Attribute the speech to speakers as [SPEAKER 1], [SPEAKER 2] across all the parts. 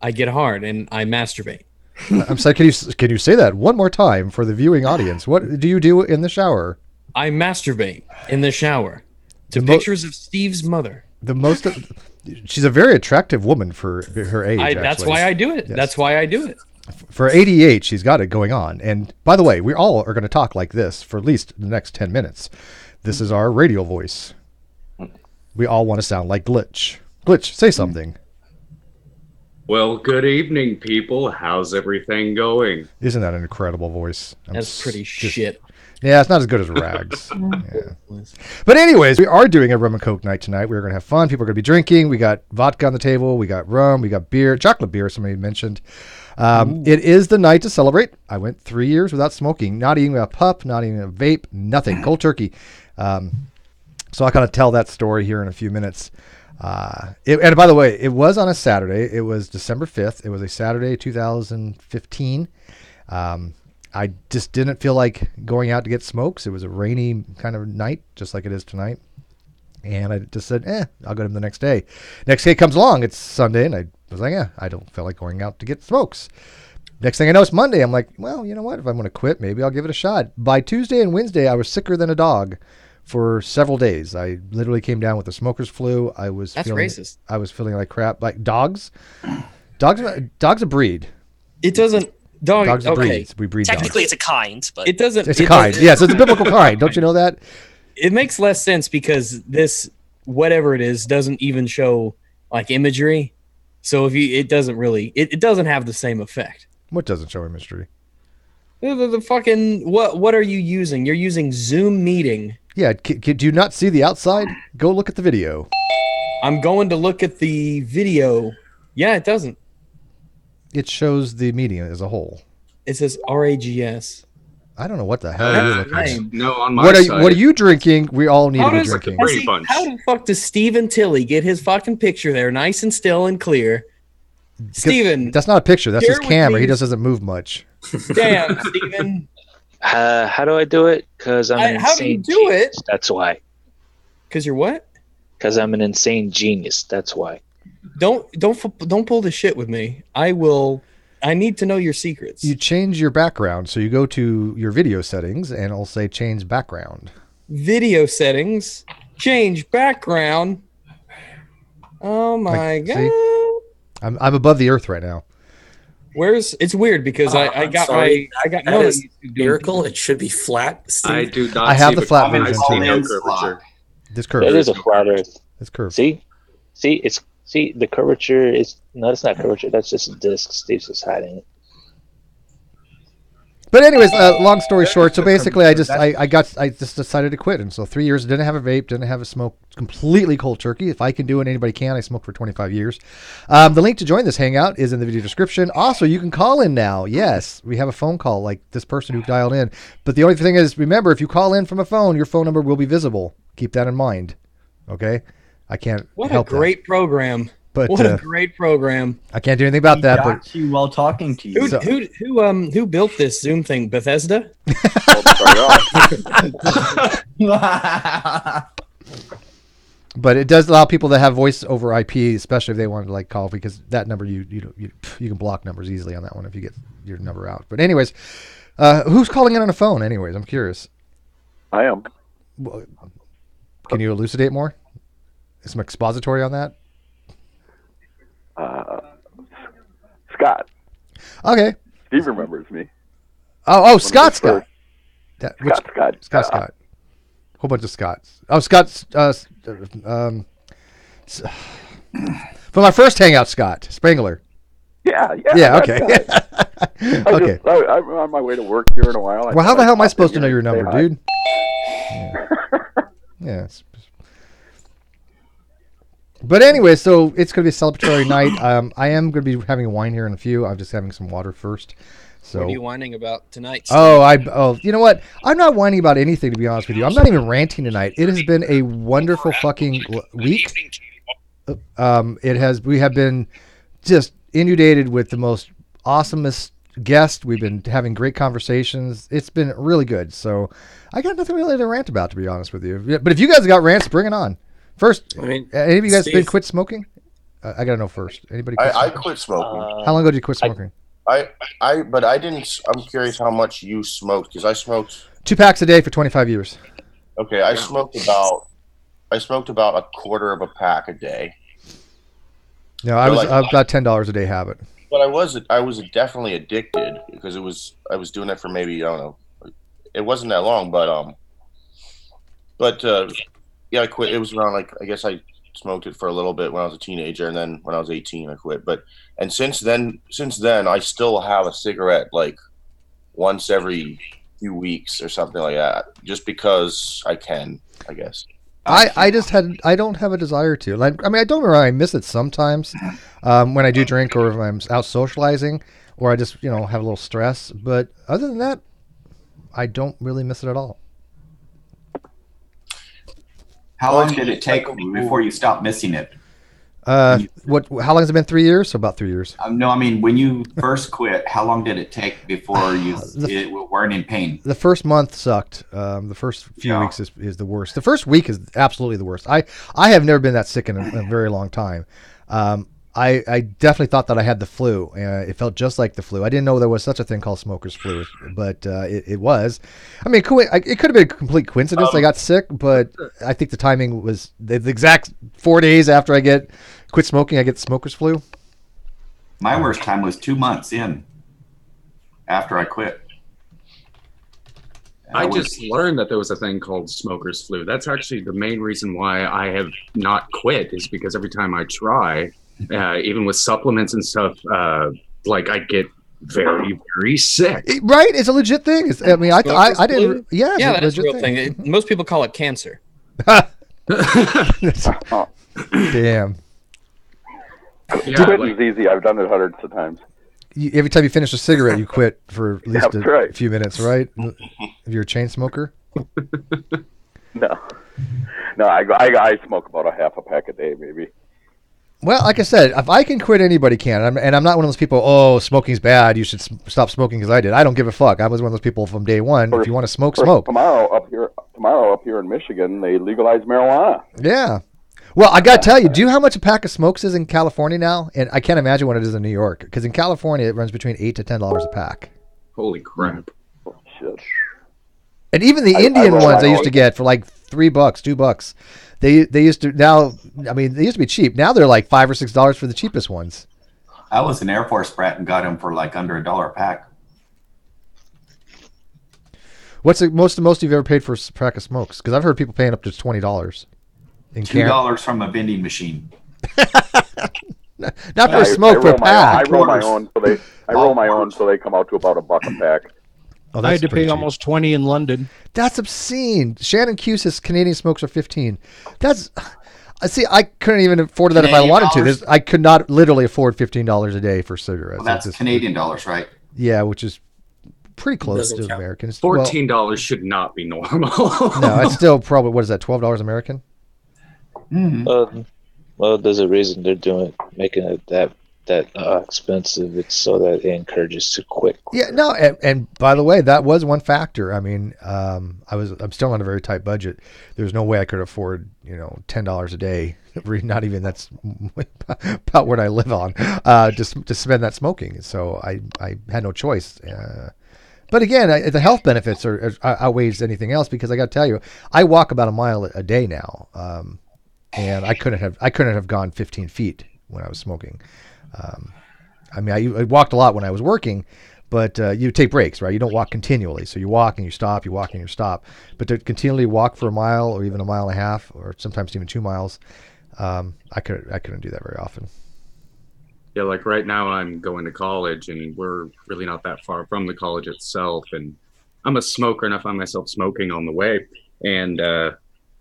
[SPEAKER 1] I get hard and I masturbate.
[SPEAKER 2] I'm sorry. Can you say that one more time for the viewing audience? What do you do in the shower?
[SPEAKER 1] I masturbate in the shower to
[SPEAKER 2] The
[SPEAKER 1] pictures of Steve's mother.
[SPEAKER 2] The most. She's a very attractive woman for her age.
[SPEAKER 1] That's why I do it.
[SPEAKER 2] Yes.
[SPEAKER 1] That's why I do it.
[SPEAKER 2] For 88, she's got it going on. And by the way, we all are going to talk like this for at least the next 10 minutes. This is our radio voice. We all want to sound like Glitch. Glitch, say something.
[SPEAKER 3] Well, good evening, people. How's everything going?
[SPEAKER 2] Isn't that an incredible voice?
[SPEAKER 1] That's pretty shit.
[SPEAKER 2] Yeah, it's not as good as Rags. Yeah. But anyways, we are doing a Rum and Coke night tonight. We're going to have fun. People are going to be drinking. We got vodka on the table. We got rum. We got beer. Chocolate beer, somebody mentioned. It is the night to celebrate. I went 3 years without smoking. Not eating a pup, not eating a vape, nothing. Cold turkey. So I'll kind of tell that story here in a few minutes. And by the way, it was on a Saturday. It was December 5th. It was a Saturday, 2015. I just didn't feel like going out to get smokes. It was a rainy kind of night, just like it is tonight. And I just said, I'll go to him the next day. Next day comes along. It's Sunday. And I was like, I don't feel like going out to get smokes. Next thing I know, it's Monday. I'm like, well, you know what? If I'm going to quit, maybe I'll give it a shot. By Tuesday and Wednesday, I was sicker than a dog for several days. I literally came down with the smoker's flu.
[SPEAKER 1] That's racist.
[SPEAKER 2] I was feeling like crap. Like dogs a breed.
[SPEAKER 1] It doesn't.
[SPEAKER 2] Dogs are
[SPEAKER 1] okay.
[SPEAKER 2] breeds. We breed
[SPEAKER 4] Technically,
[SPEAKER 2] dogs.
[SPEAKER 4] it's a kind, but
[SPEAKER 1] It doesn't.
[SPEAKER 2] It's a kind. Yes, it's a biblical kind. Don't you know that?
[SPEAKER 1] It makes less sense because this, whatever it is, doesn't even show like imagery. So it doesn't really, it doesn't have the same effect.
[SPEAKER 2] What doesn't show imagery?
[SPEAKER 1] The fucking, what are you using? You're using Zoom meeting.
[SPEAKER 2] Yeah. Do you not see the outside? Go look at the video.
[SPEAKER 1] I'm going to look at the video. Yeah, it doesn't.
[SPEAKER 2] It shows the meeting as a whole.
[SPEAKER 1] It says RAGS.
[SPEAKER 2] I don't know what the hell you're looking at.
[SPEAKER 3] No, on my side.
[SPEAKER 2] What are you drinking? We all need to be drinking.
[SPEAKER 1] How the fuck does Steven Tilley get his fucking picture there nice and still and clear? Steven.
[SPEAKER 2] That's not a picture. That's his camera. He just doesn't move much.
[SPEAKER 1] Damn, Steven.
[SPEAKER 5] How do I do it? Because I'm an
[SPEAKER 1] how do you
[SPEAKER 5] insane
[SPEAKER 1] do
[SPEAKER 5] genius.
[SPEAKER 1] it?
[SPEAKER 5] That's why.
[SPEAKER 1] Because you're what?
[SPEAKER 5] Because I'm an insane genius. That's why.
[SPEAKER 1] Don't pull the shit with me. I need to know your secrets.
[SPEAKER 2] You change your background. So you go to your video settings and it'll say change background.
[SPEAKER 1] Video settings. Change background. Oh my God.
[SPEAKER 2] See? I'm above the earth right now.
[SPEAKER 1] It's weird because I got
[SPEAKER 6] that is miracle. It should be flat. Steve.
[SPEAKER 3] I do not.
[SPEAKER 2] I have
[SPEAKER 3] see
[SPEAKER 2] the flat
[SPEAKER 3] I
[SPEAKER 2] version
[SPEAKER 3] see
[SPEAKER 2] too.
[SPEAKER 3] no curvature.
[SPEAKER 2] This curve.
[SPEAKER 5] That is a flat Earth.
[SPEAKER 2] It's curved.
[SPEAKER 5] See, the curvature is no, it's not curvature. That's just a disc. Steve's just hiding it.
[SPEAKER 2] But anyways, long story short, so basically I just decided to quit. And so 3 years, didn't have a vape, didn't have a smoke, completely cold turkey. If I can do it, anybody can. I smoked for 25 years. The link to join this hangout is in the video description. Also, you can call in now. Yes, we have a phone call like this person who dialed in. But the only thing is, remember, if you call in from a phone, your phone number will be visible. Keep that in mind. Okay? I can't
[SPEAKER 1] What
[SPEAKER 2] help
[SPEAKER 1] a great
[SPEAKER 2] that.
[SPEAKER 1] program.
[SPEAKER 2] But,
[SPEAKER 1] what a great program.
[SPEAKER 2] I can't do anything about that. But
[SPEAKER 7] you while talking to you.
[SPEAKER 1] Who built this Zoom thing? Bethesda?
[SPEAKER 2] But it does allow people to have voice over IP, especially if they wanted to like call, because that number you can block numbers easily on that one if you get your number out. But anyways, who's calling in on a phone? Anyways, I'm curious.
[SPEAKER 8] I am.
[SPEAKER 2] Can you elucidate more? Is some expository on that?
[SPEAKER 8] Scott.
[SPEAKER 2] Okay.
[SPEAKER 8] Steve remembers me.
[SPEAKER 2] Oh, Scott.
[SPEAKER 8] Scott.
[SPEAKER 2] Whole bunch of Scotts. Oh, Scott's. For my first hangout, Scott Spangler.
[SPEAKER 8] Yeah.
[SPEAKER 2] Okay. Okay.
[SPEAKER 8] I'm on my way to work here in a while.
[SPEAKER 2] Well, how the hell am I supposed to know your number, dude? Yeah. But anyway, so it's going to be a celebratory night. I am going to be having wine here in a few. I'm just having some water first. So.
[SPEAKER 1] What are you whining about tonight, Steve?
[SPEAKER 2] You know what? I'm not whining about anything, to be honest with you. I'm not even ranting tonight. It has been a wonderful fucking week. We have been just inundated with the most awesomest guests. We've been having great conversations. It's been really good. So I got nothing really to rant about, to be honest with you. But if you guys got rants, bring it on. First, any of you guys been quit smoking? I gotta know first. Anybody?
[SPEAKER 4] I quit smoking.
[SPEAKER 2] How long ago did you quit smoking?
[SPEAKER 4] But I didn't. I'm curious how much you smoked because I smoked
[SPEAKER 2] 2 packs a day for 25 years.
[SPEAKER 4] Okay, I smoked about a quarter of a pack a day.
[SPEAKER 2] No, I was about $10 a day habit.
[SPEAKER 4] But I was definitely addicted because I was doing it for maybe, I don't know, it wasn't that long, but yeah, I quit. It was around, like, I guess I smoked it for a little bit when I was a teenager, and then when I was 18 I quit. And since then I still have a cigarette like once every few weeks or something like that, just because I can, I guess.
[SPEAKER 2] I don't have a desire to. Like, I mean, I don't remember. I miss it sometimes when I do drink or if I'm out socializing or I just, have a little stress. But other than that, I don't really miss it at all.
[SPEAKER 7] How long did it take before you stopped missing it?
[SPEAKER 2] How long has it been? 3 years? So about 3 years.
[SPEAKER 7] No, I mean, when you first quit, how long did it take before you weren't in pain?
[SPEAKER 2] The first month sucked. The first few weeks is the worst. The first week is absolutely the worst. I have never been that sick in a very long time. I definitely thought that I had the flu. It felt just like the flu. I didn't know there was such a thing called smoker's flu, but it was. I mean, it could have been a complete coincidence I got sick, but I think the timing was the exact 4 days after I quit smoking, I get smoker's flu.
[SPEAKER 7] My worst time was 2 months in after I quit.
[SPEAKER 3] I just learned that there was a thing called smoker's flu. That's actually the main reason why I have not quit, is because every time I try, even with supplements and stuff, like I get very, very sick.
[SPEAKER 2] Right? It's a legit thing. I mean, I didn't. Yeah,
[SPEAKER 1] that's a real thing. Most people call it cancer.
[SPEAKER 2] Damn.
[SPEAKER 8] Yeah, quitting's easy. I've done it hundreds of times.
[SPEAKER 2] Every time you finish a cigarette, you quit for at least a few minutes, right? If you're a chain smoker?
[SPEAKER 8] No, I smoke about a half a pack a day, maybe.
[SPEAKER 2] Well, like I said, if I can quit, anybody can. And I'm not one of those people, oh, smoking's bad, you should stop smoking because I did. I don't give a fuck. I was one of those people from day one. If you want to smoke, smoke.
[SPEAKER 8] Tomorrow up here in Michigan, they legalize marijuana.
[SPEAKER 2] Yeah. Well, I got to tell you, do you know how much a pack of smokes is in California now? And I can't imagine what it is in New York. Because in California, it runs between $8 to $10 a pack.
[SPEAKER 3] Holy crap.
[SPEAKER 8] Oh, shit.
[SPEAKER 2] And even the Indian ones I used to get for like $3, $2. They used to, now, I mean, they used to be cheap. Now they're like $5 or $6 for the cheapest ones.
[SPEAKER 7] I was an Air Force brat and got them for like under $1 a pack.
[SPEAKER 2] What's the most you've ever paid for a pack of smokes? Because I've heard people paying up to $20.
[SPEAKER 7] $2 from a vending machine.
[SPEAKER 2] Not for a smoke, for a pack.
[SPEAKER 8] I roll my own, so they come out to about $1 a pack.
[SPEAKER 9] Oh, I had to pay almost $20 in London.
[SPEAKER 2] That's obscene. Shannon Q says Canadian smokes are $15. That's, see, I couldn't even afford that Canadian if I wanted to. I could not literally afford $15 a day for cigarettes.
[SPEAKER 7] Well, that's Canadian dollars, right?
[SPEAKER 2] Yeah, which is pretty close to Americans.
[SPEAKER 3] $14 should not be normal.
[SPEAKER 2] No, it's still probably, what is that, $12 American?
[SPEAKER 5] Mm-hmm. Well, there's a reason they're making it that expensive. It's so that it encourages to quit.
[SPEAKER 2] Yeah, no, and by the way, that was one factor. I mean, I'm still on a very tight budget. There's no way I could afford, $10 a day. Not even, that's about what I live on, just to spend that smoking. So I had no choice. But again, the health benefits outweighs anything else, because I got to tell you, I walk about a mile a day now, and I couldn't have gone 15 feet when I was smoking. I mean, I walked a lot when I was working, but you take breaks, right? You don't walk continually, so you walk and you stop, you walk and you stop. But to continually walk for a mile or even a mile and a half, or sometimes even 2 miles, I couldn't do that very often.
[SPEAKER 3] Yeah, like right now I'm going to college, and we're really not that far from the college itself. And I'm a smoker, and I find myself smoking on the way. And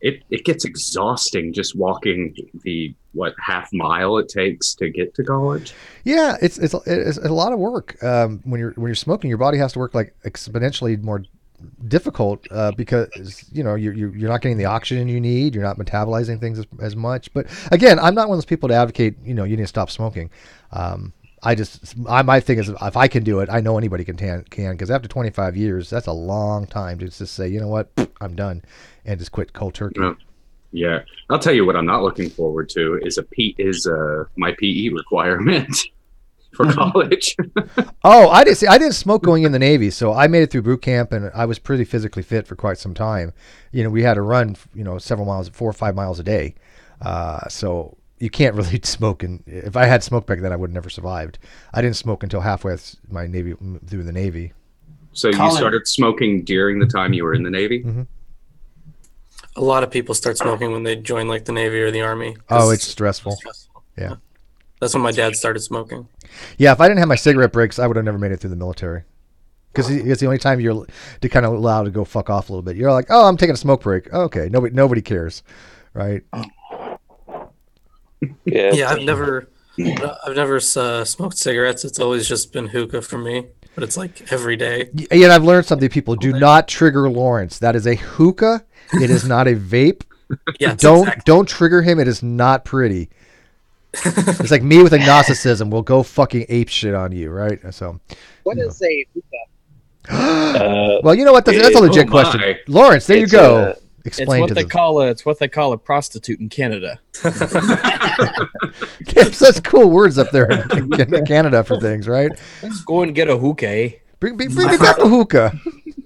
[SPEAKER 3] it gets exhausting just walking the half mile it takes to get to college.
[SPEAKER 2] Yeah, it's a lot of work. When you're smoking, your body has to work like exponentially more difficult because you're not getting the oxygen you need. You're not metabolizing things as much. But again, I'm not one of those people to advocate you need to stop smoking. My thing is, if I can do it, I know anybody can, because after 25 years, that's a long time to just say, you know what, I'm done, and just quit cold turkey.
[SPEAKER 3] Yeah, I'll tell you what I'm not looking forward to is my PE requirement for college.
[SPEAKER 2] Oh, I didn't smoke going in the Navy, so I made it through boot camp, and I was pretty physically fit for quite some time. We had to run, several miles, 4 or 5 miles a day. So you can't really smoke. And if I had smoked back then, I would have never survived. I didn't smoke until halfway through the Navy.
[SPEAKER 3] So you started smoking during the time you were in the Navy?
[SPEAKER 2] Mm-hmm.
[SPEAKER 6] A lot of people start smoking when they join like the Navy or the Army.
[SPEAKER 2] Oh, it's stressful. Yeah.
[SPEAKER 6] That's when my dad started smoking.
[SPEAKER 2] Yeah, if I didn't have my cigarette breaks, I would have never made it through the military. Because it's the only time you're kind of allowed to go fuck off a little bit. You're like, oh, I'm taking a smoke break. Okay, nobody cares, right?
[SPEAKER 6] Yeah, I've never smoked cigarettes. It's always just been hookah for me. But it's like every day.
[SPEAKER 2] Yeah, I've learned something. People do not trigger Lawrence. That is a hookah. It is not a vape.
[SPEAKER 6] Yeah,
[SPEAKER 2] don't trigger him. It is not pretty. It's like me with agnosticism. We'll go fucking ape shit on you, right? So,
[SPEAKER 10] what is a hookah?
[SPEAKER 2] Well, you know what? That's a legit question. Lawrence, there you go. Explain
[SPEAKER 1] it's what they call a prostitute in Canada.
[SPEAKER 2] There's such cool words up there in Canada for things, right?
[SPEAKER 1] Let's go and get a hookah.
[SPEAKER 2] Bring back the hookah.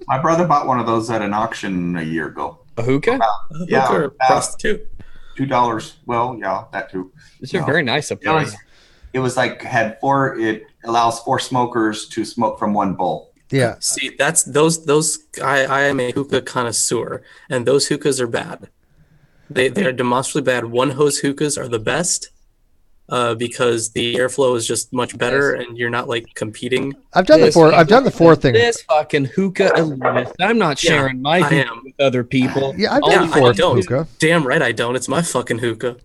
[SPEAKER 7] My brother bought one of those at an auction a year ago.
[SPEAKER 1] A hookah?
[SPEAKER 6] Yeah, or a prostitute.
[SPEAKER 7] $2. Well, yeah, that too.
[SPEAKER 1] These are very nice up there.
[SPEAKER 7] It was like it allows 4 smokers to smoke from one bowl.
[SPEAKER 2] Yeah.
[SPEAKER 6] See, that's those. I am a hookah connoisseur, and those hookahs are bad. They are demonstrably bad. One hose hookahs are the best because the airflow is just much better, and you're not like competing.
[SPEAKER 2] I've done the four thing.
[SPEAKER 1] This fucking hookah elitist. I'm not sharing my hookah with other people.
[SPEAKER 2] Yeah, I've done the fourth hookah.
[SPEAKER 6] Damn right I don't. It's my fucking hookah.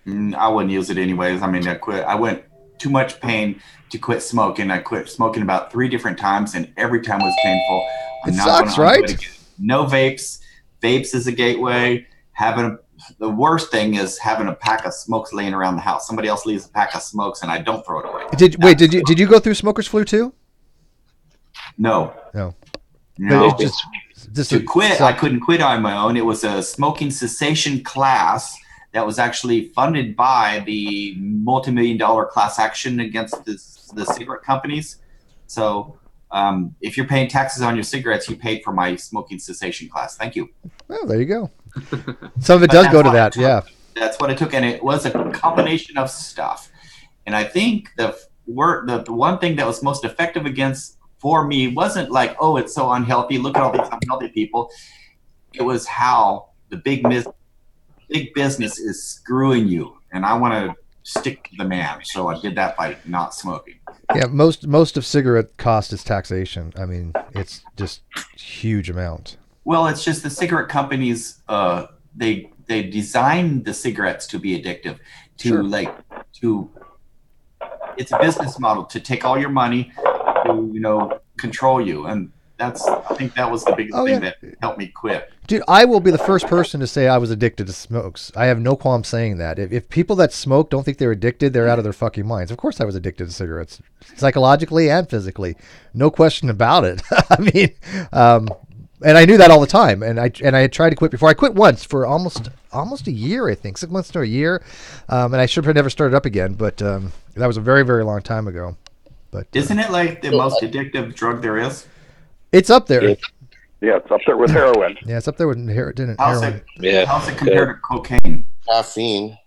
[SPEAKER 7] I wouldn't use it anyways. I mean, I went too much pain to quit smoking. I quit smoking about 3 different times, and every time was painful.
[SPEAKER 2] It sucks, right?
[SPEAKER 7] No vapes. Vapes is a gateway. The worst thing is having a pack of smokes laying around the house. Somebody else leaves a pack of smokes, and I don't throw it away.
[SPEAKER 2] Did you go through smoker's flu too?
[SPEAKER 7] No.
[SPEAKER 2] To
[SPEAKER 7] quit, I couldn't quit on my own. It was a smoking cessation class that was actually funded by the multi-million-dollar class action against the cigarette companies. So if you're paying taxes on your cigarettes, you paid for my smoking cessation class. Thank you.
[SPEAKER 2] Oh, there you go. Some of it does go to that, yeah.
[SPEAKER 7] That's what it took, and it was a combination of stuff. And I think the one thing that was most effective for me wasn't like, oh, it's so unhealthy. Look at all these unhealthy people. It was how the big business is screwing you, and I want to stick to the man. So I did that by not smoking.
[SPEAKER 2] Yeah, most of cigarette cost is taxation. I mean, it's just huge amount.
[SPEAKER 7] Well, it's just the cigarette companies. They design the cigarettes to be addictive. It's a business model to take all your money, to control you, and I think that was the biggest thing that helped me quit.
[SPEAKER 2] Dude, I will be the first person to say I was addicted to smokes. I have no qualm saying that. If people that smoke don't think they're addicted, they're out of their fucking minds. Of course I was addicted to cigarettes, psychologically and physically. No question about it. I mean, and I knew that all the time. And I had tried to quit before. I quit once for almost a year, I think, 6 months to a year. And I should have never started up again, but that was a very, very long time ago. But
[SPEAKER 7] isn't it like the most addictive drug there is?
[SPEAKER 2] It's up there.
[SPEAKER 8] Yeah, it's up there with heroin.
[SPEAKER 2] Yeah, it's up there with heroin.
[SPEAKER 7] How's it compared to cocaine?
[SPEAKER 4] Caffeine.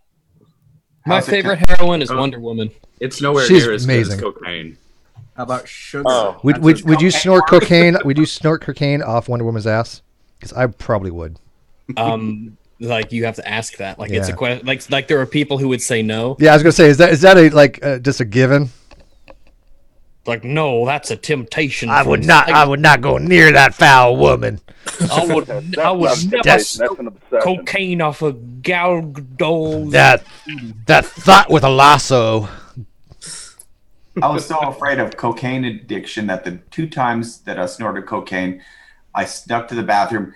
[SPEAKER 1] My favorite heroin is Wonder Woman.
[SPEAKER 3] It's nowhere
[SPEAKER 2] She's
[SPEAKER 3] near as
[SPEAKER 2] amazing.
[SPEAKER 3] good as cocaine.
[SPEAKER 11] How about sugar?
[SPEAKER 4] Oh.
[SPEAKER 2] Would you snort cocaine? Would you snort cocaine off Wonder Woman's ass? Because I probably would.
[SPEAKER 1] Like you have to ask that. Like it's a question. Like there are people who would say no.
[SPEAKER 2] Yeah, I was gonna say, is that just a given?
[SPEAKER 1] Like, no, that's a temptation.
[SPEAKER 2] I would not go near that foul woman.
[SPEAKER 1] I would never smoke cocaine off a Galdo's.
[SPEAKER 2] That thought with a lasso.
[SPEAKER 7] I was so afraid of cocaine addiction that the 2 times that I snorted cocaine, I snuck to the bathroom,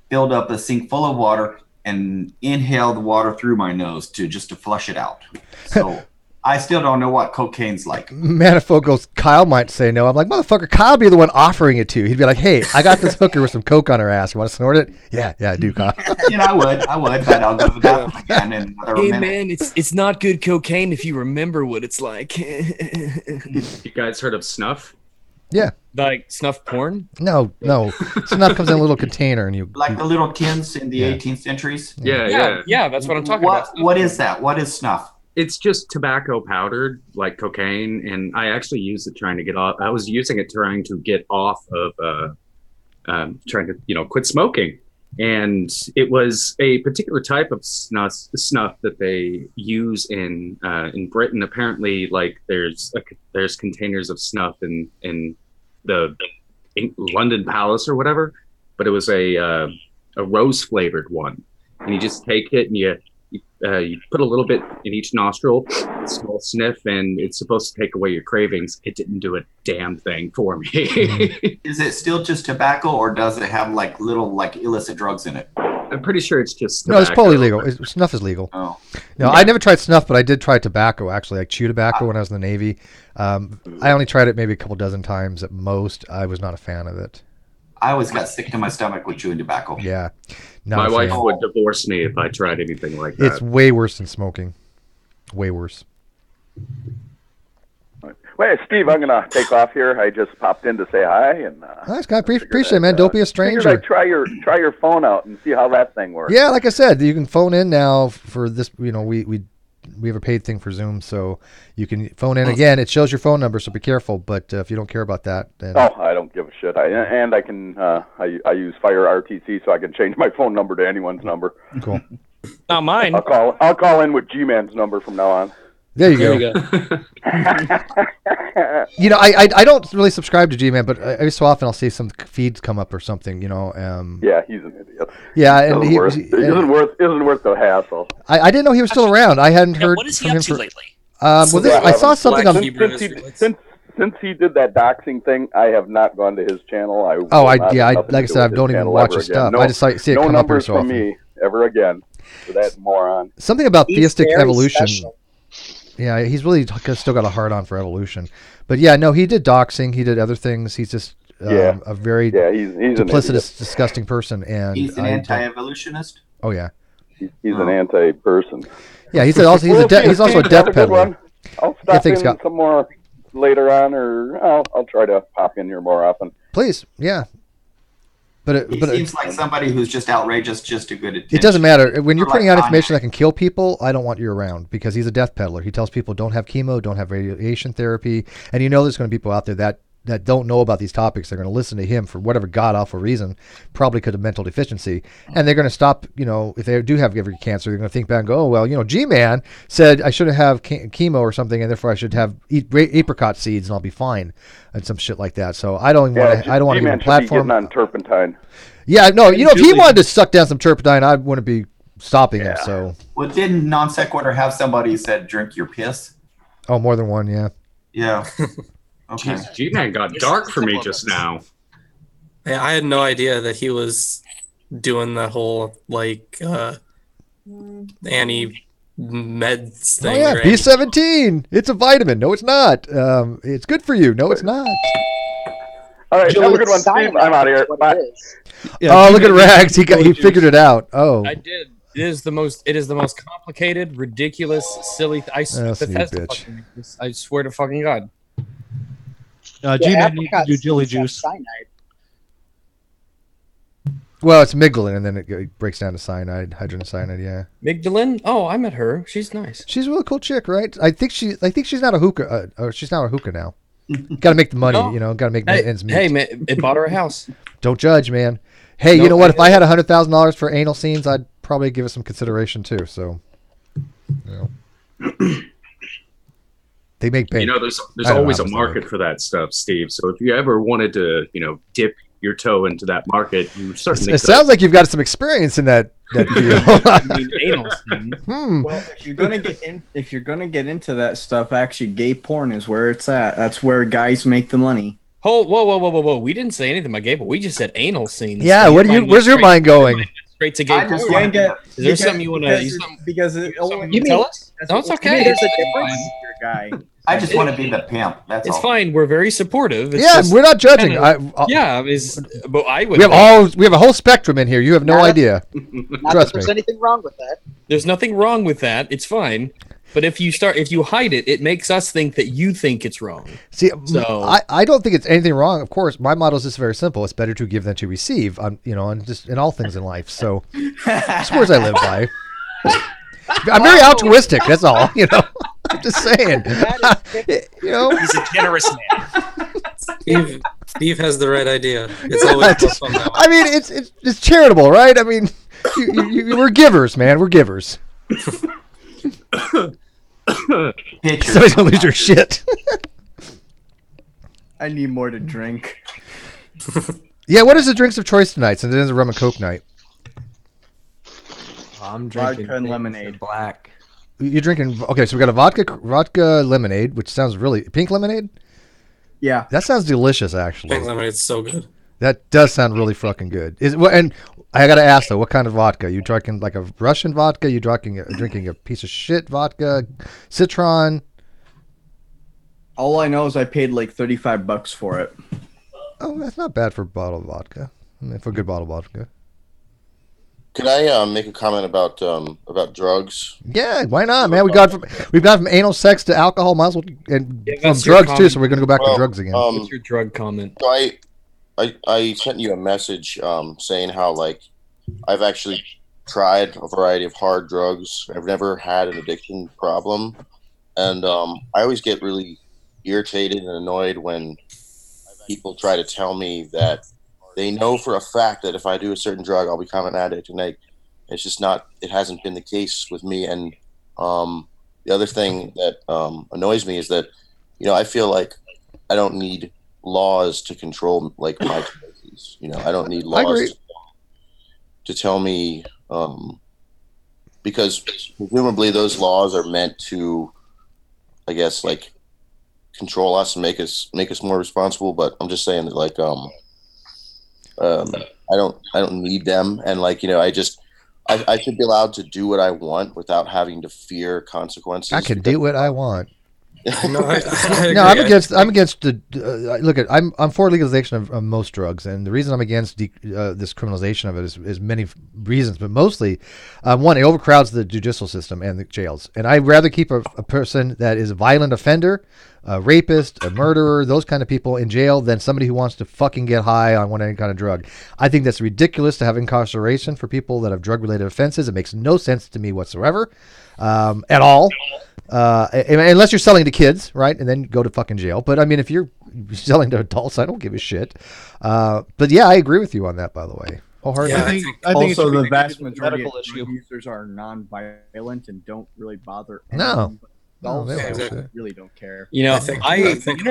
[SPEAKER 7] filled up a sink full of water, and inhaled water through my nose to flush it out. So I still don't know what cocaine's like.
[SPEAKER 2] Manifold goes, Kyle might say no. I'm like, motherfucker, Kyle be the one offering it to you. He'd be like, hey, I got this hooker with some coke on her ass. You want to snort it? Yeah, I do, Kyle.
[SPEAKER 7] I would, but I'll go to the bathroom again in another minute.
[SPEAKER 1] Man, it's not good cocaine if you remember what it's like.
[SPEAKER 3] You guys heard of snuff?
[SPEAKER 2] Yeah.
[SPEAKER 1] Like snuff porn?
[SPEAKER 2] No. Snuff comes in a little container and you
[SPEAKER 7] like the little tins in the 18th centuries.
[SPEAKER 3] Yeah.
[SPEAKER 1] That's what I'm talking about.
[SPEAKER 7] What is that? What is snuff?
[SPEAKER 3] It's just tobacco powdered, like cocaine, and I actually used it trying to get off. I was using it trying to get off of trying to quit smoking, and it was a particular type of snuff that they use in Britain. Apparently, like there's containers of snuff in the London Palace or whatever, but it was a rose flavored one, and you just take it and you put a little bit in each nostril, a small sniff, and it's supposed to take away your cravings. It didn't do a damn thing for me.
[SPEAKER 7] Is it still just tobacco, or does it have like little like illicit drugs in it?
[SPEAKER 3] I'm pretty sure it's just tobacco.
[SPEAKER 2] No, it's totally legal. Snuff is legal.
[SPEAKER 7] Oh.
[SPEAKER 2] No, I never tried snuff, but I did try tobacco, actually, like chew tobacco when I was in the Navy. I only tried it maybe a couple dozen times at most. I was not a fan of it.
[SPEAKER 7] I always got sick to my stomach with chewing tobacco.
[SPEAKER 2] Yeah.
[SPEAKER 3] My wife would divorce me if I tried anything like that.
[SPEAKER 2] It's way worse than smoking. Way worse.
[SPEAKER 8] Well, Steve, I'm gonna take off here. I just popped in to say hi, and
[SPEAKER 2] nice guy. Appreciate it, man. Don't be a stranger.
[SPEAKER 8] I'd try your phone out and see how that thing works.
[SPEAKER 2] Yeah, like I said, you can phone in now for this. We have a paid thing for Zoom, so you can phone in again. It shows your phone number, so be careful. But if you don't care about that, then
[SPEAKER 8] I don't give a shit. I can I use Fire RTC, so I can change my phone number to anyone's number.
[SPEAKER 2] Cool.
[SPEAKER 1] Not mine.
[SPEAKER 8] I'll call in with G-Man's number from now on.
[SPEAKER 2] There you go. I don't really subscribe to G-Man, but every so often I'll see some feeds come up or something.
[SPEAKER 8] Yeah, he's an idiot.
[SPEAKER 2] Yeah, and
[SPEAKER 8] he isn't worth the hassle.
[SPEAKER 2] I didn't know he was still around. I hadn't heard.
[SPEAKER 11] What is he up to lately?
[SPEAKER 2] I saw something on.
[SPEAKER 8] Since he did that doxing thing, I have not gone to his channel.
[SPEAKER 2] Like I said, I don't even watch his stuff. I just see it come up here so often.
[SPEAKER 8] No numbers from me ever again for that moron.
[SPEAKER 2] Something about theistic evolution.
[SPEAKER 10] Special.
[SPEAKER 2] Yeah, he's really still got a hard on for evolution. But yeah, no, he did doxing. He did other things. He's just a very
[SPEAKER 8] he's
[SPEAKER 2] duplicitous, disgusting person. And
[SPEAKER 7] he's an anti-evolutionist.
[SPEAKER 2] Oh yeah,
[SPEAKER 8] he's an anti-person.
[SPEAKER 2] Yeah, he's also a death peddler.
[SPEAKER 8] I'll stop in some more later on, or I'll try to pop in here more often.
[SPEAKER 2] Please, yeah. But it
[SPEAKER 7] seems like somebody who's just outrageous, just a good attention.
[SPEAKER 2] It doesn't matter. When you're putting out information that can kill people, I don't want you around because he's a death peddler. He tells people don't have chemo, don't have radiation therapy, and there's going to be people out there that don't know about these topics. They're going to listen to him for whatever god-awful reason, probably because of mental deficiency, and they're going to stop, if they do have every cancer, they're going to think back and go, oh, well, G-Man said I shouldn't have chemo or something, and therefore I should eat apricot seeds and I'll be fine, and some shit like that. So I don't want to give him a platform.
[SPEAKER 8] On turpentine.
[SPEAKER 2] Yeah, no, if he wanted to suck down some turpentine, I wouldn't be stopping him, so.
[SPEAKER 7] Well, didn't Non Sequitur have somebody who said drink your piss?
[SPEAKER 2] Oh, more than one, yeah.
[SPEAKER 7] Yeah.
[SPEAKER 3] Okay. Jeez, G-Man got dark for me just now.
[SPEAKER 6] Yeah, I had no idea that he was doing the whole anti-meds thing.
[SPEAKER 2] Oh yeah, B17. It's a vitamin. No, it's not. It's good for you. No, it's not.
[SPEAKER 8] All right, have a good one, Steve. I'm out of here. Bye.
[SPEAKER 2] Yeah, look at Rags. He figured it out. Oh,
[SPEAKER 1] I did. It is the most complicated, ridiculous, silly. I swear to fucking God.
[SPEAKER 9] G-Man needs to do jelly juice.
[SPEAKER 2] Well, it's amygdalin, and then it breaks down to cyanide, hydrogen yeah.
[SPEAKER 1] Amygdalin? Oh, I met her. She's nice.
[SPEAKER 2] She's a really cool chick, right? I think she's not a hookah. She's not a hookah now. Got to make the money, Got to make ends meet.
[SPEAKER 1] Hey, man, it bought her a house.
[SPEAKER 2] Don't judge, man. Hey, you know what? If I had $100,000 for anal scenes, I'd probably give it some consideration too. So, they make bank.
[SPEAKER 3] There's always a market for that stuff, Steve. So if you ever wanted to, dip your toe into that market, you certainly.
[SPEAKER 2] It sounds like you've got some experience in that field.
[SPEAKER 1] Anal.
[SPEAKER 12] Well, if you're gonna get into that stuff, actually, gay porn is where it's at. That's where guys make the money.
[SPEAKER 1] Whoa! We didn't say anything about gay porn. We just said anal scenes.
[SPEAKER 2] Yeah,
[SPEAKER 1] so
[SPEAKER 2] where's your mind going?
[SPEAKER 1] Straight to gay porn. Is there something you want to?
[SPEAKER 12] Because
[SPEAKER 1] you tell us? No, it's okay.
[SPEAKER 12] There's a difference. guy.
[SPEAKER 7] I just want to be the pimp. That's
[SPEAKER 1] It's
[SPEAKER 7] all.
[SPEAKER 1] fine. We're very supportive. It's
[SPEAKER 2] Yeah,
[SPEAKER 1] just
[SPEAKER 2] we're not judging.
[SPEAKER 1] kinda- but I would.
[SPEAKER 2] We have a whole spectrum in here. You have no
[SPEAKER 10] Not a-
[SPEAKER 2] idea.
[SPEAKER 10] Not
[SPEAKER 2] Trust
[SPEAKER 10] that there's
[SPEAKER 2] me.
[SPEAKER 10] anything wrong with that.
[SPEAKER 1] There's nothing wrong with that. It's fine. But if you hide it, it makes us think that you think it's wrong.
[SPEAKER 2] See,
[SPEAKER 1] So
[SPEAKER 2] I don't think it's anything wrong. Of course, my motto is just very simple. It's better to give than to receive. And just in all things in life. So that's words I live by. I'm very altruistic. That's all. I'm just saying.
[SPEAKER 11] He's a generous man.
[SPEAKER 6] Steve has the right idea. It's always more fun that way.
[SPEAKER 2] I mean, it's charitable, right? I mean, we're givers, man. We're givers. Somebody's gonna lose your shit.
[SPEAKER 12] I need more to drink.
[SPEAKER 2] Yeah, what is the drinks of choice tonight? Since it is a rum and coke night.
[SPEAKER 12] I'm drinking vodka and lemonade.
[SPEAKER 9] Black.
[SPEAKER 2] You're drinking. Okay, so we got a vodka lemonade, which sounds really pink lemonade.
[SPEAKER 12] Yeah,
[SPEAKER 2] that sounds delicious. Actually,
[SPEAKER 6] Pink lemonade's so good.
[SPEAKER 2] That does sound really fucking good. And I gotta ask though, what kind of vodka? You drinking like a Russian vodka? You drinking a piece of shit vodka, Citron?
[SPEAKER 12] All I know is I paid like $35 for it.
[SPEAKER 2] Oh, that's not bad for a bottle of vodka. I mean, for a good bottle of vodka.
[SPEAKER 4] Could I make a comment about drugs?
[SPEAKER 2] Yeah, why not, man? We've gone from anal sex to alcohol, might as well, and from drugs too. So we're gonna go back to drugs again.
[SPEAKER 1] What's your drug comment?
[SPEAKER 4] So I sent you a message saying how like I've actually tried a variety of hard drugs. I've never had an addiction problem, and I always get really irritated and annoyed when people try to tell me that they know for a fact that if I do a certain drug, I'll become an addict, and it's just not. It hasn't been the case with me. And the other thing that annoys me is that I feel like I don't need laws to control like my choices. I don't need laws to tell me because presumably those laws are meant to, I guess, like control us and make us more responsible. But I'm just saying that like I don't need them, and like I should be allowed to do what I want without having to fear consequences.
[SPEAKER 2] I can do what I want.
[SPEAKER 6] No,
[SPEAKER 2] I'm against the look at I'm for legalization of most drugs, and the reason I'm against this criminalization of it is many reasons, but mostly one, it overcrowds the judicial system and the jails, and I'd rather keep a person that is a violent offender, a rapist, a murderer, those kind of people in jail than somebody who wants to fucking get high on any kind of drug. I think that's ridiculous to have incarceration for people that have drug related offenses. It makes no sense to me whatsoever at all. Unless you're selling to kids, right? And then go to fucking jail. But I mean, if you're selling to adults, I don't give a shit. But yeah, I agree with you on that, by the way.
[SPEAKER 12] Yeah, I think also the vast majority of
[SPEAKER 9] issue.
[SPEAKER 12] drug users are non-violent and don't really bother
[SPEAKER 2] No.
[SPEAKER 12] Adults
[SPEAKER 1] exactly.
[SPEAKER 12] really don't care.
[SPEAKER 6] I think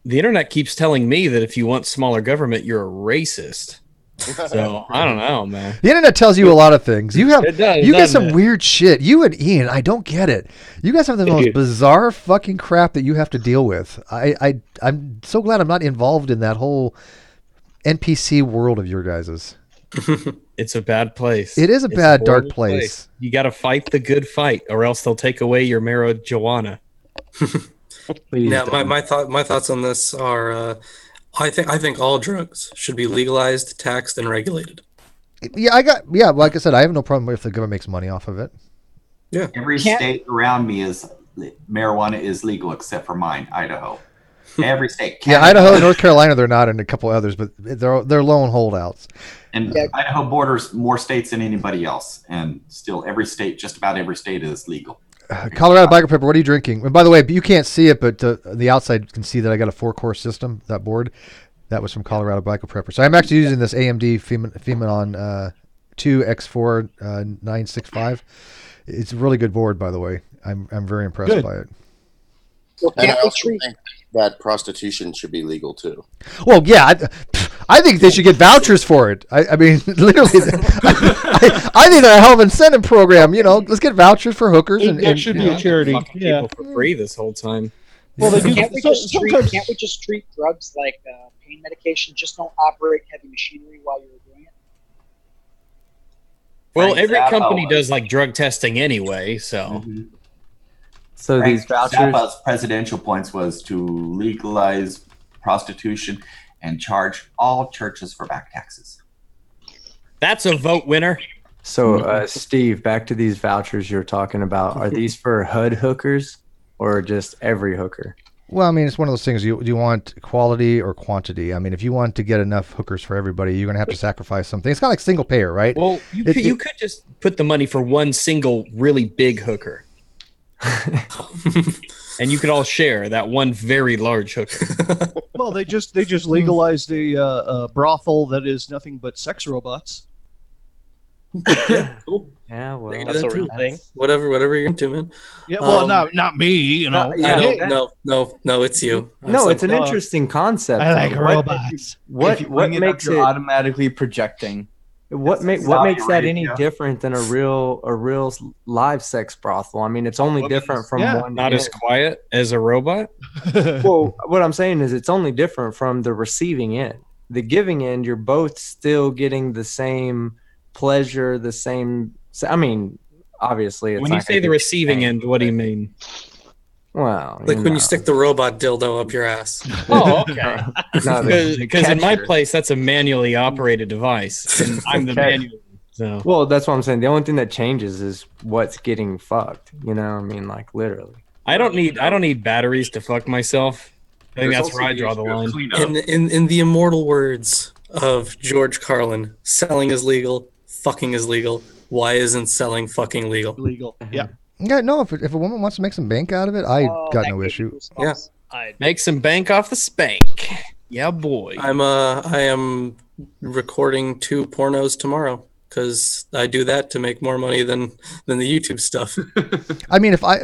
[SPEAKER 1] the internet keeps telling me that if you want smaller government, you're a racist. So I don't know, man.
[SPEAKER 2] The internet tells you a lot of things. You
[SPEAKER 1] It does,
[SPEAKER 2] get
[SPEAKER 1] doesn't
[SPEAKER 2] some
[SPEAKER 1] it?
[SPEAKER 2] weird shit. You and Ian, I don't get it. You guys have the most bizarre fucking crap that you have to deal with. I'm so glad I'm not involved in that whole NPC world of your guys's.
[SPEAKER 1] It's a bad place.
[SPEAKER 2] It is a
[SPEAKER 1] It's
[SPEAKER 2] bad, dark
[SPEAKER 1] horrible
[SPEAKER 2] place.
[SPEAKER 1] You got to fight the good fight, or else they'll take away your marijuana.
[SPEAKER 6] Now, my thoughts on this are, I think all drugs should be legalized, taxed, and regulated.
[SPEAKER 2] Yeah, like I said, I have no problem if the government makes money off of it.
[SPEAKER 6] Yeah.
[SPEAKER 7] Every state around me marijuana is legal except for mine, Idaho. Every state.
[SPEAKER 2] Yeah, Idaho, North Carolina, they're not, and a couple others, but they're lone holdouts.
[SPEAKER 7] And Idaho borders more states than anybody else, and still just about every state is legal.
[SPEAKER 2] Colorado Biker Pepper, what are you drinking? And by the way, you can't see it, but the outside can see that I got a 4-course system, that board. That was from Colorado Biker Prepper. So I'm actually using this AMD Phenom 2X4 965. It's a really good board, by the way. I'm very impressed by it.
[SPEAKER 10] Well,
[SPEAKER 4] And I
[SPEAKER 10] can't we
[SPEAKER 4] also
[SPEAKER 10] treat
[SPEAKER 4] think that prostitution should be legal too.
[SPEAKER 2] Well, yeah, I think they should get vouchers for it. I mean, literally, I think they're a hell of an incentive program. Let's get vouchers for hookers.
[SPEAKER 9] It should be a charity.
[SPEAKER 1] Fucking
[SPEAKER 9] Yeah.
[SPEAKER 1] people for free this whole time.
[SPEAKER 9] Well, they do.
[SPEAKER 10] can't we just treat drugs like pain medication? Just don't operate heavy machinery while you're doing it.
[SPEAKER 1] Well,
[SPEAKER 7] Frank
[SPEAKER 1] every
[SPEAKER 7] Zappa
[SPEAKER 1] company
[SPEAKER 7] was-
[SPEAKER 1] does like drug testing anyway, so
[SPEAKER 12] So
[SPEAKER 7] Frank
[SPEAKER 12] these vouchers.
[SPEAKER 7] Zappa's presidential points was to legalize prostitution and charge all churches for back taxes.
[SPEAKER 1] That's a vote winner.
[SPEAKER 12] So, Steve, back to these vouchers you're talking about. Are these for HUD hookers or just every hooker?
[SPEAKER 2] Well, I mean, it's one of those things. Do you want quality or quantity? I mean, if you want to get enough hookers for everybody, you're going to have to sacrifice something. It's kind of like single payer, right?
[SPEAKER 1] Well, you could just put the money for one single really big hooker. And you could all share that one very large hooker.
[SPEAKER 9] Well, they just legalized a brothel that is nothing but sex robots.
[SPEAKER 6] Yeah, cool.
[SPEAKER 12] Yeah, well,
[SPEAKER 6] that's a real thing. Whatever you're into, man.
[SPEAKER 9] Yeah, well, not me, you know.
[SPEAKER 6] No, it's you.
[SPEAKER 12] No, it's an interesting concept.
[SPEAKER 9] I like robots.
[SPEAKER 12] What makes it
[SPEAKER 7] automatically projecting?
[SPEAKER 12] What makes that any different than a real live sex brothel? I mean, it's only different from one.
[SPEAKER 1] Not as quiet as a robot.
[SPEAKER 12] Well, what I'm saying is it's only different from the receiving end. The giving end, you're both still getting the same pleasure, the same. I mean, obviously, it's
[SPEAKER 1] when you say the receiving end, what do you mean?
[SPEAKER 12] Well,
[SPEAKER 6] like when you stick the robot dildo up your ass.
[SPEAKER 1] Oh, okay. Because in my place, that's a manually operated device, and I'm the manual. So.
[SPEAKER 12] Well, that's what I'm saying. The only thing that changes is what's getting fucked. You know, I mean, like literally.
[SPEAKER 1] I don't need batteries to fuck myself. I think that's where I draw the line.
[SPEAKER 6] In the immortal words of George Carlin, selling is legal, fucking is legal. Why isn't selling fucking legal?
[SPEAKER 9] Legal. Yeah.
[SPEAKER 2] Yeah, no. If a woman wants to make some bank out of it, I got no issue.
[SPEAKER 6] Yeah,
[SPEAKER 1] I'd make some bank off the spank. Yeah, boy.
[SPEAKER 6] I am recording 2 pornos tomorrow because I do that to make more money than the YouTube stuff.
[SPEAKER 2] I mean, if I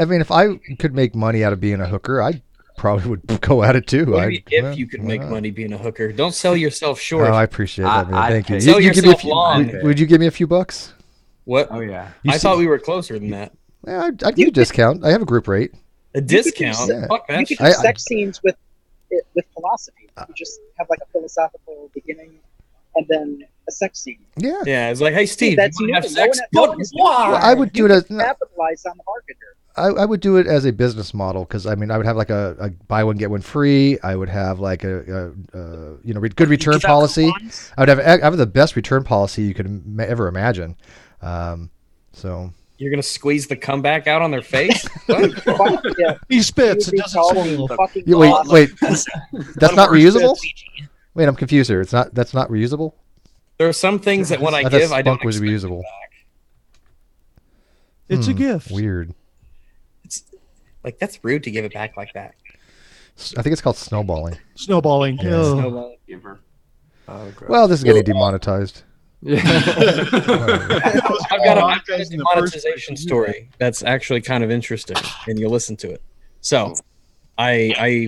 [SPEAKER 2] could make money out of being a hooker, I probably would go at it too.
[SPEAKER 1] Maybe if you could make money being a hooker, don't sell yourself short.
[SPEAKER 2] Oh, I appreciate that, man. Thank you.
[SPEAKER 1] Sell yourself long.
[SPEAKER 2] Would you give me a few bucks?
[SPEAKER 1] What?
[SPEAKER 12] Oh yeah.
[SPEAKER 1] I thought we were closer than that.
[SPEAKER 2] Yeah, I'd give you a discount. I have a group rate.
[SPEAKER 1] A discount?
[SPEAKER 10] Fuck that. You could do sex scenes with philosophy. You just have like a philosophical beginning and then a sex scene.
[SPEAKER 2] Yeah.
[SPEAKER 1] Yeah, it's like, hey, Steve,
[SPEAKER 10] that's
[SPEAKER 1] you want to
[SPEAKER 10] new.
[SPEAKER 1] have sex?
[SPEAKER 10] Why?
[SPEAKER 2] I would do it as
[SPEAKER 10] capitalize on the marketer.
[SPEAKER 2] I would do it as a business model because I mean I would have like a buy one get one free. I would have like a good return policy. I would have the best return policy you could ever imagine. So
[SPEAKER 1] you're gonna squeeze the comeback out on their face?
[SPEAKER 9] He spits. It doesn't
[SPEAKER 2] wait. That's not reusable. Wait, I'm confused here. That's not reusable.
[SPEAKER 1] There are some things that when I give, I don't
[SPEAKER 2] was reusable.
[SPEAKER 9] It's a gift.
[SPEAKER 2] Weird.
[SPEAKER 1] It's like that's rude to give it back like that.
[SPEAKER 2] I think it's called snowballing.
[SPEAKER 9] Snowballing.
[SPEAKER 2] Yeah.
[SPEAKER 1] Snowballing.
[SPEAKER 2] Well, this is getting demonetized.
[SPEAKER 1] Yeah. I've got a demonetization story that's actually kind of interesting, and you'll listen to it. So, I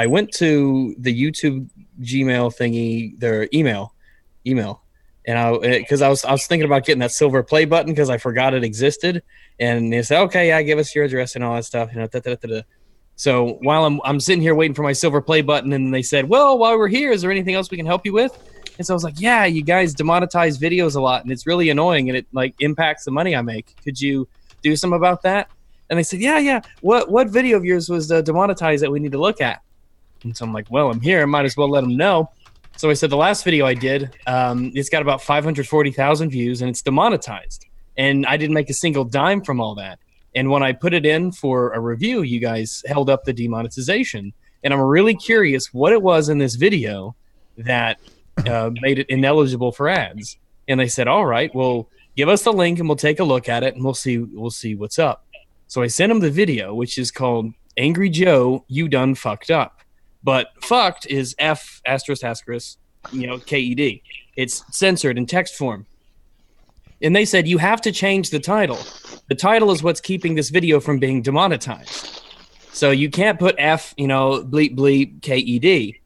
[SPEAKER 1] went to the YouTube Gmail thingy, their email, and because I was thinking about getting that silver play button because I forgot it existed, and they said, okay, yeah, give us your address and all that stuff, So while I'm sitting here waiting for my silver play button, and they said, well, while we're here, is there anything else we can help you with? And so I was like, yeah, you guys demonetize videos a lot, and it's really annoying, and it like impacts the money I make. Could you do something about that? And they said, yeah. What video of yours was demonetized that we need to look at? And so I'm like, well, I'm here. I might as well let them know. So I said, the last video I did, it's got about 540,000 views, and it's demonetized. And I didn't make a single dime from all that. And when I put it in for a review, you guys held up the demonetization. And I'm really curious what it was in this video that made it ineligible for ads. And they said, all right, well, give us the link and we'll take a look at it and we'll see what's up. So I sent them the video, which is called Angry Joe, You Done Fucked Up. But fucked is F ***, KED. It's censored in text form. And they said, you have to change the title. The title is what's keeping this video from being demonetized. So you can't put F, bleep, bleep, KED.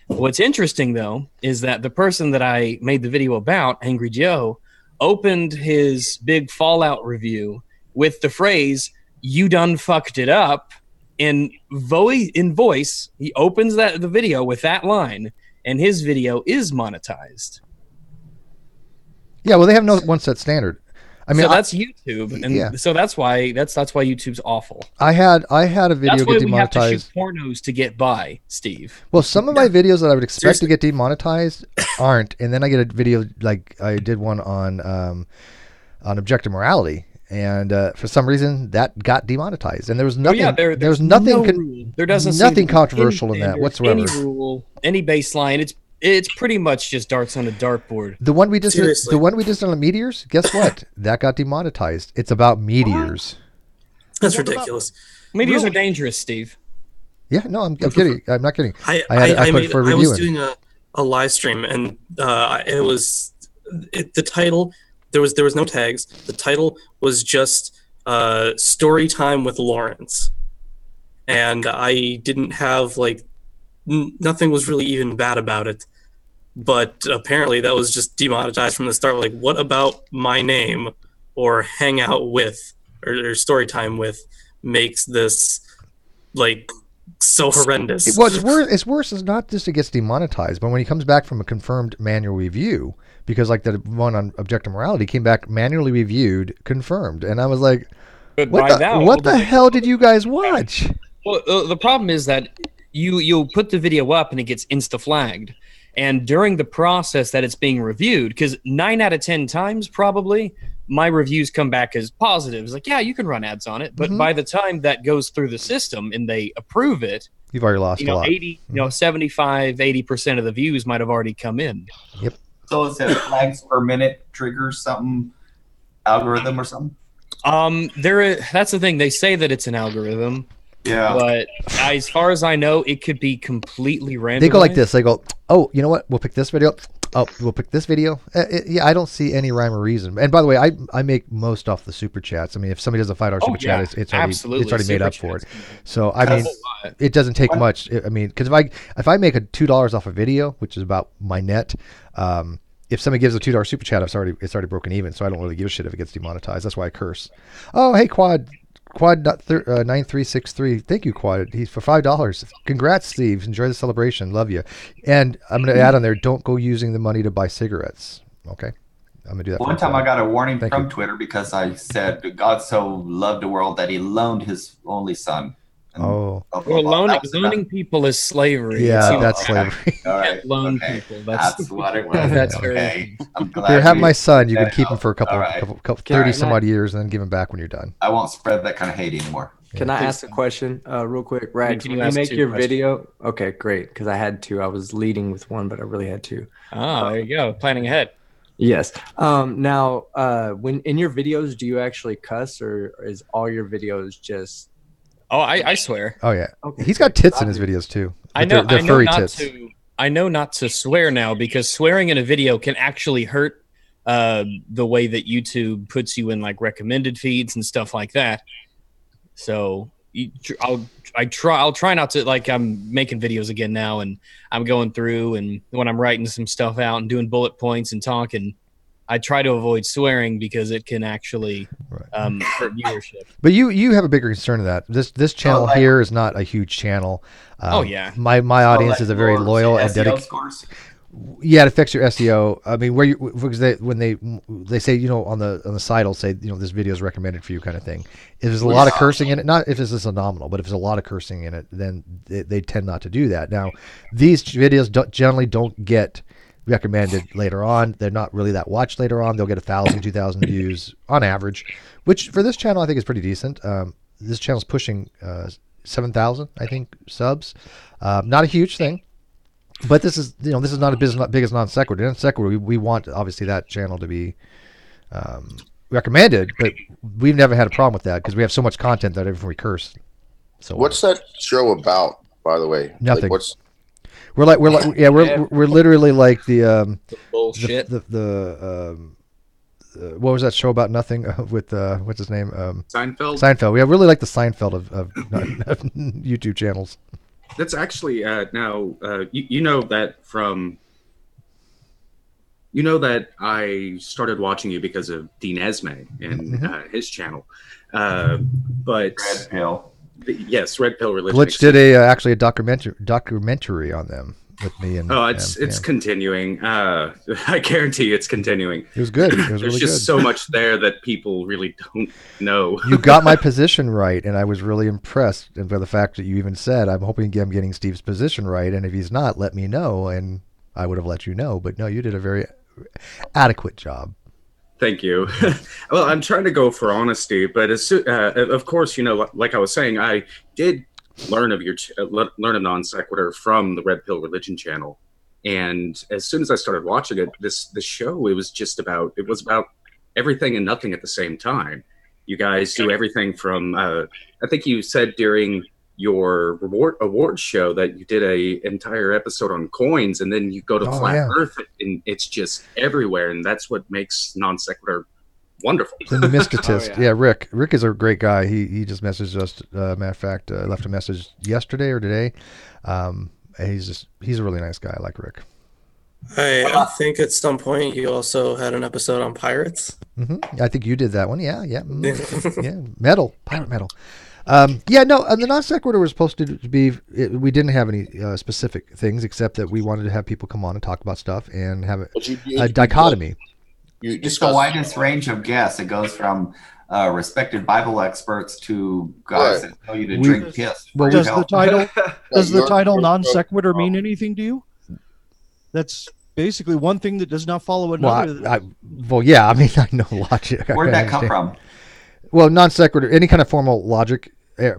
[SPEAKER 1] What's interesting, though, is that the person that I made the video about, Angry Joe, opened his big Fallout review with the phrase, you done fucked it up. In voice, he opens the video with that line, and his video is monetized.
[SPEAKER 2] Yeah, well, they have no one set standard. I mean,
[SPEAKER 1] so that's YouTube, and so that's why YouTube's awful.
[SPEAKER 2] I had a video
[SPEAKER 1] That's why
[SPEAKER 2] get
[SPEAKER 1] we have to shoot
[SPEAKER 2] demonetized.
[SPEAKER 1] pornos to get by, Steve.
[SPEAKER 2] Well, some of my videos that I would expect
[SPEAKER 1] Seriously.
[SPEAKER 2] to get demonetized aren't, and then I get a video like I did one on objective morality, and for some reason that got demonetized, and there was nothing. There's nothing.
[SPEAKER 1] No rule. There doesn't
[SPEAKER 2] nothing
[SPEAKER 1] seem to be
[SPEAKER 2] controversial
[SPEAKER 1] any
[SPEAKER 2] in that
[SPEAKER 1] standard,
[SPEAKER 2] whatsoever.
[SPEAKER 1] Any rule, any baseline. It's pretty much just darts on a dartboard.
[SPEAKER 2] The one we just
[SPEAKER 1] Seriously.
[SPEAKER 2] did on meteors. Guess what? That got demonetized. It's about meteors.
[SPEAKER 6] That's ridiculous.
[SPEAKER 1] Meteors are dangerous, Steve.
[SPEAKER 2] Yeah, no, I'm kidding. I'm not kidding.
[SPEAKER 6] I was doing a live stream, and it was the title. There was no tags. The title was just story time with Lawrence, and I didn't have nothing was really even bad about it, but apparently that was just demonetized from the start. Like, what about my name or hang out with or story time with makes this so horrendous?
[SPEAKER 2] Well, it's worse. It's not just it gets demonetized, but when he comes back from a confirmed manual review, because like the one on objective morality came back manually reviewed, confirmed, and I was like, what the hell did you guys watch?
[SPEAKER 1] Well, the problem is that you'll put the video up and it gets insta flagged, and during the process that it's being reviewed, because 9 out of 10 times probably my reviews come back as positive. It's like, yeah, you can run ads on it, but by the time that goes through the system and they approve it,
[SPEAKER 2] you've already lost a lot.
[SPEAKER 1] 75-80% of the views might have already come in.
[SPEAKER 2] Yep.
[SPEAKER 7] So it says flags per minute triggers something algorithm or something.
[SPEAKER 1] That's the thing. They say that it's an algorithm.
[SPEAKER 7] Yeah.
[SPEAKER 1] But as far as I know, it could be completely random.
[SPEAKER 2] They go like this. They go, oh, you know what? We'll pick this video. Oh, we'll pick this video. Yeah, I don't see any rhyme or reason. And by the way, I make most off the super chats. I mean, if somebody does a $5 super chat, it's already made up for it. So I mean, it doesn't take much. I mean, because if I make a $2 off a video, which is about my net, if somebody gives a $2 super chat, it's already broken even. So I don't really give a shit if it gets demonetized. That's why I curse. Oh, hey, Quad 9363. Thank you, Quad. He's for $5. Congrats, Steve. Enjoy the celebration. Love you. And I'm going to add on there, don't go using the money to buy cigarettes. Okay? I'm going to do that.
[SPEAKER 7] One time I got a warning from Twitter because I said God so loved the world that he loaned his only son.
[SPEAKER 2] Oh.
[SPEAKER 1] Well, loaning people is slavery.
[SPEAKER 2] Yeah, that's slavery.
[SPEAKER 7] All right.
[SPEAKER 1] Loan people.
[SPEAKER 7] That's what it was.
[SPEAKER 1] That's
[SPEAKER 7] okay. I'm glad
[SPEAKER 2] Here, have my son. You can keep him for a couple
[SPEAKER 7] right.
[SPEAKER 2] 30 some odd years and then give him back when you're done.
[SPEAKER 7] I won't spread that kind of hate anymore.
[SPEAKER 12] Can I ask a question real quick? Rags, when you make your video, okay, great, because I had two. I was leading with one, but I really had two.
[SPEAKER 1] Oh, there you go. Planning ahead.
[SPEAKER 12] Yes. Now, when in your videos, do you actually cuss, or is all your videos just...
[SPEAKER 1] Oh, I swear.
[SPEAKER 2] Oh, yeah.
[SPEAKER 12] Okay.
[SPEAKER 2] He's got tits in his videos, too.
[SPEAKER 1] I know
[SPEAKER 2] furry tits.
[SPEAKER 1] I know not to swear now, because swearing in a video can actually hurt the way that YouTube puts you in recommended feeds and stuff like that. So I'll try not to, I'm making videos again now, and I'm going through, and when I'm writing some stuff out and doing bullet points and talking, I try to avoid swearing because it can actually hurt viewership.
[SPEAKER 2] But you have a bigger concern of that. This channel here is not a huge channel.
[SPEAKER 1] Oh yeah.
[SPEAKER 2] My audience is a very loyal and dedicated. Yeah, it affects your SEO. I mean, because when they say, on the site, it'll say, this video is recommended for you, kind of thing. If there's a lot of cursing in it, not if this is nominal, but if there's a lot of cursing in it, then they tend not to do that. Now, these videos generally don't get recommended later on. They're not really that watched later on. They'll get 1,000, 2,000 views on average, which for this channel I think is pretty decent. This channel's pushing 7,000, I think, subs. Not a huge thing. But this is not a business big as non sequitur. Non sequitur, we want obviously that channel to be recommended, but we've never had a problem with that because we have so much content that even we curse. So
[SPEAKER 4] what's that show about, by the way?
[SPEAKER 2] Nothing. We're literally like the
[SPEAKER 1] bullshit.
[SPEAKER 2] What was that show about nothing with what's his name?
[SPEAKER 3] Seinfeld.
[SPEAKER 2] Seinfeld. We really like the Seinfeld of YouTube channels.
[SPEAKER 3] That's actually now you know that I started watching you because of Dean Esme and his channel, but
[SPEAKER 7] Red Pill.
[SPEAKER 3] Yes, Red Pill Religion.
[SPEAKER 2] Glitch did actually a documentary on them. with me and.
[SPEAKER 3] It's continuing. I guarantee it's continuing.
[SPEAKER 2] It was good. It was
[SPEAKER 3] There's
[SPEAKER 2] really
[SPEAKER 3] just
[SPEAKER 2] good.
[SPEAKER 3] so much there that people really don't know.
[SPEAKER 2] You got my position right, and I was really impressed by the fact that you even said, "I'm hoping I'm getting Steve's position right, and if he's not, let me know." And I would have let you know, but no, you did a very adequate job.
[SPEAKER 3] Thank you. Well, I'm trying to go for honesty, but of course, like I was saying, I did learn of learn of non sequitur from the Red Pill Religion channel, and as soon as I started watching it, the show, it was about everything and nothing at the same time. You guys do everything from I think you said during your award show that you did a entire episode on coins, and then you go to flat Earth, and it's just everywhere, and that's what makes non sequitur wonderful.
[SPEAKER 2] And the mysticist, Rick. Rick is a great guy. He just messaged us. Matter of fact, left a message yesterday or today. He's a really nice guy. I like Rick.
[SPEAKER 6] I think at some point you also had an episode on pirates.
[SPEAKER 2] Mm-hmm. I think you did that one. Yeah. Metal, pirate metal. The non sequitur was supposed to be. We didn't have any specific things except that we wanted to have people come on and talk about stuff and have a dichotomy.
[SPEAKER 7] It's the widest range of guests. It goes from respected Bible experts to guys that tell you to drink piss.
[SPEAKER 9] Well, does the title non sequitur mean anything to you? That's basically one thing that does not follow another.
[SPEAKER 2] I know logic.
[SPEAKER 7] Where did that come from?
[SPEAKER 2] Well, non sequitur, any kind of formal logic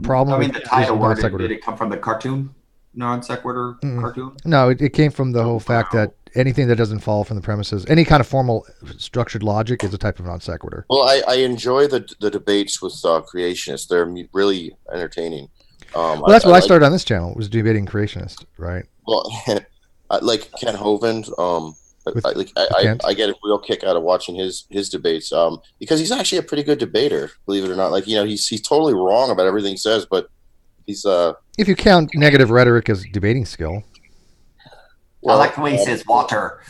[SPEAKER 2] problem.
[SPEAKER 7] I mean, the title word, did it come from the cartoon? Non sequitur cartoon?
[SPEAKER 2] No, it came from the whole fact that anything that doesn't fall from the premises, any kind of formal structured logic is a type of non sequitur.
[SPEAKER 4] Well, I enjoy the debates with creationists. They're really entertaining.
[SPEAKER 2] That's what I started on this channel, was debating creationist, right?
[SPEAKER 4] Well, like Ken Hovind, I get a real kick out of watching his debates because he's actually a pretty good debater, believe it or not. He's totally wrong about everything he says, but he's
[SPEAKER 2] if you count negative rhetoric as debating skill.
[SPEAKER 7] Well, I like the way he says water.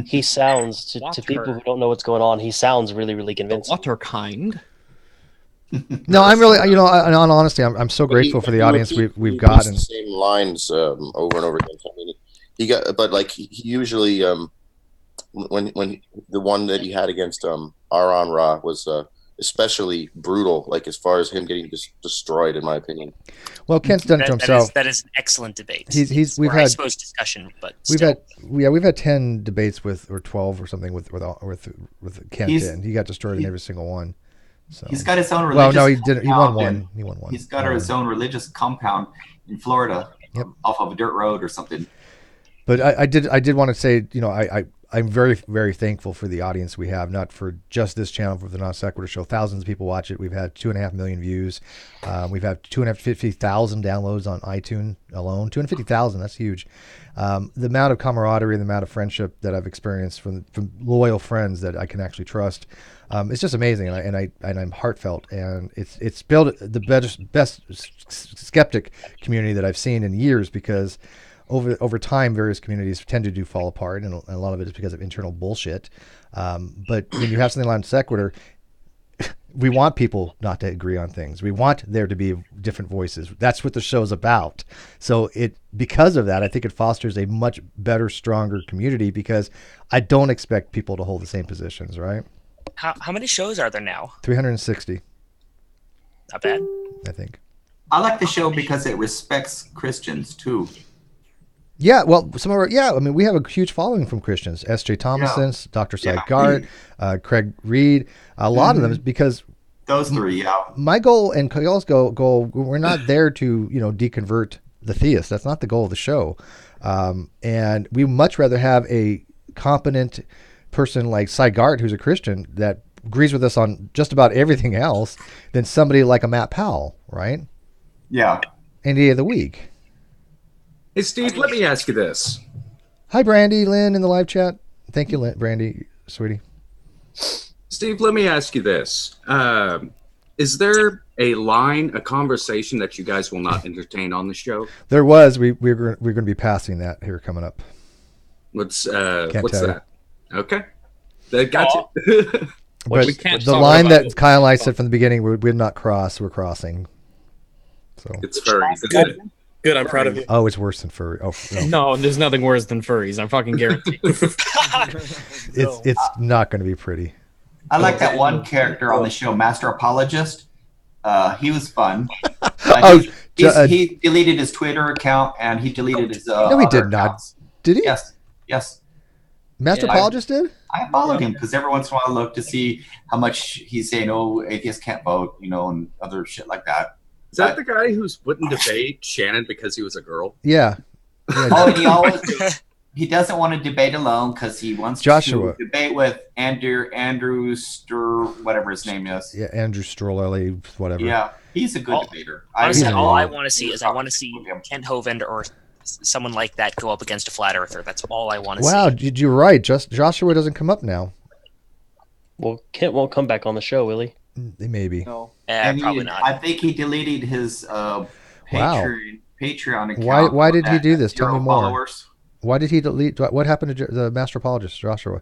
[SPEAKER 13] He sounds to people who don't know what's going on. He sounds really, really convincing.
[SPEAKER 9] Water kind.
[SPEAKER 2] No, I'm really, in all honesty, I'm so grateful for the audience we've got.
[SPEAKER 4] The same lines over and over again. I mean, he usually when the one that he had against Aron Ra was especially brutal, like as far as him getting destroyed, in my opinion.
[SPEAKER 2] Well, Kent's done it to himself.
[SPEAKER 11] That is an excellent debate.
[SPEAKER 2] We've had
[SPEAKER 11] discussion, but
[SPEAKER 2] we've had 10 debates or 12 or something with Kent, and he got destroyed in every single one. So.
[SPEAKER 7] He's got his own religious.
[SPEAKER 2] Well, no, he didn't. He won one.
[SPEAKER 7] He's got his own religious compound in Florida, off of a dirt road or something.
[SPEAKER 2] But I did want to say, I'm very, very thankful for the audience we have, not for just this channel, for the Non Sequitur Show. Thousands of people watch it. We've had 2.5 million views. We've had 250,000 downloads on iTunes alone. 250,000, that's huge. The amount of camaraderie and the amount of friendship that I've experienced from loyal friends that I can actually trust, it's just amazing, and I'm heartfelt, and it's built the best skeptic community that I've seen in years, because over time, various communities tend to fall apart, and a lot of it is because of internal bullshit. But when you have something like sequitur, we want people not to agree on things. We want there to be different voices. That's what the show's about. So because of that, I think it fosters a much better, stronger community, because I don't expect people to hold the same positions, right?
[SPEAKER 11] How many shows are there now?
[SPEAKER 2] 360.
[SPEAKER 11] Not bad.
[SPEAKER 2] I think.
[SPEAKER 7] I like the show because it respects Christians too.
[SPEAKER 2] Yeah, well, we have a huge following from Christians. S.J. Thomason, Dr. Cy Gart, Craig Reed, a lot of them, because
[SPEAKER 7] those three,
[SPEAKER 2] my goal and Kayal's goal, we're not there to, deconvert the theists. That's not the goal of the show. And we much rather have a competent person like Cy Gart, who's a Christian, that agrees with us on just about everything else, than somebody like a Matt Powell, right?
[SPEAKER 7] Yeah.
[SPEAKER 2] Any day of the week.
[SPEAKER 3] Hey, Steve, let me ask you this.
[SPEAKER 2] Hi, Brandy, Lynn in the live chat. Thank you, Lynn, Brandy, sweetie.
[SPEAKER 3] Steve, let me ask you this. Is there a conversation that you guys will not entertain on the show?
[SPEAKER 2] There was. We're going to be passing that here coming up.
[SPEAKER 3] What's that? Okay. Got you.
[SPEAKER 2] But the line that Kyle and I said from the beginning, we're not cross, we're crossing. So
[SPEAKER 3] it's very good.
[SPEAKER 6] Good, I'm proud of you.
[SPEAKER 2] Oh, it's worse than furry. Oh no,
[SPEAKER 1] No, there's nothing worse than furries. I fucking guarantee.
[SPEAKER 2] it's not going to be pretty.
[SPEAKER 7] I like that one character on the show, Master Apologist. He was fun. He deleted his Twitter account and he deleted his.
[SPEAKER 2] No, he did not.
[SPEAKER 7] Accounts.
[SPEAKER 2] Did he?
[SPEAKER 7] Yes.
[SPEAKER 2] Master Apologist did?
[SPEAKER 7] I followed him because every once in a while I look to see how much he's saying, "Oh, atheists can't vote," and other shit like that.
[SPEAKER 3] Is that the guy who wouldn't debate Shannon because he was a girl?
[SPEAKER 2] Yeah.
[SPEAKER 7] And he doesn't want to debate alone because he wants
[SPEAKER 2] Joshua.
[SPEAKER 7] to debate with Andrew whatever his name is.
[SPEAKER 2] Yeah, Andrew Stroll, whatever.
[SPEAKER 7] Yeah, he's a good debater.
[SPEAKER 11] Honestly, all I want to see is Kent Hovind or someone like that go up against a flat earther. That's all I want to see.
[SPEAKER 2] Wow, you're right. Joshua doesn't come up now.
[SPEAKER 13] Well, Kent won't come back on the show, will he?
[SPEAKER 2] Maybe.
[SPEAKER 7] No.
[SPEAKER 11] Probably not.
[SPEAKER 7] I think he deleted his Patreon account.
[SPEAKER 2] Why did he do this? Tell me more.
[SPEAKER 7] Followers.
[SPEAKER 2] Why did he delete? What happened to the Master Apologist, Joshua?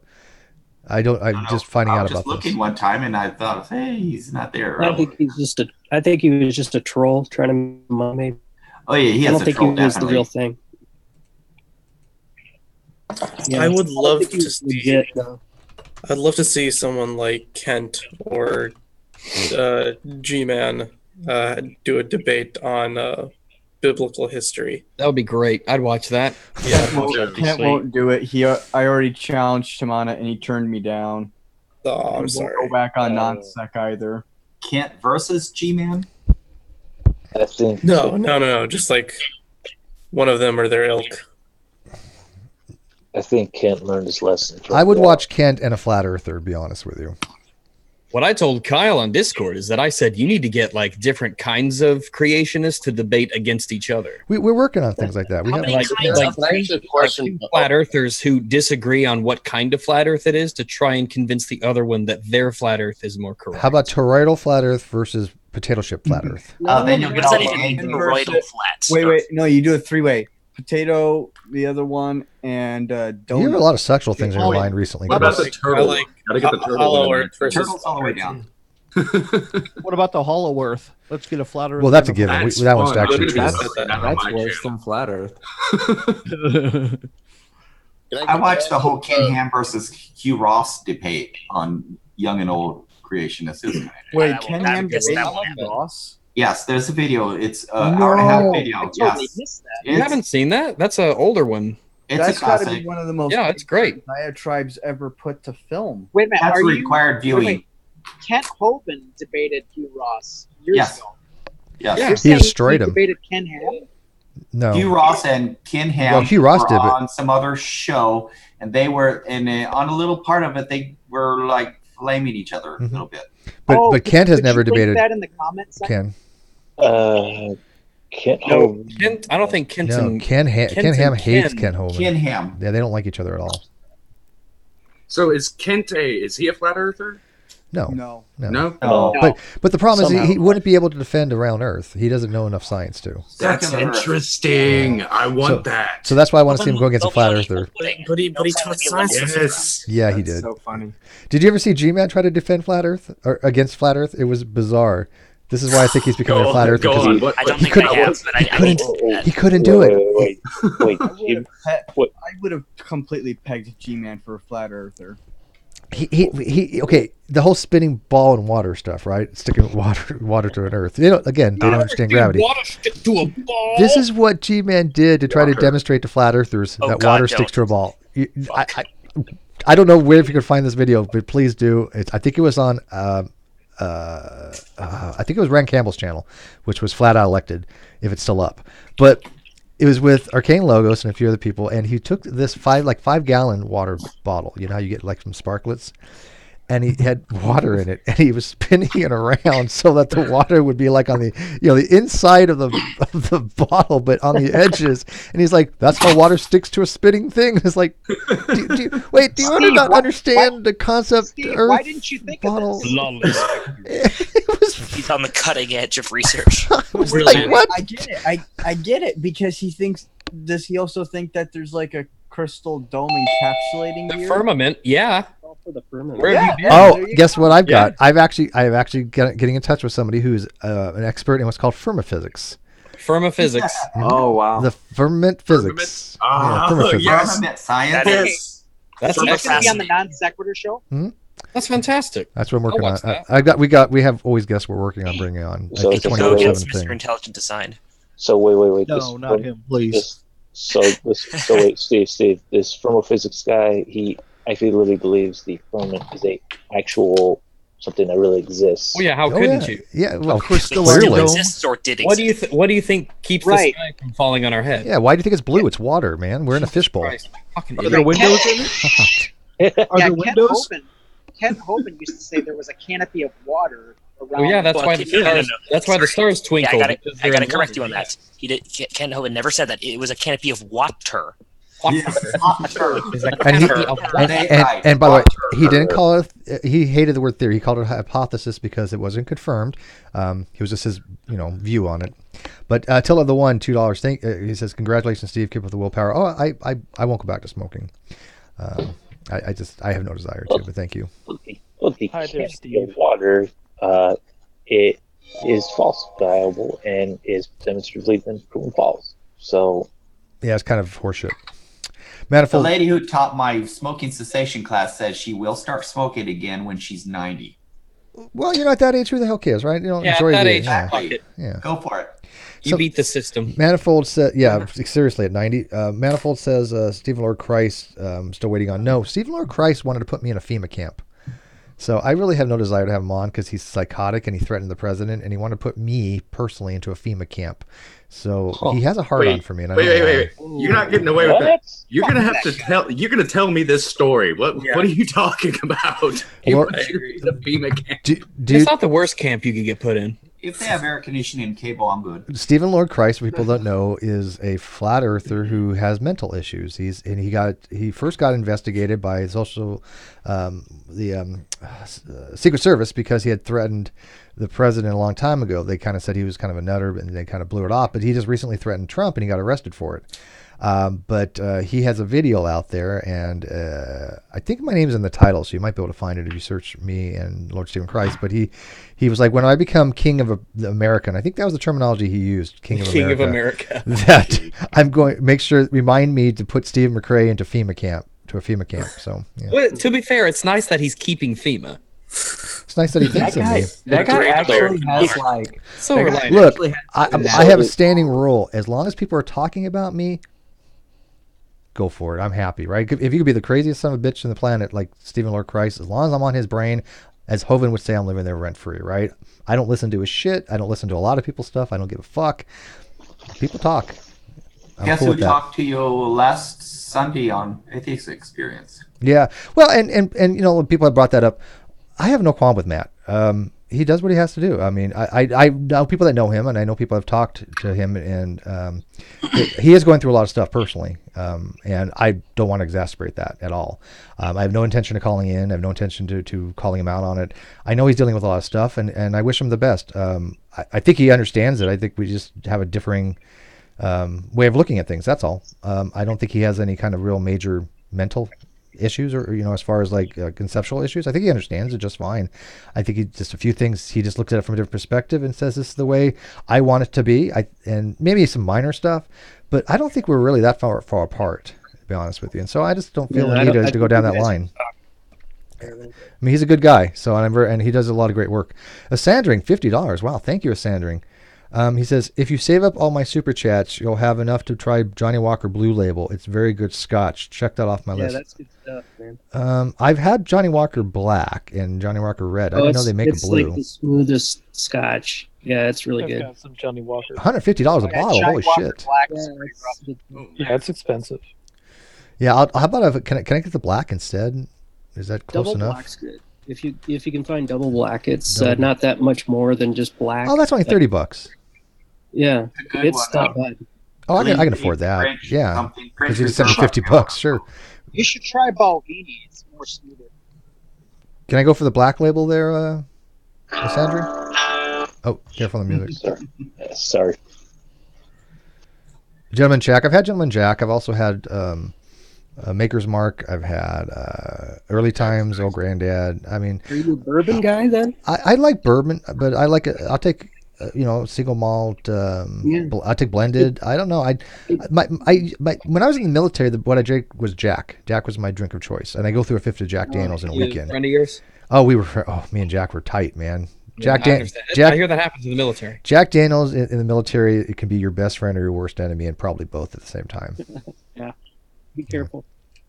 [SPEAKER 2] I'm just finding out about this.
[SPEAKER 7] I was just looking one time and I thought, hey, he's not there.
[SPEAKER 13] I think he was just a troll trying to maybe.
[SPEAKER 7] Oh yeah,
[SPEAKER 13] I don't think he was the real thing.
[SPEAKER 6] Yeah, I would love to see. I'd love to see someone like Kent or G-Man do a debate on biblical history.
[SPEAKER 1] That would be great. I'd watch that.
[SPEAKER 6] Yeah,
[SPEAKER 14] Kent won't do it. I already challenged him on it, and he turned me down.
[SPEAKER 6] Oh, I'm sorry.
[SPEAKER 14] Won't go back on non-sec either.
[SPEAKER 7] Kent versus G-Man.
[SPEAKER 5] I think
[SPEAKER 6] no. Just like one of them or their ilk.
[SPEAKER 5] I think Kent learned his lesson.
[SPEAKER 2] I would watch Kent and a flat earther, to be honest with you.
[SPEAKER 1] What I told Kyle on Discord is that I said you need to get like different kinds of creationists to debate against each other.
[SPEAKER 2] We're working on things like that. We have
[SPEAKER 1] two flat earthers who disagree on what kind of flat earth it is to try and convince the other one that their flat earth is more correct.
[SPEAKER 2] How about toroidal flat earth versus potato chip flat earth?
[SPEAKER 7] Then you'll get all
[SPEAKER 11] toroidal flats.
[SPEAKER 14] Wait, no, you do a three-way. Potato, the other one, and donut.
[SPEAKER 2] You have a lot of sexual things in your mind recently.
[SPEAKER 3] What about the turtle? Gotta get the turtle.
[SPEAKER 6] Hollow Earth versus
[SPEAKER 7] Turtle's all the way down.
[SPEAKER 9] What about the Hollow Earth? Let's get a flat Earth.
[SPEAKER 2] Well, that's a given. That one's actually true.
[SPEAKER 12] That's worse than flat Earth.
[SPEAKER 7] I watched the whole Ken Ham versus Hugh Ross debate on Young and Old Creationists.
[SPEAKER 14] Wait, Ken Ham debate Ross?
[SPEAKER 7] Yes, there's a video. It's an hour and a half video.
[SPEAKER 10] I totally missed that.
[SPEAKER 1] You haven't seen that? That's an older one.
[SPEAKER 14] That's got to be one of the most
[SPEAKER 1] it's great.
[SPEAKER 14] diatribes ever put to film.
[SPEAKER 10] Wait a minute.
[SPEAKER 7] That's required viewing.
[SPEAKER 10] Wait, Kent Hovind debated Hugh Ross years ago.
[SPEAKER 7] Yes.
[SPEAKER 2] He destroyed him.
[SPEAKER 10] Debated Ken Ham?
[SPEAKER 2] No.
[SPEAKER 7] Hugh Ross and Ken Ham
[SPEAKER 2] Hugh Ross did,
[SPEAKER 7] on some other show, and they were on a little part of it. They were like flaming each other a little bit.
[SPEAKER 2] But Kent has never debated.
[SPEAKER 10] That in the comments.
[SPEAKER 2] Ken.
[SPEAKER 5] Kent.
[SPEAKER 1] No, Kent. I don't think Kent's
[SPEAKER 2] No, Ken Ham hates Ken Hovind.
[SPEAKER 7] Ken Ham.
[SPEAKER 2] Yeah, they don't like each other at all.
[SPEAKER 3] So is Kent is he a flat earther?
[SPEAKER 2] No. But the problem is he wouldn't be able to defend around Earth. He doesn't know enough science to.
[SPEAKER 3] That's interesting. I want that.
[SPEAKER 2] So that's why I want to see him go against a flat earther.
[SPEAKER 6] But he taught science.
[SPEAKER 3] Yes.
[SPEAKER 2] Yeah, he did.
[SPEAKER 14] So funny.
[SPEAKER 2] Did you ever see G-Man try to defend flat Earth or against flat Earth? It was bizarre. This is why I think he's becoming a flat earther.
[SPEAKER 11] I don't think I have, but I need to do that.
[SPEAKER 2] He couldn't do it.
[SPEAKER 5] Wait.
[SPEAKER 14] I would have completely pegged G-Man for a flat earther.
[SPEAKER 2] He okay, the whole spinning ball in water stuff, right? Sticking water to an earth. They don't understand gravity.
[SPEAKER 1] Water stick to a ball.
[SPEAKER 2] This is what G-Man did to try to demonstrate to flat earthers that water sticks to a ball. I don't know where if you could find this video, but please do. I think it was on I think it was Rand Campbell's channel, which was Flat Out Elected, if it's still up. But it was with Arcane Logos and a few other people, and he took this 5-gallon water bottle. You know how you get like some sparklets? And he had water in it, and he was spinning it around so that the water would be like on the the inside of the bottle, but on the edges. And he's like, "That's how water sticks to a spinning thing." And it's like, do you not understand the concept?
[SPEAKER 10] Steve,
[SPEAKER 2] Earth
[SPEAKER 10] why didn't you think
[SPEAKER 2] bottle?
[SPEAKER 10] of this?
[SPEAKER 11] He's on the cutting edge of research.
[SPEAKER 2] Like, what?
[SPEAKER 14] I get it. I get it because he thinks. Does he also think that there's like a crystal dome encapsulating
[SPEAKER 1] the firmament? Yeah.
[SPEAKER 13] For the firmament.
[SPEAKER 1] Where have you been?
[SPEAKER 2] Oh, guess what I've got? I've actually getting in touch with somebody who's an expert in what's called firmaphysics.
[SPEAKER 1] Firmaphysics.
[SPEAKER 12] Oh wow.
[SPEAKER 2] The firmament physics. Firmament
[SPEAKER 7] yes. Firmament science.
[SPEAKER 11] That is.
[SPEAKER 1] That's
[SPEAKER 10] Are you going to be on the
[SPEAKER 11] fascinating.
[SPEAKER 10] non sequitur show?
[SPEAKER 1] That's fantastic.
[SPEAKER 2] That's what I'm working
[SPEAKER 1] I'll
[SPEAKER 2] on.
[SPEAKER 1] watch
[SPEAKER 2] We have always guests we're working on bringing on.
[SPEAKER 5] So
[SPEAKER 2] Like
[SPEAKER 5] it's
[SPEAKER 2] the
[SPEAKER 5] a
[SPEAKER 11] So
[SPEAKER 2] 24/7
[SPEAKER 11] against
[SPEAKER 2] thing.
[SPEAKER 11] Mr. Intelligent Design.
[SPEAKER 5] So wait.
[SPEAKER 9] No, not him, please.
[SPEAKER 5] So wait, Steve. This firmophysics guy, he actually literally believes the firmament is a actual something that really exists.
[SPEAKER 1] Well, yeah, how couldn't you?
[SPEAKER 2] Yeah, well,
[SPEAKER 11] Still
[SPEAKER 2] clearly.
[SPEAKER 11] exists or did exist.
[SPEAKER 1] What do you think keeps the sky from falling on our head?
[SPEAKER 2] Yeah, why do you think it's blue? It's water, man. We're in a fishbowl.
[SPEAKER 1] Fucking
[SPEAKER 9] Are there windows in it? Are there windows?
[SPEAKER 10] Kent Hovind used to say there was a canopy of water around.
[SPEAKER 1] Well, yeah, that's why the stars. That's why the stars twinkle.
[SPEAKER 11] Yeah, I
[SPEAKER 1] because
[SPEAKER 11] gotta
[SPEAKER 1] they're in
[SPEAKER 11] correct you
[SPEAKER 1] water.
[SPEAKER 11] on that. He did. Ken Hovind never said that. It was a canopy of water.
[SPEAKER 2] And by the way, he didn't call it. He hated the word theory. He called it hypothesis because it wasn't confirmed. It was just his, view on it. But Attila the One, $2. He says, "Congratulations, Steve. Keep up the willpower." Oh, I won't go back to smoking. I have no desire to. But thank you.
[SPEAKER 5] Well, the canopy of water, it is falsifiable and is demonstratively been proven false. So,
[SPEAKER 2] yeah, it's kind of horseshit.
[SPEAKER 7] The
[SPEAKER 2] Manifold.
[SPEAKER 7] lady who taught my smoking cessation class says she will start smoking again when she's 90.
[SPEAKER 2] Well, at that age, who the hell cares, right?
[SPEAKER 1] Yeah,
[SPEAKER 2] enjoy
[SPEAKER 1] at that
[SPEAKER 2] the
[SPEAKER 1] age,
[SPEAKER 2] yeah.
[SPEAKER 1] fuck it.
[SPEAKER 2] Yeah.
[SPEAKER 7] Go for it.
[SPEAKER 1] You beat the system.
[SPEAKER 2] Manifold said, yeah, seriously, at 90. Manifold says, Stephen Lord Christ, still waiting on. No, Stephen Lord Christ wanted to put me in a FEMA camp. So I really have no desire to have him on because he's psychotic and he threatened the president and he wanted to put me personally into a FEMA camp. So he has a hard on for me. And
[SPEAKER 3] Wait. You're not getting away with that. You're going to have to tell, you're going to tell me this story. What are you talking about?
[SPEAKER 2] Lord,
[SPEAKER 3] The FEMA camp.
[SPEAKER 1] It's not the worst camp you could get put in.
[SPEAKER 7] If they have air conditioning and cable, I'm good.
[SPEAKER 2] Stephen Lord Christ, for people don't know, is a flat earther who has mental issues. He first got investigated by Secret Service because he had threatened the president a long time ago. They kind of said he was kind of a nutter, and they kind of blew it off. But he just recently threatened Trump, and he got arrested for it. But he has a video out there, and I think my name's in the title, so you might be able to find it if you search me and Lord Stephen Christ. But he was like, when I become king of America, and I think that was the terminology he used, king of America. That I'm going to remind me to put Steve McRae into a FEMA camp. So, yeah.
[SPEAKER 1] Well, to be fair, it's nice that he's keeping FEMA.
[SPEAKER 2] It's nice that he thinks of me.
[SPEAKER 12] That guy actually has like.
[SPEAKER 2] Look, I have a standing rule. As long as people are talking about me, go for it. I'm happy, right? If you could be the craziest son of a bitch on the planet, like Stephen Lord Christ, as long as I'm on his brain, as Hovind would say, I'm living there rent free, right? I don't listen to his shit. I don't listen to a lot of people's stuff. I don't give a fuck. People talk.
[SPEAKER 7] Guess who talked to you last Sunday on Atheist Experience?
[SPEAKER 2] Yeah. Well, and when people have brought that up, I have no qualm with Matt. He does what he has to do. I mean, I know people that know him, and I know people have talked to him, and he is going through a lot of stuff personally, and I don't want to exacerbate that at all. I have no intention of calling in. I have no intention to calling him out on it. I know he's dealing with a lot of stuff, and I wish him the best. I think he understands it. I think we just have a differing way of looking at things. That's all. I don't think he has any kind of real major mental issues or as far as like conceptual issues. I think he understands it just fine. I think he just looks at it from a different perspective and says this is the way I want it to be. And maybe some minor stuff, but I don't think we're really that far apart, to be honest with you. And so I just don't feel the need to go down that line. I mean, he's a good guy, and he does a lot of great work. Asandring, $50. Wow, thank you, Asandring. He says, if you save up all my super chats, you'll have enough to try Johnny Walker Blue Label. It's very good scotch. Check that off my list.
[SPEAKER 15] Yeah, that's good stuff, man.
[SPEAKER 2] I've had Johnny Walker Black and Johnny Walker Red. I didn't know they make a blue.
[SPEAKER 15] It's like the smoothest scotch. Yeah, it's really good.
[SPEAKER 16] Got some Johnny Walker.
[SPEAKER 2] $150 a bottle. Holy shit.
[SPEAKER 16] Yeah, it's expensive.
[SPEAKER 2] Yeah, how about can I get the black instead? Is that close
[SPEAKER 15] Double
[SPEAKER 2] enough?
[SPEAKER 15] black's good. If you can find double black, it's not that much more than just black.
[SPEAKER 2] Oh, that's only $30.
[SPEAKER 15] Yeah, it's not bad.
[SPEAKER 2] Oh, I can afford that. Yeah, because you just sent me $50. Sure.
[SPEAKER 10] You should try Balvenie. It's more smoother.
[SPEAKER 2] Can I go for the black label there, Sandra? Oh, careful on the music.
[SPEAKER 5] Sorry.
[SPEAKER 2] Gentleman Jack. I've had Gentleman Jack. I've also had Maker's Mark. I've had Early Times, Old Granddad. I mean,
[SPEAKER 15] are you a bourbon guy then?
[SPEAKER 2] I like bourbon, but I like it. I'll take single malt. I take blended. I don't know. When I was in the military, what I drank was Jack. Jack was my drink of choice, and I go through a fifth of Jack Daniels in a weekend.
[SPEAKER 1] Friend of yours?
[SPEAKER 2] Oh, me and Jack were tight, man.
[SPEAKER 1] I hear that happens in the military.
[SPEAKER 2] Jack Daniels in the military, it can be your best friend or your worst enemy, and probably both at the same time.
[SPEAKER 15] Yeah, be careful.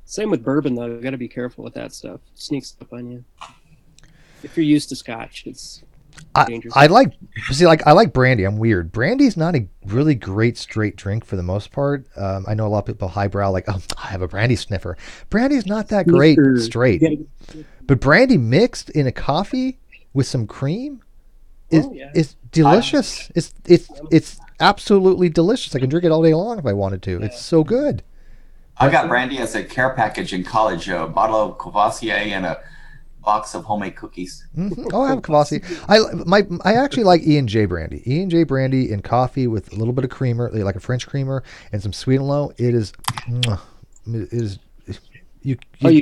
[SPEAKER 15] Same with bourbon, though. You got to be careful with that stuff. It sneaks up on you. If you're used to Scotch, it's dangerous.
[SPEAKER 2] I like brandy. I'm weird. Brandy's not a really great straight drink for the most part. I know a lot of people highbrow like, I have a brandy sniffer. Brandy's not that great straight, but brandy mixed in a coffee with some cream is delicious. It's absolutely delicious. I can drink it all day long if I wanted to. It's so good.
[SPEAKER 7] I got brandy as a care package in college. A bottle of Courvoisier and a box of homemade cookies.
[SPEAKER 2] Mm-hmm. Oh, I have Courvoisier. I actually like E&J brandy. E&J brandy in coffee with a little bit of creamer, like a French creamer, and some sweet and low. It is. You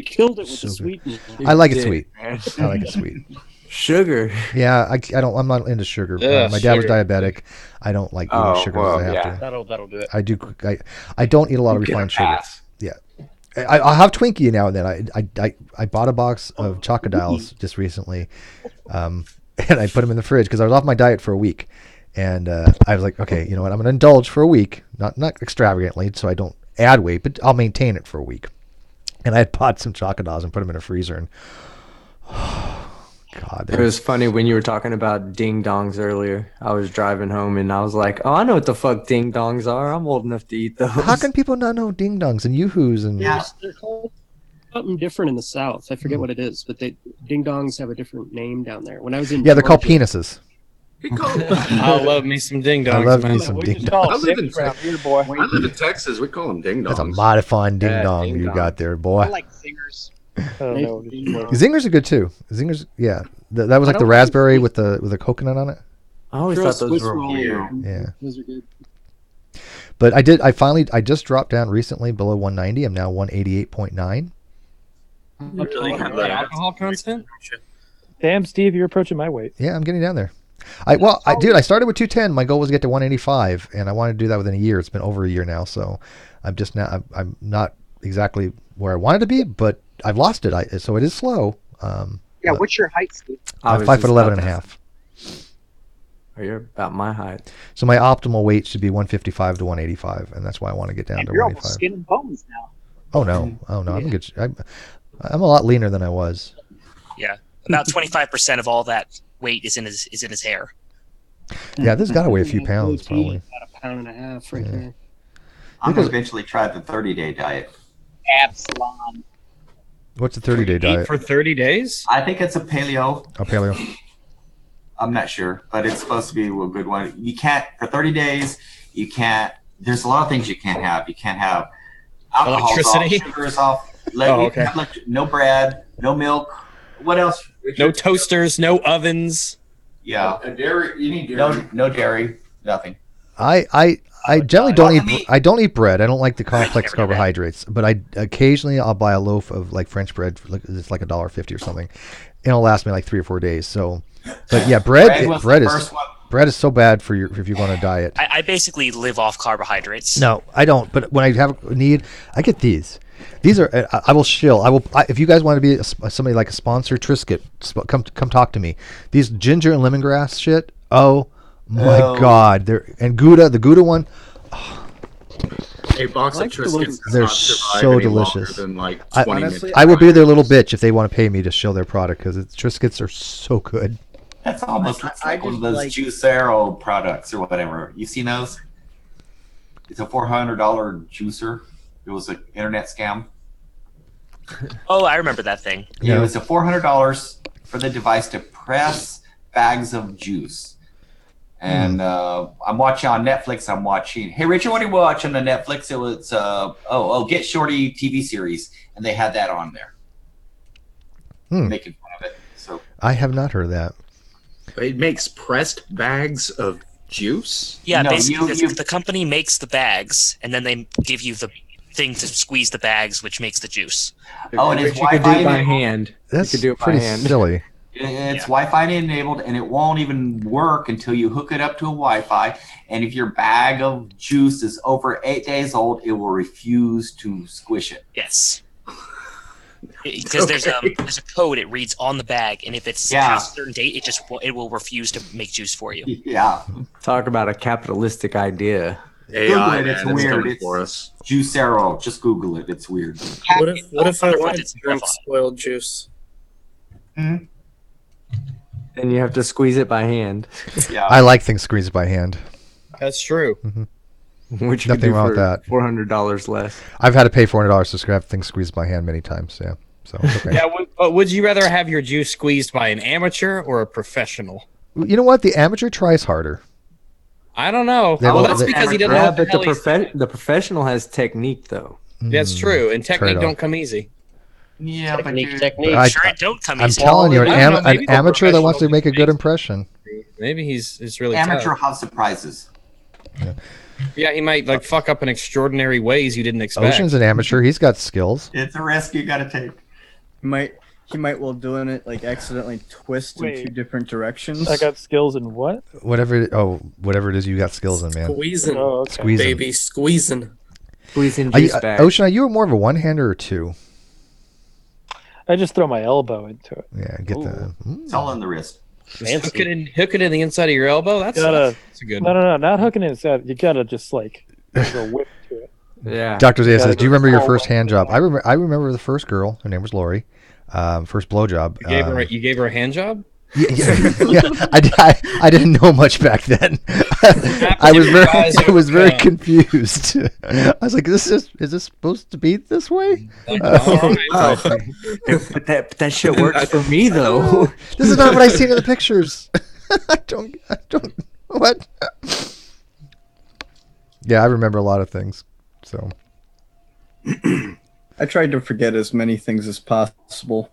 [SPEAKER 15] killed it with the sweetness.
[SPEAKER 2] I like it sweet. I like it sweet.
[SPEAKER 12] Sugar.
[SPEAKER 2] Yeah, I'm not into sugar. My dad was diabetic. I don't like eating sugar as I have to.
[SPEAKER 13] That'll do it.
[SPEAKER 2] I don't eat a lot of refined sugar. Yeah. I'll have Twinkie now and then. I bought a box of Chocodiles just recently, and I put them in the fridge because I was off my diet for a week, and I was like, okay, you know what? I'm going to indulge for a week, not extravagantly, so I don't add weight, but I'll maintain it for a week. And I had bought some Chocodiles and put them in a freezer, and God,
[SPEAKER 12] it was funny when you were talking about ding dongs earlier. I was driving home and I was like, "Oh, I know what the fuck ding dongs are. I'm old enough to eat those."
[SPEAKER 2] How can people not know ding dongs and yoo-hoos and?
[SPEAKER 15] Yeah, they're called something different in the South. I forget what it is, but ding dongs have a different name down there. When I was in
[SPEAKER 2] they're called penises.
[SPEAKER 1] I love me some ding dongs.
[SPEAKER 2] I love me some ding dongs.
[SPEAKER 3] I live in Texas. We call them ding dongs.
[SPEAKER 2] That's a mighty fine ding dong you got there, boy.
[SPEAKER 10] I like zingers.
[SPEAKER 2] Zingers are good too. Zingers, yeah. That was like the raspberry with the coconut on it.
[SPEAKER 12] I always thought those were weird.
[SPEAKER 2] Yeah,
[SPEAKER 15] those are good.
[SPEAKER 2] But I just dropped down recently below 190. I'm now 188.9.
[SPEAKER 1] Alcohol content?
[SPEAKER 16] Damn, Steve, you're approaching my weight.
[SPEAKER 2] Yeah, I'm getting down there. I started with 210. My goal was to get to 185, and I wanted to do that within a year. It's been over a year now, so I'm not exactly where I wanted to be, but I've lost it. So it is slow.
[SPEAKER 10] Yeah, what's your height, Steve?
[SPEAKER 2] I'm 5'11" and a half.
[SPEAKER 12] Oh, you're about my height.
[SPEAKER 2] So my optimal weight should be 155 to 185, and that's why I want to get down to
[SPEAKER 10] you're
[SPEAKER 2] 185.
[SPEAKER 10] Almost skin and bones now.
[SPEAKER 2] Oh no! I'm good. I'm a lot leaner than I was.
[SPEAKER 11] Yeah, about 25% of all that weight is in his hair.
[SPEAKER 2] Yeah, this has got to weigh a few pounds, probably.
[SPEAKER 15] About a pound and a half right there.
[SPEAKER 7] I'm going to eventually try the 30-day diet.
[SPEAKER 10] Absalom.
[SPEAKER 2] What's the 30-day diet?
[SPEAKER 1] For 30 days?
[SPEAKER 7] I think it's a paleo.
[SPEAKER 2] Oh, paleo.
[SPEAKER 7] I'm not sure, but it's supposed to be a good one. You can't, for 30 days, you can't, there's a lot of things you can't have. You can't have alcohol,
[SPEAKER 1] electricity,
[SPEAKER 7] sugars off,
[SPEAKER 1] okay.
[SPEAKER 7] No bread, no milk. What else?
[SPEAKER 1] No toasters, no ovens.
[SPEAKER 7] Yeah.
[SPEAKER 4] Dairy, you need dairy.
[SPEAKER 7] No dairy, nothing.
[SPEAKER 2] I generally don't eat bread. I don't like the complex carbohydrates, but I'll buy a loaf of like French bread. It's like $1.50 or something. It'll last me like 3 or 4 days. So, but yeah, bread is so bad for if you go on a diet.
[SPEAKER 11] I basically live off carbohydrates.
[SPEAKER 2] No, I don't. But when I have a need, I get these. These are I will shill. If you guys want to be somebody like a sponsor, Triscuit, come talk to me. These ginger and lemongrass shit. Oh my God! And Gouda, the Gouda one.
[SPEAKER 3] A box of Triscuits.
[SPEAKER 2] They're so delicious.
[SPEAKER 3] Than like 20 minutes.
[SPEAKER 2] I will be their little bitch if they want to pay me to shill their product because Triscuits are so good.
[SPEAKER 7] That's almost like one of those Juicero products or whatever. You seen those? It's a $400 juicer. It was an internet scam.
[SPEAKER 11] Oh, I remember that thing.
[SPEAKER 7] Yeah. It was a $400 for the device to press bags of juice. And I'm watching on Netflix. Hey, Richard, what are you watching on Netflix? It was, Get Shorty TV series. And they had that on there. Making fun of it. So
[SPEAKER 2] I have not heard that.
[SPEAKER 3] It makes pressed bags of juice?
[SPEAKER 11] Yeah, basically the company makes the bags, and then they give you the thing to squeeze the bags, which makes the juice.
[SPEAKER 7] Oh, and it's
[SPEAKER 12] you could do it by hand.
[SPEAKER 2] That's
[SPEAKER 12] you could do it
[SPEAKER 2] pretty
[SPEAKER 12] by hand.
[SPEAKER 2] silly.
[SPEAKER 7] It's Wi-Fi enabled, and it won't even work until you hook it up to a Wi-Fi. And if your bag of juice is over 8 days old, it will refuse to squish it.
[SPEAKER 11] Yes. Because there's a code it reads on the bag, and if it's past a certain date, it will refuse to make juice for you.
[SPEAKER 7] Yeah.
[SPEAKER 12] Talk about a capitalistic idea.
[SPEAKER 7] Google it. It's weird. It's Juicero. Just Google it. It's weird.
[SPEAKER 6] What if I wanted to drink spoiled juice?
[SPEAKER 12] And you have to squeeze it by hand.
[SPEAKER 7] Yeah.
[SPEAKER 2] I like things squeezed by hand.
[SPEAKER 1] That's true.
[SPEAKER 2] Mm-hmm.
[SPEAKER 12] Which
[SPEAKER 2] nothing wrong with that.
[SPEAKER 12] $400 less.
[SPEAKER 2] I've had to pay $400 to have things squeezed by hand many times. Yeah. So it's okay.
[SPEAKER 1] Yeah, but would you rather have your juice squeezed by an amateur or a professional?
[SPEAKER 2] You know what? The amateur tries harder.
[SPEAKER 1] I don't know. Well, that's because he doesn't know what the hell he's doing.
[SPEAKER 12] The professional has technique, though.
[SPEAKER 1] That's true, and technique don't come easy.
[SPEAKER 7] Yeah,
[SPEAKER 11] technique.
[SPEAKER 1] Sure, it don't come
[SPEAKER 2] I'm
[SPEAKER 1] easy.
[SPEAKER 2] telling you,
[SPEAKER 1] Well,
[SPEAKER 2] an amateur that wants to make a good impression.
[SPEAKER 1] Maybe he's really
[SPEAKER 7] Amateur
[SPEAKER 1] tough.
[SPEAKER 7] house surprises.
[SPEAKER 1] Yeah, he might like fuck up in extraordinary ways you didn't expect.
[SPEAKER 2] Ocean's an amateur. He's got skills.
[SPEAKER 7] It's a risk you got to take.
[SPEAKER 14] He might while doing it like accidentally twist in 2 different directions.
[SPEAKER 16] I got skills in what?
[SPEAKER 2] Whatever it is you got skills in, man.
[SPEAKER 6] Squeezing,
[SPEAKER 2] Squeezing.
[SPEAKER 6] baby, squeezing.
[SPEAKER 12] Squeezing
[SPEAKER 2] Are you,
[SPEAKER 12] juice back.
[SPEAKER 2] Ocean, are you more of a one-hander or two?
[SPEAKER 16] I just throw my elbow into it.
[SPEAKER 2] Yeah, get the.
[SPEAKER 7] It's all on the wrist.
[SPEAKER 1] Just hook it in the inside of your elbow. That's a good.
[SPEAKER 16] No, not hooking it inside. You gotta just like go whip to it.
[SPEAKER 12] Yeah.
[SPEAKER 2] Dr. Zaya says, "Do you remember your first hand job?" I remember the first girl. Her name was Lori. First blowjob.
[SPEAKER 1] You gave her a hand job?
[SPEAKER 2] Yeah. I didn't know much back then. I was very confused. I was like, is this supposed to be this way?
[SPEAKER 12] But that shit works for me though.
[SPEAKER 2] This is not what I seen in the pictures. I don't what? Yeah, I remember a lot of things. So
[SPEAKER 14] I tried to forget as many things as possible.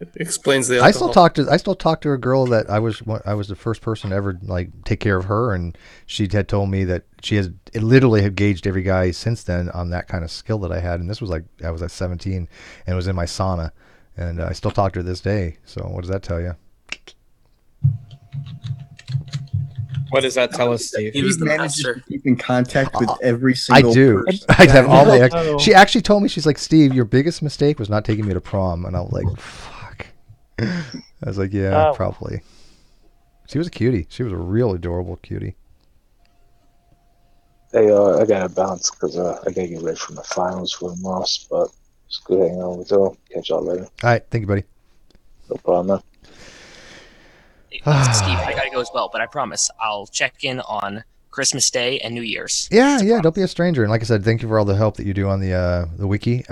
[SPEAKER 6] It explains the
[SPEAKER 2] I
[SPEAKER 6] alcohol.
[SPEAKER 2] still talk to a girl that I was the first person to ever like take care of her, and she had told me that she has literally have gauged every guy since then on that kind of skill that I had, and this was like I was at 17 and it was in my sauna, and I still talk to her this day. So what does that tell you?
[SPEAKER 1] What does that tell us, Steve?
[SPEAKER 6] He was the
[SPEAKER 14] manages
[SPEAKER 6] master.
[SPEAKER 14] to keep in contact with every single person.
[SPEAKER 2] I have all the. She actually told me, she's like, Steve, your biggest mistake was not taking me to prom, and I was like, fuck. I was like, yeah, probably. She was a cutie. She was a real adorable cutie.
[SPEAKER 5] Hey, I gotta bounce because I gotta get ready for my finals for tomorrow. But it's good hanging out with y'all. Catch y'all later.
[SPEAKER 2] All right, thank you, buddy.
[SPEAKER 5] No problem, man.
[SPEAKER 11] Steve, I gotta go as well, but I promise I'll check in on Christmas Day and New Year's.
[SPEAKER 2] Yeah, don't be a stranger. And like I said, thank you for all the help that you do on the wiki.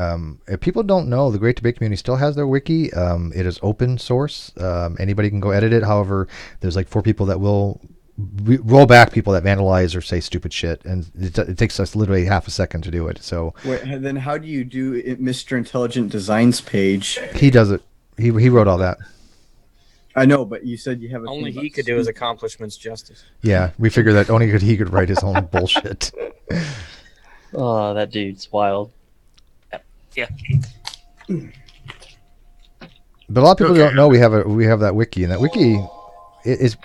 [SPEAKER 2] If people don't know, the Great Debate Community still has their wiki. It is open source. Anybody can go edit it. However, there's like 4 people that will roll back people that vandalize or say stupid shit, and it takes us literally half a second to do it. So
[SPEAKER 14] Wait, and then how do you do it, Mr. Intelligent Designs page?
[SPEAKER 2] he does it. He wrote all that.
[SPEAKER 14] I know, but you said you have a
[SPEAKER 1] Only he could do his accomplishments justice.
[SPEAKER 2] Yeah, we figured that only he could write his own bullshit.
[SPEAKER 13] Oh, that dude's wild.
[SPEAKER 11] Yeah.
[SPEAKER 2] But a lot of people don't know we have that wiki, and that wiki is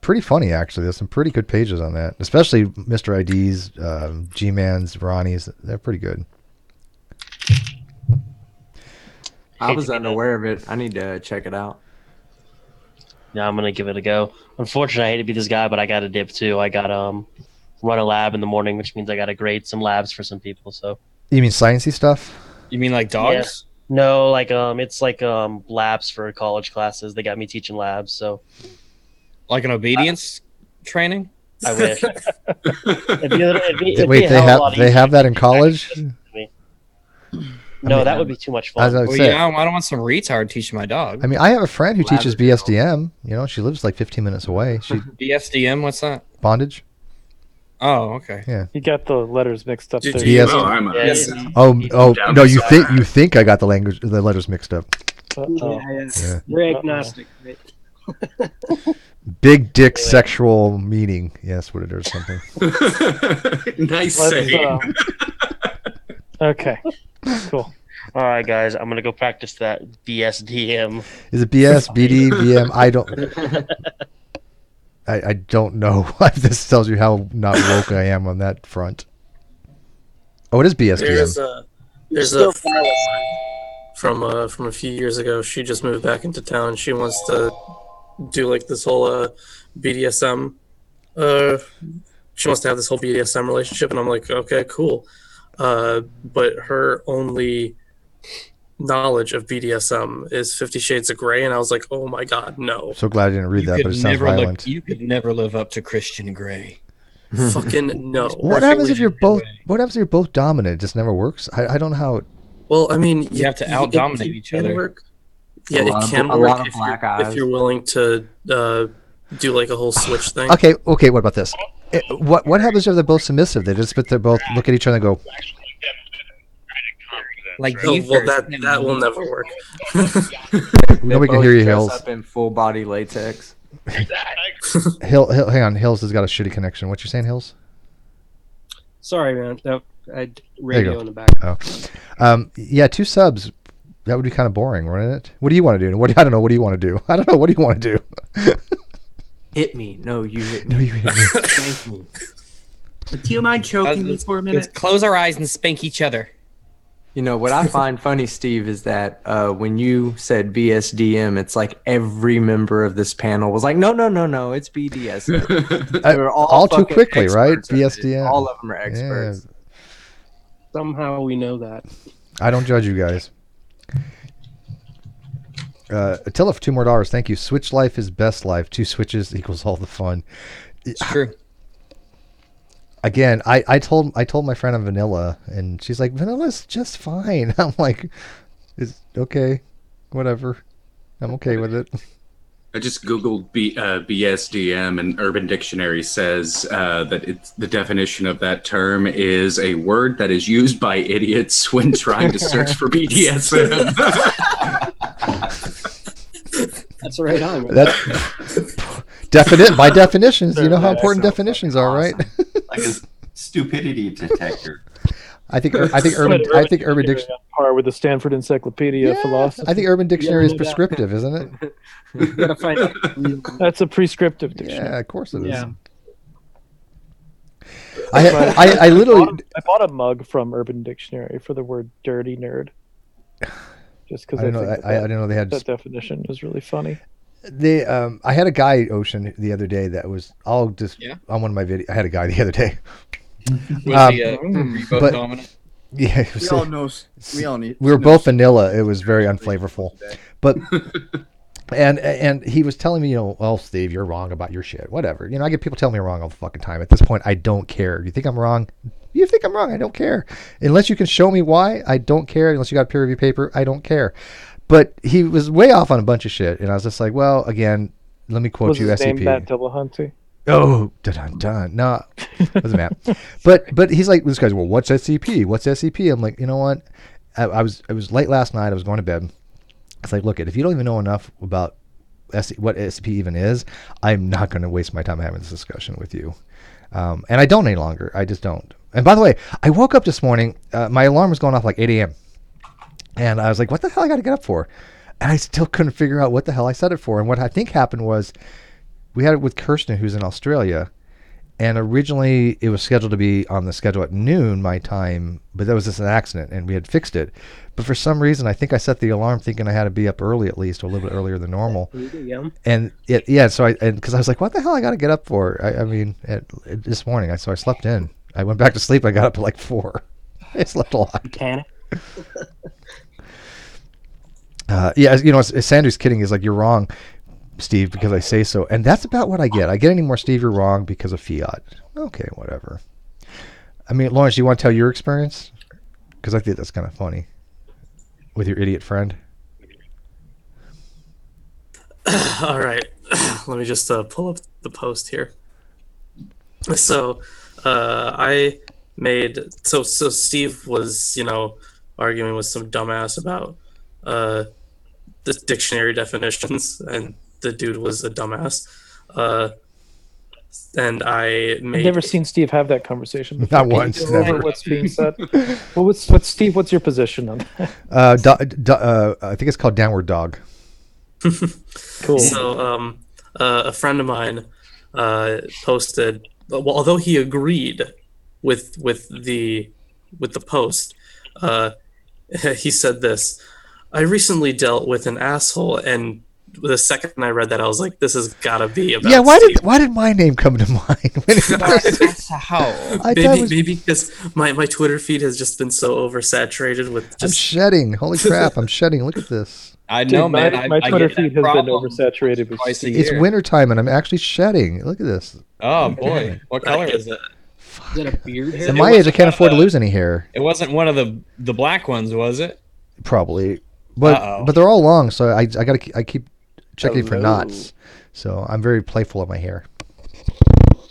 [SPEAKER 2] pretty funny actually. There's some pretty good pages on that, especially Mr. ID's, G-Man's, Ronnie's. They're pretty good.
[SPEAKER 12] I was unaware of it. I need to check it out.
[SPEAKER 13] Yeah, I'm gonna give it a go. Unfortunately, I hate to be this guy, but I got a dip too. I got run a lab in the morning, which means I got to grade some labs for some people. So
[SPEAKER 2] You mean sciencey stuff?
[SPEAKER 1] You mean like dogs?
[SPEAKER 13] Yeah. No, like it's like labs for college classes. They got me teaching labs, so
[SPEAKER 1] like an obedience training.
[SPEAKER 13] I wish.
[SPEAKER 2] Wait, they have that in college?
[SPEAKER 13] No, that would be too much fun.
[SPEAKER 1] I don't want some retard teaching my dog.
[SPEAKER 2] I mean, I have a friend who teaches BSDM. You know, she lives like 15 minutes away.
[SPEAKER 1] BSDM, what's that?
[SPEAKER 2] Bondage.
[SPEAKER 1] Oh, okay.
[SPEAKER 2] Yeah.
[SPEAKER 16] You got the letters mixed up there.
[SPEAKER 2] No, you think I got the letters mixed up.
[SPEAKER 15] Yeah. We're agnostic. Right?
[SPEAKER 2] Big dick sexual meaning. Yes, what it is, something.
[SPEAKER 6] Nice saying.
[SPEAKER 16] Okay. Cool.
[SPEAKER 13] All right, guys, I'm gonna go practice that BSDM.
[SPEAKER 2] Is it BS, BD, BM? I don't know. This tells you how not woke I am on that front. Oh, it is BSDM.
[SPEAKER 6] There's a from a few years ago. She just moved back into town. She wants to do like this whole BDSM. She wants to have this whole BDSM relationship, and I'm like, okay, cool. But her only knowledge of BDSM is 50 Shades of Grey, and I was like, oh my god, no.
[SPEAKER 2] So glad I didn't read that, but it sounds violent.
[SPEAKER 1] You could never live up to Christian Grey.
[SPEAKER 6] Fucking no.
[SPEAKER 2] What happens if you're both? What happens if you're both dominant? It just never works. I don't know how.
[SPEAKER 6] Well, I mean,
[SPEAKER 1] you have to out-dominate each other.
[SPEAKER 6] Work. Yeah, it can work if you're willing to do like a whole switch thing.
[SPEAKER 2] Okay. What about this? What happens if they're both submissive? They both look at each other and go.
[SPEAKER 1] Like
[SPEAKER 6] that will never work.
[SPEAKER 2] Nobody can hear you, Hills.
[SPEAKER 12] Up in full body latex.
[SPEAKER 2] Hang on. Hills has got a shitty connection. What you saying, Hills?
[SPEAKER 15] Sorry, man. I had radio in the back.
[SPEAKER 2] Yeah, 2 subs. That would be kind of boring, wouldn't it? What do you want to do? I don't know. What do you want to do? I don't know. What do you want to do?
[SPEAKER 12] Hit me. No, you hit me.
[SPEAKER 2] No, you hit me.
[SPEAKER 12] Thank me.
[SPEAKER 10] Do you mind choking me for a minute?
[SPEAKER 1] Let's close our eyes and spank each other.
[SPEAKER 12] You know, what I find funny, Steve, is that when you said BSDM, it's like every member of this panel was like, no, it's BDSM. They're
[SPEAKER 2] all too quickly, right? BSDM.
[SPEAKER 12] All of them are experts.
[SPEAKER 2] Yeah.
[SPEAKER 15] Somehow we know that.
[SPEAKER 2] I don't judge you guys. Attila for $2 more. Thank you. Switch life is best life. 2 switches equals all the fun.
[SPEAKER 1] It's true.
[SPEAKER 2] Again, I told my friend on vanilla, and she's like, vanilla's just fine. I'm like, it's okay, whatever. I'm okay with it.
[SPEAKER 3] I just googled BSDM, and Urban Dictionary says that the definition of that term is a word that is used by idiots when trying to search for BDSM.
[SPEAKER 15] That's right on.
[SPEAKER 2] That's by definitions. You know how important definitions are, right?
[SPEAKER 7] Like a stupidity detector.
[SPEAKER 2] I think Urban Dictionary
[SPEAKER 16] on par with the Stanford Encyclopedia of Philosophy.
[SPEAKER 2] I think Urban Dictionary is prescriptive, isn't it?
[SPEAKER 15] You gotta find out.
[SPEAKER 16] That's a prescriptive dictionary.
[SPEAKER 2] Yeah, of course it is.
[SPEAKER 15] Yeah.
[SPEAKER 2] I literally
[SPEAKER 16] bought a mug from Urban Dictionary for the word "dirty nerd." Just because I
[SPEAKER 2] didn't know they had
[SPEAKER 16] that definition was really funny.
[SPEAKER 2] I had a guy, Ocean, the other day that was on one of my videos. I had a guy the other day.
[SPEAKER 1] Was he both dominant?
[SPEAKER 2] Yeah, we were both vanilla. It was very unflavorful, but and he was telling me, well, Steve, you're wrong about your shit. Whatever, I get people telling me wrong all the fucking time. At this point, I don't care. You think I'm wrong? You think I'm wrong? I don't care. Unless you can show me why, I don't care. Unless you got a peer review paper, I don't care. But he was way off on a bunch of shit, and I was just like, well, again, let me quote you,
[SPEAKER 16] SCP. Was his
[SPEAKER 2] SCP.
[SPEAKER 16] name Matt Dillahunty?
[SPEAKER 2] Oh, dun. No, it wasn't Matt. But he's like, this guy's, well, what's SCP? What's SCP? I'm like, you know what? It was late last night. I was going to bed. It's like, look, if you don't even know enough about what SCP even is, I'm not going to waste my time having this discussion with you. And I don't any longer. I just don't. And by the way, I woke up this morning. My alarm was going off like 8 a.m. And I was like, what the hell I got to get up for? And I still couldn't figure out what the hell I set it for. And what I think happened was we had it with Kirsten, who's in Australia. And originally it was scheduled to be on the schedule at noon my time, but there was just an accident and we had fixed it. But for some reason, I think I set the alarm thinking I had to be up early at least, or a little bit earlier than normal. And so because I was like, what the hell I got to get up for? I mean, this morning, so I slept in. I went back to sleep. I got up at like 4. I slept a lot.
[SPEAKER 15] Can
[SPEAKER 2] Sanders kidding. He's like, you're wrong, Steve, because I say so. And that's about what I get. I get any more Steve, you're wrong because of fiat. Okay, whatever. I mean, Lawrence, do you want to tell your experience? Because I think that's kind of funny with your idiot friend.
[SPEAKER 6] All right. Let me just pull up the post here. So I made... So Steve was, arguing with some dumbass about the dictionary definitions, and the dude was a dumbass. and I
[SPEAKER 16] I've
[SPEAKER 6] made.
[SPEAKER 16] never seen Steve have that conversation before.
[SPEAKER 2] Not
[SPEAKER 16] Can you
[SPEAKER 2] once,
[SPEAKER 16] go over
[SPEAKER 2] never.
[SPEAKER 16] what's being said. Well, what's Steve? What's your position on that?
[SPEAKER 2] I think it's called Downward Dog.
[SPEAKER 16] Cool.
[SPEAKER 6] So, a friend of mine posted. Well, although he agreed with the post, he said this: "I recently dealt with an asshole," and the second I read that, I was like, "This has got to be about."
[SPEAKER 2] Yeah,
[SPEAKER 6] Steve.
[SPEAKER 2] why did my name come to mind?
[SPEAKER 14] That's how.
[SPEAKER 6] Maybe because my Twitter feed has just been so oversaturated with
[SPEAKER 2] I'm
[SPEAKER 6] just.
[SPEAKER 2] shedding. Holy crap! I'm shedding. Look at this.
[SPEAKER 1] I know,
[SPEAKER 16] Dude,
[SPEAKER 1] man.
[SPEAKER 16] My
[SPEAKER 1] I
[SPEAKER 16] Twitter
[SPEAKER 1] get that
[SPEAKER 16] feed has been
[SPEAKER 1] problem
[SPEAKER 16] oversaturated with
[SPEAKER 1] twice a
[SPEAKER 2] It's
[SPEAKER 1] year.
[SPEAKER 2] wintertime and I'm actually shedding. Look at this.
[SPEAKER 1] Oh boy, what color is it?
[SPEAKER 15] Is that a beard hair?
[SPEAKER 2] At my age, I can't afford to lose any hair.
[SPEAKER 1] It wasn't one of the black ones, was it?
[SPEAKER 2] Probably, but they're all long, so I keep checking for knots. So I'm very playful with my hair.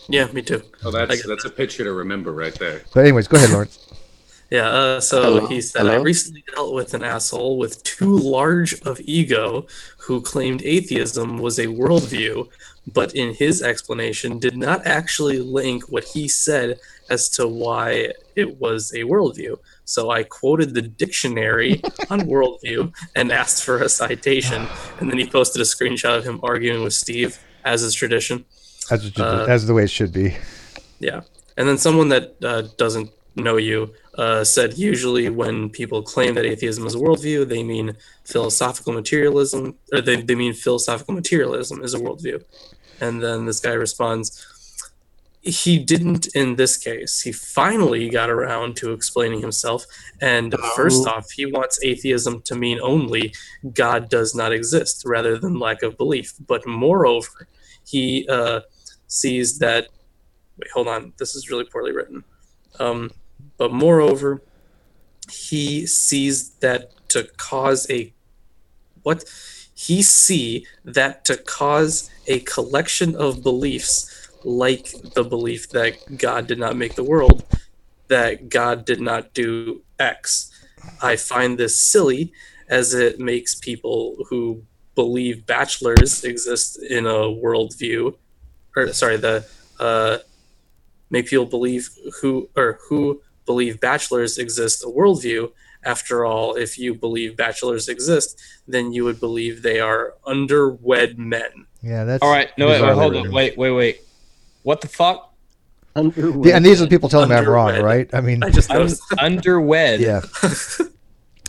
[SPEAKER 6] Yeah, me too.
[SPEAKER 3] Oh, that's a picture to remember right there.
[SPEAKER 2] But anyways, go ahead, Lawrence.
[SPEAKER 6] Yeah, so he said, I recently dealt with an asshole with too large of ego who claimed atheism was a worldview, but in his explanation did not actually link what he said as to why it was a worldview. So I quoted the dictionary on worldview and asked for a citation, and then he posted a screenshot of him arguing with Steve, as is tradition.
[SPEAKER 2] As the way it should be.
[SPEAKER 6] Yeah. And then someone that doesn't know you said usually when people claim that atheism is a worldview, they mean philosophical materialism, or they mean philosophical materialism is a worldview. And then this guy responds, he didn't in this case. He finally got around to explaining himself. And first off, he wants atheism to mean only God does not exist rather than lack of belief. But moreover, he sees that, wait, hold on, this is really poorly written. But moreover, he sees that to cause a collection of beliefs, like the belief that God did not make the world, that God did not do X. I find this silly, as it makes people who believe bachelors exist in a worldview, make people believe who believe bachelors exist a worldview. After all, if you believe bachelors exist, then you would believe they are underwed men.
[SPEAKER 2] Yeah, that's
[SPEAKER 1] all right. No, wait, hold on. Wait. What the fuck?
[SPEAKER 2] Underwed. And these are the people telling me I'm wrong, right? I mean,
[SPEAKER 6] I just noticed.
[SPEAKER 1] Underwed.
[SPEAKER 2] Yeah.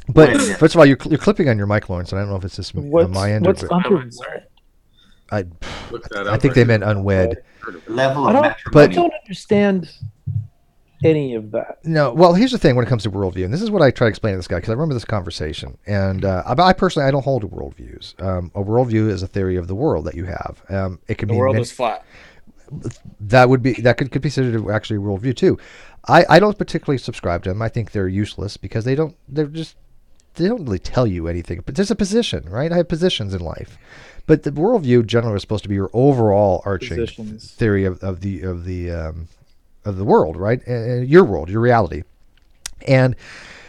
[SPEAKER 2] But first of all, you're clipping on your mic, Lawrence, and I don't know if it's just on my end.
[SPEAKER 16] What's
[SPEAKER 2] or I think they meant unwed.
[SPEAKER 16] I don't understand any of that.
[SPEAKER 2] No, well, here's the thing when it comes to worldview, and this is what I try to explain to this guy, because I remember this conversation, and I personally, I don't hold to worldviews. A worldview is a theory of the world that you have. It could
[SPEAKER 1] the
[SPEAKER 2] mean
[SPEAKER 1] world is flat.
[SPEAKER 2] That could be considered actually a worldview too. I don't particularly subscribe to them. I think they're useless because they don't really tell you anything. But there's a position, right? I have positions in life. But the worldview generally is supposed to be your overall arching theory of the world, right? Your world, your reality. And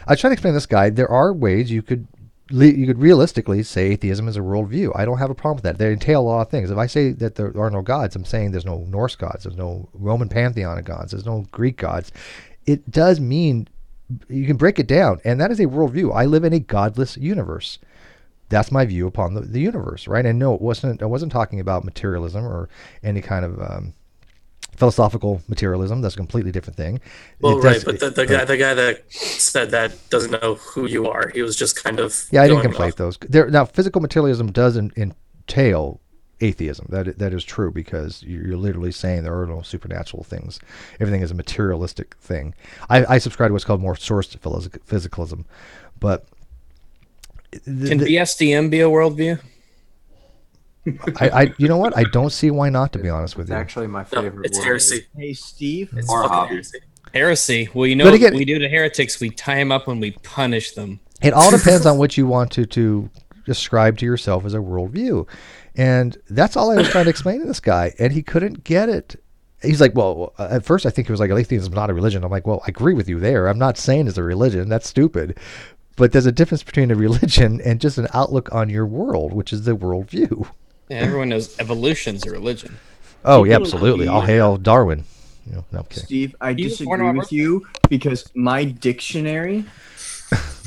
[SPEAKER 2] I try to explain to this guy, there are ways you could realistically say atheism is a worldview. I don't have a problem with that. They entail a lot of things. If I say that there are no gods, I'm saying there's no Norse gods, there's no Roman pantheon of gods, there's no Greek gods. It does mean you can break it down, and that is a worldview. I live in a godless universe. That's my view upon the universe, right? And no, I wasn't talking about materialism or any kind of philosophical materialism. That's a completely different thing.
[SPEAKER 6] Well, right, but the guy that said that doesn't know who you are. He was just kind of
[SPEAKER 2] I didn't conflate those. Now, physical materialism does entail atheism. That is true, because you're literally saying there are no supernatural things. Everything is a materialistic thing. I subscribe to what's called more sourced physicalism, but.
[SPEAKER 1] Can BSDM be a worldview?
[SPEAKER 2] You know what? I don't see why not, to be honest with you.
[SPEAKER 12] It's actually my favorite.
[SPEAKER 6] It's heresy.
[SPEAKER 14] Hey, Steve.
[SPEAKER 6] It's heresy.
[SPEAKER 1] Heresy. Well, you know what we do to heretics? We tie them up when we punish them.
[SPEAKER 2] It all depends on what you want to ascribe to yourself as a worldview. And that's all I was trying to explain to this guy. And he couldn't get it. He's like, well, at first I think he was like, atheism is not a religion. I'm like, well, I agree with you there. I'm not saying it's a religion. That's stupid. But there's a difference between a religion and just an outlook on your world, which is the worldview.
[SPEAKER 1] Yeah, everyone knows evolution's a religion.
[SPEAKER 2] Oh yeah, absolutely. All hail Darwin. No, okay.
[SPEAKER 14] Steve, I disagree with you because my dictionary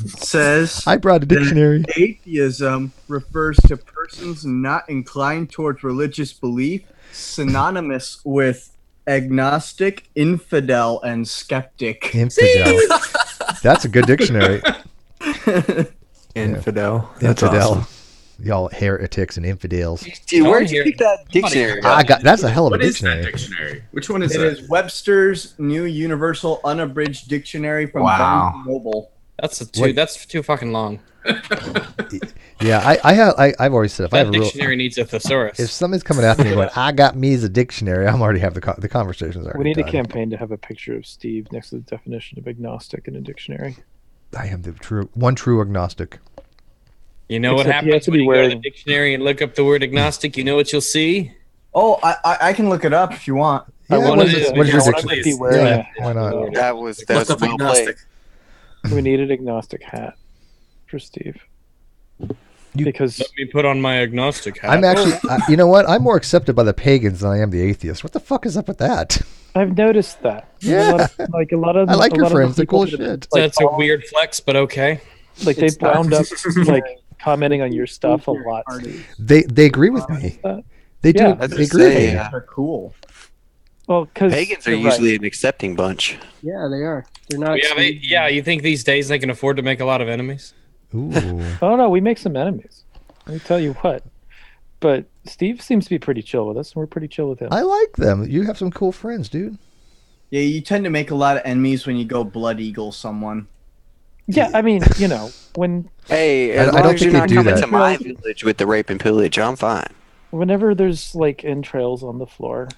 [SPEAKER 14] says
[SPEAKER 2] I brought a dictionary.
[SPEAKER 14] that atheism refers to persons not inclined towards religious belief, synonymous with agnostic, infidel, and skeptic.
[SPEAKER 2] Infidel. That's a good dictionary.
[SPEAKER 12] Infidel.
[SPEAKER 2] Yeah.
[SPEAKER 12] That's
[SPEAKER 2] Infidel.
[SPEAKER 12] awesome.
[SPEAKER 2] Y'all heretics and infidels.
[SPEAKER 17] Dude, where'd you pick that dictionary?
[SPEAKER 2] That's a hell of a
[SPEAKER 3] What is
[SPEAKER 2] dictionary.
[SPEAKER 3] that dictionary? Which one is
[SPEAKER 14] It
[SPEAKER 3] that?
[SPEAKER 14] is Webster's New Universal Unabridged Dictionary from Barnes and Noble.
[SPEAKER 1] That's too fucking long.
[SPEAKER 2] Yeah, I've always said if I have a
[SPEAKER 1] dictionary needs a thesaurus.
[SPEAKER 2] If somebody's coming after me going, I got me as a dictionary, I'm already have the conversations already
[SPEAKER 16] We need
[SPEAKER 2] done.
[SPEAKER 16] a campaign to have a picture of Steve next to the definition of agnostic in a dictionary.
[SPEAKER 2] I am the true agnostic.
[SPEAKER 1] You know what
[SPEAKER 16] Except he has
[SPEAKER 1] happens
[SPEAKER 16] to
[SPEAKER 1] when
[SPEAKER 16] be
[SPEAKER 1] you go to
[SPEAKER 16] wearing-
[SPEAKER 1] the dictionary and look up the word agnostic? You know what you'll see?
[SPEAKER 14] Oh, I can look it up if you want.
[SPEAKER 2] Yeah,
[SPEAKER 1] what is your
[SPEAKER 16] Be
[SPEAKER 1] dictionary?
[SPEAKER 16] wearing
[SPEAKER 2] Yeah,
[SPEAKER 16] a
[SPEAKER 2] why
[SPEAKER 16] hat.
[SPEAKER 2] not?
[SPEAKER 17] That was
[SPEAKER 6] Look up
[SPEAKER 17] well played.
[SPEAKER 6] agnostic.
[SPEAKER 16] We need an agnostic hat for Steve. Because
[SPEAKER 1] Let me put on my agnostic hat.
[SPEAKER 2] I'm actually, you know what? I'm more accepted by the pagans than I am the atheists. What the fuck is up with that?
[SPEAKER 16] I've noticed that.
[SPEAKER 2] Yeah.
[SPEAKER 16] A lot of
[SPEAKER 2] I like
[SPEAKER 16] a
[SPEAKER 2] your
[SPEAKER 16] lot of the
[SPEAKER 2] friends. They're
[SPEAKER 16] people
[SPEAKER 2] cool as
[SPEAKER 16] that have,
[SPEAKER 2] shit.
[SPEAKER 16] like,
[SPEAKER 1] That's a weird flex, but okay.
[SPEAKER 16] Like they've wound up like commenting on your stuff a lot.
[SPEAKER 2] They agree with me. They do.
[SPEAKER 16] Yeah.
[SPEAKER 2] They agree with me.
[SPEAKER 14] They're cool.
[SPEAKER 16] Well, because
[SPEAKER 17] Pagans are usually an accepting bunch.
[SPEAKER 15] Yeah, they are. They're not.
[SPEAKER 1] You think these days they can afford to make a lot of enemies?
[SPEAKER 2] Ooh.
[SPEAKER 16] Oh no, we make some enemies. Let me tell you what. But Steve seems to be pretty chill with us, and we're pretty chill with him.
[SPEAKER 2] I like them. You have some cool friends, dude.
[SPEAKER 14] Yeah, you tend to make a lot of enemies when you go Blood Eagle someone.
[SPEAKER 16] Yeah, I mean, when
[SPEAKER 17] Hey,
[SPEAKER 2] I
[SPEAKER 17] as
[SPEAKER 2] don't
[SPEAKER 17] long as
[SPEAKER 2] think
[SPEAKER 17] you're
[SPEAKER 2] they
[SPEAKER 17] not
[SPEAKER 2] do
[SPEAKER 17] coming
[SPEAKER 2] that.
[SPEAKER 17] to my village with the rape and pillage, I'm fine.
[SPEAKER 16] whenever there's like entrails on the floor,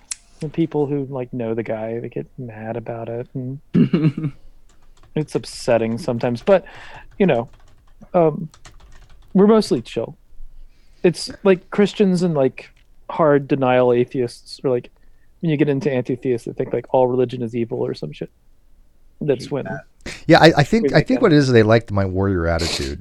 [SPEAKER 16] and people who like know the guy, they get mad about it, and it's upsetting sometimes. But we're mostly chill. It's like Christians and like hard denial atheists, or like when you get into anti-theists that think like all religion is evil or some shit. That's when.
[SPEAKER 2] Yeah, I think what it is they like my warrior attitude,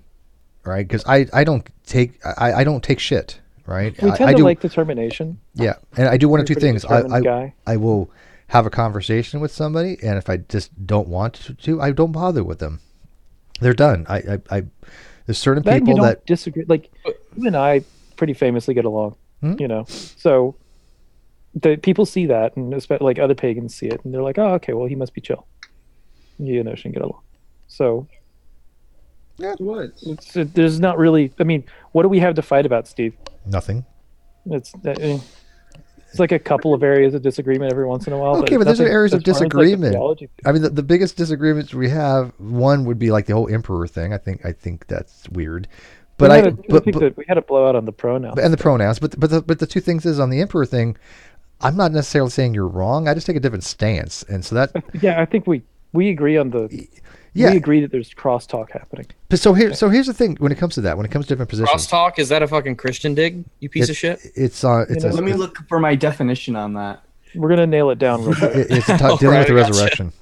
[SPEAKER 2] right? Because I don't take shit, right?
[SPEAKER 16] We tend
[SPEAKER 2] I
[SPEAKER 16] to
[SPEAKER 2] do,
[SPEAKER 16] like determination.
[SPEAKER 2] Yeah, and I do one of two
[SPEAKER 16] You're a pretty
[SPEAKER 2] things.
[SPEAKER 16] determined guy.
[SPEAKER 2] I will have a conversation with somebody, and if I just don't want to, I don't bother with them. They're done. There's certain
[SPEAKER 16] That
[SPEAKER 2] people
[SPEAKER 16] you don't
[SPEAKER 2] that
[SPEAKER 16] disagree. Like you and I pretty famously get along, So the people see that, and especially like other pagans see it, and they're like, "Oh, okay, well, he must be chill." Shouldn't get along. So
[SPEAKER 15] Yeah, what?
[SPEAKER 16] There's not really. I mean, what do we have to fight about, Steve?
[SPEAKER 2] nothing.
[SPEAKER 16] It's like a couple of areas of disagreement every once in a while.
[SPEAKER 2] Okay, but there's
[SPEAKER 16] nothing
[SPEAKER 2] areas of
[SPEAKER 16] as far as, like, the
[SPEAKER 2] disagreement.
[SPEAKER 16] theology.
[SPEAKER 2] I mean, the biggest disagreements we have, one would be like the whole emperor thing. I think that's weird. But
[SPEAKER 16] we had a blowout on the pronouns.
[SPEAKER 2] and the pronouns. But the two things is on the emperor thing. I'm not necessarily saying you're wrong. I just take a different stance, and so that.
[SPEAKER 16] Yeah, I think we agree on the.
[SPEAKER 2] Yeah.
[SPEAKER 16] We agree that there's crosstalk happening.
[SPEAKER 2] But so here's the thing when it comes to that. When it comes to different positions,
[SPEAKER 1] Crosstalk, is that a fucking Christian dig? You piece of shit.
[SPEAKER 2] It's on.
[SPEAKER 14] Let me look for my definition on that.
[SPEAKER 16] We're gonna nail it down real quick.
[SPEAKER 2] It's dealing with the resurrection.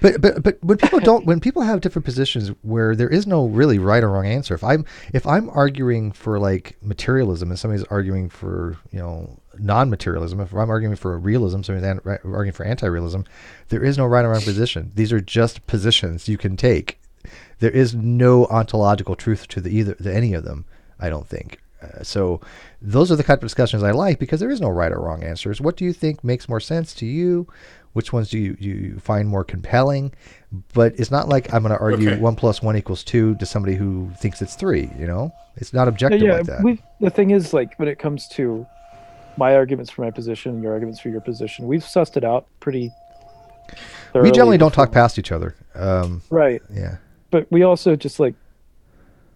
[SPEAKER 2] But when people have different positions where there is no really right or wrong answer. If I'm arguing for like materialism and somebody's arguing for non-materialism, if I'm arguing for realism, somebody's arguing for anti-realism, there is no right or wrong position. These are just positions you can take. There is no ontological truth to any of them, I don't think. So those are the kind of discussions I like because there is no right or wrong answers. What do you think makes more sense to you? Which ones do you find more compelling? But it's not like I'm going to argue 1 + 1 = 2 to somebody who thinks it's 3. It's not objective like that.
[SPEAKER 16] The thing is, like, when it comes to my arguments for my position and your arguments for your position, we've sussed it out pretty thoroughly.
[SPEAKER 2] We generally don't talk past each other.
[SPEAKER 16] Right.
[SPEAKER 2] Yeah.
[SPEAKER 16] But we also just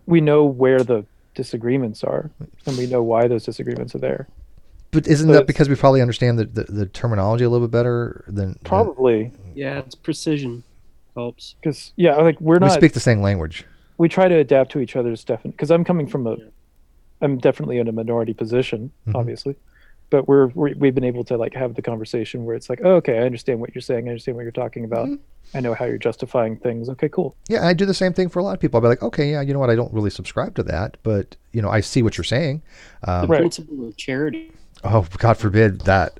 [SPEAKER 16] we know where the disagreements are, and we know why those disagreements are there.
[SPEAKER 2] But isn't that because we probably understand the terminology a little bit better than
[SPEAKER 16] probably?
[SPEAKER 15] Yeah, it's precision helps.
[SPEAKER 16] Because we
[SPEAKER 2] speak the same language.
[SPEAKER 16] We try to adapt to each other's because I'm coming from I'm definitely in a minority position, obviously, but we've been able to like have the conversation where it's like, oh, okay, I understand what you're saying, I understand what you're talking about, I know how you're justifying things. Okay, cool.
[SPEAKER 2] Yeah, I do the same thing for a lot of people. I'll be like, okay, yeah, you know what, I don't really subscribe to that, but I see what you're saying.
[SPEAKER 15] The principle of charity.
[SPEAKER 2] Oh, God forbid that.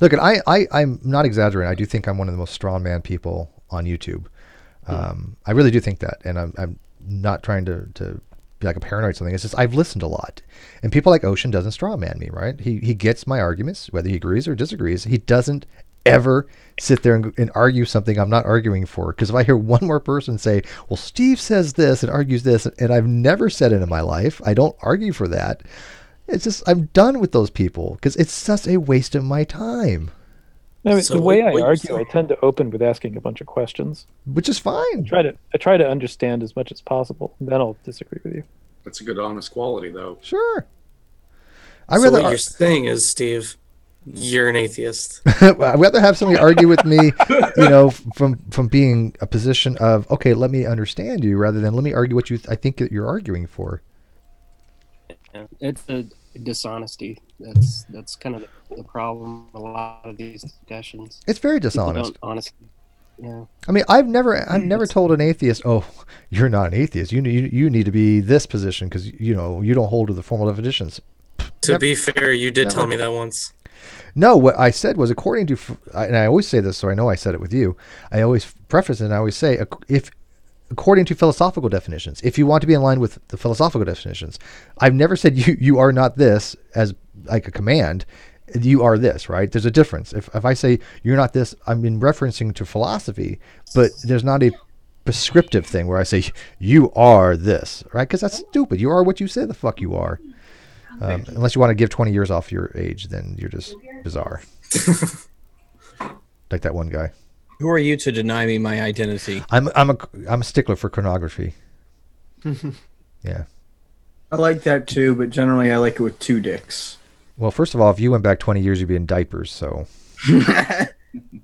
[SPEAKER 2] Look, I'm not exaggerating. I do think I'm one of the most strawman people on YouTube. I really do think that, and I'm not trying to be like a paranoid or something. It's just I've listened a lot, and people like Ocean doesn't strawman me, right? He gets my arguments, whether he agrees or disagrees. He doesn't ever sit there and argue something I'm not arguing for. Because if I hear one more person say, "Well, Steve says this and argues this," and I've never said it in my life, I don't argue for that. It's just I'm done with those people because it's such a waste of my time.
[SPEAKER 16] I mean, the way I argue, I tend to open with asking a bunch of questions,
[SPEAKER 2] which is fine.
[SPEAKER 16] I try to understand as much as possible. Then I'll disagree with you.
[SPEAKER 3] That's a good, honest quality, though.
[SPEAKER 2] Sure.
[SPEAKER 6] So what you're saying is, Steve, you're an atheist.
[SPEAKER 2] I'd rather have somebody argue with me, from being a position of, okay, let me understand you, rather than let me argue what I think that you're arguing for.
[SPEAKER 15] Yeah, it's a dishonesty. That's kind of the problem. A lot of these discussions.
[SPEAKER 2] It's very
[SPEAKER 15] People
[SPEAKER 2] dishonest.
[SPEAKER 15] don't honestly. Yeah.
[SPEAKER 2] I mean, I've never told an atheist, "Oh, you're not an atheist. You need to be this position because you don't hold to the formal definitions."
[SPEAKER 6] To be fair, you did tell me that once.
[SPEAKER 2] No, what I said was according to, and I always say this, so I know I said it with you. I always preface it, and I always say, if according to philosophical definitions, if you want to be in line with the philosophical definitions, I've never said you are not this as like a command. You are this, right? There's a difference. If I say you're not this, I'm in referencing to philosophy, but there's not a prescriptive thing where I say you are this, right? Because that's stupid. You are what you say the fuck you are. Unless you want to give 20 years off your age, then you're just bizarre. Like that one guy.
[SPEAKER 1] Who are you to deny me my identity?
[SPEAKER 2] I'm a stickler for chronography. Yeah.
[SPEAKER 14] I like that too, but generally I like it with 2 dicks.
[SPEAKER 2] Well, first of all, if you went back 20 years, you'd be in diapers. So.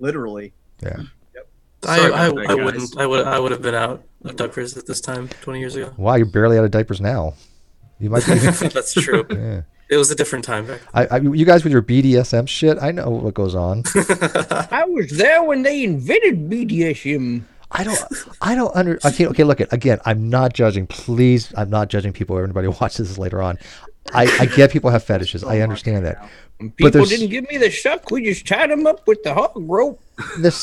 [SPEAKER 14] Literally.
[SPEAKER 2] Yeah.
[SPEAKER 14] Yep.
[SPEAKER 6] I wouldn't. I would have been out of diapers at this time 20 years ago.
[SPEAKER 2] Wow, you're barely out of diapers now. You might be.
[SPEAKER 6] That's true.
[SPEAKER 2] Yeah.
[SPEAKER 6] It was a different time back then.
[SPEAKER 2] You guys with your BDSM shit, I know what goes on.
[SPEAKER 1] I was there when they invented BDSM.
[SPEAKER 2] Okay, look again. I'm not judging. Please, I'm not judging people. Everybody watches this later on. I get people have fetishes. I understand that.
[SPEAKER 1] People didn't give me the shuck. We just tied them up with the hog rope.
[SPEAKER 2] There's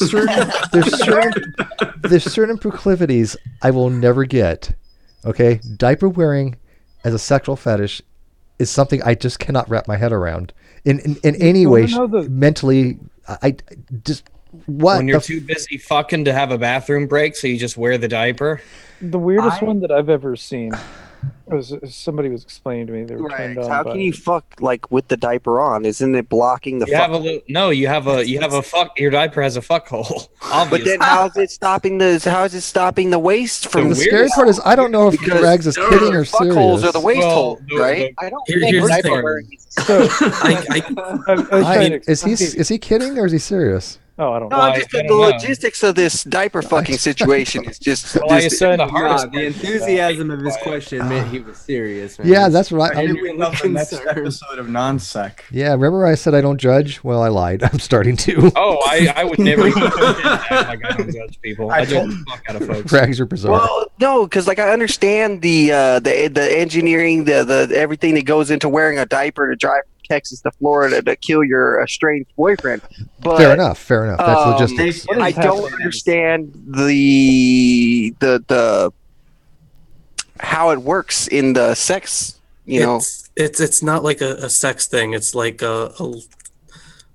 [SPEAKER 2] certain proclivities I will never get. Okay, diaper wearing as a sexual fetish is something I just cannot wrap my head around in any way. Mentally, I just what
[SPEAKER 1] when you're too busy fucking to have a bathroom break, so you just wear the diaper.
[SPEAKER 16] The weirdest one that I've ever seen was somebody was explaining to me they were turned on.
[SPEAKER 17] How can you fuck like with the diaper on? Isn't it blocking the?
[SPEAKER 1] You have a fuck. Your diaper has a fuck hole.
[SPEAKER 17] But then how is it stopping the waste from?
[SPEAKER 2] The scary part is I don't know if Rags is kidding or serious.
[SPEAKER 17] Holes are the waste hole, right?
[SPEAKER 10] I don't think diaper wearing
[SPEAKER 2] is he kidding or is he serious?
[SPEAKER 16] Oh, I don't know.
[SPEAKER 17] No, just the logistics of this diaper fucking situation is just.
[SPEAKER 12] The enthusiasm of his question meant he was serious. Man.
[SPEAKER 2] Yeah, that's right.
[SPEAKER 14] We love the next episode of Non-Sec.
[SPEAKER 2] Yeah, remember I said I don't judge? Well, I lied. I'm starting to.
[SPEAKER 1] Oh, I would never even act like I don't judge people. I judge the fuck out of folks.
[SPEAKER 2] Rags are bizarre.
[SPEAKER 17] Well, no, because like I understand the engineering, the everything that goes into wearing a diaper to drive from Texas to Florida to kill your estranged boyfriend. But
[SPEAKER 2] fair enough. That's logistics.
[SPEAKER 17] I don't understand the how it works in the sex.
[SPEAKER 6] It's not like a sex thing. It's like a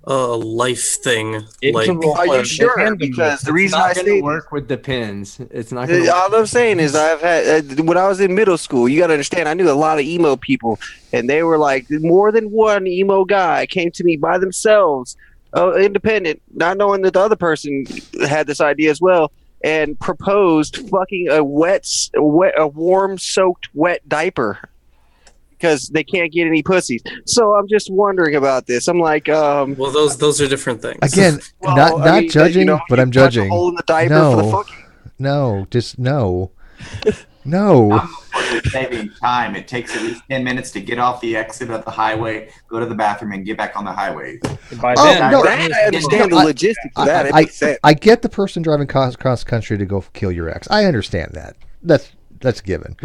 [SPEAKER 6] life thing.
[SPEAKER 17] Are you sure? Because the reason I say
[SPEAKER 12] work with depends. It's not.
[SPEAKER 17] All I'm saying is I've had when I was in middle school. You got to understand. I knew a lot of emo people, and they were like more than one emo guy came to me by themselves, independent, not knowing that the other person had this idea as well, and proposed fucking a warm soaked wet diaper. Because they can't get any pussies, so I'm just wondering about this. I'm like,
[SPEAKER 6] well, those are different things.
[SPEAKER 2] Again, not judging, but I'm judging.
[SPEAKER 17] Hole in the diaper for the fucking.
[SPEAKER 2] No, just no, no.
[SPEAKER 7] Saving time. It takes at least 10 minutes to get off the exit of the highway, go to the bathroom, and get back on the highway.
[SPEAKER 17] I understand the logistics of that. It makes sense.
[SPEAKER 2] I get the person driving cross country to go kill your ex. I understand that. That's given,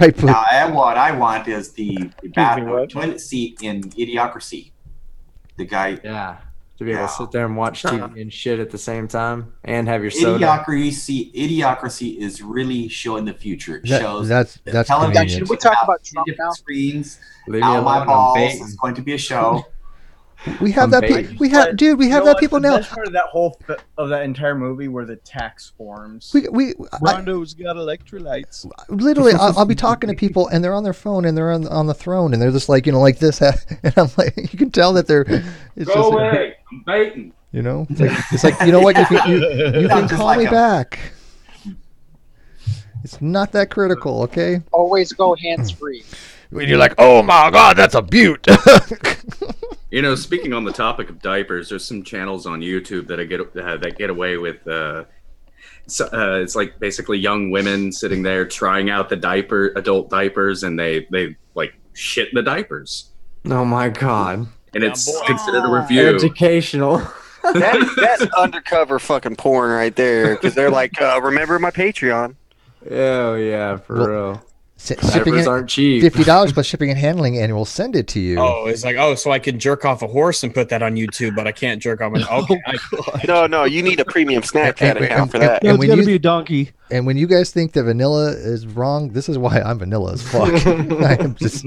[SPEAKER 2] right? But,
[SPEAKER 7] Now, what I want is the bathroom toilet seat in Idiocracy. The guy,
[SPEAKER 12] to be able to sit there and watch TV and shit at the same time, and have your soda.
[SPEAKER 7] Idiocracy is really showing the future. It shows
[SPEAKER 2] that's
[SPEAKER 7] television.
[SPEAKER 10] Should we talk about Trump now?
[SPEAKER 7] Screens.
[SPEAKER 12] Leave me
[SPEAKER 7] Out my
[SPEAKER 12] alone, I'm
[SPEAKER 7] balls.
[SPEAKER 12] baiting.
[SPEAKER 7] It's going to be a show.
[SPEAKER 2] we have that. We have that people
[SPEAKER 14] the
[SPEAKER 2] now.
[SPEAKER 14] best part of that of that entire movie were the tax forms.
[SPEAKER 9] Rondo's got electrolytes.
[SPEAKER 2] Literally, I'll be talking to people and they're on their phone and they're on the throne and they're just like, like this, and I'm like, you can tell that they're.
[SPEAKER 3] Go away! I'm baiting.
[SPEAKER 2] It's like you know what, you can call me back. It's not that critical, okay?
[SPEAKER 10] Always go hands free.
[SPEAKER 2] When you're like, oh my God, that's a beaut.
[SPEAKER 3] Speaking on the topic of diapers, there's some channels on YouTube that get away with. It's like basically young women sitting there trying out the adult diapers, and they like shit in the diapers.
[SPEAKER 12] Oh my God!
[SPEAKER 3] And it's considered a review.
[SPEAKER 12] Educational.
[SPEAKER 17] That's undercover fucking porn right there. Because they're like, remember my Patreon.
[SPEAKER 12] Oh yeah, for real.
[SPEAKER 2] Shipping
[SPEAKER 12] aren't cheap.
[SPEAKER 2] $50 plus shipping and handling, and we'll send it to you.
[SPEAKER 1] Oh, it's like, so I can jerk off a horse and put that on YouTube, but I can't jerk off an. Okay,
[SPEAKER 17] No, you need a premium Snapchat account for that.
[SPEAKER 9] It's got to be a donkey.
[SPEAKER 2] And when you guys think that vanilla is wrong, this is why I'm vanilla as fuck. I am just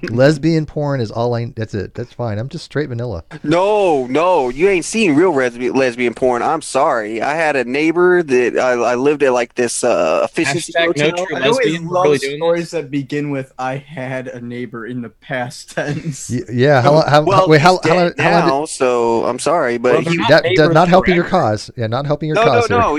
[SPEAKER 2] lesbian porn is all I. That's it. That's fine. I'm just straight vanilla.
[SPEAKER 17] No, you ain't seen real lesbian porn. I'm sorry. I had a neighbor that I lived at like this efficiency hotel.
[SPEAKER 14] I always love stories that begin with "I had a neighbor" in the past tense.
[SPEAKER 2] Yeah. How long?
[SPEAKER 17] So I'm sorry, but
[SPEAKER 2] not helping your cause. Yeah, not helping your cause.
[SPEAKER 17] No.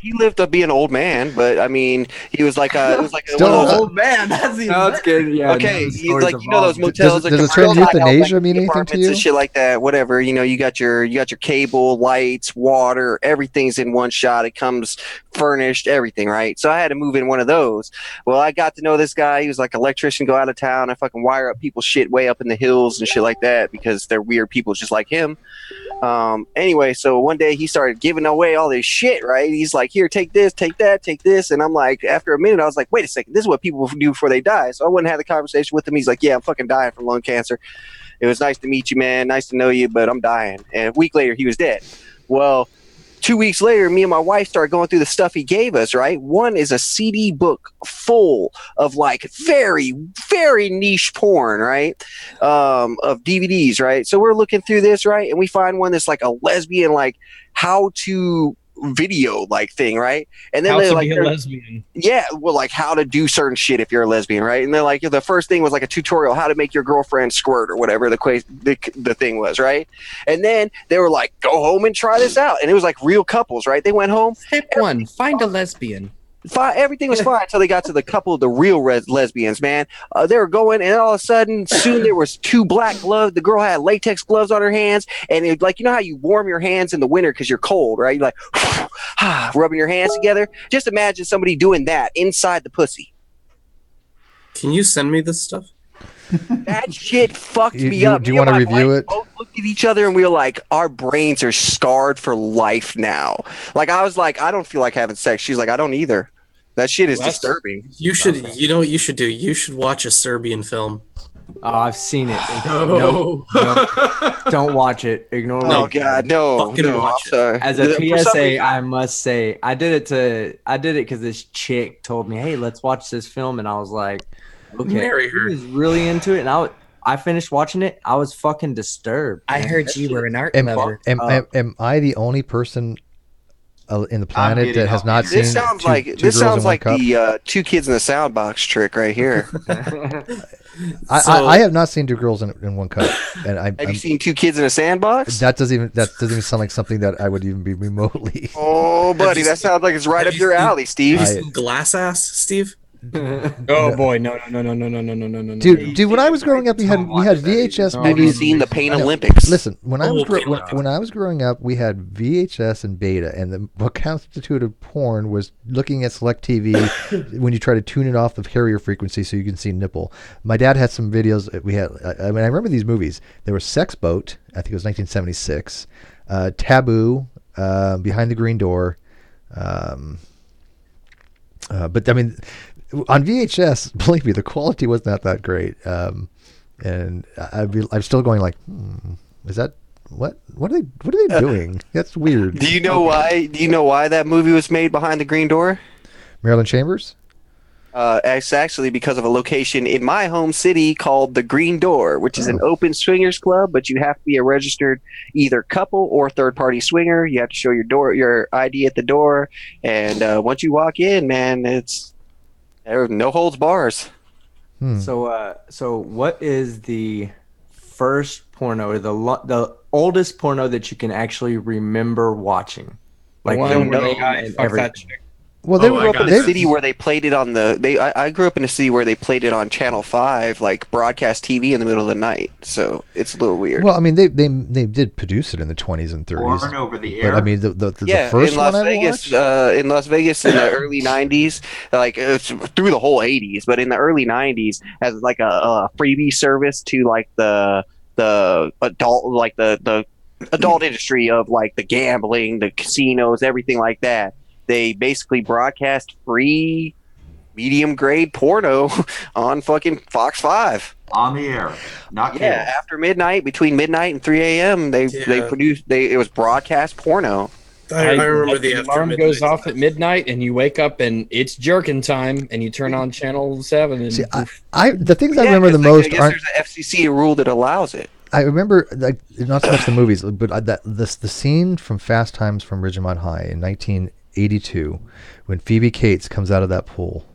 [SPEAKER 17] He lived up being an old man, but I mean, he was like
[SPEAKER 14] still an old man. That's
[SPEAKER 12] good. Yeah.
[SPEAKER 17] Okay, he's like those motels.
[SPEAKER 2] Does the term euthanasia mean anything to you?
[SPEAKER 17] And shit like that. Whatever. You got your cable, lights, water, everything's in one shot. It comes furnished, everything, right? So I had to move in one of those. Well, I got to know this guy. He was like an electrician, go out of town. I fucking wire up people's shit way up in the hills and shit like that because they're weird people just like him. Anyway, so one day he started giving away all this shit, right? He's like, here, take this, take that, take this. And I'm like, after a minute, I was like, wait a second, this is what people do before they die. So I went and had the conversation with him. He's like, yeah, I'm fucking dying from lung cancer. It was nice to meet you, man. Nice to know you, but I'm dying. And a week later, he was dead. Well, 2 weeks later, me and my wife started going through the stuff he gave us, right? One is a CD book full of like very, very niche porn, right? Of DVDs, right? So we're looking through this, right? And we find one that's like a lesbian, like how to video like thing, right? And then they're like,
[SPEAKER 1] lesbian.
[SPEAKER 17] Yeah, well, like how to do certain shit if you're a lesbian, right? And they're like, the first thing was like a tutorial how to make your girlfriend squirt or whatever the thing was, right? And then they were like, go home and try this out. And it was like real couples, right? They went home.
[SPEAKER 1] Step one, find a lesbian.
[SPEAKER 17] Everything was fine until they got to the couple of the real lesbians, man. They were going, and all of a sudden, soon there was 2 black gloves. The girl had latex gloves on her hands, and it, like, you know how you warm your hands in the winter because you're cold, right? You're like rubbing your hands together. Just imagine somebody doing that inside the pussy.
[SPEAKER 6] Can you send me this stuff?
[SPEAKER 17] That shit fucked me up.
[SPEAKER 2] Do you want to review it?
[SPEAKER 17] Both looked at each other and we were like, our brains are scarred for life now. Like, I was like, I don't feel like having sex. She's like, I don't either. That shit is disturbing.
[SPEAKER 6] You should, you know what you should do? You should watch a Serbian film.
[SPEAKER 12] Oh, I've seen it. No. Don't watch it. Ignore it.
[SPEAKER 17] Oh God, no.
[SPEAKER 6] Watch it.
[SPEAKER 12] As a PSA, I must say, I did it because this chick told me, "Hey, let's watch this film," and I was like, "Okay."
[SPEAKER 6] Marry her.
[SPEAKER 12] She was really into it, and I finished watching it. I was fucking disturbed.
[SPEAKER 1] I heard you were an art lover.
[SPEAKER 2] Am I the only person in the planet that has not seen?
[SPEAKER 17] This sounds like the 2 kids in the sound box trick right here.
[SPEAKER 2] I have not seen 2 girls in one cup, and
[SPEAKER 17] have you seen 2 kids in a sandbox?
[SPEAKER 2] That doesn't even sound like something that I would even be remotely.
[SPEAKER 17] Oh, buddy, that sounds like it's right up your alley, Steve.
[SPEAKER 6] Have you seen Glass Ass, Steve?
[SPEAKER 1] Oh boy, no.
[SPEAKER 2] Dude, when I was growing up, we had VHS movies.
[SPEAKER 17] Have you seen the Pain Olympics?
[SPEAKER 2] Listen, when I was growing up, we had VHS and Beta, and what constituted porn was looking at select TV when you try to tune it off the carrier frequency so you can see nipple. My dad had some videos. We had. I remember these movies. There was Sex Boat. I think it was 1976. Taboo. Behind the Green Door. But I mean, on VHS, believe me, the quality was not that great. And I'm still going like, is that what are they doing? That's weird.
[SPEAKER 17] Do you know why? Do you know why that movie was made behind the green door?
[SPEAKER 2] Maryland Chambers?
[SPEAKER 17] It's actually because of a location in my home city called the Green Door, which is an open swingers club, but you have to be a registered either couple or third-party swinger. You have to show your ID at the door, and once you walk in, man, there are no holds bars.
[SPEAKER 12] So what is the first porno, or the oldest porno that you can actually remember watching? Like
[SPEAKER 17] Well, they grew up in a city where they played it on I grew up in a city where they played it on Channel 5, like broadcast TV in the middle of the night. So it's a little weird.
[SPEAKER 2] Well, I mean, they did produce it in the 20s and 30s.
[SPEAKER 7] Born over the air.
[SPEAKER 2] But I mean, the first
[SPEAKER 17] in Las
[SPEAKER 2] one
[SPEAKER 17] Vegas, in Las Vegas in the early 90s, like through the whole 80s, but in the early 90s, as like a freebie service to like the adult industry of like the gambling, the casinos, everything like that. They basically broadcast free medium grade porno on fucking Fox 5
[SPEAKER 7] on the air. Not cable.
[SPEAKER 17] After midnight, between midnight and 3 a.m. they produced it was broadcast porno.
[SPEAKER 6] I remember the
[SPEAKER 1] alarm goes off at midnight and you wake up and it's jerkin time and you turn on channel 7 and
[SPEAKER 2] the things I remember the most
[SPEAKER 17] I guess there's an FCC rule that allows it.
[SPEAKER 2] I remember, like, not so much the movies, but the scene from Fast Times from Ridgemont High in 1982, when Phoebe Cates comes out of that pool.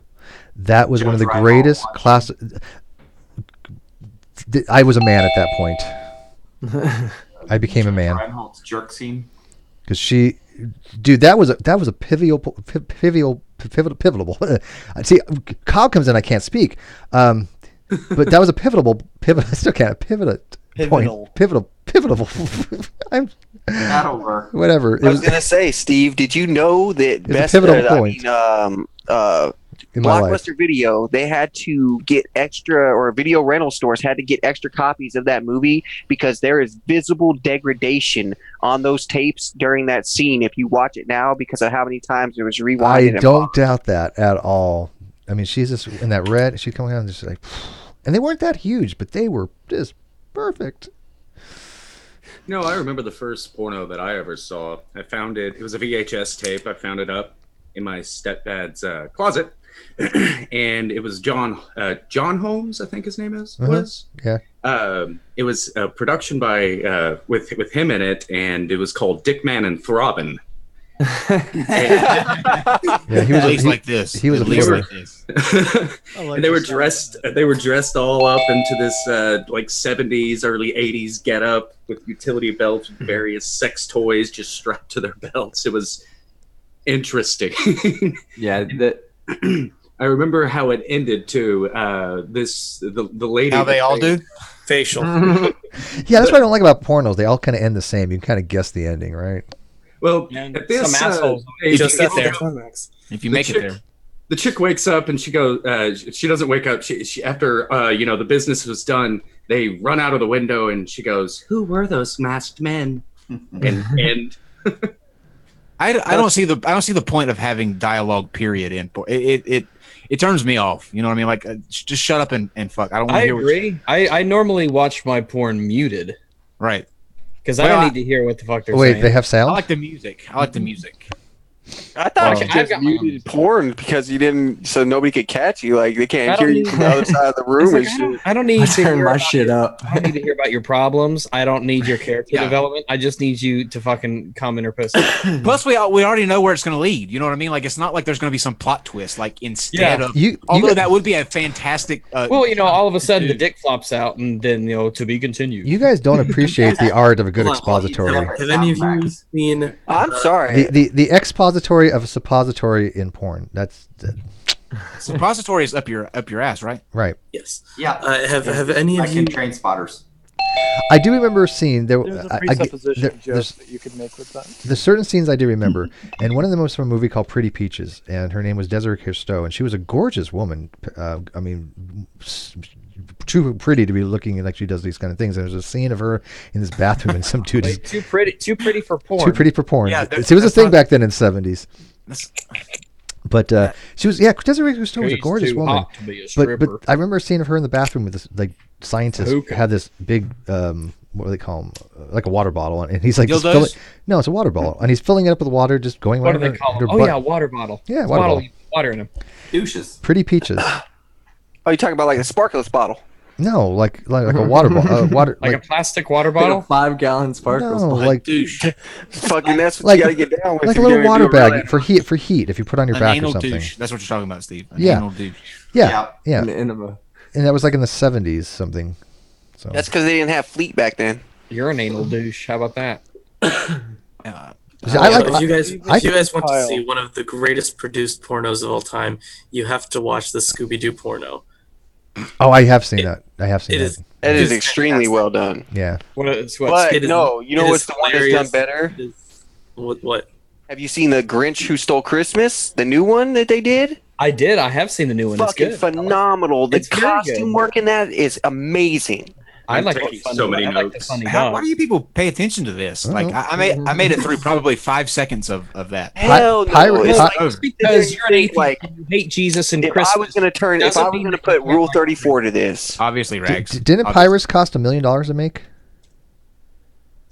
[SPEAKER 2] That was one of the greatest classic. I was a man at that point. I became a man.
[SPEAKER 7] Reinhold's jerk scene.
[SPEAKER 2] Because that was a pivotal. See, Kyle comes in, I can't speak. But that was a pivotal. I still can't pivot. Pivotal. I'm.
[SPEAKER 7] That'll work.
[SPEAKER 2] Whatever.
[SPEAKER 17] I was gonna say, Steve, did you know that Blockbuster Video, they had to get extra, or video rental stores had to get extra copies of that movie because there is visible degradation on those tapes during that scene if you watch it now because of how many times it was rewinded.
[SPEAKER 2] I don't doubt that at all. I mean, she's just in that red. She's coming out and just like, and they weren't that huge, but they were just perfect.
[SPEAKER 3] No, I remember the first porno that I ever saw. I found it. It was a VHS tape. I found it up in my stepdad's closet, and it was John Holmes, I think his name was.
[SPEAKER 2] Yeah.
[SPEAKER 3] It was a production by with him in it, and it was called Dickman and Throbbin'.
[SPEAKER 2] Yeah, he was
[SPEAKER 18] at least like this.
[SPEAKER 2] He was
[SPEAKER 18] at least like this.
[SPEAKER 3] And they were dressed. They were dressed all up into this like 70s, early 80s getup with utility belts, with various sex toys just strapped to their belts. It was interesting.
[SPEAKER 12] Yeah,
[SPEAKER 3] I remember how it ended too. The lady.
[SPEAKER 18] How they all do
[SPEAKER 6] facial.
[SPEAKER 2] Yeah, that's what I don't like about pornos. They all kind of end the same. You can kind of guess the ending, right?
[SPEAKER 3] Well, at this,
[SPEAKER 6] some assholes
[SPEAKER 3] just
[SPEAKER 6] get there.
[SPEAKER 18] If you make it there.
[SPEAKER 3] The chick wakes up and she goes. She doesn't wake up. She after the business was done. They run out of the window and she goes, "Who were those masked men?" and
[SPEAKER 18] I don't see the point of having dialogue. Period. In it turns me off. You know what I mean? Like, just shut up and fuck. I don't want to hear.
[SPEAKER 1] Agree. I normally watch my porn muted.
[SPEAKER 18] Right.
[SPEAKER 1] Because I don't need to hear what the fuck they're saying.
[SPEAKER 2] Wait, they have sound?
[SPEAKER 18] I like the music.
[SPEAKER 17] I thought you just muted porn because you didn't, so nobody could catch you. Like they can't hear you from the other side of the room.
[SPEAKER 1] Like, I don't need to
[SPEAKER 12] turn
[SPEAKER 1] hear
[SPEAKER 12] my
[SPEAKER 1] about
[SPEAKER 12] shit up.
[SPEAKER 1] I don't need to hear about your problems. I don't need your character development. I just need you to fucking come in her pussy.
[SPEAKER 18] Plus, we already know where it's going to lead. You know what I mean? Like, it's not like there's going to be some plot twist. Like, instead of although that would be a fantastic.
[SPEAKER 1] Well, all of a sudden the dick flops out, and then to be continued.
[SPEAKER 2] You guys don't appreciate the art of a good expository.
[SPEAKER 6] Have any of you seen?
[SPEAKER 17] I'm sorry.
[SPEAKER 2] The expository of a suppository in porn. That's
[SPEAKER 18] suppository is up your ass, right?
[SPEAKER 2] Right.
[SPEAKER 6] Yes.
[SPEAKER 7] Yeah.
[SPEAKER 6] Have any of you
[SPEAKER 7] train spotters?
[SPEAKER 2] I do remember seeing
[SPEAKER 16] there's a presupposition joke that you could make with that.
[SPEAKER 2] There's certain scenes I do remember, and one of them was from a movie called Pretty Peaches, and her name was Desiree Cousteau, and she was a gorgeous woman. I mean, too pretty to be looking like she does these kind of things. And there's a scene of her in this bathroom, and some dude is
[SPEAKER 1] too pretty for porn.
[SPEAKER 2] Too pretty for porn.
[SPEAKER 18] Yeah,
[SPEAKER 2] it was a thing back then in the 70s. But she was Desiree Cousteau was a
[SPEAKER 1] She's
[SPEAKER 2] gorgeous
[SPEAKER 1] too
[SPEAKER 2] woman.
[SPEAKER 1] hot to be a
[SPEAKER 2] But
[SPEAKER 1] stripper.
[SPEAKER 2] I remember seeing her in the bathroom with this like scientist
[SPEAKER 1] Hookah.
[SPEAKER 2] had this big what do they call them, like a water bottle, and he's like just
[SPEAKER 18] Dildos?
[SPEAKER 2] filling. No, it's a water bottle, and he's filling it up with water, just going.
[SPEAKER 1] What
[SPEAKER 2] right
[SPEAKER 1] do
[SPEAKER 2] in
[SPEAKER 1] they
[SPEAKER 2] her-
[SPEAKER 1] call
[SPEAKER 2] in
[SPEAKER 1] them?
[SPEAKER 2] her
[SPEAKER 1] Oh
[SPEAKER 2] butt.
[SPEAKER 1] yeah, water bottle.
[SPEAKER 2] Yeah,
[SPEAKER 1] It's
[SPEAKER 2] water
[SPEAKER 1] bottle.
[SPEAKER 2] bottle.
[SPEAKER 1] You put water in them.
[SPEAKER 7] Douches.
[SPEAKER 2] Pretty peaches.
[SPEAKER 17] Oh, you talking about like a sparkless bottle?
[SPEAKER 2] No, like a water bottle, water
[SPEAKER 1] Like a plastic water
[SPEAKER 12] Like a
[SPEAKER 1] bottle.
[SPEAKER 12] 5-gallon sparkles.
[SPEAKER 2] No,
[SPEAKER 12] bottle.
[SPEAKER 2] like
[SPEAKER 17] Fucking that's what
[SPEAKER 2] Like-
[SPEAKER 17] you got to get down with.
[SPEAKER 2] like
[SPEAKER 17] if
[SPEAKER 2] a
[SPEAKER 17] you're
[SPEAKER 2] little
[SPEAKER 17] gonna
[SPEAKER 2] water
[SPEAKER 17] do it
[SPEAKER 2] bag
[SPEAKER 17] right.
[SPEAKER 2] for heat if you put on your
[SPEAKER 18] An
[SPEAKER 2] back or
[SPEAKER 18] anal
[SPEAKER 2] something.
[SPEAKER 18] douche. That's what you're talking about, Steve. An
[SPEAKER 2] Yeah.
[SPEAKER 18] anal douche.
[SPEAKER 2] Yeah, yeah,
[SPEAKER 12] An enema.
[SPEAKER 2] and that was like in the 70s something. So
[SPEAKER 17] That's because they didn't have Fleet back then.
[SPEAKER 1] You're an anal douche. How about that?
[SPEAKER 6] If you guys want to
[SPEAKER 16] Kyle.
[SPEAKER 6] see one of the greatest produced pornos of all time, you have to watch the Scooby-Doo porno.
[SPEAKER 2] Oh, I have seen that. I have seen
[SPEAKER 6] It
[SPEAKER 2] that.
[SPEAKER 6] is.
[SPEAKER 17] It is
[SPEAKER 6] It's
[SPEAKER 17] extremely well done.
[SPEAKER 2] Yeah.
[SPEAKER 1] What?
[SPEAKER 17] But
[SPEAKER 6] it is-
[SPEAKER 17] no, you know
[SPEAKER 6] it
[SPEAKER 17] what's
[SPEAKER 6] is
[SPEAKER 17] the one that's done
[SPEAKER 6] hilarious.
[SPEAKER 17] better?
[SPEAKER 6] It is- What?
[SPEAKER 17] Have you seen The Grinch Who Stole Christmas? The new one that they did?
[SPEAKER 1] I did. I have seen the new one. It's
[SPEAKER 17] Fucking
[SPEAKER 1] good.
[SPEAKER 17] phenomenal. The
[SPEAKER 1] It's very
[SPEAKER 17] costume
[SPEAKER 1] good.
[SPEAKER 17] work in that is amazing.
[SPEAKER 1] I like
[SPEAKER 3] taking
[SPEAKER 1] the funny,
[SPEAKER 3] so many
[SPEAKER 1] I like the
[SPEAKER 3] notes.
[SPEAKER 1] funny
[SPEAKER 18] Why
[SPEAKER 1] dog.
[SPEAKER 18] do you people pay attention to this? Like I made it through probably 5 seconds of that.
[SPEAKER 17] Hell no.
[SPEAKER 2] Pirate-
[SPEAKER 17] It's
[SPEAKER 2] Pi-
[SPEAKER 17] like,
[SPEAKER 1] It's because you're an atheist.
[SPEAKER 17] like,
[SPEAKER 1] and you hate Jesus and
[SPEAKER 17] if
[SPEAKER 1] Christmas.
[SPEAKER 17] I was gonna put Rule 34 to this,
[SPEAKER 18] Obviously, Rags.
[SPEAKER 2] Didn't
[SPEAKER 18] Obviously.
[SPEAKER 2] Pirates cost $1 million to make?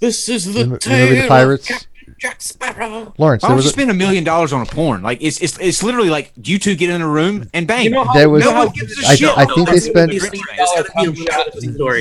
[SPEAKER 1] This is
[SPEAKER 2] The movie The Pirates.
[SPEAKER 1] Jack Sparrow.
[SPEAKER 2] Lawrence,
[SPEAKER 18] Why
[SPEAKER 2] there
[SPEAKER 18] would you
[SPEAKER 2] was
[SPEAKER 18] spend $1 million on a porn? Like it's literally like you two get in a room and bang.
[SPEAKER 1] You know how-
[SPEAKER 2] there was.
[SPEAKER 18] no one gives a
[SPEAKER 2] I
[SPEAKER 18] shit.
[SPEAKER 2] think they spent.
[SPEAKER 6] It's gotta be a legit story.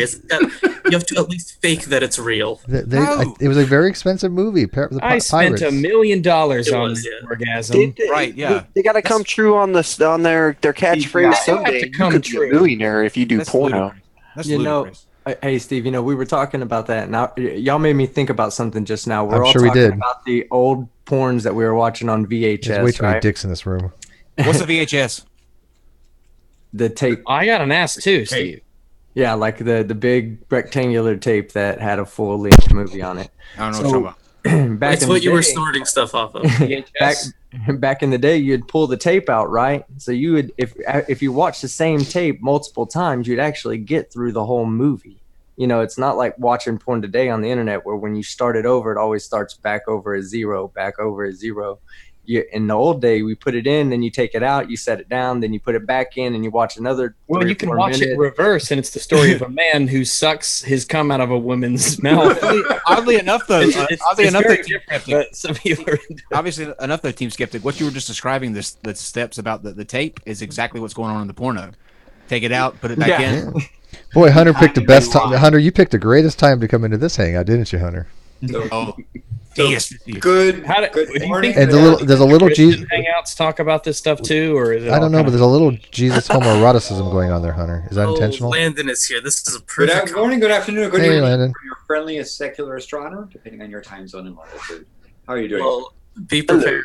[SPEAKER 6] You have to at least fake that it's real.
[SPEAKER 2] It was a very expensive movie.
[SPEAKER 1] I spent $1 million
[SPEAKER 6] It
[SPEAKER 1] on
[SPEAKER 6] was, yeah.
[SPEAKER 1] orgasm.
[SPEAKER 18] Right, yeah.
[SPEAKER 17] They got to come true on their catchphrase
[SPEAKER 1] Yeah, they have
[SPEAKER 17] someday.
[SPEAKER 1] to
[SPEAKER 17] You
[SPEAKER 1] come
[SPEAKER 17] could be
[SPEAKER 1] true.
[SPEAKER 17] a millionaire if you do
[SPEAKER 18] That's
[SPEAKER 17] porno.
[SPEAKER 18] ludicrous. That's
[SPEAKER 12] You know,
[SPEAKER 18] ludicrous.
[SPEAKER 12] hey Steve, we were talking about that. Now y'all made me think about something just now. We're
[SPEAKER 2] I'm
[SPEAKER 12] all
[SPEAKER 2] sure we
[SPEAKER 12] talking
[SPEAKER 2] did.
[SPEAKER 12] about the old porns that we were watching on VHS.
[SPEAKER 2] There's way too many
[SPEAKER 12] right?
[SPEAKER 2] dicks in this room.
[SPEAKER 18] What's a VHS?
[SPEAKER 12] The tape.
[SPEAKER 1] I got an ass too, Steve.
[SPEAKER 12] Yeah, like the big rectangular tape that had a full length movie on it.
[SPEAKER 18] I don't know what you're talking about.
[SPEAKER 12] Back
[SPEAKER 6] It's
[SPEAKER 12] in
[SPEAKER 6] what
[SPEAKER 12] the
[SPEAKER 6] you were
[SPEAKER 12] day-
[SPEAKER 6] snorting stuff off of.
[SPEAKER 12] back in the day, you'd pull the tape out, right? So you would, if you watch the same tape multiple times, you'd actually get through the whole movie. It's not like watching porn today on the internet where when you start it over, it always starts back over a zero, back over a zero. In the old day, we put it in, then you take it out, you set it down, then you put it back in, and you watch another.
[SPEAKER 1] Well,
[SPEAKER 12] 3
[SPEAKER 1] you
[SPEAKER 12] or
[SPEAKER 1] can
[SPEAKER 12] 4
[SPEAKER 1] watch it
[SPEAKER 12] minutes.
[SPEAKER 1] in reverse, and it's the story of a man who sucks his cum out of a woman's mouth.
[SPEAKER 18] Oddly enough, though,
[SPEAKER 1] It's very
[SPEAKER 18] Team
[SPEAKER 1] different,
[SPEAKER 18] Skeptic,
[SPEAKER 1] but some people are into it.
[SPEAKER 18] obviously enough though, Team Skeptic. What you were just describing, the steps about the tape, is exactly what's going on in the porno. Take it out, put it back in.
[SPEAKER 2] Boy, Hunter picked the best time. Hunter, you picked the greatest time to come into this hangout, didn't you, Hunter?
[SPEAKER 18] Oh, yes.
[SPEAKER 14] Good.
[SPEAKER 1] How do you think
[SPEAKER 2] And there's a little
[SPEAKER 1] Christian
[SPEAKER 2] Jesus.
[SPEAKER 1] hangouts talk about this stuff too, or is it
[SPEAKER 2] I don't
[SPEAKER 1] all
[SPEAKER 2] know,
[SPEAKER 1] kind
[SPEAKER 2] but there's a little Jesus homoeroticism going on there, Hunter. Is that intentional?
[SPEAKER 6] Landon is here. This is a
[SPEAKER 19] Good
[SPEAKER 6] perfect.
[SPEAKER 19] morning, good afternoon, good
[SPEAKER 2] Hey,
[SPEAKER 19] evening.
[SPEAKER 2] Landon.
[SPEAKER 19] From your friendliest secular astronomer, depending on your time zone and latitude. How are you doing?
[SPEAKER 6] Well, be prepared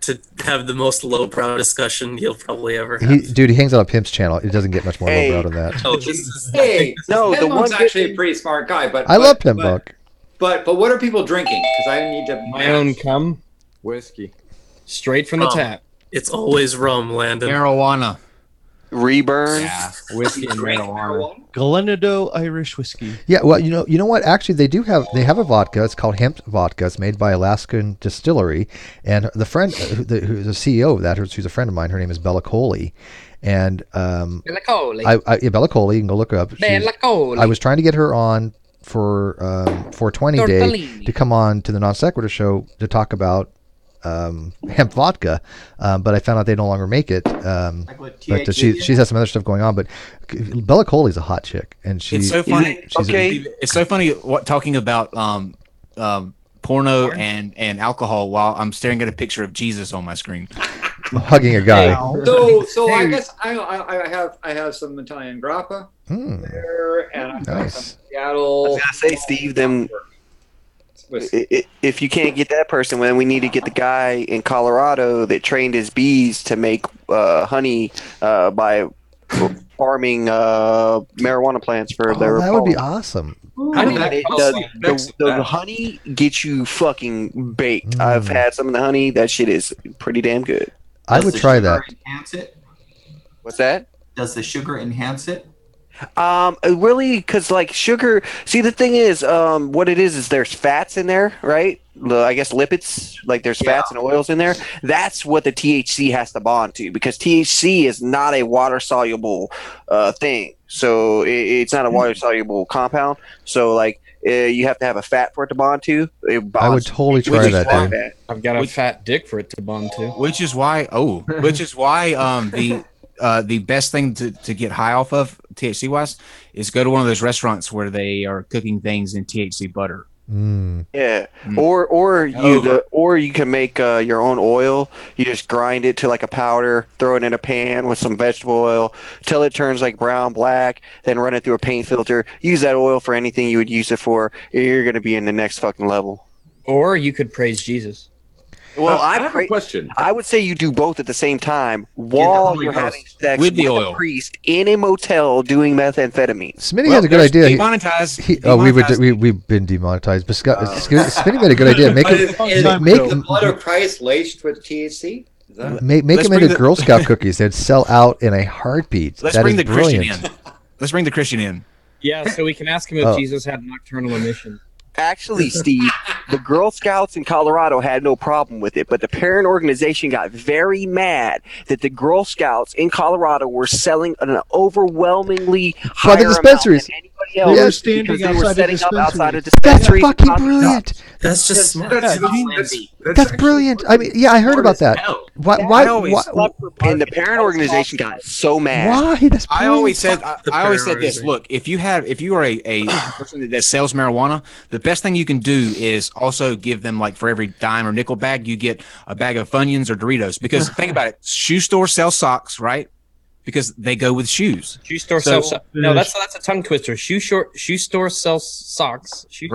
[SPEAKER 6] to have the most lowbrow discussion you'll probably ever have.
[SPEAKER 2] He hangs on a pimp's channel. It doesn't get much more
[SPEAKER 17] Hey.
[SPEAKER 2] lowbrow than that.
[SPEAKER 6] Oh, this is,
[SPEAKER 19] Hey,
[SPEAKER 17] No, the
[SPEAKER 19] Pimbunk's
[SPEAKER 17] one
[SPEAKER 19] actually a pretty smart guy, but
[SPEAKER 2] I love Pimp Buck.
[SPEAKER 19] But what are people drinking? Because I need to.
[SPEAKER 1] My own cum,
[SPEAKER 12] Whiskey.
[SPEAKER 1] straight from the
[SPEAKER 6] Rum.
[SPEAKER 1] tap.
[SPEAKER 6] It's always rum, Landon.
[SPEAKER 18] Marijuana.
[SPEAKER 17] Reburn.
[SPEAKER 18] Yeah, whiskey and marijuana.
[SPEAKER 9] Glenado Irish whiskey.
[SPEAKER 2] Yeah, well, you know what? Actually, they have a vodka. It's called hemp vodka. It's made by Alaskan Distillery, and the friend who's the CEO of that, who's a friend of mine, her name is Bella Coley, and
[SPEAKER 1] Bella Coley.
[SPEAKER 2] Bella Coley. You can go look her up.
[SPEAKER 1] Bella Coley.
[SPEAKER 2] I was trying to get her on for 420 day
[SPEAKER 1] Tortellini.
[SPEAKER 2] to come on to the Non Sequitur show to talk about hemp vodka, but I found out they no longer make it. But she's has some other stuff going on. But Bella Coley's a hot chick, and
[SPEAKER 18] It's so funny. It's so funny talking about porno and alcohol while I'm staring at a picture of Jesus on my screen,
[SPEAKER 2] hugging a guy.
[SPEAKER 19] So I guess I have some Italian grappa there, and I've got some Seattle.
[SPEAKER 17] I was gonna say, Steve, then if you can't get that person, then we need to get the guy in Colorado that trained his bees to make honey by farming marijuana plants for their.
[SPEAKER 2] That would be awesome.
[SPEAKER 17] The honey gets you fucking baked. I've had some of the honey. That shit is pretty damn good.
[SPEAKER 2] I would try that.
[SPEAKER 7] Enhance it?
[SPEAKER 17] What's that?
[SPEAKER 7] Does the sugar enhance it?
[SPEAKER 17] Really, because like sugar. See, the thing is, what it is there's fats in there, right? I guess lipids, like there's fats and oils in there. That's what the THC has to bond to, because THC is not a water soluble thing. So it's not a water soluble compound. So like you have to have a fat for it to bond to.
[SPEAKER 2] I would totally try that, dude.
[SPEAKER 1] I've got a fat dick for it to bond to.
[SPEAKER 18] Which is why the best thing to get high off of THC wise is go to one of those restaurants where they are cooking things in THC butter.
[SPEAKER 17] Yeah, or you can make your own oil. You just grind it to like a powder, throw it in a pan with some vegetable oil till it turns like brown, black. Then run it through a paint filter. Use that oil for anything you would use it for. You're gonna be in the next fucking level.
[SPEAKER 1] Or you could praise Jesus.
[SPEAKER 17] Well,
[SPEAKER 3] I have a question.
[SPEAKER 17] I would say you do both at the same time while you're having sex with the oil. A priest in a motel doing methamphetamine.
[SPEAKER 2] Smitty has a good idea.
[SPEAKER 18] Demonetized.
[SPEAKER 2] We've been demonetized. But Smitty made a good idea. Make
[SPEAKER 19] is the blood of Christ laced with THC?
[SPEAKER 2] Make them into Girl Scout cookies. They'd sell out in a heartbeat.
[SPEAKER 18] Let's bring the Christian in. Let's bring the Christian in.
[SPEAKER 1] Yeah, so we can ask him if Jesus had nocturnal emission.
[SPEAKER 17] Actually, Steve, the Girl Scouts in Colorado had no problem with it, but the parent organization got very mad that the Girl Scouts in Colorado were selling an overwhelmingly higher
[SPEAKER 2] dispensaries.
[SPEAKER 17] amount than anybody else because they were setting up outside of
[SPEAKER 2] That's
[SPEAKER 17] dispensaries.
[SPEAKER 2] fucking brilliant.
[SPEAKER 6] That's just smart.
[SPEAKER 2] That's brilliant. I mean, yeah, I heard about that. Why?
[SPEAKER 17] And the parent organization got so mad.
[SPEAKER 2] Why? That's
[SPEAKER 18] I always said this. Look, if you are a person that sells marijuana, the best thing you can do is also give them, like, for every dime or nickel bag, you get a bag of Funyuns or Doritos. Because think about it, shoe stores sell socks, right? Because they go with shoes.
[SPEAKER 1] Shoe store sells socks. No, that's a tongue twister. Shoe store sells socks. Shoe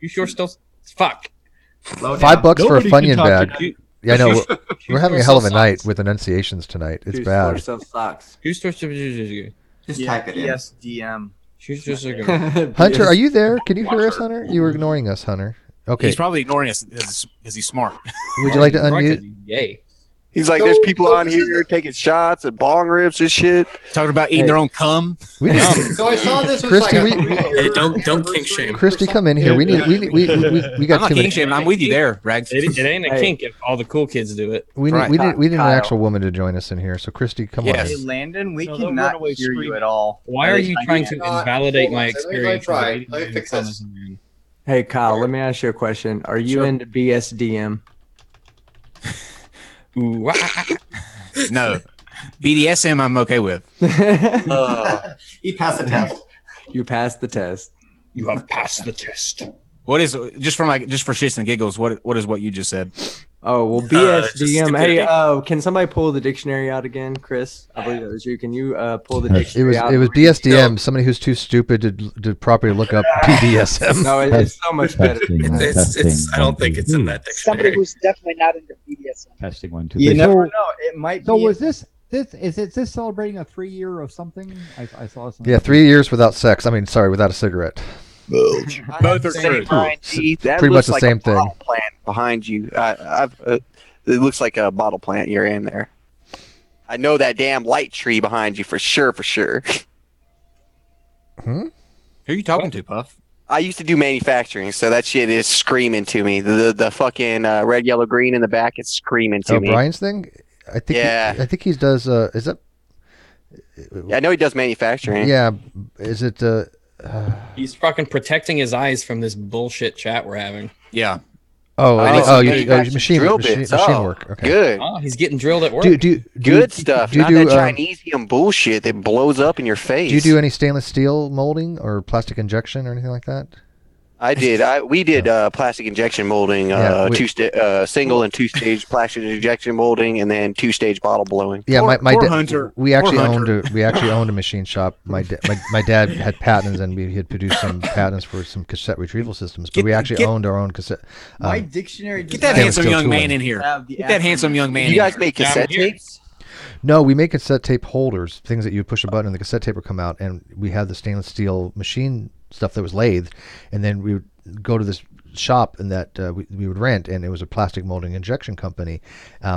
[SPEAKER 1] store sells fuck.
[SPEAKER 2] $5 for a Funyun bag. Yeah, I know. We're having a hell of a night with enunciations tonight. It's bad.
[SPEAKER 1] Shoe store
[SPEAKER 7] just type it in.
[SPEAKER 14] ESDM.
[SPEAKER 2] Hunter, are you there? Can you hear us, Hunter? You were ignoring us, Hunter. Okay.
[SPEAKER 18] He's probably ignoring us because he's smart.
[SPEAKER 2] Would you like to unmute?
[SPEAKER 1] Yay.
[SPEAKER 17] He's like, there's people on here taking shots and bong rips and shit.
[SPEAKER 18] Talking about eating their own cum.
[SPEAKER 19] So I saw this was
[SPEAKER 2] Christy,
[SPEAKER 19] like
[SPEAKER 6] don't kink shame.
[SPEAKER 2] Christy, come in here. We got
[SPEAKER 18] I'm not
[SPEAKER 2] too many.
[SPEAKER 18] kink shaming. I'm with you there, Rags.
[SPEAKER 1] It ain't a kink if all the cool kids do it.
[SPEAKER 2] We need an actual woman to join us in here. So Christy, come on.
[SPEAKER 14] Hey, Landon, we cannot hear you at all.
[SPEAKER 1] Why are you trying to invalidate my experience?
[SPEAKER 19] Let me fix this.
[SPEAKER 12] Hey, Kyle, let me ask you a question. Are you into BSDM?
[SPEAKER 18] Ooh, no. BDSM I'm okay with.
[SPEAKER 7] He passed the test.
[SPEAKER 12] You passed the test.
[SPEAKER 1] You have passed the test.
[SPEAKER 18] What is just for shits and giggles? What is what you just said?
[SPEAKER 12] Oh well, BSDM. Hey, can somebody pull the dictionary out again, Chris? I believe that was you. Can you pull the dictionary out?
[SPEAKER 2] It was BSDM. Somebody who's too stupid to properly look up BDSM.
[SPEAKER 12] No, it's so much better.
[SPEAKER 6] I don't think it's in that dictionary.
[SPEAKER 10] Somebody who's definitely not into BDSM.
[SPEAKER 20] Testing 1, 2.
[SPEAKER 14] You never know. It might
[SPEAKER 20] So
[SPEAKER 14] be.
[SPEAKER 20] was this celebrating a 3-year of something? I saw something.
[SPEAKER 2] Yeah, 3 years without sex. I mean, sorry, without a cigarette.
[SPEAKER 17] Both are true. That
[SPEAKER 2] pretty much the
[SPEAKER 17] like
[SPEAKER 2] same
[SPEAKER 17] a
[SPEAKER 2] thing.
[SPEAKER 17] bottle plant behind you. It looks like a bottle plant you're in there. I know that damn light tree behind you for sure.
[SPEAKER 18] Who are you talking to, Puff?
[SPEAKER 17] I used to do manufacturing, so that shit is screaming to me. The fucking red, yellow, green in the back is screaming to me.
[SPEAKER 2] Brian's thing? I think.
[SPEAKER 17] Yeah.
[SPEAKER 2] I think he does. Is that?
[SPEAKER 17] I know he does manufacturing.
[SPEAKER 2] Yeah. Is it?
[SPEAKER 1] He's fucking protecting his eyes from this bullshit chat we're having.
[SPEAKER 18] Yeah.
[SPEAKER 2] Machine work. Okay.
[SPEAKER 17] Good.
[SPEAKER 1] Oh, he's getting drilled at work.
[SPEAKER 17] Good stuff. Not that Chinesium bullshit that blows up in your face.
[SPEAKER 2] Do you do any stainless steel molding or plastic injection or anything like that?
[SPEAKER 17] I did. We did plastic injection molding, single and 2-stage plastic injection molding, and then 2-stage bottle blowing.
[SPEAKER 2] Yeah,
[SPEAKER 18] Hunter.
[SPEAKER 2] We actually owned a machine shop. My dad had patents, and we had produced some patents for some cassette retrieval systems. But we actually owned our own cassette.
[SPEAKER 14] My dictionary.
[SPEAKER 18] Get that handsome young man in here. Get that handsome young man.
[SPEAKER 17] You guys make cassette tapes?
[SPEAKER 2] No, we make cassette tape holders, things that you push a button and the cassette tape would come out, and we had the stainless steel machine stuff that was lathed, and then we would go to this shop and that we would rent, and it was a plastic molding injection company.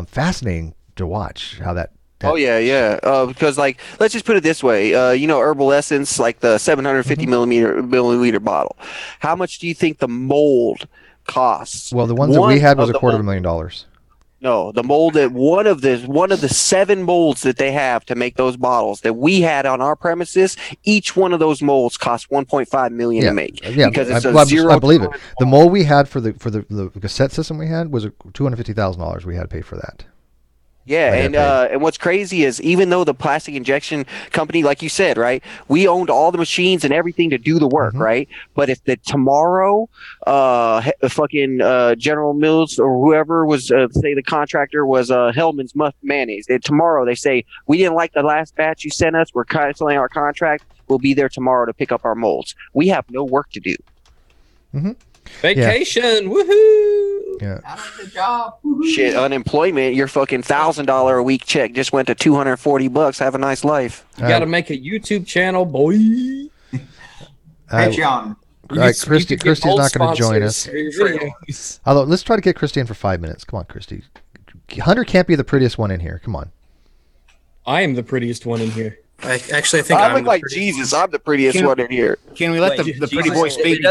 [SPEAKER 2] Fascinating to watch how that
[SPEAKER 17] Oh yeah. Because like, let's just put it this way. Herbal essence, like the 750 milliliter bottle. How much do you think the mold costs?
[SPEAKER 2] Well, the ones that we had was $250,000.
[SPEAKER 17] No, the mold that one of the 7 molds that they have to make those bottles that we had on our premises, each one of those molds cost 1.5 million to make.
[SPEAKER 2] Yeah,
[SPEAKER 17] because it's
[SPEAKER 2] I believe it. The mold we had for the cassette system we had was $250,000. We had to pay for that.
[SPEAKER 17] Yeah, and what's crazy is even though the plastic injection company, like you said, right, we owned all the machines and everything to do the work, right? But if tomorrow, General Mills or whoever was, say the contractor was Hellman's Mayonnaise, and tomorrow they say, we didn't like the last batch you sent us, we're canceling our contract, we'll be there tomorrow to pick up our molds. We have no work to do.
[SPEAKER 1] Vacation, woohoo!
[SPEAKER 2] Yeah.
[SPEAKER 7] Good job.
[SPEAKER 17] Shit, unemployment, your fucking $1,000 a week check just went to $240. Have a nice life.
[SPEAKER 1] You got to make a YouTube channel, boy.
[SPEAKER 7] Patreon.
[SPEAKER 2] All right, Christy's not going to join us. Although, let's try to get Christy in for 5 minutes. Come on, Christy. Hunter can't be the prettiest one in here. Come on.
[SPEAKER 1] I am the prettiest one in here.
[SPEAKER 17] I look like Jesus. I'm the prettiest one in here.
[SPEAKER 18] Can we let the pretty boy speak?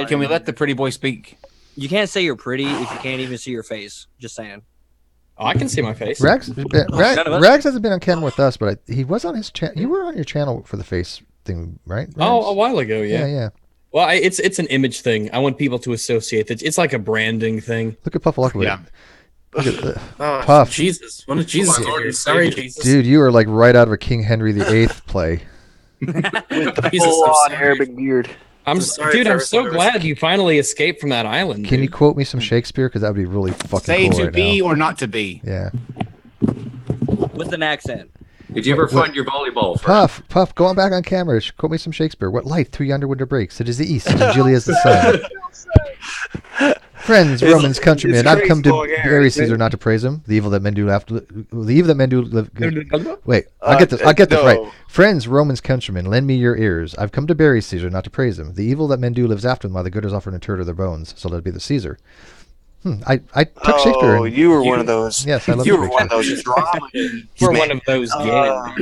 [SPEAKER 18] Can we let the pretty boy speak?
[SPEAKER 21] You can't say you're pretty if you can't even see your face. Just saying.
[SPEAKER 1] Oh, I can see my face.
[SPEAKER 2] Rags hasn't been on Canon with us, but he was on his channel. You were on your channel for the face thing, right? Rags?
[SPEAKER 1] Oh, a while ago, yeah.
[SPEAKER 2] Yeah.
[SPEAKER 1] Well, it's an image thing. I want people to associate that. It's like a branding thing.
[SPEAKER 2] Look at Puff Luckaway.
[SPEAKER 1] Yeah.
[SPEAKER 2] Look at
[SPEAKER 6] Puff. Jesus. When did Jesus get here? Sorry, Jesus.
[SPEAKER 2] Dude, you are like right out of a King Henry VIII play.
[SPEAKER 17] Full-on Arabic beard.
[SPEAKER 1] I'm so glad you finally escaped from that island.
[SPEAKER 2] Can you quote me some Shakespeare? Because that would be really fucking
[SPEAKER 18] Say
[SPEAKER 2] cool
[SPEAKER 18] to
[SPEAKER 2] right
[SPEAKER 18] be
[SPEAKER 2] now.
[SPEAKER 18] or not to be.
[SPEAKER 2] Yeah.
[SPEAKER 21] With an accent.
[SPEAKER 3] Did you ever find your volleyball friend?
[SPEAKER 2] Puff, go on back on camera. Quote me some Shakespeare. What light through yonder window breaks? It is the east, and Julia's the sun. Friends, Romans, countrymen, I've come to bury Caesar, not to praise him. The evil that men do Wait, I'll get this right. Friends, Romans, countrymen, lend me your ears. I've come to bury Caesar, not to praise him. The evil that men do lives after them, while the good is often interred of their bones. So let it be the Caesar. I took Shakespeare.
[SPEAKER 17] Oh, you were one of those.
[SPEAKER 2] Yes, I love
[SPEAKER 17] you were one of those drama.
[SPEAKER 1] You're one of those.
[SPEAKER 17] Now,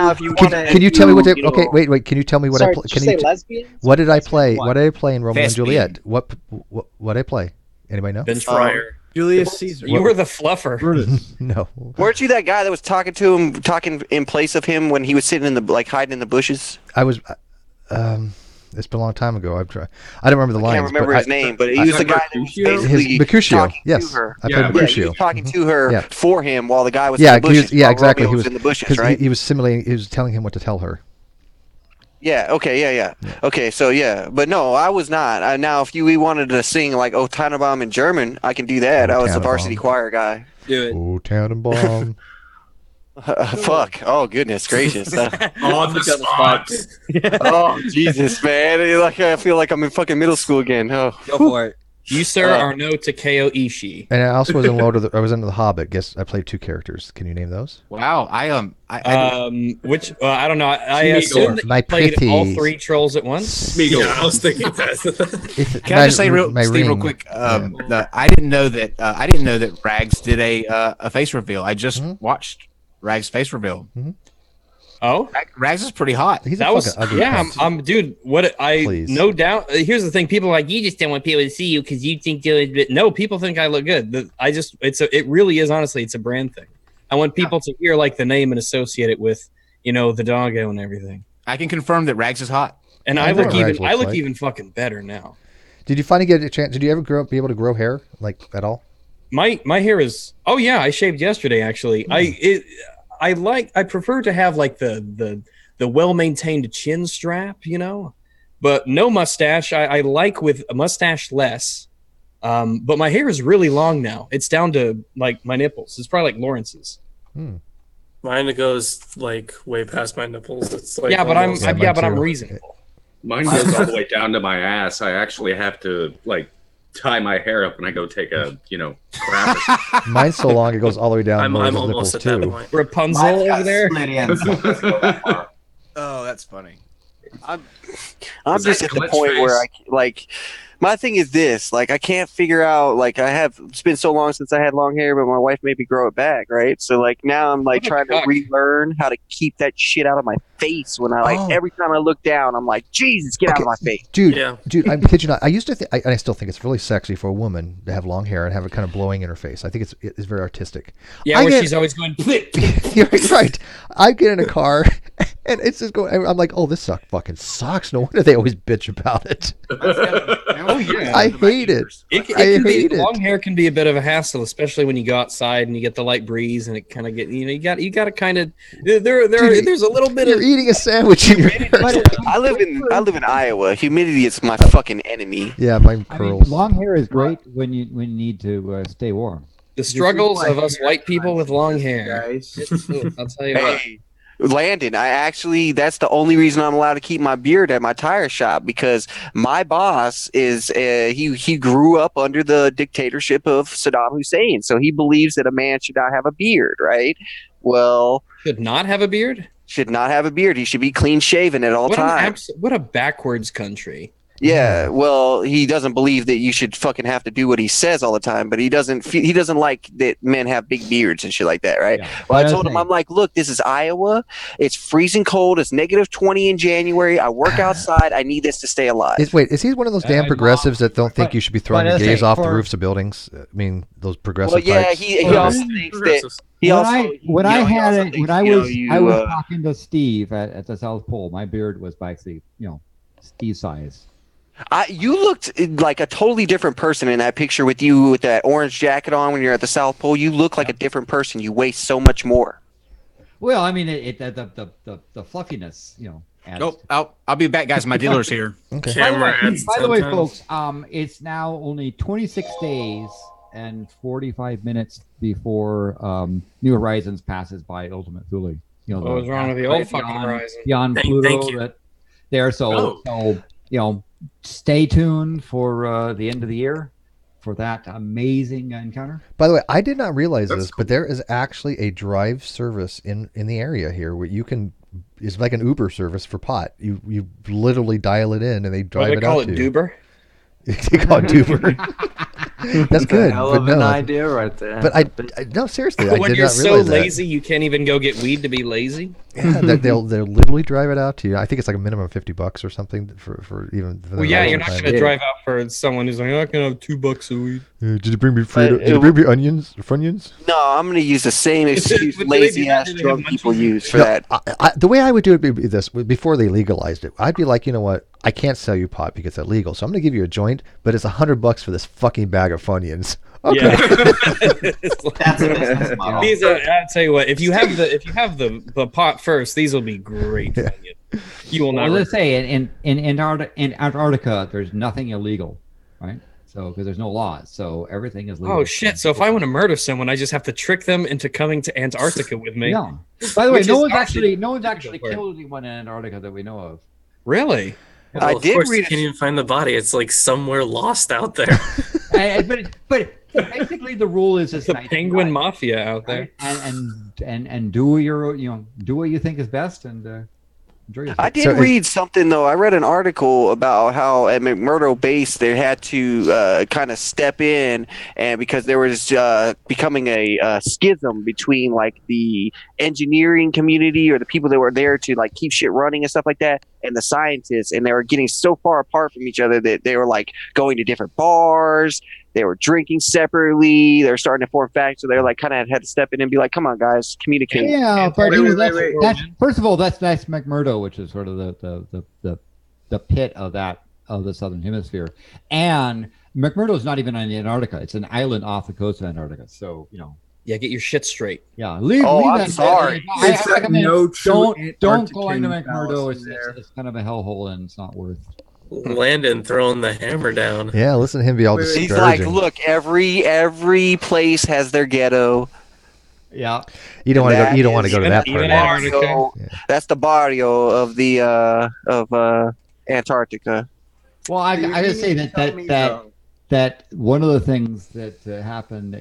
[SPEAKER 17] if you want to,
[SPEAKER 2] can you tell me what? Okay, wait. Can you tell me what I play? Can you?
[SPEAKER 10] Lesbians?
[SPEAKER 2] What did I play? What did I play in Romeo and
[SPEAKER 18] Thespian.
[SPEAKER 2] Juliet? What did I play? Anybody know?
[SPEAKER 6] Ben Fryer.
[SPEAKER 14] Julius Caesar.
[SPEAKER 1] You were the fluffer.
[SPEAKER 2] No.
[SPEAKER 17] Weren't you that guy that was talking in place of him when he was sitting in the hiding in the bushes?
[SPEAKER 2] I was. It's been a long time ago. I don't remember the lines.
[SPEAKER 17] I can't remember his name, but he was the guy that was basically
[SPEAKER 2] Mercutio.
[SPEAKER 17] talking
[SPEAKER 2] Yes,
[SPEAKER 17] to her.
[SPEAKER 2] I played Mercutio.
[SPEAKER 17] He was talking to her for him while the guy was
[SPEAKER 2] Yeah,
[SPEAKER 17] in the bushes.
[SPEAKER 2] exactly.
[SPEAKER 17] Romeo was in the bushes, right?
[SPEAKER 2] He was simulating. He was telling him what to tell her.
[SPEAKER 17] Yeah. Okay. Yeah. Okay. So yeah, but no, I was not. Now, if we wanted to sing like "O Tannenbaum" in German, I can do that. I was the varsity choir guy.
[SPEAKER 21] Do it.
[SPEAKER 2] Oh, Tannenbaum.
[SPEAKER 17] Fuck. Oh, goodness gracious.
[SPEAKER 6] On the spot.
[SPEAKER 17] Oh, Jesus, man. I feel like I'm in fucking middle school again. Oh.
[SPEAKER 21] Go for it.
[SPEAKER 1] You, sir, are no Takeo Ishii.
[SPEAKER 2] And I also was in I was into The Hobbit. Guess I played 2 characters. Can you name those?
[SPEAKER 18] Wow, I
[SPEAKER 1] which I don't know. I assume that you played all 3 trolls at once.
[SPEAKER 6] Yeah, I was thinking that.
[SPEAKER 18] Can I just say real quick? I didn't know that Rags did a face reveal. I just watched Rags' face reveal.
[SPEAKER 1] Oh,
[SPEAKER 18] Rags is pretty hot.
[SPEAKER 1] That was dude. No doubt. Here's the thing: people are like, you just don't want people to see you because you think you're. No, people think I look good. It really is honestly, it's a brand thing. I want people to hear like the name and associate it with, the doggo and everything.
[SPEAKER 18] I can confirm that Rags is hot,
[SPEAKER 1] and I look even fucking better now.
[SPEAKER 2] Did you finally get a chance? Did you ever be able to grow hair like at all?
[SPEAKER 1] My hair is. Oh yeah, I shaved yesterday actually. I prefer to have like the well-maintained chin strap, but no mustache. I like with a mustache less, but my hair is really long now. It's down to like my nipples. It's probably like Lawrence's.
[SPEAKER 6] Mine goes like way past my nipples. It's like
[SPEAKER 1] but I'm reasonable.
[SPEAKER 3] Mine goes all the way down to my ass. I actually have to like tie my hair up when I go take a crap.
[SPEAKER 2] Mine's so long it goes all the way down.
[SPEAKER 6] I'm almost at that point.
[SPEAKER 1] Rapunzel over there.
[SPEAKER 18] Oh, that's funny.
[SPEAKER 17] I'm just at the point where I like My thing is this, like, I can't figure out, like, it's been so long since I had long hair, but my wife made me grow it back, right? So, like, now I'm, like, trying to relearn how to keep that shit out of my face when I, like, every time I look down, I'm like, Jesus, get out of my face.
[SPEAKER 2] Dude, I'm kid you not. I used to think, and I still think it's really sexy for a woman to have long hair and have it kind of blowing in her face. I think it's very artistic.
[SPEAKER 1] Yeah, she's always going,
[SPEAKER 2] You're right. I get in a car and it's just going, I'm like, oh, this fucking sucks. No wonder they always bitch about it.
[SPEAKER 1] Oh yeah,
[SPEAKER 2] I hate it.
[SPEAKER 1] Long hair can be a bit of a hassle, especially when you go outside and you get the light breeze and it kind of you got to kind of there's a little bit
[SPEAKER 2] you're eating a sandwich in your hair.
[SPEAKER 17] I live in Iowa. Humidity is my fucking enemy.
[SPEAKER 2] Yeah, mine curls.
[SPEAKER 20] Long hair is great when you need to stay warm.
[SPEAKER 1] The struggles of us white people with long hair. I'll tell you what.
[SPEAKER 17] Landon, that's the only reason I'm allowed to keep my beard at my tire shop, because my boss is he grew up under the dictatorship of Saddam Hussein, so he believes that a man should not have a beard, right? Well,
[SPEAKER 1] should not have a beard?
[SPEAKER 17] Should not have a beard. He should be clean shaven at all times.
[SPEAKER 1] What a backwards country.
[SPEAKER 17] Yeah, well, he doesn't believe that you should fucking have to do what he says all the time, but he doesn't like that men have big beards and shit like that, right? Yeah. Well, I told him, I'm like, look, this is Iowa. It's freezing cold. It's -20 in January. I work outside. I need this to stay alive.
[SPEAKER 2] Is he one of those damn progressives that don't think you should be throwing your gays off the roofs of buildings? I mean, those progressive types.
[SPEAKER 17] Yeah, he also thinks that.
[SPEAKER 20] I was talking to Steve at the South Pole. My beard was actually, Steve size.
[SPEAKER 17] You looked like a totally different person in that picture with you with that orange jacket on when you're at the South Pole. You look like a different person. You weigh so much more.
[SPEAKER 20] Well, I mean, the fluffiness,
[SPEAKER 18] I'll be back, guys. My dealer's here.
[SPEAKER 20] Okay. By the way, folks, it's now only 26 days and 45 minutes before New Horizons passes by Ultimate Thule.
[SPEAKER 1] What was wrong with the old fucking Horizon?
[SPEAKER 20] Beyond Pluto, so stay tuned for the end of the year for that amazing encounter.
[SPEAKER 2] By the way, I did not realize this, but there is actually a drive service in the area here where you can. It's like an Uber service for pot. You literally dial it in and they drive it out to you.
[SPEAKER 1] They call it Duber?
[SPEAKER 2] They call it Duber. That's good.
[SPEAKER 12] Hell of an idea right there.
[SPEAKER 2] But no, seriously, I did not
[SPEAKER 1] When
[SPEAKER 2] realize
[SPEAKER 1] you're so
[SPEAKER 2] that.
[SPEAKER 1] lazy, you can't even go get weed to be lazy.
[SPEAKER 2] Yeah, they'll literally drive it out to you. I think it's like a minimum of $50 or something for even. For
[SPEAKER 1] well, yeah, you're not going to drive out for someone who's like, I can have $2 a week.
[SPEAKER 2] Did you bring me Did you bring me onions or Funyuns?
[SPEAKER 17] No, I'm going to use the same excuse lazy ass drunk people use for that.
[SPEAKER 2] The way I would do it would be this: before they legalized it, I'd be like, you know what? I can't sell you pot because it's illegal, so I'm going to give you a joint, but it's $100 for this fucking bag of Funyuns. Okay.
[SPEAKER 1] Yeah. These are, I'll tell you what, if you have the pot first, these will be great. Yeah. You will not.
[SPEAKER 20] Let's say in Antarctica, there's nothing illegal, right? So because there's no laws, so everything is legal.
[SPEAKER 1] Oh shit! So if I want to murder someone, I just have to trick them into coming to Antarctica with me.
[SPEAKER 20] Yeah. By the way, no one's actually killed anyone in Antarctica that we know of.
[SPEAKER 1] Really?
[SPEAKER 6] Well, I did read. You can't even find the body. It's like somewhere lost out there.
[SPEAKER 20] But basically, the rule is
[SPEAKER 1] the penguin mafia out there,
[SPEAKER 20] and do what you think is best, and
[SPEAKER 17] I did read something though. I read an article about how at McMurdo Base they had to kind of step in, and because there was becoming a schism between like the engineering community or the people that were there to like keep shit running and stuff like that, and the scientists, and they were getting so far apart from each other that they were like going to different bars. They were drinking separately. They're starting to form factions, so they're like kind of had to step in and be like, "Come on, guys, communicate."
[SPEAKER 20] Yeah, but that's first of all, that's McMurdo, which is sort of the pit of the southern hemisphere, and McMurdo is not even on Antarctica. It's an island off the coast of Antarctica. So
[SPEAKER 1] yeah, get your shit straight.
[SPEAKER 20] Yeah, leave
[SPEAKER 17] I'm
[SPEAKER 20] that.
[SPEAKER 17] Sorry.
[SPEAKER 20] Don't go into McMurdo. It's kind of a hellhole, and it's not worth.
[SPEAKER 6] Landon throwing the hammer down.
[SPEAKER 2] Yeah, listen to him be all discouraging.
[SPEAKER 17] He's like, look, every place has their ghetto.
[SPEAKER 20] Yeah,
[SPEAKER 2] you don't want to go. You don't want to go to that part.
[SPEAKER 17] Barrio, that's the barrio of the of Antarctica.
[SPEAKER 20] Well, I just say that one of the things that happened,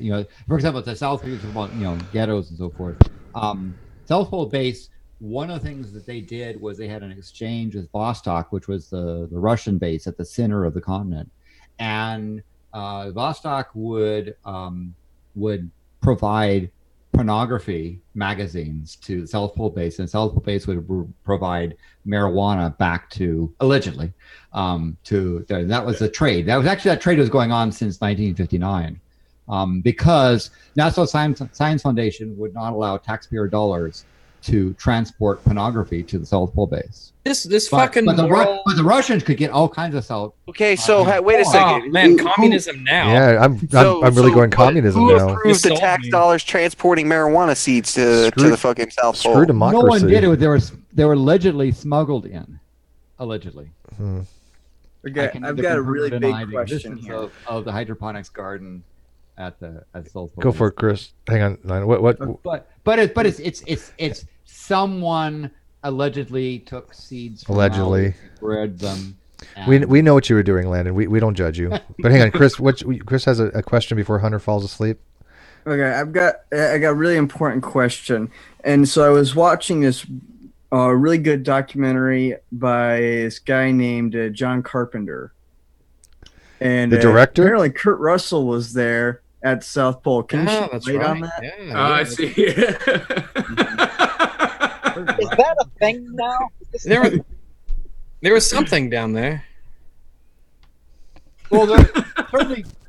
[SPEAKER 20] for example, the South Pole, about ghettos and so forth. South Pole Base. One of the things that they did was they had an exchange with Vostok, which was the Russian base at the center of the continent. and Vostok would provide pornography magazines to the South Pole base, and South Pole base would provide marijuana back to, allegedly, that was a trade. That trade was going on since 1959, because National Science Foundation would not allow taxpayer dollars to transport pornography to the South Pole base.
[SPEAKER 1] But
[SPEAKER 20] the Russians could get all kinds of stuff.
[SPEAKER 17] Okay, so wait a second.
[SPEAKER 1] Oh, man, communism now.
[SPEAKER 2] Yeah, I'm really going communism
[SPEAKER 17] who
[SPEAKER 2] now.
[SPEAKER 17] Who approved the tax dollars transporting marijuana seeds to the fucking South Pole?
[SPEAKER 2] Screw democracy.
[SPEAKER 20] No one did it. They were allegedly smuggled in. Allegedly.
[SPEAKER 14] Okay, I've got a really big question here.
[SPEAKER 20] Of the hydroponics garden at South Pole.
[SPEAKER 2] Go for it, Chris. Hang on. What?
[SPEAKER 20] But it's someone allegedly took seeds from
[SPEAKER 2] Allegedly
[SPEAKER 20] Maui, bred them.
[SPEAKER 2] We know what you were doing, Landon. We don't judge you. But hang on, Chris. Chris has a question before Hunter falls asleep.
[SPEAKER 14] Okay, I got a really important question, and so I was watching this really good documentary by this guy named John Carpenter, and
[SPEAKER 2] the director.
[SPEAKER 14] Apparently, Kurt Russell was there at South Pole. Can you wait on that?
[SPEAKER 3] Yeah, I see.
[SPEAKER 10] Is that a thing now?
[SPEAKER 1] There was something down there.
[SPEAKER 20] Well,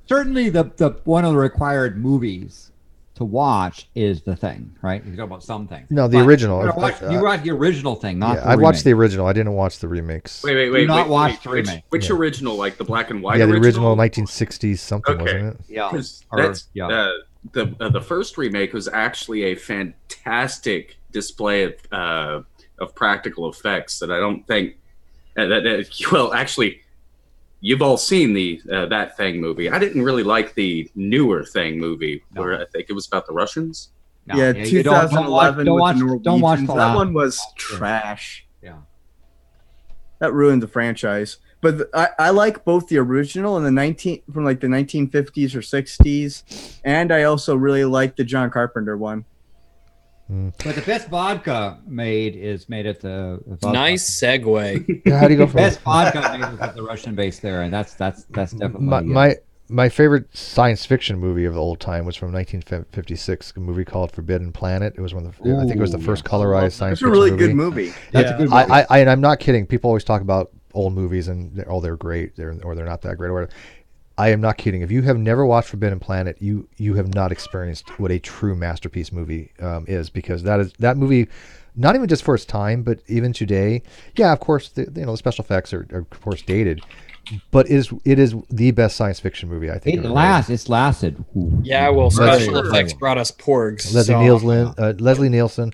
[SPEAKER 20] certainly the one of the required movies to watch is The Thing, right? You talk about something.
[SPEAKER 2] No, the original.
[SPEAKER 20] You watch the original thing, not the
[SPEAKER 2] I watched the original. I didn't watch the remakes.
[SPEAKER 3] Wait.
[SPEAKER 20] Watch the remake.
[SPEAKER 3] Which original? Like the black and white?
[SPEAKER 2] Yeah, the original 1960s something, wasn't it?
[SPEAKER 20] Yeah.
[SPEAKER 3] The first remake was actually a fantastic display of practical effects that I don't think well, actually, you've all seen the that Thing movie. I didn't really like the newer Thing movie where I think it was about the Russians.
[SPEAKER 14] No, yeah, 2011. Don't watch that one. Was trash.
[SPEAKER 20] Yeah,
[SPEAKER 14] that ruined the franchise. But I like both the original and the 1950s or 60s, and I also really like the John Carpenter one.
[SPEAKER 20] But the best vodka made at the
[SPEAKER 1] nice segue.
[SPEAKER 2] Yeah, how do you go from
[SPEAKER 20] best vodka made was at the Russian base there, and that's definitely
[SPEAKER 2] my favorite science fiction movie of the old time was from 1956, a movie called Forbidden Planet. It was one of the I think it was the first colorized science fiction movie.
[SPEAKER 14] It's a really good movie.
[SPEAKER 2] That's a good movie. And I'm not kidding. People always talk about old movies and they're great, or they're not that great, or whatever. I am not kidding. If you have never watched Forbidden Planet, you have not experienced what a true masterpiece movie is, because that movie, not even just for its time, but even today. Yeah, of course, the special effects are of course dated, but it is the best science fiction movie I think.
[SPEAKER 20] It's lasted.
[SPEAKER 1] Yeah, well, special effects brought us porgs.
[SPEAKER 2] Leslie Nielsen.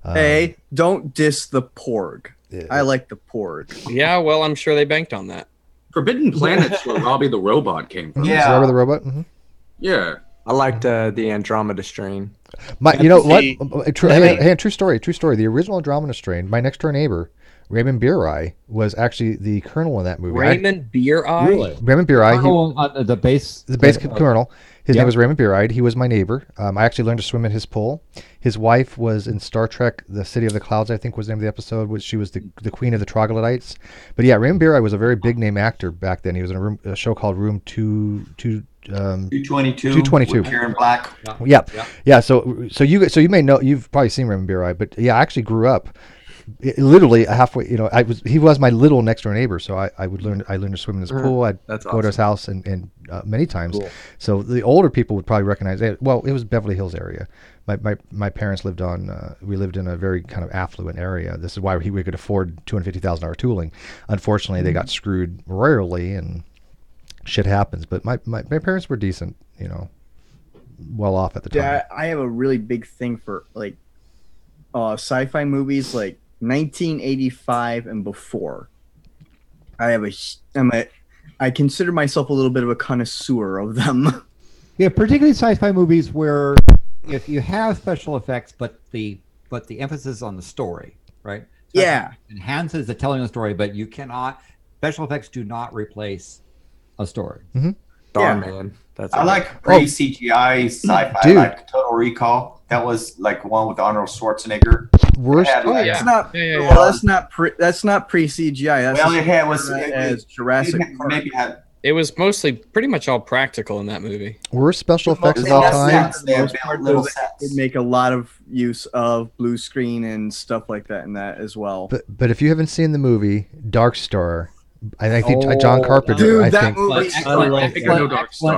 [SPEAKER 14] Hey, don't diss the porg. I like the porg.
[SPEAKER 1] Yeah, well, I'm sure they banked on that.
[SPEAKER 3] Forbidden Planet's where Robbie the Robot came from.
[SPEAKER 2] Yeah, Robbie the Robot. Mm-hmm.
[SPEAKER 3] Yeah,
[SPEAKER 12] I liked the Andromeda strain.
[SPEAKER 2] You know what? True story. The original Andromeda strain. My next door neighbor, Raymond Beer-Eye, was actually the colonel in that movie.
[SPEAKER 1] Raymond Beer-Eye?
[SPEAKER 2] Really? Raymond Beer-Eye.
[SPEAKER 20] The base
[SPEAKER 2] colonel. His name was Raymond Beer-Eye. He was my neighbor. I actually learned to swim in his pool. His wife was in Star Trek, The City of the Clouds, I think was the name of the episode. She was the queen of the troglodytes. But yeah, Raymond Beer-Eye was a very big name actor back then. He was in a show called Room 222.
[SPEAKER 7] Karen Black.
[SPEAKER 2] Yeah. So you may know, you've probably seen Raymond Beer-Eye, but yeah, I actually grew up literally halfway. He was my little next door neighbor, so I learned to swim in his pool. I'd go to his house and many times. Cool. So the older people would probably recognize it. Well, it was Beverly Hills area. My parents lived we lived in a very kind of affluent area. This is why we could afford $250,000 tooling. Unfortunately, they got screwed royally, and shit happens. But my parents were decent, well off at the time.
[SPEAKER 14] Yeah, I have a really big thing for like sci-fi movies, like 1985 and before. I consider myself a little bit of a connoisseur of them.
[SPEAKER 20] Yeah, particularly sci-fi movies where if you have special effects, but the emphasis on the story, right?
[SPEAKER 14] Yeah,
[SPEAKER 20] enhances the telling of the story, but you cannot. Special effects do not replace a story.
[SPEAKER 2] Mm-hmm.
[SPEAKER 12] Man,
[SPEAKER 7] I like pre-CGI sci-fi, like Total Recall. That was like one with Arnold Schwarzenegger.
[SPEAKER 14] That's not pre-CGI.
[SPEAKER 7] It had
[SPEAKER 14] Jurassic Park.
[SPEAKER 7] Maybe had
[SPEAKER 1] It was mostly pretty much all practical in that movie.
[SPEAKER 2] Were special effects of all time?
[SPEAKER 14] They make a lot of use of blue screen and stuff like that in that as well.
[SPEAKER 2] But if you haven't seen the movie Dark Star, I think John Carpenter.
[SPEAKER 14] Dude,
[SPEAKER 2] I
[SPEAKER 14] that
[SPEAKER 2] think.
[SPEAKER 14] movie.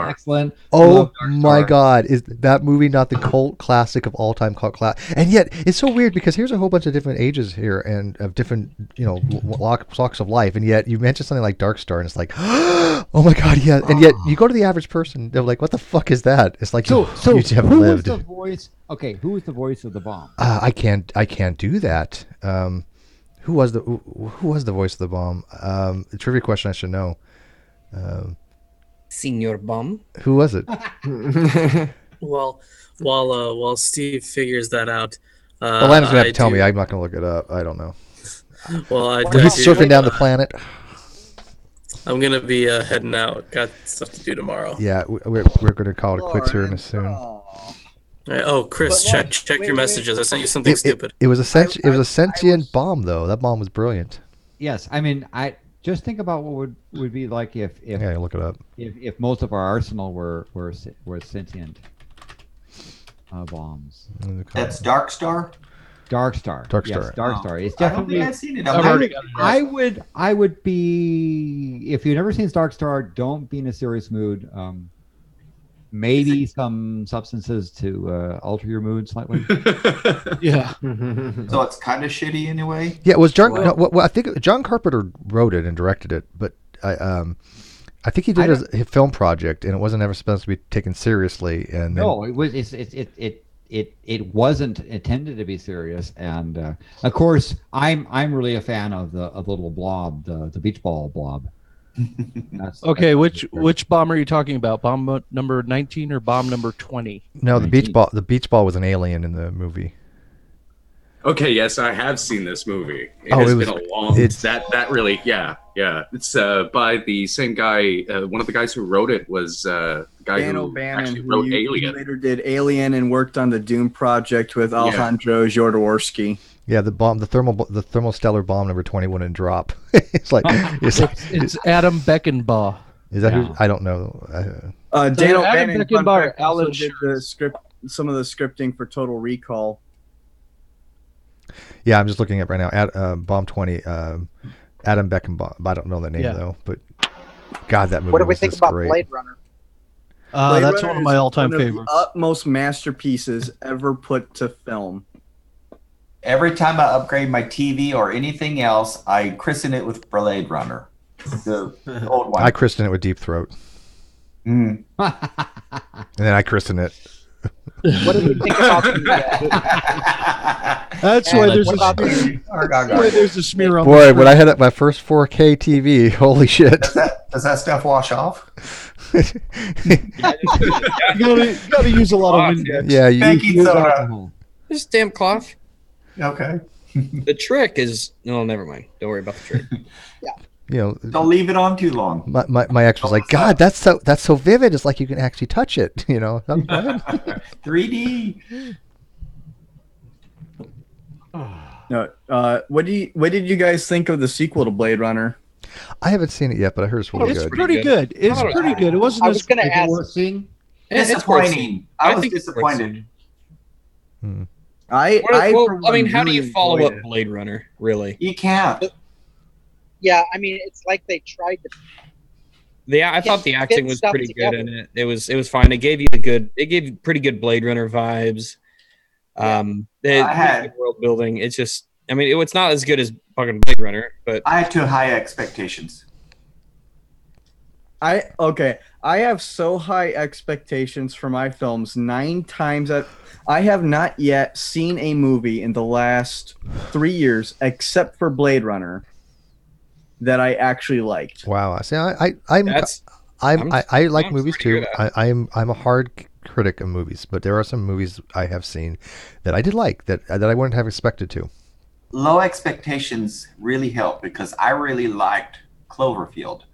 [SPEAKER 16] Excellent.
[SPEAKER 2] Oh my God! Is that movie not the cult classic of all time cult classic? And yet it's so weird because here's a whole bunch of different ages here and of different walks of life, and yet you mentioned something like Dark Star, and it's like, oh my God, yeah. And yet you go to the average person, they're like, what the fuck is that? It's like
[SPEAKER 20] so
[SPEAKER 2] you haven't
[SPEAKER 20] who
[SPEAKER 2] lived.
[SPEAKER 20] was the voice? Okay, who was the voice of the bomb?
[SPEAKER 2] I can't do that. Who was the voice of the bomb? A trivia question I should know.
[SPEAKER 1] Senior Bomb.
[SPEAKER 2] Who was it?
[SPEAKER 6] Well, while Steve figures that out,
[SPEAKER 2] Alana's gonna have to tell me. I'm not gonna look it up. I don't know.
[SPEAKER 6] Well,
[SPEAKER 2] he's surfing down the planet.
[SPEAKER 6] I'm gonna be heading out. Got stuff to do tomorrow.
[SPEAKER 2] Yeah, we're gonna call it quits here in a soon.
[SPEAKER 6] Oh, Chris, check your messages. I sent you something stupid.
[SPEAKER 2] It was a sentient bomb, though. That bomb was brilliant.
[SPEAKER 20] Yes, I mean, I just think about what would be like if
[SPEAKER 2] look it up.
[SPEAKER 20] If most of our arsenal were sentient bombs.
[SPEAKER 7] That's Dark Star.
[SPEAKER 20] Dark Star.
[SPEAKER 2] Dark
[SPEAKER 20] Yes,
[SPEAKER 2] Star.
[SPEAKER 20] Dark Star. It's
[SPEAKER 7] I don't
[SPEAKER 20] definitely.
[SPEAKER 7] think I've seen it.
[SPEAKER 20] I would be, if you've never seen Dark Star, don't be in a serious mood. Maybe some substances to alter your mood slightly.
[SPEAKER 9] Yeah.
[SPEAKER 7] So it's kind of shitty in a way.
[SPEAKER 2] Yeah, it was John. I think John Carpenter wrote it and directed it, but I think he did it as a film project, and it wasn't ever supposed to be taken seriously. And
[SPEAKER 20] no, it was. It wasn't intended to be serious, and of course, I'm really a fan of the little blob, the beach ball blob.
[SPEAKER 9] Okay, which bomb are you talking about? Bomb number 19 or bomb number 20?
[SPEAKER 2] No, the beach ball. The beach ball was an alien in the movie.
[SPEAKER 3] Okay, yes, I have seen this movie. It has been a long. That really, yeah. It's by the same guy. One of the guys who wrote it was the guy
[SPEAKER 14] Dan
[SPEAKER 3] who
[SPEAKER 14] O'Bannon,
[SPEAKER 3] actually wrote
[SPEAKER 14] who
[SPEAKER 3] Alien.
[SPEAKER 14] later did Alien and worked on the Doom project with Alejandro Jodorowsky.
[SPEAKER 2] Yeah, the thermostellar bomb number 20 wouldn't drop. It's like
[SPEAKER 9] it's Adam Beckenbaugh.
[SPEAKER 2] Is that who? I don't know.
[SPEAKER 14] Dan O'Bannon
[SPEAKER 9] Alan
[SPEAKER 14] did the script, some of the scripting for Total Recall.
[SPEAKER 2] Yeah, I'm just looking at right now. Bomb 20, Adam Beckenbaugh. I don't know the name though, but God, that movie.
[SPEAKER 10] What do we
[SPEAKER 2] was
[SPEAKER 10] think
[SPEAKER 2] just
[SPEAKER 10] about
[SPEAKER 2] great.
[SPEAKER 10] Blade Runner?
[SPEAKER 9] That's one of my all-time favorites.
[SPEAKER 14] Utmost masterpieces ever put to film.
[SPEAKER 7] Every time I upgrade my TV or anything else, I christen it with Blade Runner, the old one.
[SPEAKER 2] I christen it with Deep Throat, and then I christen it.
[SPEAKER 10] What do you think about
[SPEAKER 9] That's why there's a smear on.
[SPEAKER 2] Boy, when I had my first 4K TV, holy shit!
[SPEAKER 7] Does that stuff wash off?
[SPEAKER 9] You gotta use a lot of Windex.
[SPEAKER 2] Yeah,
[SPEAKER 7] baking soda.
[SPEAKER 1] Just damn cloth.
[SPEAKER 7] Okay.
[SPEAKER 1] The trick is never mind. Don't worry about the trick.
[SPEAKER 7] Don't leave it on too long.
[SPEAKER 2] My ex was like, God, that's so vivid. It's like you can actually touch it.
[SPEAKER 7] 3D.
[SPEAKER 14] No, what did you guys think of the sequel to Blade Runner?
[SPEAKER 2] I haven't seen it yet, but I heard it's really
[SPEAKER 9] It's
[SPEAKER 2] good.
[SPEAKER 9] pretty good. It's pretty good. It wasn't.
[SPEAKER 10] I was going to ask.
[SPEAKER 7] Disappointing. I was disappointed.
[SPEAKER 1] I mean, how do you follow up Blade Runner? Really,
[SPEAKER 7] you can't.
[SPEAKER 10] Yeah, I mean, it's like they tried to.
[SPEAKER 1] Yeah, I thought the acting was pretty good
[SPEAKER 10] together.
[SPEAKER 1] in it. It was fine. It gave you pretty good Blade Runner vibes. The world building. It's just, I mean, it's not as good as fucking Blade Runner, but
[SPEAKER 7] I had too high expectations.
[SPEAKER 14] I have so high expectations for my films. 9 times I have not yet seen a movie in the last 3 years, except for Blade Runner, that I actually liked.
[SPEAKER 2] Wow, see, I like movies too. I'm a hard critic of movies, but there are some movies I have seen that I did like that I wouldn't have expected to.
[SPEAKER 7] Low expectations really help because I really liked Cloverfield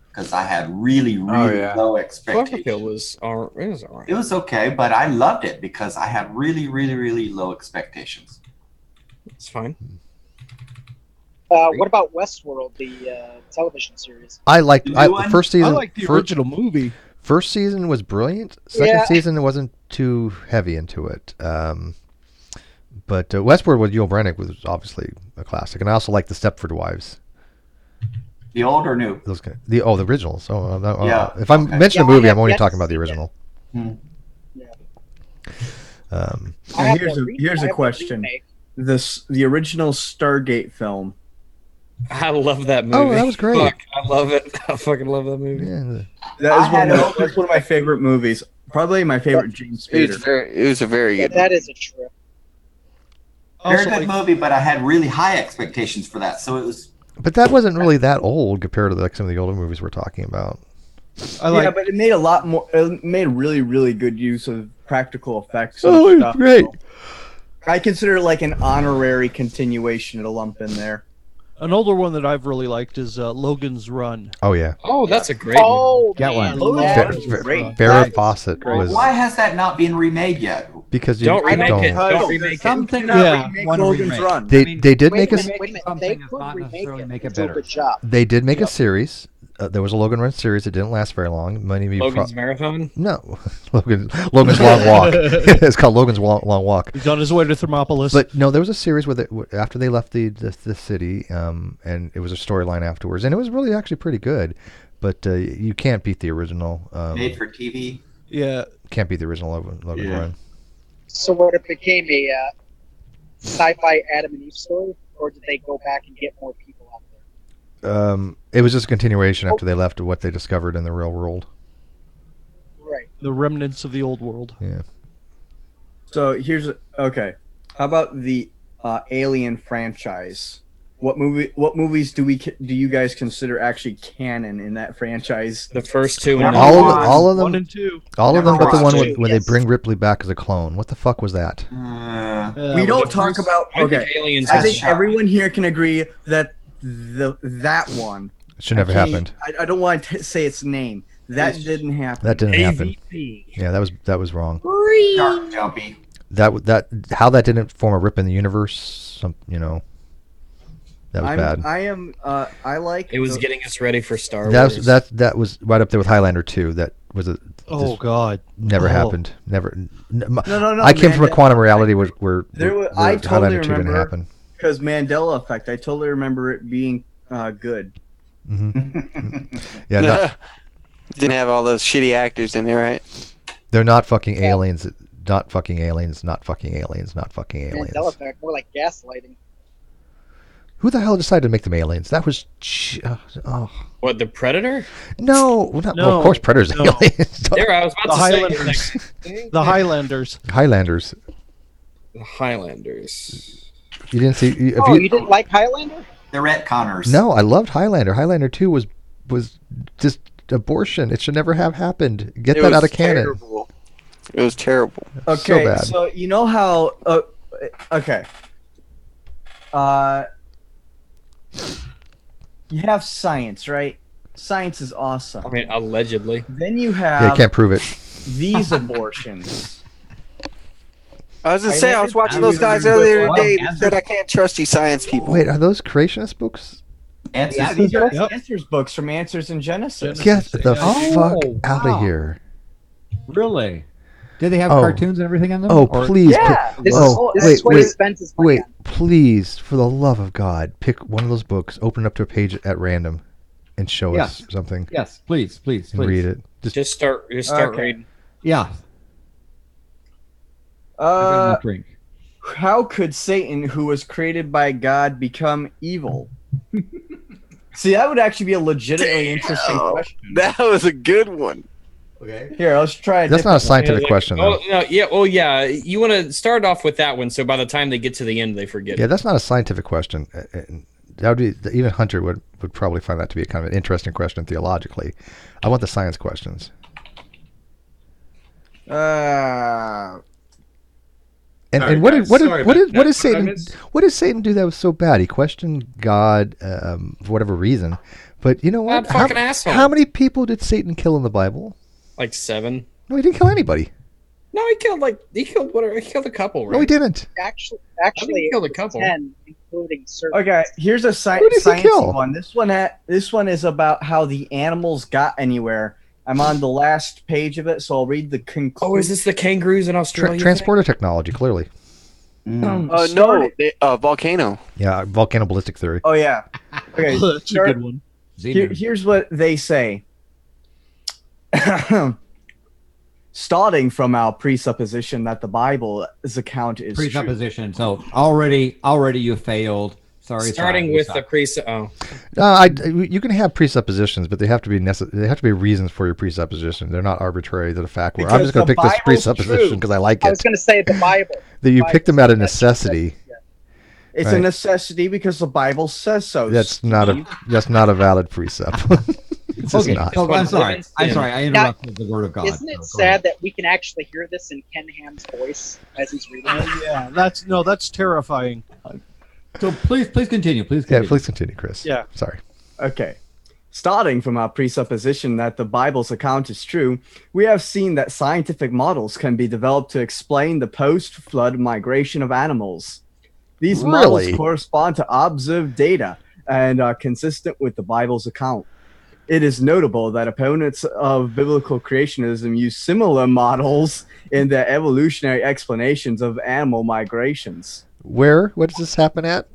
[SPEAKER 7] because I had really low expectations.
[SPEAKER 1] Cloverfield was all right.
[SPEAKER 7] It was okay, but I loved it because I had really low expectations.
[SPEAKER 1] It's fine.
[SPEAKER 10] What about Westworld, the television series?
[SPEAKER 2] I liked the first season.
[SPEAKER 9] I like the original movie.
[SPEAKER 2] First season was brilliant. Second
[SPEAKER 10] Yeah.
[SPEAKER 2] season wasn't too heavy into it. But Westworld with Yul Brynner was obviously a classic, and I also like the Stepford Wives.
[SPEAKER 7] The old or new?
[SPEAKER 2] The originals.
[SPEAKER 7] Yeah.
[SPEAKER 2] If I'm mentioning a movie, I'm only talking about the original.
[SPEAKER 14] Here's a question: the original Stargate film.
[SPEAKER 1] I love that movie.
[SPEAKER 2] Oh, that was great.
[SPEAKER 1] Fuck, I love it. I fucking love that movie.
[SPEAKER 14] That's one of my favorite movies. Probably my favorite James Spader.
[SPEAKER 17] It was a very good.
[SPEAKER 10] That is a trip.
[SPEAKER 7] Very good movie, but I had really high expectations for that, so it was.
[SPEAKER 2] But that wasn't really that old compared to some of the older movies we're talking about.
[SPEAKER 14] Yeah, but it made a lot more. It made really, really good use of practical effects.
[SPEAKER 2] Oh,
[SPEAKER 14] and
[SPEAKER 2] it's
[SPEAKER 14] stuff.
[SPEAKER 2] great.
[SPEAKER 14] I consider it like an honorary continuation to lump in there.
[SPEAKER 9] An older one that I've really liked is Logan's Run.
[SPEAKER 2] Oh yeah.
[SPEAKER 1] Oh, that's a great
[SPEAKER 10] Oh,
[SPEAKER 2] Get
[SPEAKER 10] man,
[SPEAKER 2] one.
[SPEAKER 10] that is great.
[SPEAKER 2] Farrah Fawcett was
[SPEAKER 7] Why has that not been remade yet?
[SPEAKER 2] because you
[SPEAKER 1] Don't remake it.
[SPEAKER 2] don't.
[SPEAKER 1] Don't remake it.
[SPEAKER 20] Something
[SPEAKER 9] Yeah.
[SPEAKER 20] one
[SPEAKER 14] Logan's
[SPEAKER 20] remake.
[SPEAKER 14] Run.
[SPEAKER 2] They did
[SPEAKER 10] Wait
[SPEAKER 2] make
[SPEAKER 10] a
[SPEAKER 2] a
[SPEAKER 10] minute, wait a minute. They
[SPEAKER 20] something
[SPEAKER 10] could
[SPEAKER 20] does not
[SPEAKER 10] remake
[SPEAKER 20] necessarily
[SPEAKER 10] it
[SPEAKER 20] make
[SPEAKER 10] and
[SPEAKER 20] it
[SPEAKER 10] do a
[SPEAKER 20] better.
[SPEAKER 10] good job.
[SPEAKER 2] they did make a series. There was a Logan Run series. It didn't last very long. Many of you
[SPEAKER 1] Logan's Marathon?
[SPEAKER 2] No, Logan's Long Walk. It's called Logan's Long Walk.
[SPEAKER 9] He's on his way to Thermopolis.
[SPEAKER 2] But no, there was a series where after they left the city, and it was a storyline afterwards, and it was really actually pretty good. But you can't beat the original.
[SPEAKER 7] Made for TV.
[SPEAKER 9] Yeah.
[SPEAKER 2] Can't beat the original Logan Run.
[SPEAKER 10] So what, it became a sci-fi Adam and Eve story, or did they go back and get more people out there?
[SPEAKER 2] It was just a continuation after they left of what they discovered in the real world.
[SPEAKER 10] Right.
[SPEAKER 9] The remnants of the old world.
[SPEAKER 2] Yeah.
[SPEAKER 14] So okay. How about the Alien franchise? What movies do you guys consider actually canon in that franchise?
[SPEAKER 1] The first two and
[SPEAKER 2] all of them,
[SPEAKER 9] 1 and 2.
[SPEAKER 2] all of them, but the one
[SPEAKER 1] watched
[SPEAKER 2] when they bring Ripley back as a clone. What the fuck was that?
[SPEAKER 14] We don't talk about.
[SPEAKER 1] I think
[SPEAKER 14] Okay,
[SPEAKER 1] Aliens
[SPEAKER 14] I
[SPEAKER 1] is
[SPEAKER 14] think
[SPEAKER 1] shot.
[SPEAKER 14] everyone here can agree that that one
[SPEAKER 2] Should never happened.
[SPEAKER 14] I don't want to say its name. That didn't happen.
[SPEAKER 2] That didn't happen. Yeah, that was wrong.
[SPEAKER 7] Shark jumpy.
[SPEAKER 2] That how that didn't form a rip in the universe. That was bad.
[SPEAKER 14] I like.
[SPEAKER 1] It was getting us ready for Star
[SPEAKER 2] That
[SPEAKER 1] Wars.
[SPEAKER 2] that was right up there with Highlander 2. That was a.
[SPEAKER 9] Oh God.
[SPEAKER 2] Never
[SPEAKER 9] Oh.
[SPEAKER 2] happened. Never.
[SPEAKER 14] No,
[SPEAKER 2] I came from a quantum reality where
[SPEAKER 14] I totally
[SPEAKER 2] Highlander 2 didn't
[SPEAKER 14] remember
[SPEAKER 2] happen.
[SPEAKER 14] because Mandela effect. I totally remember it being good.
[SPEAKER 2] Mm-hmm. Yeah, no,
[SPEAKER 17] Didn't have all those shitty actors in there, right?
[SPEAKER 2] they're not fucking aliens. Not fucking aliens. Not fucking aliens. Not fucking aliens.
[SPEAKER 10] Mandela effect, more like gaslighting.
[SPEAKER 2] Who the hell decided to make them aliens? That was.
[SPEAKER 1] What, the Predator?
[SPEAKER 2] No, well, of course, Predators
[SPEAKER 9] No.
[SPEAKER 2] aliens.
[SPEAKER 1] There, I was
[SPEAKER 9] The
[SPEAKER 1] about to
[SPEAKER 9] Highlanders.
[SPEAKER 1] say.
[SPEAKER 9] The Highlanders.
[SPEAKER 2] Highlanders.
[SPEAKER 1] The Highlanders.
[SPEAKER 2] You didn't see?
[SPEAKER 10] You didn't like Highlander?
[SPEAKER 7] The retconners.
[SPEAKER 2] No, I loved Highlander. Highlander 2 was just abortion. It should never have happened. Get that out of canon.
[SPEAKER 17] Terrible. It was terrible.
[SPEAKER 14] Okay,
[SPEAKER 2] bad.
[SPEAKER 14] so you know how? Okay. You have science, right? Science is awesome.
[SPEAKER 1] I mean, allegedly.
[SPEAKER 14] Then you have.
[SPEAKER 2] Yeah, you can't prove it.
[SPEAKER 14] These abortions.
[SPEAKER 17] I was gonna say, I was watching those guys earlier today that said I can't trust you science people.
[SPEAKER 2] Wait, are those creationist books?
[SPEAKER 14] Yeah, these are Answers books from Answers in Genesis.
[SPEAKER 2] Get the fuck out
[SPEAKER 20] wow.
[SPEAKER 2] of here.
[SPEAKER 20] Really? Did they have
[SPEAKER 2] Oh.
[SPEAKER 20] cartoons and everything on them?
[SPEAKER 2] Oh,
[SPEAKER 20] Or-
[SPEAKER 2] please.
[SPEAKER 10] Yeah,
[SPEAKER 2] pick-
[SPEAKER 10] this
[SPEAKER 2] oh,
[SPEAKER 10] is what he spends his money
[SPEAKER 2] wait,
[SPEAKER 10] on.
[SPEAKER 2] please, for the love of God, pick one of those books, open it up to a page at random, and show us
[SPEAKER 20] Yes.
[SPEAKER 2] something.
[SPEAKER 20] Yes, please, please,
[SPEAKER 2] And
[SPEAKER 20] please.
[SPEAKER 2] read it.
[SPEAKER 1] Just start
[SPEAKER 14] Okay.
[SPEAKER 1] reading.
[SPEAKER 20] Yeah. Drink.
[SPEAKER 14] How could Satan, who was created by God, become evil? See, that would actually be a legitimately interesting question.
[SPEAKER 17] That was a good one.
[SPEAKER 14] Okay. Here, let's try it.
[SPEAKER 2] That's not a scientific question,
[SPEAKER 1] Oh,
[SPEAKER 2] though.
[SPEAKER 1] no, yeah, well, yeah. You want to start off with that one, so by the time they get to the end, they forget.
[SPEAKER 2] Yeah, that's not a scientific question. That would be even Hunter would probably find that to be a kind of an interesting question theologically. I want the science questions. And what did Satan do that was so bad? He questioned God for whatever reason, but you know what?
[SPEAKER 1] God, fucking asshole.
[SPEAKER 2] How many people did Satan kill in the Bible?
[SPEAKER 1] Like 7.
[SPEAKER 2] No, he didn't kill anybody.
[SPEAKER 1] No, he killed a couple, right?
[SPEAKER 2] No, he didn't.
[SPEAKER 10] Actually,
[SPEAKER 1] he killed a couple.
[SPEAKER 10] 10, including certain.
[SPEAKER 14] Okay, here's a
[SPEAKER 2] Who does he
[SPEAKER 14] science
[SPEAKER 2] kill?
[SPEAKER 14] one. This one is about how the animals got anywhere. I'm on the last page of it, so I'll read the conclusion.
[SPEAKER 1] Oh, is this the kangaroos in Australia?
[SPEAKER 2] Transporter technology, clearly.
[SPEAKER 17] No, volcano.
[SPEAKER 2] Yeah, volcano ballistic theory.
[SPEAKER 14] Oh yeah. Okay,
[SPEAKER 9] That's a good one.
[SPEAKER 14] Here's what they say. Starting from our presupposition that the Bible's account is
[SPEAKER 20] presupposition. So already you failed. Sorry.
[SPEAKER 1] Starting with the
[SPEAKER 2] You can have presuppositions, but they have to be They have to be reasons for your presupposition. They're not arbitrary to the fact where I'm just going to pick this presupposition because I like it.
[SPEAKER 10] I was going to say the Bible.
[SPEAKER 2] That you picked them out of necessity.
[SPEAKER 14] It's a necessity because the Bible says so.
[SPEAKER 2] That's not a valid precept. It's just not.
[SPEAKER 20] Oh, I'm sorry. I interrupted the word of God.
[SPEAKER 10] Isn't it sad that we can actually hear this in Ken Ham's voice as he's reading it?
[SPEAKER 9] Yeah, that's terrifying.
[SPEAKER 20] So please continue.
[SPEAKER 2] Yeah, please continue, Chris.
[SPEAKER 9] Yeah.
[SPEAKER 2] Sorry.
[SPEAKER 14] Okay. Starting from our presupposition that the Bible's account is true, we have seen that scientific models can be developed to explain the post-flood migration of animals. These models correspond to observed data and are consistent with the Bible's account. It is notable that opponents of biblical creationism use similar models in their evolutionary explanations of animal migrations.
[SPEAKER 2] Where? What does this happen at?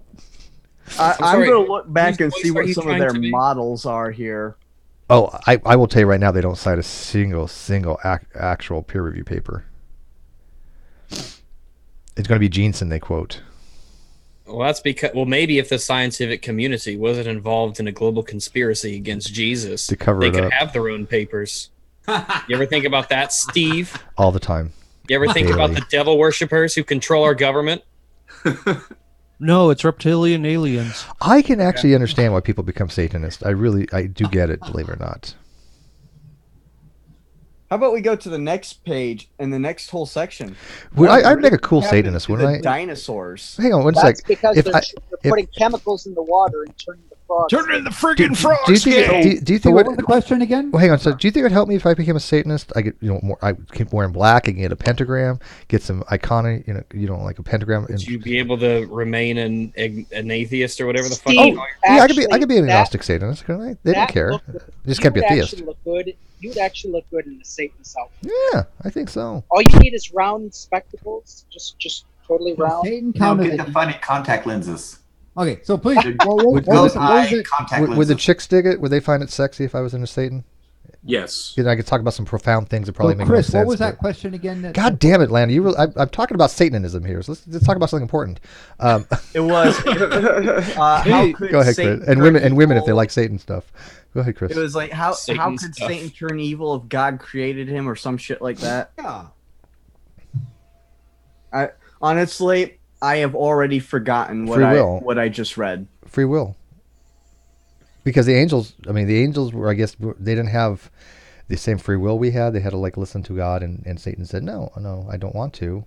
[SPEAKER 14] I'm going to look back and see what some of their models are here.
[SPEAKER 2] Oh, I will tell you right now, they don't cite a single actual peer review paper. It's going to be Jensen they quote.
[SPEAKER 1] Well, that's because maybe if the scientific community wasn't involved in a global conspiracy against Jesus,
[SPEAKER 2] to cover
[SPEAKER 1] they
[SPEAKER 2] it
[SPEAKER 1] could
[SPEAKER 2] up.
[SPEAKER 1] have their own papers. You ever think about that, Steve?
[SPEAKER 2] All the time.
[SPEAKER 1] You ever think about the devil worshippers who control our government?
[SPEAKER 9] No, it's reptilian aliens.
[SPEAKER 2] I can actually understand why people become Satanists. I do get it, believe it or not.
[SPEAKER 14] How about we go to the next page and the next whole section?
[SPEAKER 2] I'd make a cool Satanist, wouldn't I?
[SPEAKER 14] Dinosaurs.
[SPEAKER 2] Hang on one
[SPEAKER 10] That's
[SPEAKER 2] sec.
[SPEAKER 10] because they're putting chemicals in the water and turning the frogs.
[SPEAKER 9] Turning the friggin' frogs.
[SPEAKER 2] Do you think
[SPEAKER 20] what was the question again?
[SPEAKER 2] Well, hang on. So, do you think it would help me if I became a Satanist? I get more. I keep wearing black. I can get a pentagram. Get some iconic. Like a pentagram.
[SPEAKER 1] Would you be able to remain an atheist or whatever the fuck?
[SPEAKER 10] Steve,
[SPEAKER 2] yeah, I could be an agnostic Satanist, couldn't I? They don't care. Just can't be a theist.
[SPEAKER 10] You'd actually look good in the Satanist outfit.
[SPEAKER 2] Yeah, I think so.
[SPEAKER 10] All you need is round spectacles, just totally round.
[SPEAKER 7] Get the funny contact lenses.
[SPEAKER 20] Okay, so please.
[SPEAKER 2] Would the chicks dig it? Would they find it sexy if I was into Satan?
[SPEAKER 3] Yes.
[SPEAKER 2] I could talk about some profound things that probably make no
[SPEAKER 20] Chris,
[SPEAKER 2] sense.
[SPEAKER 20] what was that question again?
[SPEAKER 2] God damn it, Lanny! I'm talking about Satanism here. So let's talk about something important.
[SPEAKER 14] It was.
[SPEAKER 2] Go ahead, Chris. And women if they like Satan stuff. Go ahead, Chris.
[SPEAKER 14] It was like how could Satan turn evil if God created him or some shit like that?
[SPEAKER 20] Yeah.
[SPEAKER 14] Honestly, I have already forgotten what I just read.
[SPEAKER 2] Free will. Because the angels were, I guess, they didn't have the same free will we had. They had to listen to God, and Satan said, no, I don't want to.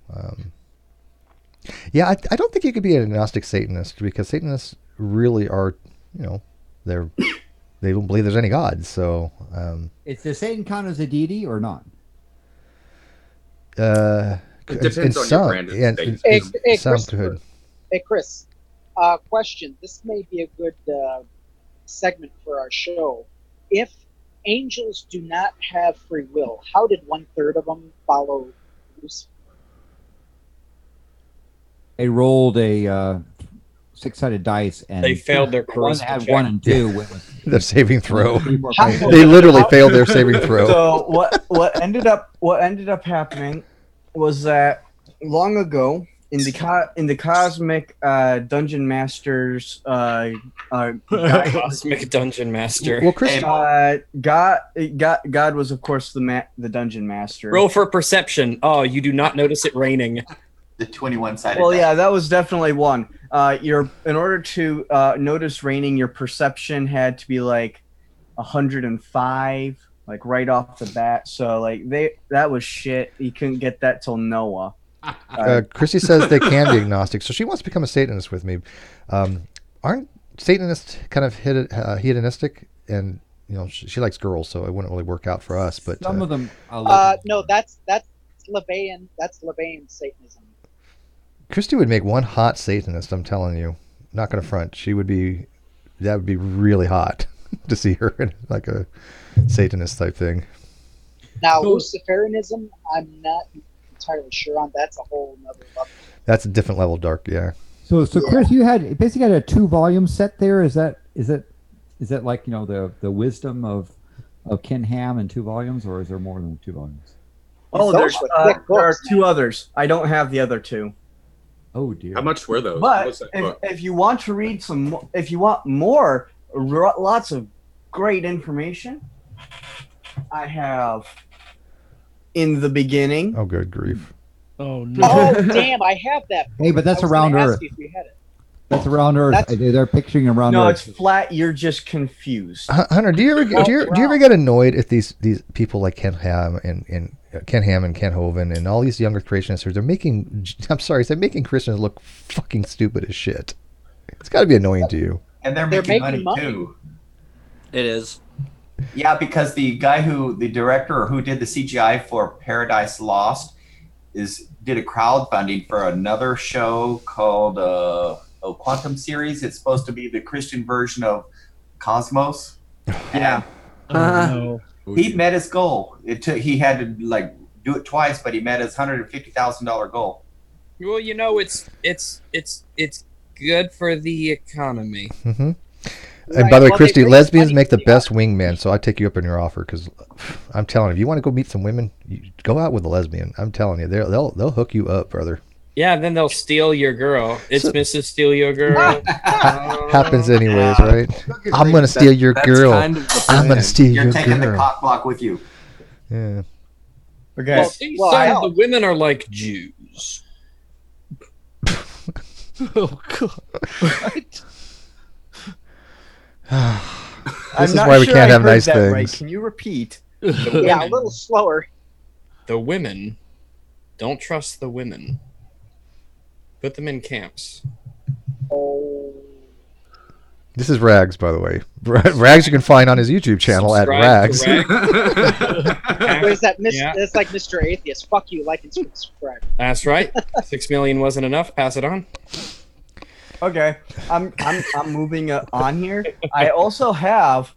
[SPEAKER 2] Yeah, I don't think you could be an agnostic Satanist because Satanists really are, they don't believe there's any God. So,
[SPEAKER 20] does Satan count as a deity or not?
[SPEAKER 3] It depends on your brand of state.
[SPEAKER 2] Some could.
[SPEAKER 10] Hey, Chris, question. This may be a good segment for our show. If angels do not have free will, how did 1/3 of them follow Lucifer?
[SPEAKER 20] They rolled a 6-sided dice, and
[SPEAKER 1] they failed their
[SPEAKER 20] one had 1 and 2.
[SPEAKER 2] Their saving throw. They literally failed their saving throw.
[SPEAKER 14] So what ended up happening was that long ago in the cosmic dungeon masters
[SPEAKER 1] cosmic dungeon master.
[SPEAKER 2] Well, Chris,
[SPEAKER 14] God was of course the dungeon master.
[SPEAKER 1] Roll for perception. Oh, you do not notice it raining.
[SPEAKER 7] The 21-sided.
[SPEAKER 14] Well, yeah, that was definitely one. In order to notice raining, your perception had to be 105, right off the bat. So that was shit. You couldn't get that till Noah.
[SPEAKER 2] Chrissy says they can be agnostic, so she wants to become a Satanist with me. Aren't Satanists kind of hedonistic? And she likes girls, so it wouldn't really work out for us. But
[SPEAKER 20] some of them.
[SPEAKER 10] No, that's LaVeyan. That's LaVeyan Satanism.
[SPEAKER 2] Christy would make one hot Satanist, I'm telling you. not gonna front. She would be. That would be really hot to see her in like a Satanist type thing.
[SPEAKER 10] Now, Luciferianism, I'm not entirely sure on. That's a whole nother level.
[SPEAKER 2] That's a different level of dark. Yeah.
[SPEAKER 20] So Chris, you had basically had a 2-volume set there. Is that like the wisdom of Ken Ham in 2 volumes, or is there more than 2 volumes?
[SPEAKER 14] Oh, there are 2 others. I don't have the other 2.
[SPEAKER 20] Oh dear.
[SPEAKER 3] How much were those?
[SPEAKER 14] But if you want to read if you want more, lots of great information, I have In the Beginning.
[SPEAKER 2] Oh, good grief.
[SPEAKER 9] Oh no!
[SPEAKER 10] Oh damn! I have that.
[SPEAKER 20] Hey, but that's around Earth.
[SPEAKER 10] If we had it.
[SPEAKER 20] That's around Earth. They're picturing around Earth.
[SPEAKER 14] No, it's flat. You're just confused.
[SPEAKER 2] Hunter, do you ever get annoyed at these people like Ken Ham and Ken Hovind and all these younger creationists? They're making Christians look fucking stupid as shit. It's got to be annoying to you.
[SPEAKER 7] And they're making money too.
[SPEAKER 21] It is.
[SPEAKER 7] Yeah, because the director who did the CGI for Paradise Lost did a crowdfunding for another show called Quantum Series. It's supposed to be the Christian version of Cosmos. Yeah.
[SPEAKER 9] No.
[SPEAKER 7] He met his goal. He had to do it twice, but he met his $150,000 goal.
[SPEAKER 1] Well, it's good for the economy.
[SPEAKER 2] Mm-hmm. And by the way, Christy, lesbians make the best wingman, so I take you up on your offer because I'm telling you, if you want to go meet some women, you go out with a lesbian. I'm telling you, they'll hook you up, brother.
[SPEAKER 1] Yeah, then they'll steal your girl. It's Mrs. Steal Your Girl.
[SPEAKER 2] Happens anyways, right? I'm gonna steal your girl. I'm gonna steal your girl.
[SPEAKER 7] You're taking the cock block with you.
[SPEAKER 2] Yeah.
[SPEAKER 14] Okay.
[SPEAKER 1] Well, the women are like Jews.
[SPEAKER 9] Oh god.
[SPEAKER 2] This is why we can't have nice things.
[SPEAKER 14] Right. Can you repeat?
[SPEAKER 10] Yeah, a little slower.
[SPEAKER 1] The women, don't trust the women. Put them in camps.
[SPEAKER 10] Oh.
[SPEAKER 2] This is Rags, by the way. Rags you can find on his YouTube channel at Rags.
[SPEAKER 10] Where's that? It's like Mr. Atheist. Fuck you, like and subscribe.
[SPEAKER 1] That's right. 6 million wasn't enough. Pass it on.
[SPEAKER 14] Okay, I'm moving on here. I also have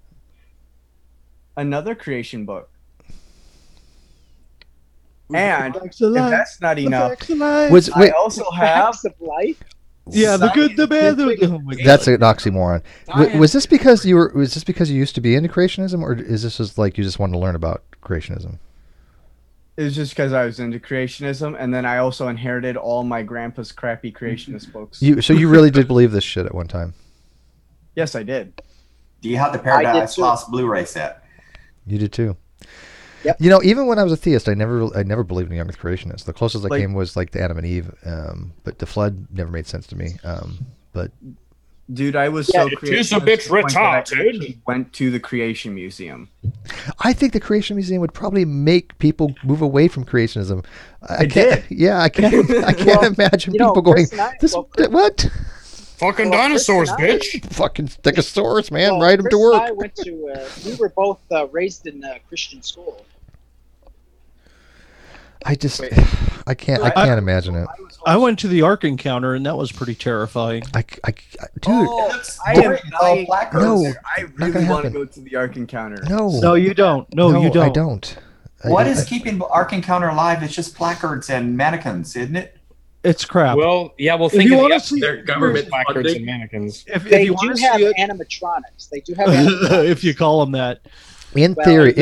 [SPEAKER 14] another creation book, and if that's not enough, I also have
[SPEAKER 10] of life.
[SPEAKER 9] Yeah, the good, the bad, oh my God.
[SPEAKER 2] That's an oxymoron. Was this because you used to be into creationism, or is this just like you just wanted to learn about creationism?
[SPEAKER 14] It was just because I was into creationism, and then I also inherited all my grandpa's crappy creationist books.
[SPEAKER 2] So you really did believe this shit at one time?
[SPEAKER 14] Yes, I did.
[SPEAKER 7] Do you have the Paradise Lost Blu-ray set?
[SPEAKER 2] You did too.
[SPEAKER 10] Yep.
[SPEAKER 2] Even when I was a theist, I never believed in young Earth creationists. The closest I came was like the Adam and Eve, but the flood never made sense to me. But
[SPEAKER 14] dude, I was so
[SPEAKER 1] creationist. It is a bit retarded.
[SPEAKER 14] Went to the Creation Museum.
[SPEAKER 2] I think the Creation Museum would probably make people move away from creationism. I can't imagine people going. What?
[SPEAKER 1] Fucking dinosaurs, bitch!
[SPEAKER 2] Fucking stegosaurus, man! Ride them to work.
[SPEAKER 10] I went to. We were both raised in a Christian school.
[SPEAKER 2] I can't imagine it.
[SPEAKER 9] I went to the Ark Encounter, and that was pretty terrifying.
[SPEAKER 2] Dude,
[SPEAKER 14] I really want to go to the Ark Encounter.
[SPEAKER 2] No,
[SPEAKER 9] you don't. No, you don't.
[SPEAKER 2] I don't.
[SPEAKER 7] What is keeping Ark Encounter alive? It's just placards and mannequins, isn't it?
[SPEAKER 9] It's crap.
[SPEAKER 1] Well, yeah, well, think of their government placards and mannequins.
[SPEAKER 10] They do have animatronics. They do have animatronics.
[SPEAKER 9] If you call them that.
[SPEAKER 2] In theory,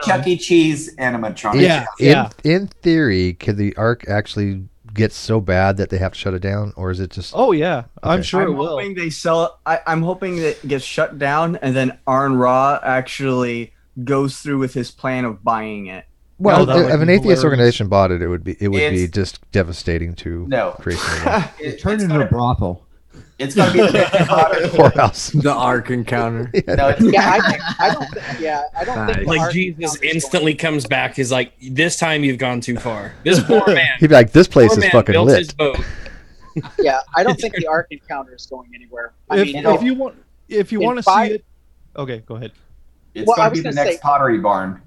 [SPEAKER 7] Chuck E. Cheese animatronics.
[SPEAKER 2] In theory, could the Ark actually get so bad that they have to shut it down, or is it just?
[SPEAKER 9] Oh yeah, okay. I'm sure it will.
[SPEAKER 14] Hoping they sell it. I'm hoping that it gets shut down, and then Arn Ra actually goes through with his plan of buying it.
[SPEAKER 2] Well, if an atheist organization bought it, it would be just devastating to creationism.
[SPEAKER 20] It turned into a brothel.
[SPEAKER 7] It's going to be the
[SPEAKER 2] whorehouse.
[SPEAKER 12] The Ark Encounter.
[SPEAKER 10] I don't think
[SPEAKER 1] like Jesus instantly comes back. He's like, this time you've gone too far. This poor man.
[SPEAKER 2] He'd be like, this place is fucking lit.
[SPEAKER 1] His boat.
[SPEAKER 10] Yeah, I don't think the Ark Encounter is going anywhere.
[SPEAKER 9] If you want to see it, okay, go ahead.
[SPEAKER 7] It's going to be the next Pottery Barn.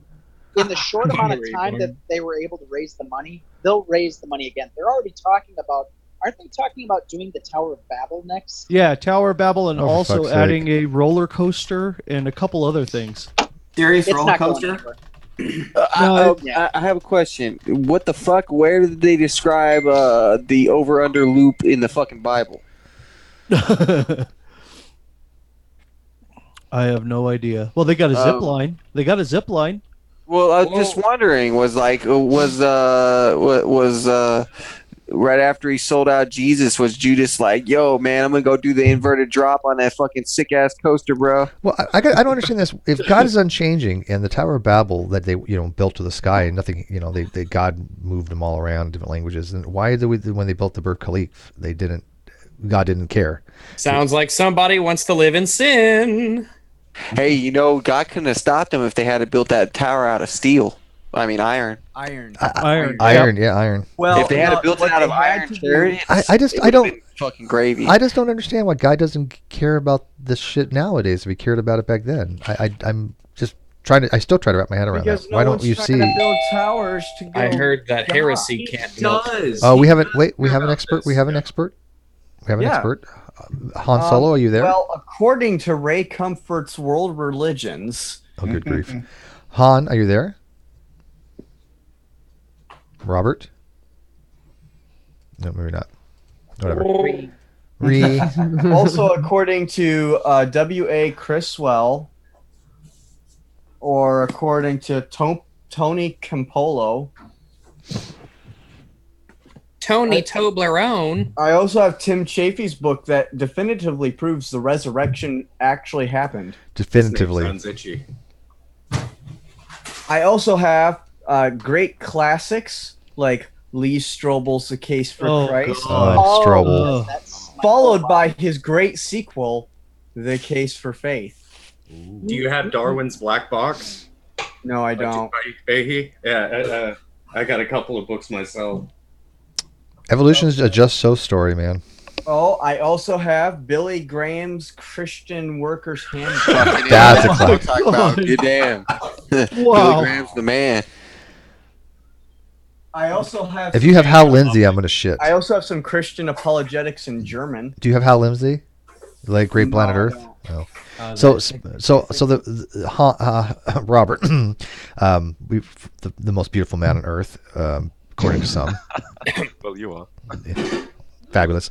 [SPEAKER 10] In the short amount of time that they were able to raise the money, they'll raise the money again. They're already talking about aren't they talking about doing the Tower of Babel next?
[SPEAKER 9] Yeah, Tower of Babel, and
[SPEAKER 2] Oh, for
[SPEAKER 9] also
[SPEAKER 2] fuck's
[SPEAKER 9] adding
[SPEAKER 2] sake.
[SPEAKER 9] a roller coaster and a couple other things.
[SPEAKER 7] Serious
[SPEAKER 10] It's
[SPEAKER 7] roller
[SPEAKER 10] not going
[SPEAKER 7] coaster?
[SPEAKER 10] anywhere.
[SPEAKER 17] I have a question. What the fuck? Where did they describe the over/under loop in the fucking Bible?
[SPEAKER 9] I have no idea. Well, they got a zip line. They got a zip line.
[SPEAKER 17] Well, I was just wondering. Was right after he sold out Jesus? Was Judas like, "Yo, man, I'm gonna go do the inverted drop on that fucking sick ass coaster, bro"?
[SPEAKER 2] Well, I don't understand this. If God is unchanging and the Tower of Babel that they built to the sky and nothing, they God moved them all around different languages, and why did when they built the Burj Khalifa God didn't care?
[SPEAKER 1] Sounds like somebody wants to live in sin.
[SPEAKER 17] Hey, God couldn't have stopped them if they had built that tower out of steel. I mean, iron.
[SPEAKER 14] Iron.
[SPEAKER 2] Iron.
[SPEAKER 17] Well, if they had built it out of iron chariots,
[SPEAKER 2] I don't
[SPEAKER 17] fucking gravy.
[SPEAKER 2] I just don't understand why God doesn't care about this shit nowadays. If he cared about it back then, I'm just trying to. I still try to wrap my head around
[SPEAKER 14] Because
[SPEAKER 2] that.
[SPEAKER 14] no
[SPEAKER 2] Why don't
[SPEAKER 14] one's
[SPEAKER 2] you
[SPEAKER 14] trying
[SPEAKER 2] see?
[SPEAKER 14] to build towers to go.
[SPEAKER 1] I heard that heresy can't melt.
[SPEAKER 2] Oh, we haven't. Wait, we have an expert. We have an expert. We have an
[SPEAKER 14] Yeah.
[SPEAKER 2] expert. Han Solo, are you there?
[SPEAKER 14] Well, according to Ray Comfort's World Religions.
[SPEAKER 2] Oh, good grief. Han, are you there? Robert? No, maybe not. Whatever. Re.
[SPEAKER 14] Also, according to W.A. Criswell, or according to Tony Campolo.
[SPEAKER 1] Tony Toblerone.
[SPEAKER 14] I also have Tim Chafee's book that definitively proves the resurrection actually happened.
[SPEAKER 2] Definitively.
[SPEAKER 3] Sounds itchy.
[SPEAKER 14] I also have great classics like Lee Strobel's The Case for Christ.
[SPEAKER 2] Strobel.
[SPEAKER 14] Followed by his great sequel, The Case for Faith.
[SPEAKER 3] Do you have Darwin's Black Box?
[SPEAKER 14] No, I don't.
[SPEAKER 3] By Fahey? Yeah, I got a couple of books myself.
[SPEAKER 2] Evolution is a just so story, man.
[SPEAKER 14] Oh, I also have Billy Graham's Christian Workers Handbook.
[SPEAKER 2] That's a classic.
[SPEAKER 17] Talk about you damn. Billy Graham's the man.
[SPEAKER 14] I also have.
[SPEAKER 2] If you have Hal Lindsey, I'm gonna shit.
[SPEAKER 14] I also have some Christian apologetics in German.
[SPEAKER 2] Do you have Hal Lindsey? Like Great Planet Earth? No. So the Robert, the most beautiful man on Earth, according to some.
[SPEAKER 8] Well, you are.
[SPEAKER 2] Fabulous.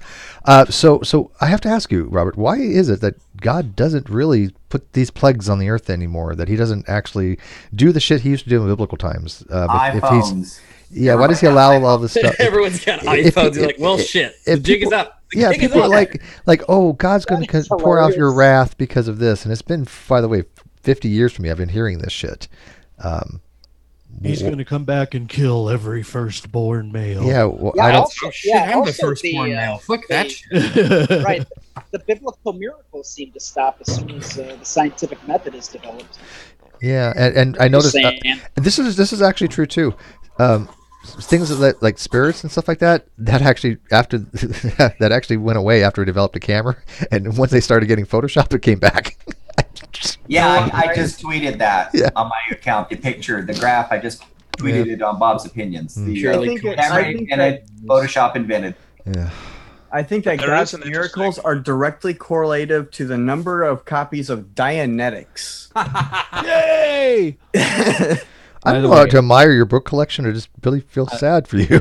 [SPEAKER 2] So I have to ask you, Robert, why is it that God doesn't really put these plagues on the earth anymore? That he doesn't actually do the shit he used to do in biblical times?
[SPEAKER 7] iPhones.
[SPEAKER 2] Why does he allow all this stuff?
[SPEAKER 1] Everyone's got iPhones. You're like, well, shit. The jig is up. The jig is
[SPEAKER 2] people
[SPEAKER 1] up.
[SPEAKER 2] are like, oh, God's going to pour out your wrath because of this. And it's been, by the way, 50 years for me. I've been hearing this shit.
[SPEAKER 9] He's going to come back and kill every firstborn male.
[SPEAKER 2] Yeah, well, I don't.
[SPEAKER 1] I'm the firstborn male. Fuck that shit.
[SPEAKER 10] Right. The biblical miracles seem to stop as soon as the scientific method is developed.
[SPEAKER 2] Yeah, and I noticed this is actually true too. Things like spirits and stuff like that actually after that actually went away after we developed a camera, and once they started getting Photoshop, it came back.
[SPEAKER 7] Yeah, I just tweeted that on my account. The picture, the graph, I just tweeted it on Bob's Opinions. The camera invented, Photoshop invented.
[SPEAKER 2] Yeah.
[SPEAKER 14] I think that
[SPEAKER 8] There
[SPEAKER 14] God's
[SPEAKER 8] is an
[SPEAKER 14] miracles are directly correlative to the number of copies of Dianetics.
[SPEAKER 9] Yay!
[SPEAKER 2] I don't know how to admire your book collection or just really feel sad for you.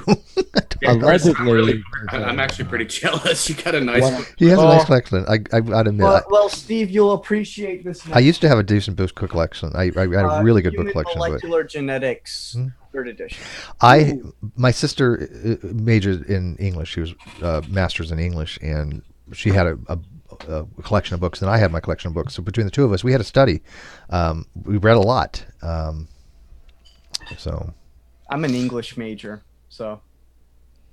[SPEAKER 3] Allegedly, I'm actually pretty jealous. You got a nice one.
[SPEAKER 2] He has a nice collection. I gotta admit.
[SPEAKER 14] Well, Steve, you'll appreciate this.
[SPEAKER 2] I used to have a decent book collection. I had a really good book collection.
[SPEAKER 14] Molecular Genetics, 3rd edition.
[SPEAKER 2] My sister majored in English. She was master's in English, and she had a collection of books, and I had my collection of books. So between the two of us, we had a study. We read a lot. So
[SPEAKER 14] I'm an English major, so
[SPEAKER 20] I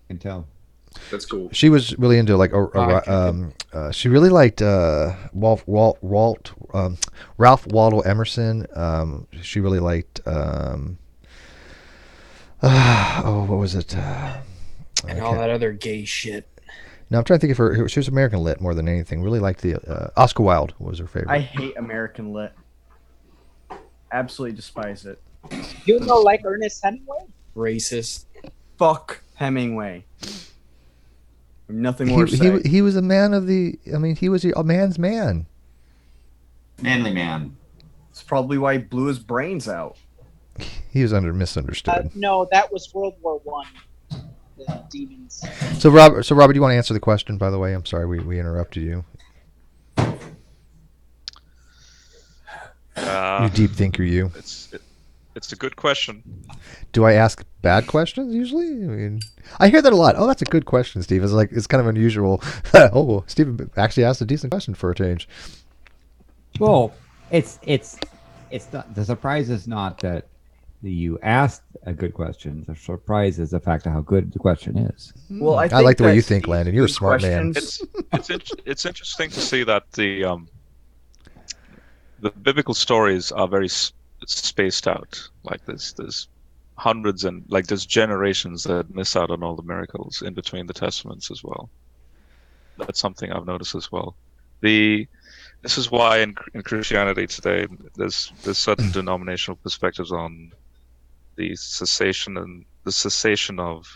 [SPEAKER 20] can tell.
[SPEAKER 3] That's cool.
[SPEAKER 2] She was really into she really liked Ralph Waldo Emerson. She really liked what was it?
[SPEAKER 1] And all that other gay shit.
[SPEAKER 2] No, I'm trying to think of her. She was American Lit more than anything. Really liked the Oscar Wilde was her favorite.
[SPEAKER 14] I hate American Lit. Absolutely despise it.
[SPEAKER 10] You know, like Ernest Hemingway?
[SPEAKER 1] Racist.
[SPEAKER 14] Fuck Hemingway. Nothing more to say.
[SPEAKER 2] He was a man of the. I mean, he was a man's man.
[SPEAKER 7] Manly man.
[SPEAKER 14] It's probably why he blew his brains out.
[SPEAKER 2] He was misunderstood.
[SPEAKER 10] No, that was World War One. The demons.
[SPEAKER 2] So Robert, do you want to answer the question? By the way, I'm sorry we interrupted you. You deep thinker, you.
[SPEAKER 8] It's a good question.
[SPEAKER 2] Do I ask bad questions usually? I mean, I hear that a lot. Oh, that's a good question, Steve. It's kind of unusual. Oh, Steve actually asked a decent question for a change.
[SPEAKER 20] Well, it's not, the surprise is not that you asked a good question. The surprise is the fact of how good the question is.
[SPEAKER 14] Well,
[SPEAKER 2] I like the way you think, Landon. You're a smart man.
[SPEAKER 8] It's interesting to see that the biblical stories are very spaced out. Like there's hundreds and like there's generations that miss out on all the miracles in between the testaments as well. That's something I've noticed as well. This is why in Christianity today there's certain denominational perspectives on the cessation of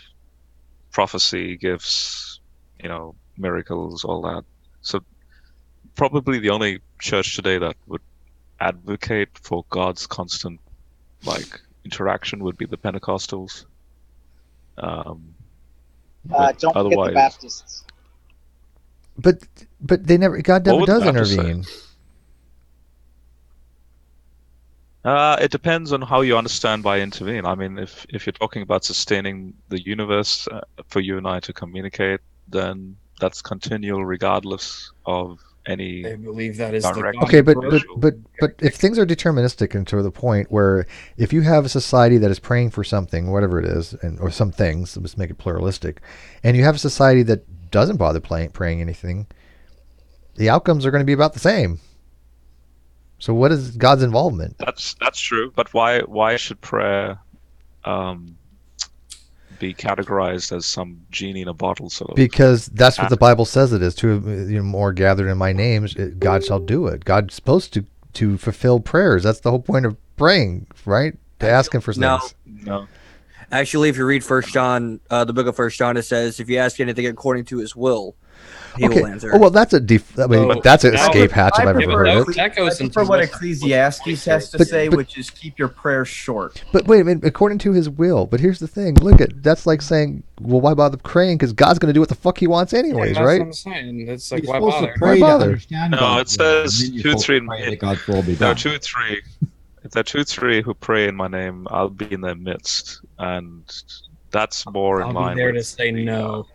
[SPEAKER 8] prophecy, gifts, miracles, all that. So probably the only church today that would advocate for God's constant interaction would be the Pentecostals.
[SPEAKER 10] Don't forget the Baptists.
[SPEAKER 2] But they never. God never does intervene.
[SPEAKER 8] It depends on how you understand by intervene. I mean, if you're talking about sustaining the universe for you and I to communicate, then that's continual, regardless of any.
[SPEAKER 1] I believe that is
[SPEAKER 8] direct.
[SPEAKER 2] Okay, but if things are deterministic and to the point where if you have a society that is praying for something, whatever it is, or some things, let's make it pluralistic, and you have a society that doesn't bother praying anything, the outcomes are going to be about the same. So what is God's involvement?
[SPEAKER 8] That's true, but why should prayer be categorized as some genie in a bottle? Sort of.
[SPEAKER 2] Because that's what the Bible says it is. Two more gathered in my name, God shall do it. God's supposed to fulfill prayers. That's the whole point of praying, right? To ask Him for things.
[SPEAKER 8] No.
[SPEAKER 21] Actually, if you read 1 John, the book of 1 John, it says, if you ask anything according to His will, He will answer.
[SPEAKER 2] Oh, well, that's that's an escape hatch if I've ever heard of it.
[SPEAKER 14] That goes into what Ecclesiastes has to say, which is keep your prayers short.
[SPEAKER 2] But wait a minute, according to His will. But here's the thing. Look, that's like saying, well, why bother praying? Because God's going to do what the fuck He wants anyways,
[SPEAKER 1] that's
[SPEAKER 2] right?
[SPEAKER 1] What I'm saying. It's like,
[SPEAKER 20] You're
[SPEAKER 1] why
[SPEAKER 20] supposed
[SPEAKER 1] bother?
[SPEAKER 20] to pray to understand
[SPEAKER 8] No,
[SPEAKER 20] God.
[SPEAKER 8] it says
[SPEAKER 20] And then you're
[SPEAKER 8] 2,
[SPEAKER 20] supposed
[SPEAKER 8] 3.
[SPEAKER 20] to pray that God's will be
[SPEAKER 8] There are
[SPEAKER 20] done.
[SPEAKER 8] 2, 3. If there are 2, 3 who pray in my name, I'll be in their midst, and that's more in
[SPEAKER 1] I'll
[SPEAKER 8] line.
[SPEAKER 1] be there
[SPEAKER 8] with
[SPEAKER 1] to say no.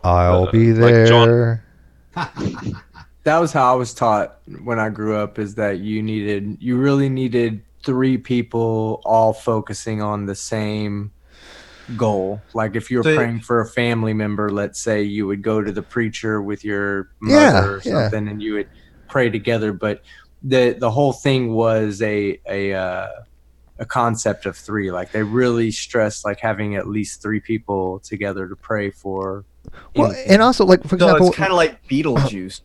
[SPEAKER 2] I'll be
[SPEAKER 8] like
[SPEAKER 2] there.
[SPEAKER 12] That was how I was taught when I grew up, is that you really needed 3 people all focusing on the same goal. Like if you were praying for a family member, let's say, you would go to the preacher with your mother or something, and you would pray together. But the whole thing was a concept of 3. Like they really stressed like having at least 3 people together to pray for.
[SPEAKER 2] Well, and also, like, for example,
[SPEAKER 14] it's kind of like Beetlejuice.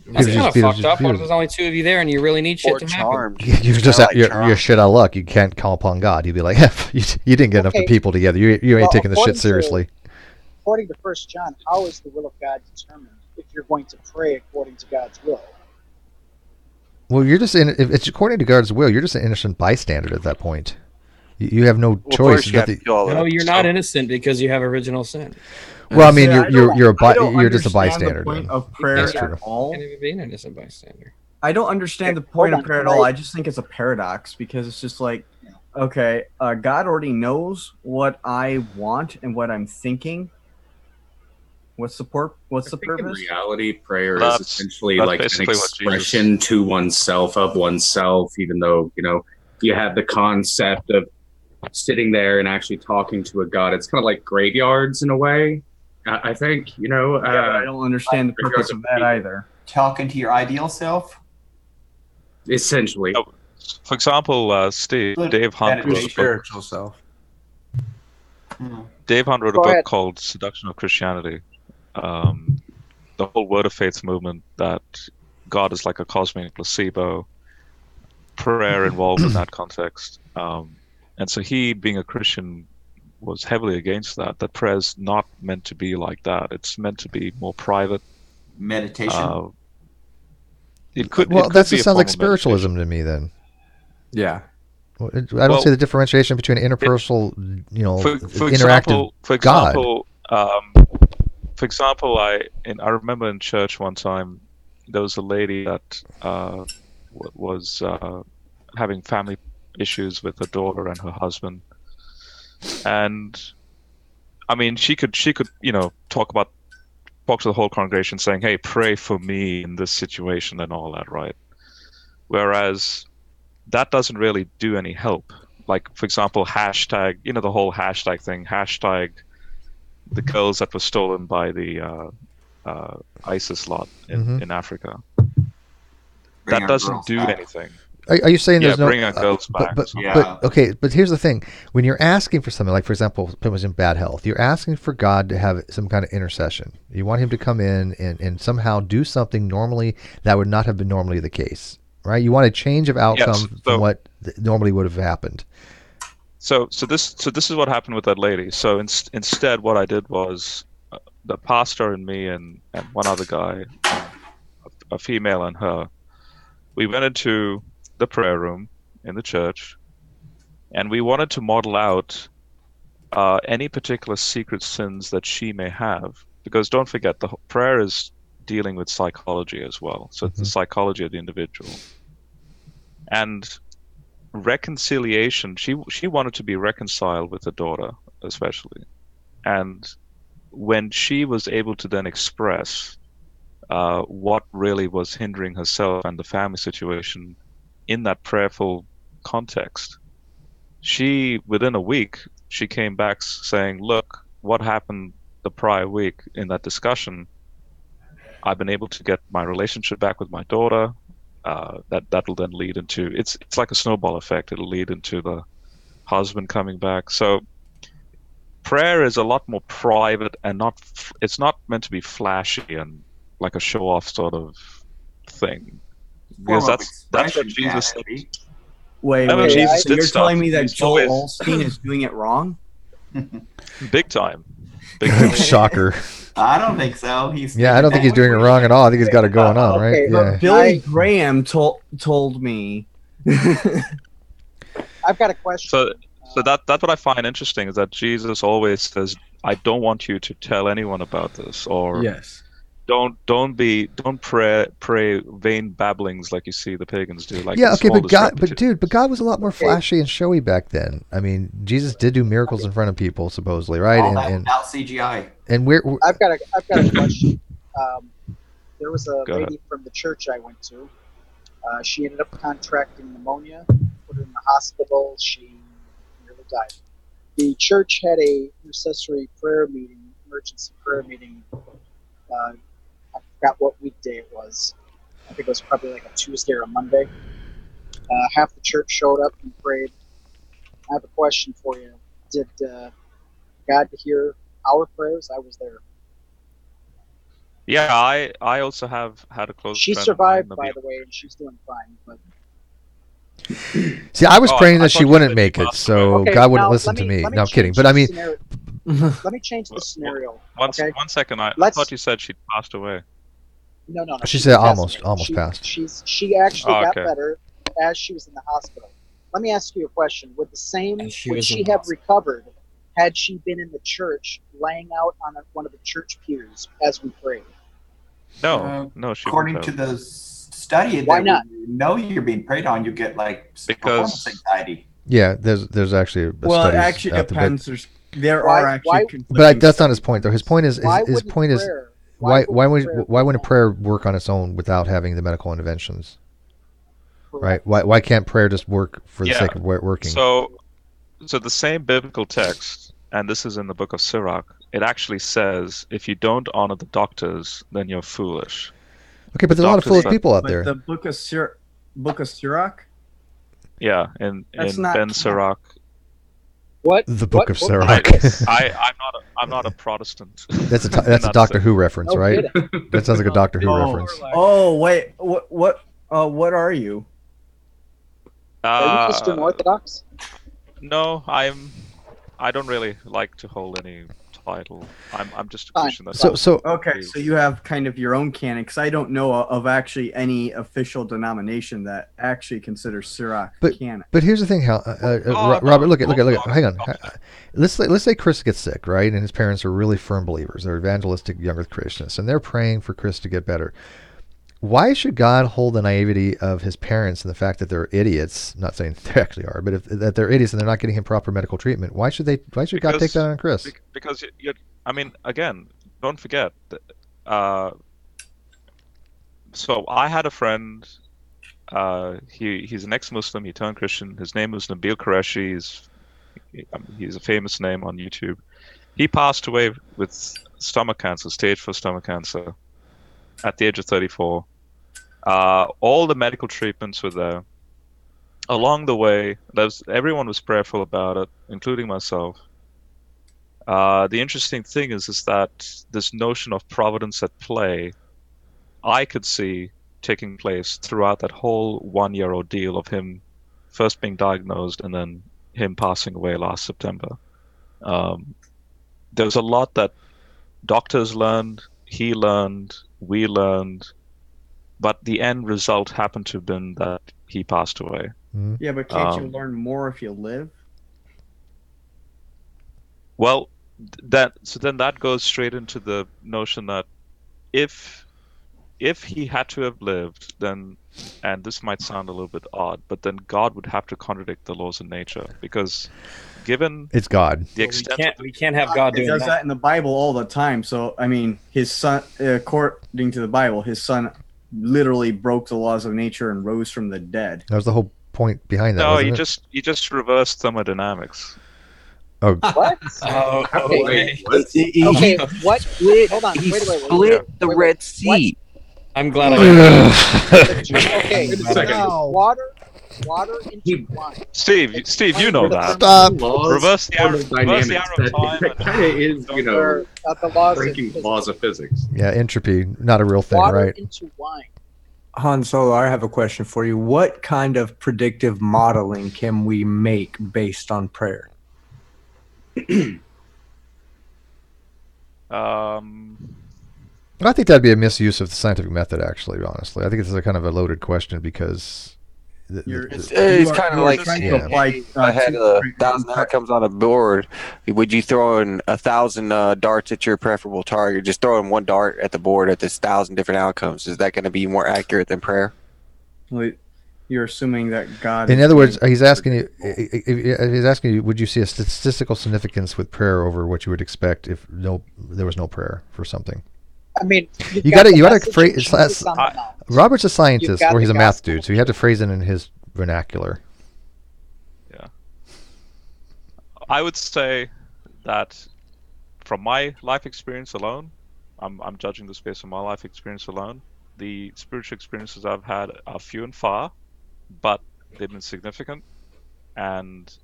[SPEAKER 1] That's kind of fucked up. What if there's only 2 of you there and you really need shit to happen?
[SPEAKER 2] You're just you're shit out of luck. You can't call upon God. You'd be like, you didn't get enough people together. You ain't taking the shit seriously.
[SPEAKER 10] According to 1 John, how is the will of God determined if you're going to pray according to God's will?
[SPEAKER 2] Well, if it's according to God's will, you're just an innocent bystander at that point. You have no choice.
[SPEAKER 1] No, you're not innocent because you have original sin.
[SPEAKER 2] Well, I mean, you're just a bystander.
[SPEAKER 14] The point of prayer at all.
[SPEAKER 1] You can't even be an innocent bystander.
[SPEAKER 14] I don't understand the point of prayer at all. I just think it's a paradox, because it's just like, okay, God already knows what I want and what I'm thinking. What's the purpose?
[SPEAKER 3] In reality, prayer is essentially like an expression to oneself of oneself, even though, you have the concept of sitting there and actually talking to a God. It's kind of like graveyards in a way. I think,
[SPEAKER 14] but I don't understand the purpose of that either.
[SPEAKER 7] Talking to your ideal self?
[SPEAKER 3] Essentially.
[SPEAKER 8] For example, Dave Hunt wrote
[SPEAKER 12] spiritual self.
[SPEAKER 8] Dave Hunt wrote a book called Seduction of Christianity. The whole Word of Faith movement, that God is like a cosmic placebo, prayer involved in that context. And so he, being a Christian, was heavily against that. That prayer's not meant to be like that. It's meant to be more private.
[SPEAKER 7] Meditation.
[SPEAKER 2] It could. Well, that sounds like spiritualism to me. Then.
[SPEAKER 12] Yeah.
[SPEAKER 2] Well, I don't see the differentiation between interpersonal,
[SPEAKER 8] for
[SPEAKER 2] interactive God.
[SPEAKER 8] For example, I remember in church one time there was a lady that was having family issues with her daughter and her husband, and I mean she could talk to the whole congregation saying, "Hey, pray for me in this situation," and all that, right? Whereas that doesn't really do any help. Like, for example, hashtag, the whole hashtag thing, hashtag the girls that were stolen by the ISIS lot in Africa. That doesn't do anything.
[SPEAKER 2] Are you saying there's no?
[SPEAKER 8] Bring our girls back.
[SPEAKER 2] But here's the thing: when you're asking for something, like for example, someone was in bad health, you're asking for God to have some kind of intercession. You want Him to come in and somehow do something normally that would not have been normally the case, right? You want a change of outcome from what normally would have happened.
[SPEAKER 8] So this is what happened with that lady. So instead, what I did was the pastor and me and one other guy, a female and her, we went into the prayer room in the church, and we wanted to model out any particular secret sins that she may have, because don't forget, the prayer is dealing with psychology as well. So it's the psychology of the individual. And reconciliation, she wanted to be reconciled with her daughter, especially. And when she was able to then express what really was hindering herself and the family situation in that prayerful context, within a week, she came back saying, "Look, what happened the prior week in that discussion, I've been able to get my relationship back with my daughter. That will then lead into, it's like a snowball effect. It'll lead into the husband coming back." So prayer is a lot more private and it's not meant to be flashy and like a show-off sort of thing. Because that's what Jesus said.
[SPEAKER 12] Wait, so you're telling me that Joel Osteen is doing it wrong?
[SPEAKER 8] Big time.
[SPEAKER 2] Shocker.
[SPEAKER 7] I don't think so.
[SPEAKER 2] I don't think he's doing it wrong at all. I think he's got it going on, right?
[SPEAKER 14] Yeah. Billy Graham told me.
[SPEAKER 10] I've got a question.
[SPEAKER 8] So that's what I find interesting, is that Jesus always says, "I don't want you to tell anyone about this," or don't pray vain babblings like you see the pagans do. Like
[SPEAKER 2] but God was a lot more flashy and showy back then. I mean, Jesus did do miracles in front of people, supposedly, right?
[SPEAKER 7] All that without CGI.
[SPEAKER 2] And
[SPEAKER 10] I've got a question. There was a lady from the church I went to. She ended up contracting pneumonia, put her in the hospital. She nearly died. The church had a intercessory prayer meeting, emergency prayer meeting. I forgot what weekday it was. I think it was probably like a Tuesday or a Monday. Half the church showed up and prayed. I have a question for you. Did God hear our prayers? I was there.
[SPEAKER 8] Yeah, I also have had a close.
[SPEAKER 10] She survived, by the way, and she's doing fine. But
[SPEAKER 2] see, I was praying that she wouldn't make it, so God wouldn't listen to me. No, I'm kidding. But I mean,
[SPEAKER 10] let me change the scenario.
[SPEAKER 8] One second. I thought you said she passed away.
[SPEAKER 10] No.
[SPEAKER 2] She said almost passed.
[SPEAKER 10] She actually got better as she was in the hospital. Let me ask you a question. Would she have recovered had she been in the church, laying out on one of the church pews as we prayed?
[SPEAKER 8] No. She
[SPEAKER 7] according to the study,
[SPEAKER 10] why not?
[SPEAKER 7] You know you're being preyed on. You get like performance anxiety.
[SPEAKER 2] Yeah, there's actually
[SPEAKER 12] it actually depends. There are actually,
[SPEAKER 2] but that's not his point though. His point is why wouldn't prayer work on its own without having the medical interventions? Right? Why can't prayer just work for the sake of working?
[SPEAKER 8] So the same biblical text, and this is in the book of Sirach, it actually says, if you don't honor the doctors, then you're foolish.
[SPEAKER 2] Okay, but there's a lot of foolish people out there.
[SPEAKER 12] The book of Sirach?
[SPEAKER 8] Yeah, in Ben Sirach.
[SPEAKER 10] What?
[SPEAKER 2] The book of Sirach.
[SPEAKER 8] I'm not a Protestant.
[SPEAKER 2] That's a Doctor Who reference, right? That sounds like a Doctor Who reference.
[SPEAKER 12] Oh wait, what are you?
[SPEAKER 10] Are you Eastern Orthodox?
[SPEAKER 8] No, I'm I don't really like to hold any title. I'm just a Christian. That's
[SPEAKER 14] Okay, so you have kind of your own canon, because I don't know of actually any official denomination that actually considers Sirach canon.
[SPEAKER 2] But here's the thing, Robert. Look at. Hang on. Let's say Chris gets sick, right? And his parents are really firm believers. They're evangelistic young earth Creationists, and they're praying for Chris to get better. Why should God hold the naivety of his parents and the fact that they're idiots? Not saying they actually are, but that they're idiots and they're not getting him proper medical treatment. Why should God take that on Chris?
[SPEAKER 8] Because I mean, again, don't forget. So I had a friend. He's an ex-Muslim. He turned Christian. His name was Nabil Qureshi. He's a famous name on YouTube. He passed away with stomach cancer, stage 4 stomach cancer, at the age of 34. All the medical treatments were there. Along the way, everyone was prayerful about it, including myself. The interesting thing is that this notion of providence at play, I could see taking place throughout that whole 1-year ordeal of him first being diagnosed and then him passing away last September. There was a lot that doctors learned, he learned, we learned, but the end result happened to have been that he passed away.
[SPEAKER 14] Yeah, but can't you learn more if you live?
[SPEAKER 8] Well, then that goes straight into the notion that if he had to have lived, then, and this might sound a little bit odd, but then God would have to contradict the laws of nature, because given
[SPEAKER 2] it's God,
[SPEAKER 8] the extent
[SPEAKER 1] we can't have God doing
[SPEAKER 14] does that in the Bible all the time. So I mean, his son, according to the Bible, his son literally broke the laws of nature and rose from the dead.
[SPEAKER 2] That was the whole point behind that.
[SPEAKER 8] No,
[SPEAKER 2] wasn't
[SPEAKER 8] you just reversed thermodynamics.
[SPEAKER 2] Oh,
[SPEAKER 10] what?
[SPEAKER 8] Oh,
[SPEAKER 10] okay.
[SPEAKER 8] what?
[SPEAKER 10] Okay, what? Hold on.
[SPEAKER 17] He
[SPEAKER 10] Wait.
[SPEAKER 17] split the Red Sea.
[SPEAKER 1] I'm glad I
[SPEAKER 10] Okay,
[SPEAKER 8] Second.
[SPEAKER 10] water into wine.
[SPEAKER 8] Steve, you know that.
[SPEAKER 2] Stop.
[SPEAKER 8] Reverse the arrow of time.
[SPEAKER 3] That kind of is,
[SPEAKER 10] the laws
[SPEAKER 3] breaking laws of physics.
[SPEAKER 2] Yeah, entropy, not a real thing,
[SPEAKER 10] Water
[SPEAKER 2] right?
[SPEAKER 10] into wine.
[SPEAKER 12] Han Solo, I have a question for you. What kind of predictive modeling can we make based on prayer?
[SPEAKER 2] I think that'd be a misuse of the scientific method, actually, honestly. I think it's a kind of a loaded question because...
[SPEAKER 17] It's kind of like I had 1,000 outcomes on a board. Would you throw in 1,000 darts at your preferable target? Just throw in one dart at the board at this 1,000 different outcomes. Is that going to be more accurate than prayer?
[SPEAKER 14] Well, you're assuming that God...
[SPEAKER 2] In other words, he's asking you, would you see a statistical significance with prayer over what you would expect if there was no prayer for something?
[SPEAKER 10] I mean,
[SPEAKER 2] you got to phrase. Robert's a scientist, or he's a math dude, so you have to phrase it in his vernacular.
[SPEAKER 8] Yeah, I would say that from my life experience alone, I'm judging this based on my life experience alone. The spiritual experiences I've had are few and far, but they've been significant, and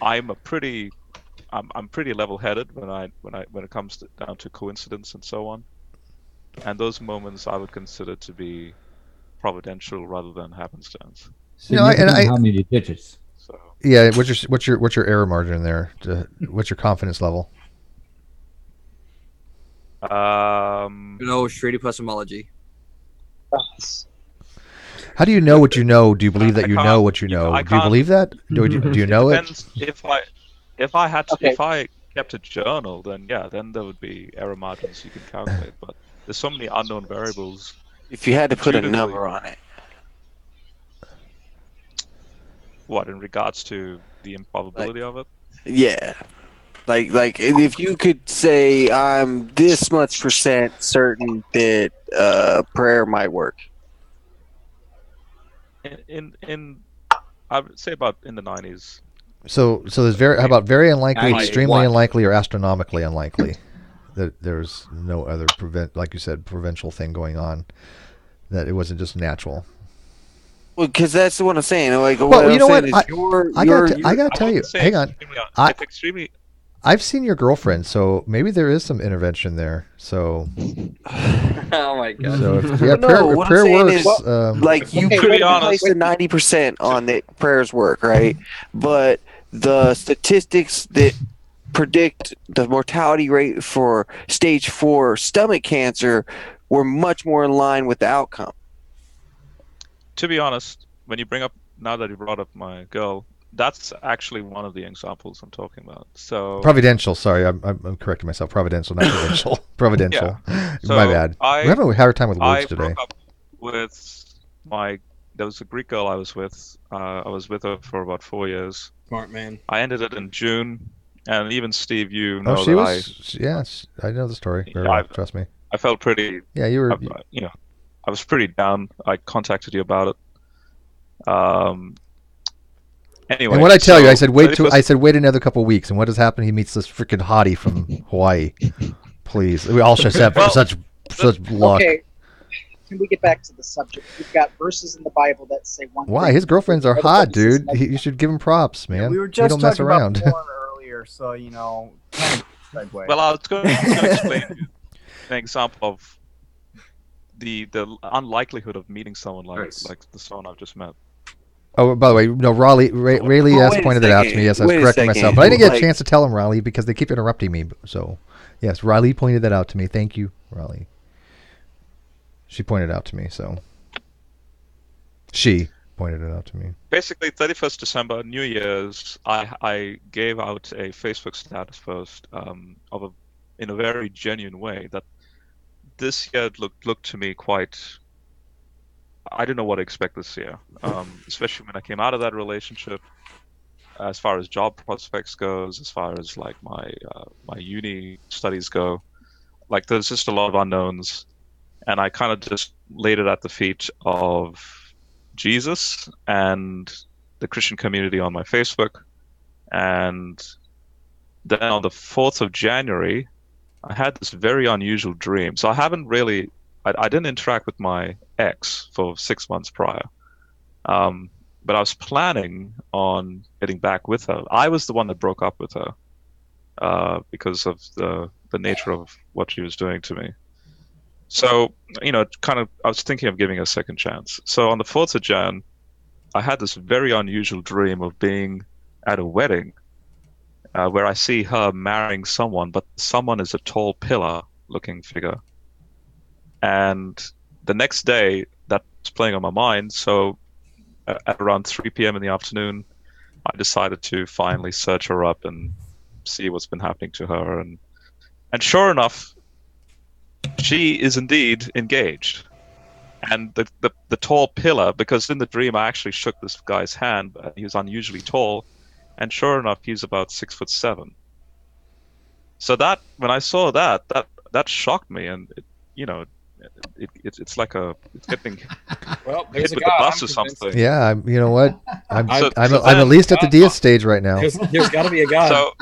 [SPEAKER 8] I'm pretty level-headed when it comes down to coincidence and so on. And those moments I would consider to be providential rather than happenstance.
[SPEAKER 20] How many digits?
[SPEAKER 8] So.
[SPEAKER 2] Yeah, what's your error margin there? What's your confidence level?
[SPEAKER 21] Straight epistemology.
[SPEAKER 2] How do you know what you know? Do you believe that you know what you know? Do you believe that? Do you know it?
[SPEAKER 8] If I kept a journal, then there would be error margins you can calculate. But there's so many unknown variables.
[SPEAKER 17] If you had to put a number on it.
[SPEAKER 8] What, in regards to the improbability of it?
[SPEAKER 17] Yeah. Like if you could say I'm this much % certain that prayer might work.
[SPEAKER 8] I would say about in the 90s.
[SPEAKER 2] So there's how about very unlikely, extremely unlikely, or astronomically unlikely that there's no other like you said, provincial thing going on, that it wasn't just natural.
[SPEAKER 17] Well, because that's what I'm saying. Like,
[SPEAKER 2] well, you know what? I gotta tell you. Hang on. I've seen your girlfriend, so maybe there is some intervention there. So.
[SPEAKER 21] Oh my god.
[SPEAKER 2] So prayer works.
[SPEAKER 17] Like you could place a 90% on that prayers work, right? But the statistics that predict the mortality rate for stage 4 stomach cancer were much more in line with the outcome.
[SPEAKER 8] To be honest, when you bring up, now that you brought up my girl, that's actually one of the examples I'm talking about. So
[SPEAKER 2] Providential. Sorry, I'm correcting myself. Providential, not provincial. Providential.
[SPEAKER 8] Yeah.
[SPEAKER 2] My bad. We're having a hard time with words today.
[SPEAKER 8] I broke up with there was a Greek girl I was with. I was with her for about 4 years.
[SPEAKER 1] Smart man.
[SPEAKER 8] I ended it in June, and even Steve, you know
[SPEAKER 2] Yes, I know the story very well. Trust me.
[SPEAKER 8] I felt pretty.
[SPEAKER 2] Yeah, you were.
[SPEAKER 8] I was pretty down. I contacted you about it. Anyway,
[SPEAKER 2] and what I tell you, I said wait another couple of weeks, and what has happened? He meets this freaking hottie from Hawaii. Please, we all should have such luck.
[SPEAKER 10] Okay, can we get back to the subject? We've got verses in the Bible that say one.
[SPEAKER 2] Why? His girlfriends are hot, dude. You should give him props, man.
[SPEAKER 14] Yeah, we were just
[SPEAKER 2] don't mess
[SPEAKER 14] talking
[SPEAKER 2] around.
[SPEAKER 14] about porn earlier, so kind of segue.
[SPEAKER 8] Well, I was going to explain to you an example of the unlikelihood of meeting someone like the someone I've just met.
[SPEAKER 2] Oh, by the way, no, Rayleigh has pointed that out to me. Yes, I was correcting myself. But I didn't get a chance to tell him, Raleigh, because they keep interrupting me. So, yes, Riley pointed that out to me. Thank you, Raleigh. She pointed it out to me, so. She pointed it out to me.
[SPEAKER 8] Basically, 31st December, New Year's, I gave out a Facebook status post in a very genuine way that this year looked to me quite... I didn't know what to expect this year, especially when I came out of that relationship. As far as job prospects goes, as far as like my uni studies go, like there's just a lot of unknowns, and I kind of just laid it at the feet of Jesus and the Christian community on my Facebook. And then on the 4th of January, I had this very unusual dream. So I haven't really. I didn't interact with my ex for 6 months prior, but I was planning on getting back with her. I was the one that broke up with her because of the nature of what she was doing to me. So, I was thinking of giving her a second chance. So on the 4th of Jan, I had this very unusual dream of being at a wedding where I see her marrying someone, but someone is a tall pillar-looking figure. And the next day, that was playing on my mind. So at around 3 p.m. in the afternoon, I decided to finally search her up and see what's been happening to her. And sure enough, she is indeed engaged. And the tall pillar, because in the dream I actually shook this guy's hand, he was unusually tall, and sure enough, he's about 6'7". So that when I saw that shocked me, and it's like it's getting
[SPEAKER 1] well,
[SPEAKER 8] hit with the bus or something.
[SPEAKER 2] Yeah, you know what? I'm at least at the DS stage right now.
[SPEAKER 1] There's got to be a God.
[SPEAKER 8] So,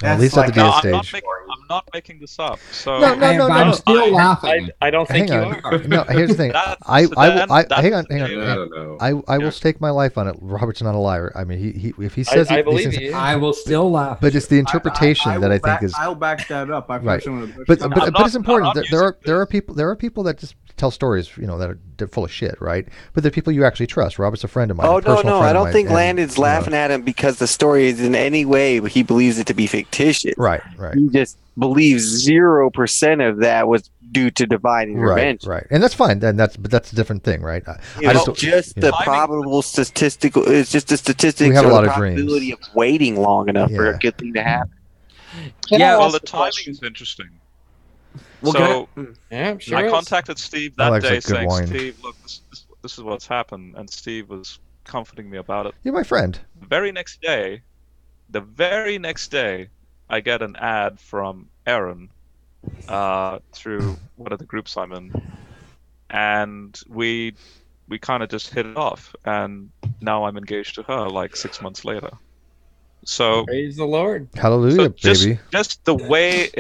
[SPEAKER 2] at least at the DS stage.
[SPEAKER 8] I'm not making this up. So
[SPEAKER 2] No,
[SPEAKER 20] I'm still laughing.
[SPEAKER 1] I don't think
[SPEAKER 2] hang
[SPEAKER 1] you
[SPEAKER 2] on.
[SPEAKER 1] are.
[SPEAKER 2] No, here's the thing. Hang on. I will stake my life on it. Robert's not a liar. I mean, if he says
[SPEAKER 1] I believe you.
[SPEAKER 20] I will still laugh.
[SPEAKER 2] But it's the interpretation that I think is.
[SPEAKER 14] I'll back that up.
[SPEAKER 2] Right. But it's important. There are people that just tell stories, that are full of shit, right? But they're people you actually trust. Robert's a friend of mine.
[SPEAKER 17] Oh no, I don't think Landon's laughing at him because the story is in any way he believes it to be fictitious.
[SPEAKER 2] Right.
[SPEAKER 17] He just believes 0% of that was due to divine intervention.
[SPEAKER 2] Right, and that's fine. But that's a different thing, right?
[SPEAKER 17] The probable statistical. It's just the statistics.
[SPEAKER 2] We have a lot
[SPEAKER 17] the
[SPEAKER 2] of
[SPEAKER 17] probability
[SPEAKER 2] dreams.
[SPEAKER 17] of waiting long enough for a good thing to happen.
[SPEAKER 8] Well, the timing is interesting.
[SPEAKER 1] Well,
[SPEAKER 8] I contacted Steve that day saying, Steve, look, this is what's happened, and Steve was comforting me about it.
[SPEAKER 2] You're my friend.
[SPEAKER 8] The very next day, I get an ad from Aaron through one of the groups I'm in, and we kind of just hit it off, and now I'm engaged to her like 6 months later. So
[SPEAKER 1] praise the Lord.
[SPEAKER 2] Hallelujah, baby.
[SPEAKER 8] Just the way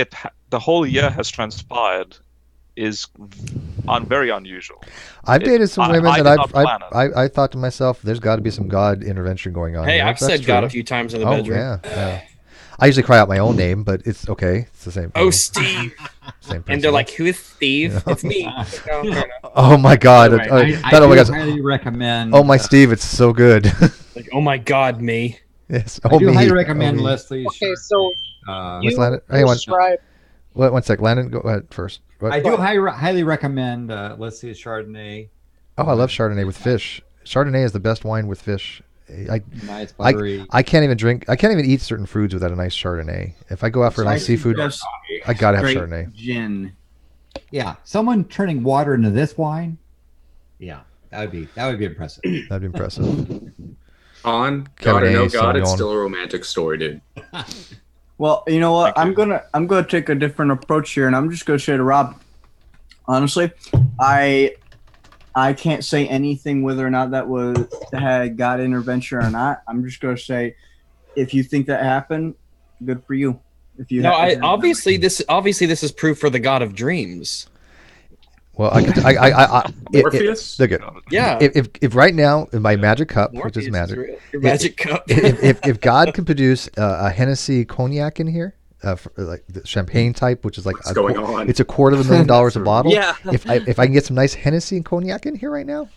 [SPEAKER 8] the whole year has transpired is very unusual.
[SPEAKER 2] I've dated some women that I thought to myself, there's got to be some God intervention going on.
[SPEAKER 1] Hey, I've said God a few times in the bedroom.
[SPEAKER 2] Yeah. I usually cry out my own name, but it's okay. It's the same.
[SPEAKER 1] Oh, Steve.
[SPEAKER 2] Same
[SPEAKER 1] and they're like, "Who is Steve?" It's me.
[SPEAKER 2] Oh my God!
[SPEAKER 20] I highly recommend.
[SPEAKER 2] Oh my Steve, it's so good.
[SPEAKER 1] Like, oh my God, me.
[SPEAKER 2] Yes.
[SPEAKER 20] I do highly recommend Leslie's.
[SPEAKER 10] Okay, so
[SPEAKER 2] you
[SPEAKER 10] prescribe.
[SPEAKER 2] One sec, Landon, go ahead first.
[SPEAKER 20] I do highly recommend Leslie's Chardonnay.
[SPEAKER 2] Oh, I love Chardonnay with fish. Chardonnay is the best wine with fish.
[SPEAKER 20] Nice, buttery.
[SPEAKER 2] I can't even drink. I can't even eat certain foods without a nice Chardonnay. If I go out for a nice seafood, I gotta have Chardonnay.
[SPEAKER 14] Gin.
[SPEAKER 20] Yeah, someone turning water into this wine. Yeah, that would be impressive.
[SPEAKER 2] That'd be impressive.
[SPEAKER 3] On God or no God, it's still a romantic story, dude.
[SPEAKER 14] Well, you know what? I'm gonna take a different approach here, and I'm just gonna say to Rob, honestly, I can't say anything whether or not that had God intervention or not. I'm just gonna say, if you think that happened, good for you. If you
[SPEAKER 1] obviously this is proof for the God of dreams.
[SPEAKER 2] Well,
[SPEAKER 1] Morpheus?
[SPEAKER 2] Look at
[SPEAKER 1] Yeah.
[SPEAKER 2] If right now in my magic cup, which is magic,
[SPEAKER 1] your magic cup.
[SPEAKER 2] if God can produce a Hennessy cognac in here, like the champagne type, which is like
[SPEAKER 3] What's going on?
[SPEAKER 2] It's $250,000 a bottle.
[SPEAKER 1] Yeah.
[SPEAKER 2] If I can get some nice Hennessy and cognac in here right now,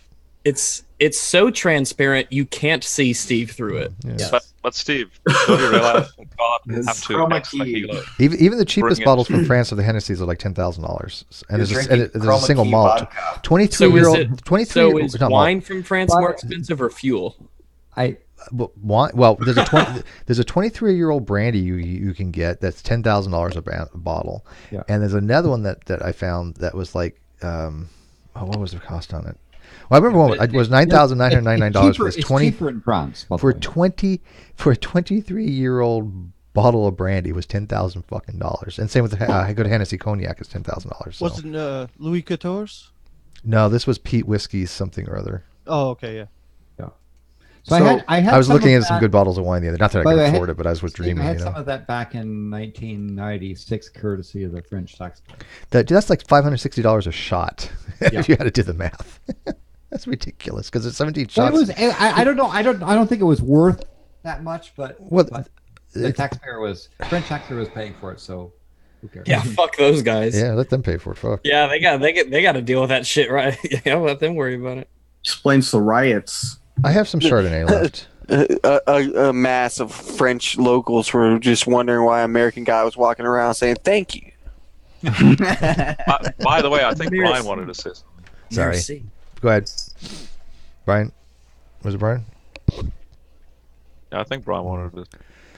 [SPEAKER 1] it's so transparent you can't see Steve through it.
[SPEAKER 2] Yeah.
[SPEAKER 8] But Steve, don't you realize God have to extra kilo?
[SPEAKER 2] Even the cheapest bottles from France of the Hennessy's are like $10,000, and there's a single malt. 23-year-old.
[SPEAKER 1] So is wine from France more expensive or fuel?
[SPEAKER 2] Well, there's a 23-year-old brandy you can get that's $10,000 a bottle, and there's another one that I found that was like, what was the cost on it? Well, I remember one. It was $9,999 for this 20
[SPEAKER 20] cheaper in France
[SPEAKER 2] for a 23-year-old bottle of brandy was $10,000 fucking dollars, and same with the good Hennessy cognac is $10,000. So.
[SPEAKER 9] Wasn't Louis XIV?
[SPEAKER 2] No, this was Pete Whiskey's something or other.
[SPEAKER 9] Oh, okay, yeah.
[SPEAKER 20] So I
[SPEAKER 2] was looking at some good bottles of wine the other. Not that I could afford it, but I was dreaming.
[SPEAKER 20] I had some of that back in 1996, courtesy of the French taxpayer.
[SPEAKER 2] That's like $560 a shot if you had to do the math. That's ridiculous because it's 17 shots.
[SPEAKER 20] Well, I don't know. I don't think it was worth that much, but the French taxpayer was paying for it, so who cares?
[SPEAKER 1] Yeah, fuck those guys.
[SPEAKER 2] Yeah, let them pay for it. Fuck.
[SPEAKER 1] Yeah, they got to deal with that shit, right? Yeah, let them worry about it.
[SPEAKER 14] Explains the riots.
[SPEAKER 2] I have some Chardonnay left.
[SPEAKER 17] A mass of French locals were just wondering why an American guy was walking around saying thank you.
[SPEAKER 8] By the way, I think Brian wanted to say something.
[SPEAKER 2] Sorry.
[SPEAKER 1] Merci.
[SPEAKER 2] Go ahead. Brian? Was it Brian?
[SPEAKER 8] Yeah, I think Brian wanted to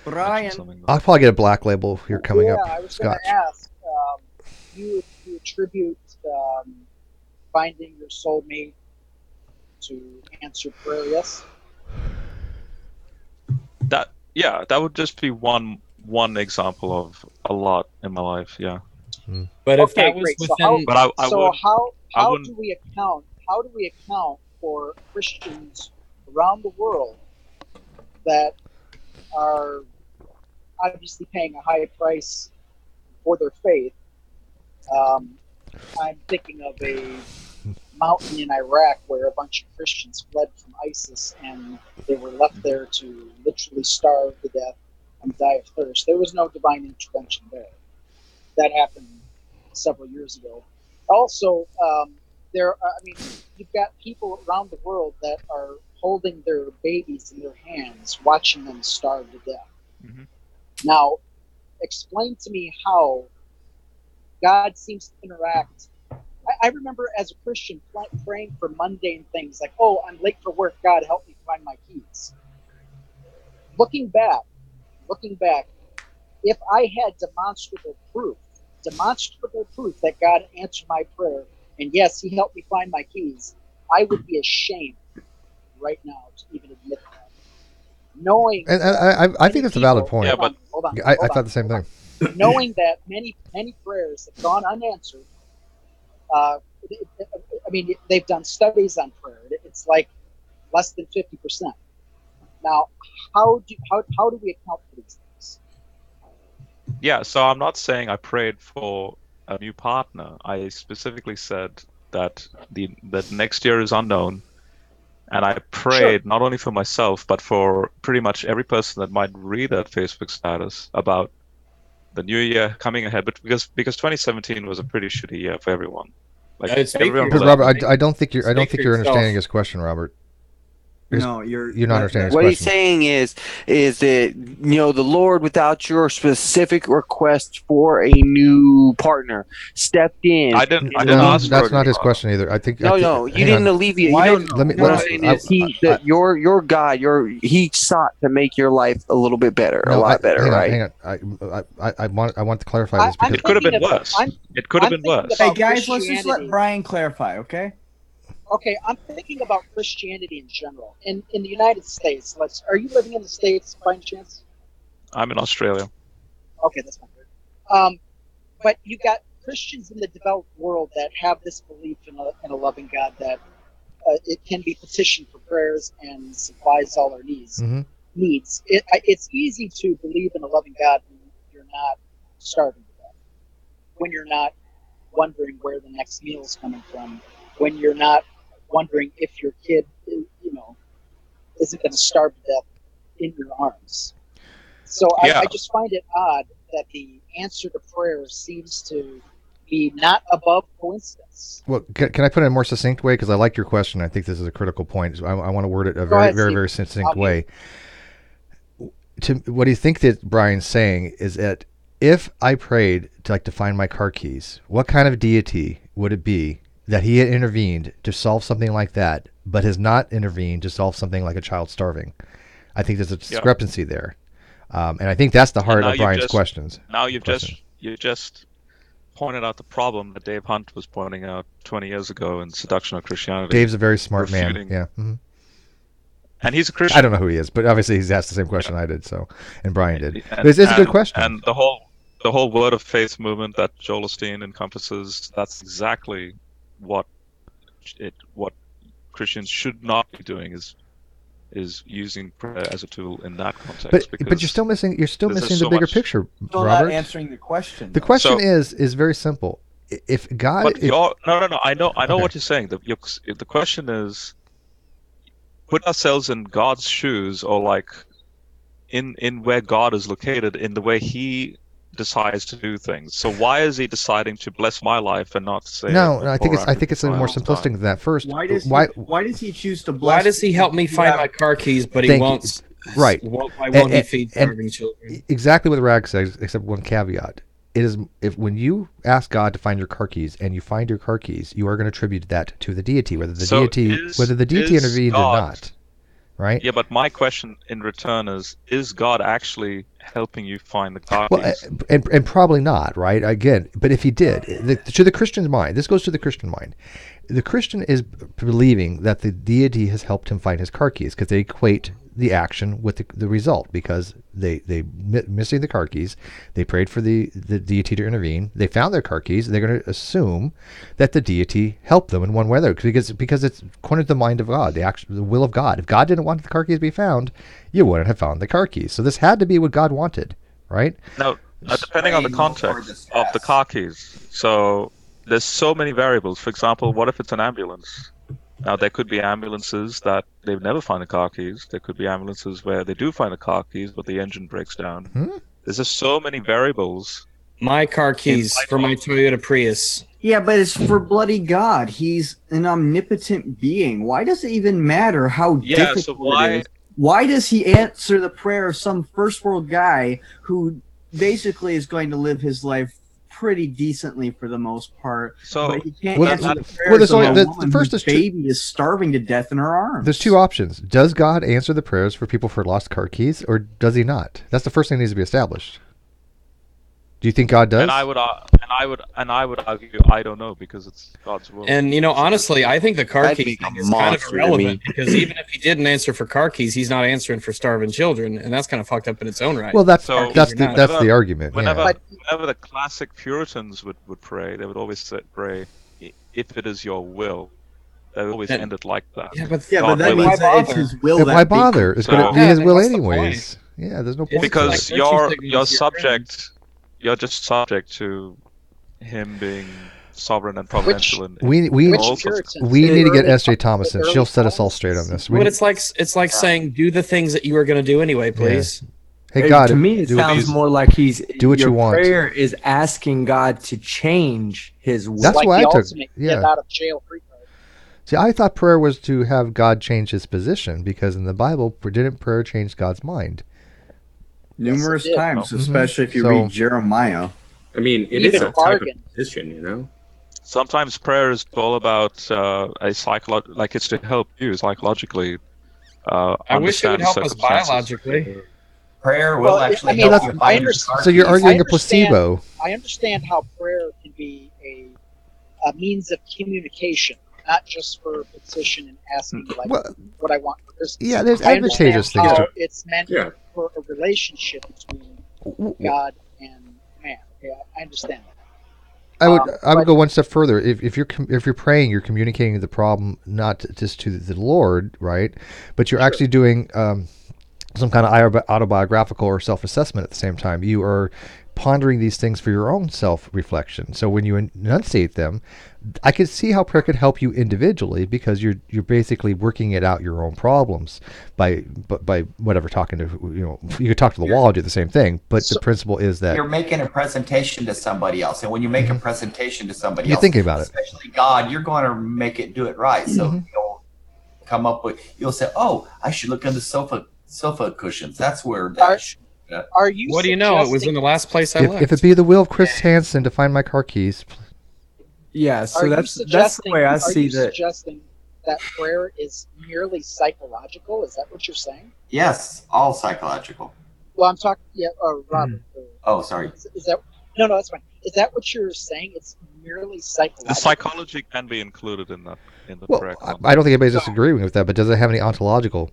[SPEAKER 14] Brian.
[SPEAKER 2] I'll probably get a black label here coming up.
[SPEAKER 10] I was going to ask, you attribute finding your soulmate to answer prayer, yes?
[SPEAKER 8] That would just be one example of a lot in my life. Yeah.
[SPEAKER 1] But if that was within,
[SPEAKER 10] how do we account for Christians around the world that are obviously paying a high price for their faith? I'm thinking of a mountain in Iraq where a bunch of Christians fled from ISIS and they were left there to literally starve to death and die of thirst. There was no divine intervention there. That happened several years ago. Also, you've got people around the world that are holding their babies in their hands, watching them starve to death. Mm-hmm. Now, explain to me how God seems to interact. I remember as a Christian praying for mundane things like, oh, I'm late for work, God, help me find my keys. Looking back, if I had demonstrable proof that God answered my prayer, and yes, he helped me find my keys, I would be ashamed right now to even admit that. Knowing,
[SPEAKER 2] and I think that's a valid point.
[SPEAKER 8] Yeah, but
[SPEAKER 10] hold on,
[SPEAKER 2] I thought the same thing.
[SPEAKER 10] Knowing that many prayers have gone unanswered. They've done studies on prayer. It's like less than 50%. Now, how do we account for these things?
[SPEAKER 8] Yeah, so I'm not saying I prayed for a new partner. I specifically said that that next year is unknown, and I prayed not only for myself but for pretty much every person that might read that Facebook status about the new year coming ahead. But because 2017 was a pretty shitty year for everyone. Like everyone.
[SPEAKER 2] Robert, I don't think you're understanding his question, Robert.
[SPEAKER 14] No, you're
[SPEAKER 2] not understanding his
[SPEAKER 17] What he's
[SPEAKER 2] question.
[SPEAKER 17] saying is that the Lord, without your specific request for a new partner, stepped in.
[SPEAKER 8] I didn't
[SPEAKER 2] No,
[SPEAKER 8] ask
[SPEAKER 2] that's
[SPEAKER 8] for
[SPEAKER 2] not
[SPEAKER 8] it.
[SPEAKER 2] his question either. I think.
[SPEAKER 17] No, you didn't alleviate. What I'm saying is your God, he sought to make your life a little bit better, a lot better, right?
[SPEAKER 2] Hang on. I want to clarify this because
[SPEAKER 8] It could have been worse. It could have been worse.
[SPEAKER 14] Hey guys, let's just let Brian clarify, okay?
[SPEAKER 10] Okay, I'm thinking about Christianity in general. In the United States, are you living in the States by any chance?
[SPEAKER 8] I'm in Australia.
[SPEAKER 10] Okay, that's fine. But you got Christians in the developed world that have this belief in a loving God that it can be petitioned for prayers and supplies all our needs. It's easy to believe in a loving God when you're not starving to death, when you're not wondering where the next meal is coming from, when you're not wondering if your kid, isn't going to starve to death in your arms. So I just find it odd that the answer to prayer seems to be not above coincidence.
[SPEAKER 2] Well, can I put it in a more succinct way? Because I like your question. I think this is a critical point. I want to word it a very succinct way. What do you think that Brian's saying is that if I prayed to find my car keys, what kind of deity would it be that he had intervened to solve something like that, but has not intervened to solve something like a child starving? I think there's a discrepancy there, and I think that's the heart of Brian's questions.
[SPEAKER 8] Now you've just pointed out the problem that Dave Hunt was pointing out 20 years ago in Seduction of Christianity.
[SPEAKER 2] Dave's a very smart man. Yeah. Mm-hmm.
[SPEAKER 8] And he's a Christian.
[SPEAKER 2] I don't know who he is, but obviously he's asked the same question I did. So, and Brian did. It's a good question.
[SPEAKER 8] And the whole word of faith movement that Joel Osteen encompasses, that's exactly what Christians should not be doing is using prayer as a tool in that context.
[SPEAKER 2] But you're still missing the bigger picture,
[SPEAKER 14] Still
[SPEAKER 2] Robert.
[SPEAKER 14] not answering the question.
[SPEAKER 2] The question is very simple. If God,
[SPEAKER 8] no, I know what you're saying. The question is, put ourselves in God's shoes, or in where God is located, in the way He decides to do things. So why is He deciding to bless my life and not say?
[SPEAKER 2] No, I think it's a little more simplistic than that. First,
[SPEAKER 14] why does he choose to bless?
[SPEAKER 1] Why does He help me find my car keys, but He won't?
[SPEAKER 2] Right.
[SPEAKER 1] Why won't He feed starving children?
[SPEAKER 2] Exactly what the rag says, except one caveat. It is when you ask God to find your car keys and you find your car keys, you are going to attribute that to the deity, whether the deity intervened or not. Right?
[SPEAKER 8] Yeah, but my question in return is God actually helping you find the car keys?
[SPEAKER 2] Well, and probably not, right? Again, but if He did, to the Christian's mind, this goes to the Christian mind. The Christian is believing that the deity has helped him find his car keys because they equate the action with the result, because they missing the car keys, they prayed for the deity to intervene, they found their car keys, they're going to assume that the deity helped them in one way or other, because it's according to the mind of God, the will of God. If God didn't want the car keys to be found, you wouldn't have found the car keys. So this had to be what God wanted, right?
[SPEAKER 8] Now, depending on the context of the car keys, so there's so many variables. For example, what if it's an ambulance? Now, there could be ambulances that they've never find the car keys. There could be ambulances where they do find the car keys, but the engine breaks down. There's just so many variables.
[SPEAKER 1] My car keys for my Toyota Prius.
[SPEAKER 14] Yeah, but it's for bloody God. He's an omnipotent being. Why does it even matter how difficult it is? Why does He answer the prayer of some first world guy who basically is going to live his life pretty decently for the most part, but he can't answer the prayers of a woman whose baby is starving to death in her arms?
[SPEAKER 2] There's two options. Does God answer the prayers for people for lost car keys, or does He not? That's the first thing that needs to be established. Do you think God does?
[SPEAKER 8] And I would argue I don't know, because it's God's will.
[SPEAKER 1] And honestly, I think the car key thing is kind of irrelevant, because even if He didn't answer for car keys, He's not answering for starving children, and that's kind of fucked up in its own right.
[SPEAKER 2] Well, that's the argument.
[SPEAKER 8] Whenever the classic Puritans would pray, they would always pray, "If it is Your will." They would always end it like that.
[SPEAKER 14] Yeah, but that means that it's His will.
[SPEAKER 2] Why bother? It's going to be His will anyways. Yeah, there's no point.
[SPEAKER 8] Because you're subject. You're just subject to Him being sovereign and providential.
[SPEAKER 2] We need to get S.J. Thomas in. She'll set us all straight on this.
[SPEAKER 1] But it's like saying, do the things that you were going to do anyway, please.
[SPEAKER 2] Yeah. Hey, God,
[SPEAKER 12] to me, it sounds more like
[SPEAKER 2] do what you want.
[SPEAKER 12] Prayer is asking God to change His will.
[SPEAKER 2] That's why I took.
[SPEAKER 10] Get out of jail free card.
[SPEAKER 2] See, I thought prayer was to have God change his position, because in the Bible, didn't prayer change God's mind?
[SPEAKER 14] Numerous times,
[SPEAKER 2] Mhm.
[SPEAKER 14] especially if you
[SPEAKER 2] So-
[SPEAKER 14] read Jeremiah.
[SPEAKER 3] I mean, it
[SPEAKER 10] Even
[SPEAKER 3] is a type of
[SPEAKER 10] bargain.
[SPEAKER 3] position, you know.
[SPEAKER 8] Sometimes prayer is all about like it's to help you psychologically.
[SPEAKER 1] I wish it would
[SPEAKER 8] understand
[SPEAKER 1] help us
[SPEAKER 8] circumstances.
[SPEAKER 1] biologically.
[SPEAKER 7] Prayer will actually
[SPEAKER 10] I mean,
[SPEAKER 7] help you
[SPEAKER 10] I
[SPEAKER 7] find your
[SPEAKER 10] understand-
[SPEAKER 7] car
[SPEAKER 2] So you're
[SPEAKER 7] keys.
[SPEAKER 2] arguing
[SPEAKER 10] I
[SPEAKER 2] a placebo.
[SPEAKER 10] I understand how prayer can be a means of communication, not just for petition and asking like what I want for Christmas.
[SPEAKER 2] Yeah, there's
[SPEAKER 10] I understand
[SPEAKER 2] advantageous things
[SPEAKER 10] how
[SPEAKER 2] to-
[SPEAKER 10] it's meant for a relationship between God and man. Okay, I understand that.
[SPEAKER 2] I would
[SPEAKER 10] but-
[SPEAKER 2] go one step further. If you're praying, you're communicating the problem not just to the Lord, right? But you're actually doing some kind of autobiographical or self-assessment at the same time. You are pondering these things for your own self-reflection. So when you enunciate them, I could see how prayer could help you individually, because you're basically working it out your own problems by whatever, talking to, you could talk to the wall and do the same thing. But the principle is that
[SPEAKER 7] You're making a presentation to somebody else, and when you make a presentation to somebody
[SPEAKER 2] You're
[SPEAKER 7] else,
[SPEAKER 2] thinking about it.
[SPEAKER 7] especially God, you're going to make it do it right. So you'll come up with, you'll say, "Oh, I should look on the sofa cushions. That's where that should."
[SPEAKER 10] Are you?
[SPEAKER 1] What do you know? It was in the last place I looked.
[SPEAKER 2] if it be the will of Chris Hansen to find my car keys.
[SPEAKER 12] Yeah, so
[SPEAKER 10] Are you
[SPEAKER 12] that's the
[SPEAKER 10] suggesting-
[SPEAKER 12] way I
[SPEAKER 10] are
[SPEAKER 12] see
[SPEAKER 10] you
[SPEAKER 12] that.
[SPEAKER 10] suggesting that prayer is merely psychological? Is that what you're saying?
[SPEAKER 7] Yes, all psychological.
[SPEAKER 10] Well, I'm talking. Yeah, Robert.
[SPEAKER 7] Oh, sorry.
[SPEAKER 10] Is that no? That's fine. Is that what you're saying? It's merely psychological.
[SPEAKER 8] The psychology can be included in the
[SPEAKER 2] Well,
[SPEAKER 8] prayer.
[SPEAKER 2] I don't think anybody's disagreeing with that, but does it have any ontological?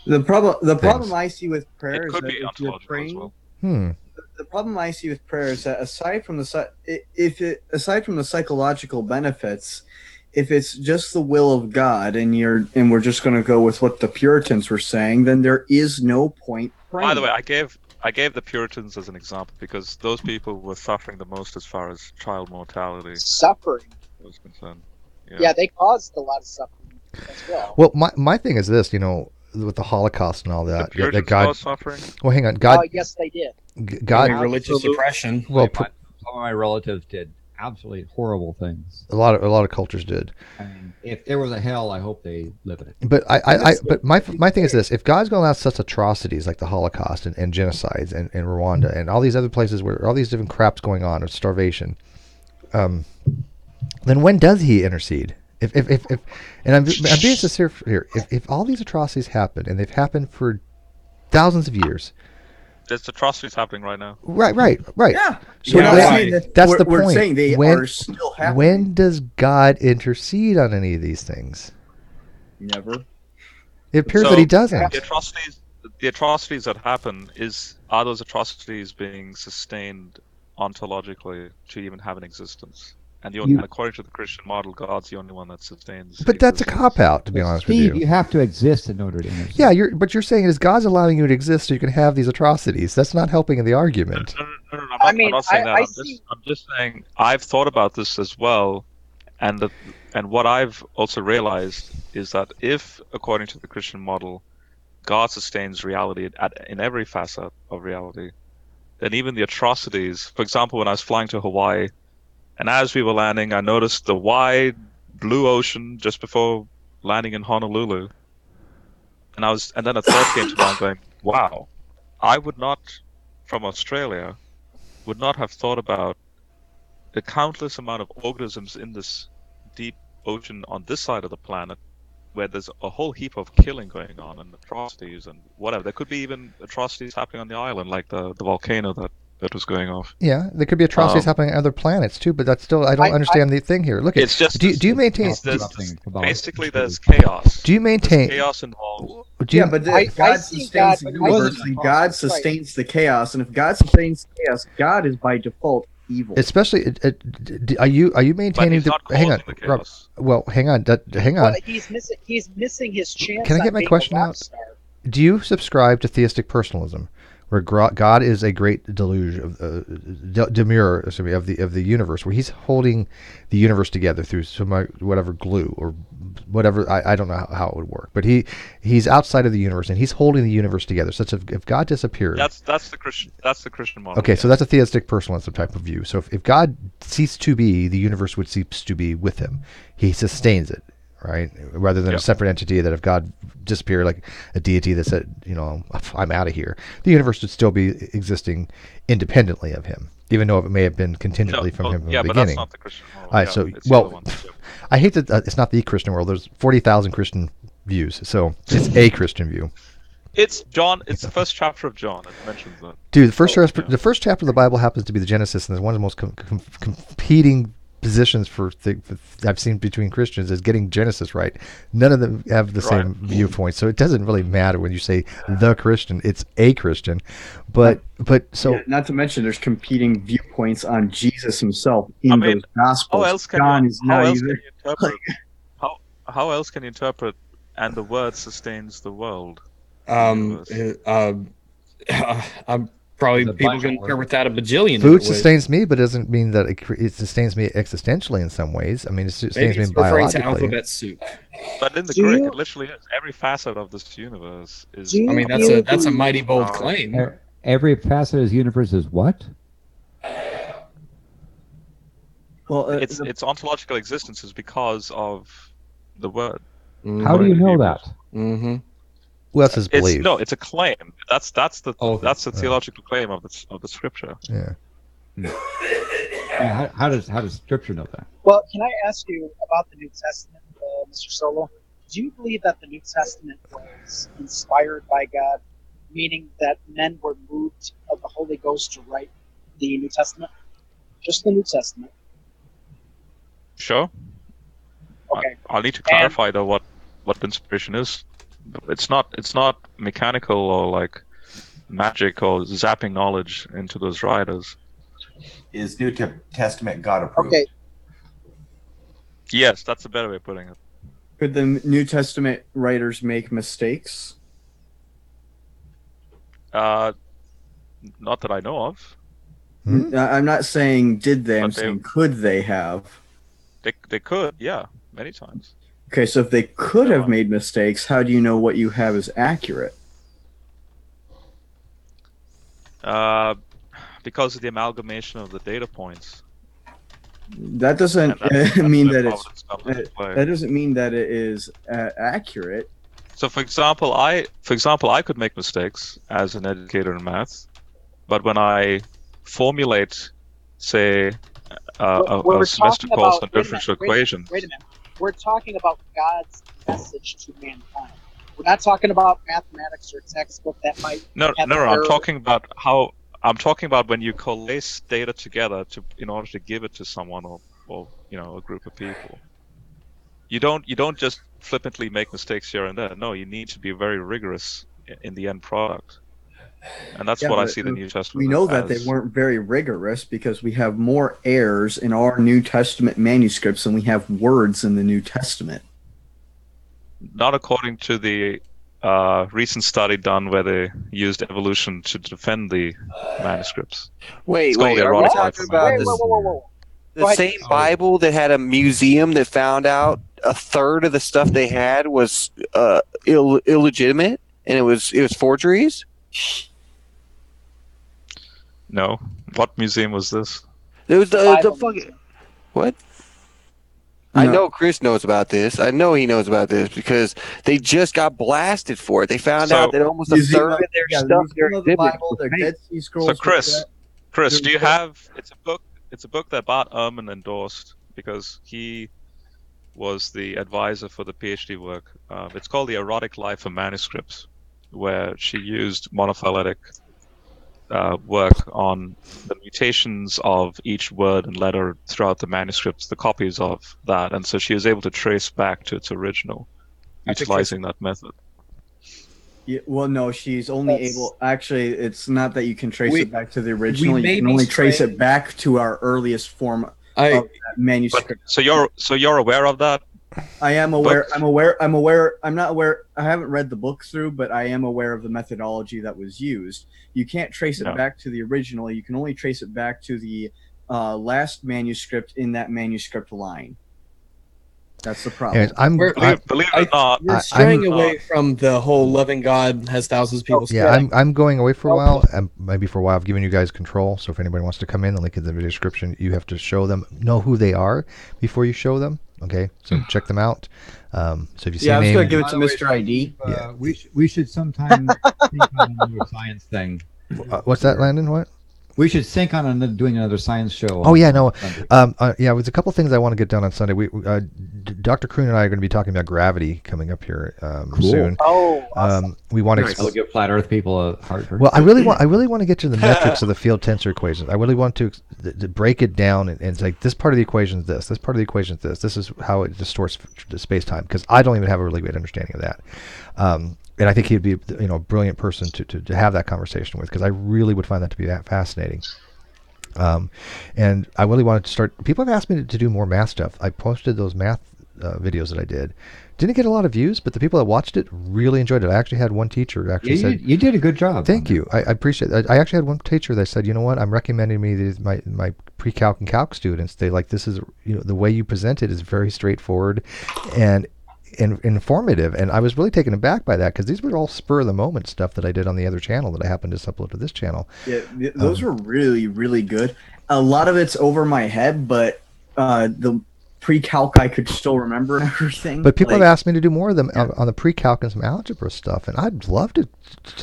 [SPEAKER 14] The problem
[SPEAKER 2] Things.
[SPEAKER 14] I see with prayer is
[SPEAKER 8] could
[SPEAKER 14] that
[SPEAKER 8] be
[SPEAKER 14] if you're
[SPEAKER 8] ontological as
[SPEAKER 14] praying,
[SPEAKER 8] well.
[SPEAKER 14] the problem I see with prayer is that aside from the psychological benefits, if it's just the will of God and we're just going to go with what the Puritans were saying, then there is no point praying.
[SPEAKER 8] By the way, I gave the Puritans as an example because those people were suffering the most as far as child mortality
[SPEAKER 10] Suffering.
[SPEAKER 8] was concerned.
[SPEAKER 10] Yeah, they caused a lot of suffering as well.
[SPEAKER 2] Well, my thing is this, with the Holocaust and all that, that God.
[SPEAKER 8] caused suffering?
[SPEAKER 2] Well, hang on, God.
[SPEAKER 10] Oh, yes, they did.
[SPEAKER 2] God.
[SPEAKER 1] Religious oppression.
[SPEAKER 2] Well,
[SPEAKER 20] Some of my relatives did absolutely horrible things.
[SPEAKER 2] a lot of cultures did.
[SPEAKER 20] I mean, if there was a hell, I hope they live in it.
[SPEAKER 2] But but my thing is this: if God's going to allow such atrocities like the Holocaust and genocides and Rwanda and all these other places where all these different craps going on, or starvation, then when does He intercede? If and I'm being sincere here, if all these atrocities happen and they've happened for thousands of years.
[SPEAKER 8] There's atrocities happening right now.
[SPEAKER 2] Right.
[SPEAKER 14] Yeah.
[SPEAKER 2] So that's the
[SPEAKER 14] we're
[SPEAKER 2] point.
[SPEAKER 14] saying they are still happening.
[SPEAKER 2] When does God intercede on any of these things?
[SPEAKER 14] Never.
[SPEAKER 2] It appears that He doesn't.
[SPEAKER 8] The atrocities that happen are those atrocities being sustained ontologically to even have an existence? And according to the Christian model, God's the only one that sustains.
[SPEAKER 2] But that's a cop-out, to be honest with
[SPEAKER 20] Steve,
[SPEAKER 2] you.
[SPEAKER 20] you have to exist in order to intercede.
[SPEAKER 2] Yeah, but you're saying is God's allowing you to exist so you can have these atrocities. That's not helping in the argument.
[SPEAKER 8] No, I'm not saying that. I'm just saying I've thought about this as well, and what I've also realized is that if, according to the Christian model, God sustains reality in every facet of reality, then even the atrocities. For example, when I was flying to Hawaii. And as we were landing, I noticed the wide blue ocean just before landing in Honolulu. And then a thought came to mind going, wow, I would not, from Australia, would not have thought about the countless amount of organisms in this deep ocean on this side of the planet where there's a whole heap of killing going on and atrocities and whatever. There could be even atrocities happening on the island, like the volcano that was going off.
[SPEAKER 2] Yeah, there could be atrocities happening on other planets too, but that's still I don't understand the thing here. Look,
[SPEAKER 8] it's just
[SPEAKER 2] do you maintain?
[SPEAKER 8] Basically, there's chaos.
[SPEAKER 2] Do you maintain
[SPEAKER 8] there's chaos involved?
[SPEAKER 14] But God sustains the universe, and God sustains the chaos. And if God sustains chaos, God is by default evil.
[SPEAKER 2] Especially, are you maintaining the? Hang on, Rob, well, hang on.
[SPEAKER 10] Well, he's missing his chance.
[SPEAKER 2] Can I get my question out? Do you subscribe to theistic personalism? Where God is a great deluge of demure of the universe, where He's holding the universe together through some whatever glue or whatever. I don't know how it would work, but he's outside of the universe and he's holding the universe together. Such if God disappeared,
[SPEAKER 8] that's the Christian model.
[SPEAKER 2] Okay, so that's a theistic personalism type of view. So if God ceased to be, the universe would cease to be with him. He sustains it, right? Rather than a separate entity that if God disappeared, like a deity that said, I'm out of here, the universe would still be existing independently of him, even though it may have been contingently from him from the beginning. But that's not the Christian model. All right, so, I hate that it's not the Christian world. There's 40,000 Christian views, so it's a Christian view.
[SPEAKER 8] It's John. It's the first chapter of John. It mentions that.
[SPEAKER 2] Dude, the first chapter of the Bible happens to be the Genesis, and it's one of the most competing positions I've seen between Christians is getting Genesis right. None of them have the same viewpoint, so it doesn't really matter when you say the Christian. It's a Christian, but
[SPEAKER 14] not to mention there's competing viewpoints on Jesus himself in those Gospels.
[SPEAKER 8] How else can you interpret? And the word sustains the world.
[SPEAKER 1] Probably people can interpret that a bajillion.
[SPEAKER 2] Food sustains me, but doesn't mean that it sustains me existentially in some ways. I mean, it sustains me biologically.
[SPEAKER 1] To alphabet soup.
[SPEAKER 8] But in the Greek, it literally is. Every facet of this universe is.
[SPEAKER 1] I mean, that's a mighty bold claim.
[SPEAKER 20] Every facet of this universe is what?
[SPEAKER 8] Well, its ontological existence is because of the word.
[SPEAKER 20] How do you know that?
[SPEAKER 1] Mm-hmm.
[SPEAKER 2] Well, that's his belief.
[SPEAKER 8] It's a claim. That's the theological claim of the scripture.
[SPEAKER 2] Yeah.
[SPEAKER 20] How does scripture know that?
[SPEAKER 10] Well, can I ask you about the New Testament, Mr. Solo? Do you believe that the New Testament was inspired by God, meaning that men were moved of the Holy Ghost to write the New Testament? Just the New Testament.
[SPEAKER 8] Sure.
[SPEAKER 10] Okay.
[SPEAKER 8] I'll need to clarify though what inspiration is. It's not mechanical or like magic or zapping knowledge into those writers.
[SPEAKER 7] Is New Testament God approved?
[SPEAKER 10] Okay.
[SPEAKER 8] Yes, that's a better way of putting it.
[SPEAKER 14] Could the New Testament writers make mistakes?
[SPEAKER 8] Not that I know of.
[SPEAKER 14] I'm not saying did they. I'm saying could they have?
[SPEAKER 8] They could, yeah, many times.
[SPEAKER 14] Okay, so if they could have made mistakes, how do you know what you have is accurate?
[SPEAKER 8] Because of the amalgamation of the data points.
[SPEAKER 14] That doesn't mean that that doesn't mean that it is accurate.
[SPEAKER 8] So, for example, I could make mistakes as an educator in math, but when I formulate, say, a semester course on differential equations.
[SPEAKER 10] Wait a minute. We're talking about God's message to mankind. We're not talking about mathematics or textbook that might.
[SPEAKER 8] No. I'm talking about when you coalesce data together in order to give it to someone or a group of people. You don't just flippantly make mistakes here and there. No, you need to be very rigorous in the end product. And that's what I see the New Testament.
[SPEAKER 14] We know that they weren't very rigorous because we have more errors in our New Testament manuscripts than we have words in the New Testament.
[SPEAKER 8] Not according to the recent study done where they used evolution to defend the manuscripts.
[SPEAKER 17] Wait, are we talking about the same Bible that had a museum that found out a third of the stuff they had was illegitimate and it was forgeries?
[SPEAKER 8] No. What museum was this?
[SPEAKER 17] It was the fucking... What? No. I know Chris knows about this. I know he knows about this because they just got blasted for it. They found out that almost a third of their stuff, their Bible, their Dead Sea Scrolls.
[SPEAKER 8] So Chris, do you have? It's a book that Bart Ehrman endorsed because he was the advisor for the PhD work. It's called The Erotic Life of Manuscripts, where she used monophyletic work on the mutations of each word and letter throughout the manuscripts, the copies of that, and so she was able to trace back to its original, utilizing that method.
[SPEAKER 14] Yeah, well, no, she's only able. Actually, it's not that you can trace it back to the original. You can only trace it back to our earliest form of that manuscript.
[SPEAKER 8] So you're aware of that?
[SPEAKER 14] I am aware. I'm aware. I'm not aware. I haven't read the book through, but I am aware of the methodology that was used. You can't trace it back to the original. You can only trace it back to the last manuscript in that manuscript line. That's the problem.
[SPEAKER 2] Anyways,
[SPEAKER 8] believe it or not,
[SPEAKER 1] We're straying away from the whole loving God has thousands of people.
[SPEAKER 2] Yeah, I'm going away for a while. Maybe for a while, I've given you guys control. So if anybody wants to come in, the link in the video description. You have to show them, know who they are before you show them. Okay, so check them out. So if you see
[SPEAKER 14] I was
[SPEAKER 2] name,
[SPEAKER 14] gonna give it to Mr. ID.
[SPEAKER 2] Yeah.
[SPEAKER 20] We should sometime think on another science thing.
[SPEAKER 2] What's that, Landon? What?
[SPEAKER 20] We should think on doing another science show.
[SPEAKER 2] Oh yeah, no, yeah. There's a couple things I want to get done on Sunday. Dr. Kroon and I are going to be talking about gravity coming up here soon.
[SPEAKER 10] Oh, awesome.
[SPEAKER 2] We want to.
[SPEAKER 20] I'll give flat Earth people a heart.
[SPEAKER 2] Well, I really want to get to the metrics of the field tensor equations. I really want to break it down and it's like this part of the equation is this part of the equation is this. This is how it distorts the space time because I don't even have a really great understanding of that. And I think he'd be, a brilliant person to have that conversation with because I really would find that to be that fascinating. And I really wanted to start. People have asked me to do more math stuff. I posted those math videos that I did. Didn't get a lot of views, but the people that watched it really enjoyed it. I actually had one teacher actually said,
[SPEAKER 20] "You did a good job."
[SPEAKER 2] Thank you. I appreciate it. I actually had one teacher that said, "You know what? I'm recommending my pre-calc and calc students. They like this is the way you present it is very straightforward, and." Informative, and I was really taken aback by that because these were all spur of the moment stuff that I did on the other channel that I happened to upload to this channel.
[SPEAKER 14] Yeah, those were really, really good. A lot of it's over my head, but the pre-calc I could still remember and everything.
[SPEAKER 2] But people have asked me to do more of them on the pre-calc and some algebra stuff, and I'd love to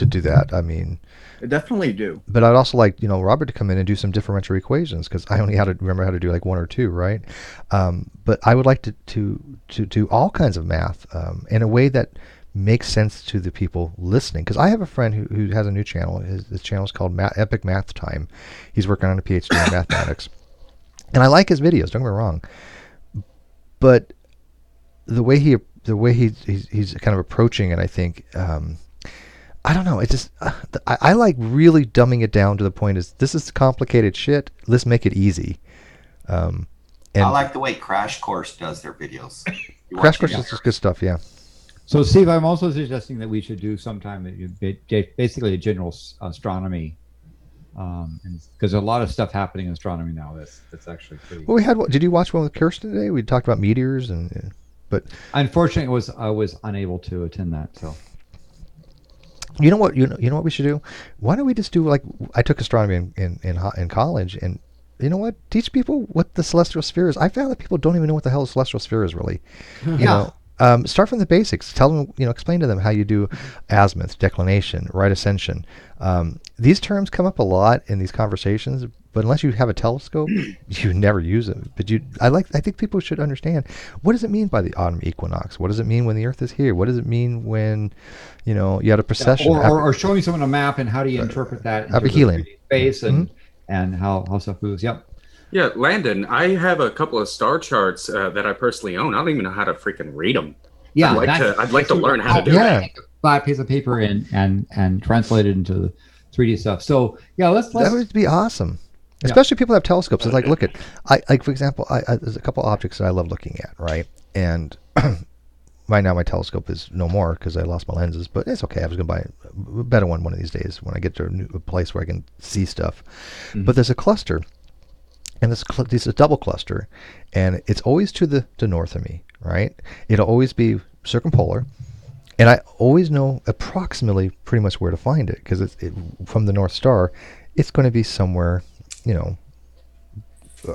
[SPEAKER 2] do that. I mean,
[SPEAKER 14] I definitely do.
[SPEAKER 2] But I'd also like Robert to come in and do some differential equations because I only had to remember how to do like one or two, right? But I would like to do all kinds of math in a way that makes sense to the people listening. Because I have a friend who has a new channel. His channel is called Epic Math Time. He's working on a PhD in mathematics, and I like his videos. Don't get me wrong, but the way he's kind of approaching it, I think. I don't know. It's just I like really dumbing it down to the point is this is complicated shit. Let's make it easy.
[SPEAKER 7] I like the way Crash Course does their videos.
[SPEAKER 2] Crash Course is good stuff. Yeah.
[SPEAKER 20] So Steve, I'm also suggesting that we should do sometime basically a general astronomy, because there's a lot of stuff happening in astronomy now. That's actually pretty.
[SPEAKER 2] Well, did you watch one with Kirsten today? We talked about meteors but
[SPEAKER 20] unfortunately, I was unable to attend that. So.
[SPEAKER 2] You know what we should do? Why don't we just do like I took astronomy in college, and you know what? Teach people what the celestial sphere is. I found that people don't even know what the hell a celestial sphere is really. Start from the basics. Tell them, explain to them how you do azimuth, declination, right ascension. These terms come up a lot in these conversations, but unless you have a telescope, you never use them. But I think people should understand, what does it mean by the autumn equinox? What does it mean when the Earth is here? What does it mean when, you had a precession?
[SPEAKER 20] Or showing someone a map and how do you interpret that in
[SPEAKER 2] healing
[SPEAKER 20] space and how stuff moves. Yep.
[SPEAKER 3] Yeah, Landon, I have a couple of star charts that I personally own. I don't even know how to freaking read them.
[SPEAKER 20] Yeah,
[SPEAKER 3] I'd like to learn how to do it.
[SPEAKER 20] Flat piece of paper and translate it into 3D stuff. So yeah, let's
[SPEAKER 2] that would be awesome. Especially people that have telescopes. It's like, look at, for example, there's a couple objects that I love looking at, right? And right now my telescope is no more because I lost my lenses, but it's okay. I was going to buy a better one of these days when I get to a place where I can see stuff. Mm-hmm. But there's a cluster, and this is a double cluster, and it's always to the north of me, right? It'll always be circumpolar, and I always know approximately pretty much where to find it because from the North Star, it's going to be somewhere,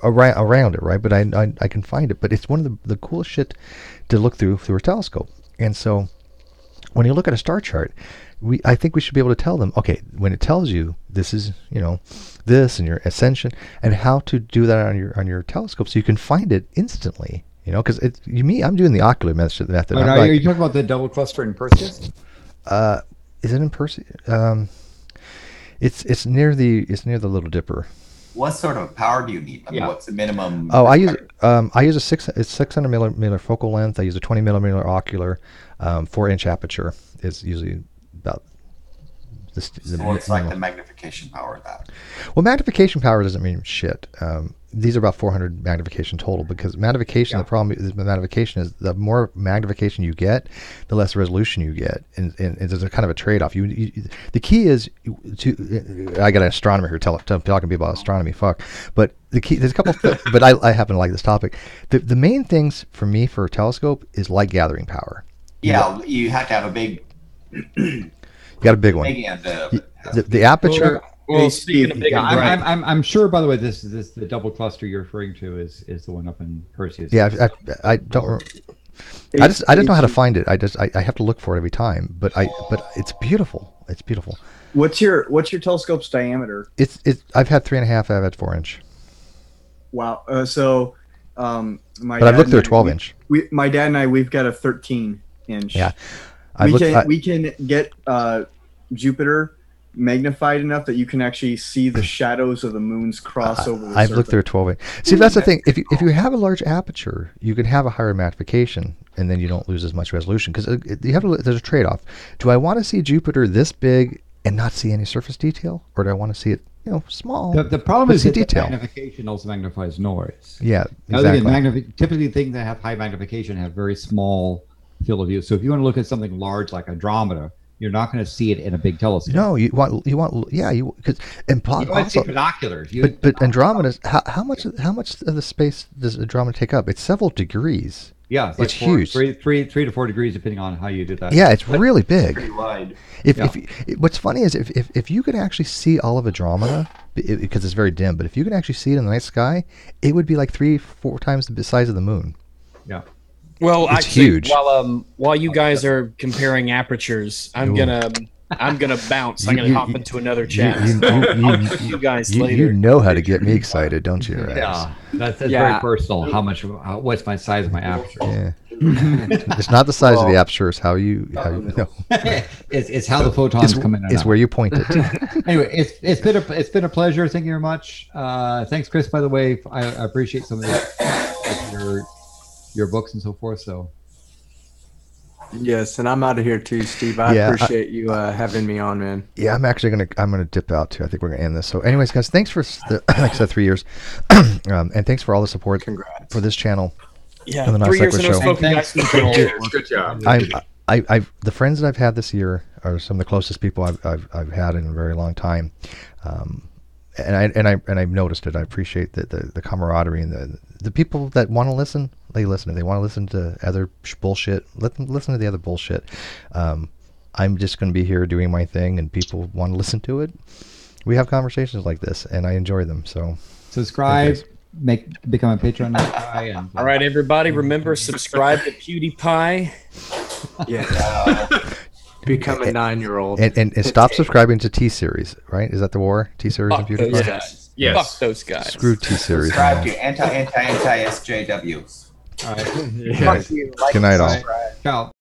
[SPEAKER 2] around it, right? But I can find it. But it's one of the coolest shit to look through a telescope. And so when you look at a star chart, I think we should be able to tell them, okay, when it tells you this is, this and your ascension, and how to do that on your telescope so you can find it instantly. Because I'm doing the ocular method.
[SPEAKER 20] Are you talking about the double cluster in Perseus?
[SPEAKER 2] Is it in Perseus? It's near the Little Dipper.
[SPEAKER 7] What sort of power do you need? I mean, what's the minimum?
[SPEAKER 2] Oh, I use a 600 millimeter focal length. I use a 20 millimeter ocular, 4-inch aperture is usually about
[SPEAKER 7] So it's like the magnification power of that.
[SPEAKER 2] Well, magnification power doesn't mean shit. These are about 400 magnification total, because magnification, the problem with magnification is the more magnification you get, the less resolution you get, and there's a kind of a trade-off. The key is I got an astronomer here talking to me about astronomy. Fuck, but the key, there's a couple. But I happen to like this topic. The main things for me for a telescope is light gathering power.
[SPEAKER 7] Yeah, you have to have a big.
[SPEAKER 2] You got a big one. The aperture.
[SPEAKER 20] Well, speaking of big, I'm sure. By the way, this the double cluster you're referring to is the one up in Perseus.
[SPEAKER 2] Yeah, I don't. I didn't know how to find it. I have to look for it every time. But it's beautiful. It's beautiful.
[SPEAKER 14] What's your telescope's diameter?
[SPEAKER 2] I've had 3.5. I've had 4-inch.
[SPEAKER 14] Wow. But
[SPEAKER 2] I've looked through a 12-inch.
[SPEAKER 14] My dad and I, we've got a 13-inch.
[SPEAKER 2] Yeah.
[SPEAKER 14] We can get Jupiter magnified enough that you can actually see the shadows of the moons cross over the
[SPEAKER 2] I've
[SPEAKER 14] surface.
[SPEAKER 2] looked through a 12-inch. See, that's the thing. If you have a large aperture, you can have a higher magnification, and then you don't lose as much resolution, because there's a trade-off. Do I want to see Jupiter this big and not see any surface detail, or do I want to see it small?
[SPEAKER 20] The problem is that
[SPEAKER 2] detail.
[SPEAKER 20] Magnification also magnifies noise.
[SPEAKER 2] Yeah, exactly.
[SPEAKER 20] Typically, things that have high magnification have very small field of view. So if you want to look at something large like Andromeda, you're not going to see it in a big telescope.
[SPEAKER 2] No, you want because
[SPEAKER 20] also binoculars.
[SPEAKER 2] But Andromeda, how much of the space does Andromeda take up? It's several degrees.
[SPEAKER 20] Yeah,
[SPEAKER 2] it's huge.
[SPEAKER 20] 3 to 4 degrees depending on how you do that.
[SPEAKER 2] Yeah, it's really big.
[SPEAKER 7] Pretty wide.
[SPEAKER 2] What's funny is if you could actually see all of Andromeda, because it's very dim, but if you could actually see it in the night sky, it would be like 3-4 times the size of the moon.
[SPEAKER 20] Yeah.
[SPEAKER 1] Well,
[SPEAKER 2] it's
[SPEAKER 1] actually,
[SPEAKER 2] huge.
[SPEAKER 1] While you guys are comparing apertures, I'm gonna bounce. I'm gonna hop into another chat. I'll talk to you guys later.
[SPEAKER 2] You know how to get me excited, don't you, Rex?
[SPEAKER 20] Yeah, that's very personal. What's my size of my aperture?
[SPEAKER 2] Yeah. It's not the size of the aperture; it's how you know.
[SPEAKER 20] It's how the photons come in.
[SPEAKER 2] It's where you point it.
[SPEAKER 20] Anyway, it's been a pleasure. Thank you very much. Thanks, Chris. By the way, I appreciate some of your books and so forth. So
[SPEAKER 12] yes, and I'm out of here too, Steve. I appreciate you having me on, man.
[SPEAKER 2] Yeah, I'm gonna dip out too. I think we're gonna end this. So anyways, guys, thanks for like I said, 3 years, and thanks for all the support.
[SPEAKER 12] Congrats
[SPEAKER 2] for this channel.
[SPEAKER 1] Yeah, 3 years in a row.
[SPEAKER 3] Good job.
[SPEAKER 2] The friends that I've had this year are some of the closest people I've had in a very long time, and I've noticed it. I appreciate the camaraderie and the people that want to listen. They listen. If they want to listen to other bullshit, let them listen to the other bullshit. I'm just going to be here doing my thing, and people want to listen to it. We have conversations like this, and I enjoy them. So
[SPEAKER 20] subscribe, become a patron.
[SPEAKER 1] All right, everybody, remember, subscribe to PewDiePie.
[SPEAKER 12] Yeah. Become a 9-year-old.
[SPEAKER 2] And stop subscribing to T-Series, right? Is that the war? T-Series and PewDiePie?
[SPEAKER 1] Yes. Fuck those guys.
[SPEAKER 2] Screw T-Series.
[SPEAKER 7] Subscribe to anti SJWs.
[SPEAKER 20] All right.
[SPEAKER 10] Fuck you.
[SPEAKER 2] Good night, all.
[SPEAKER 20] Ciao.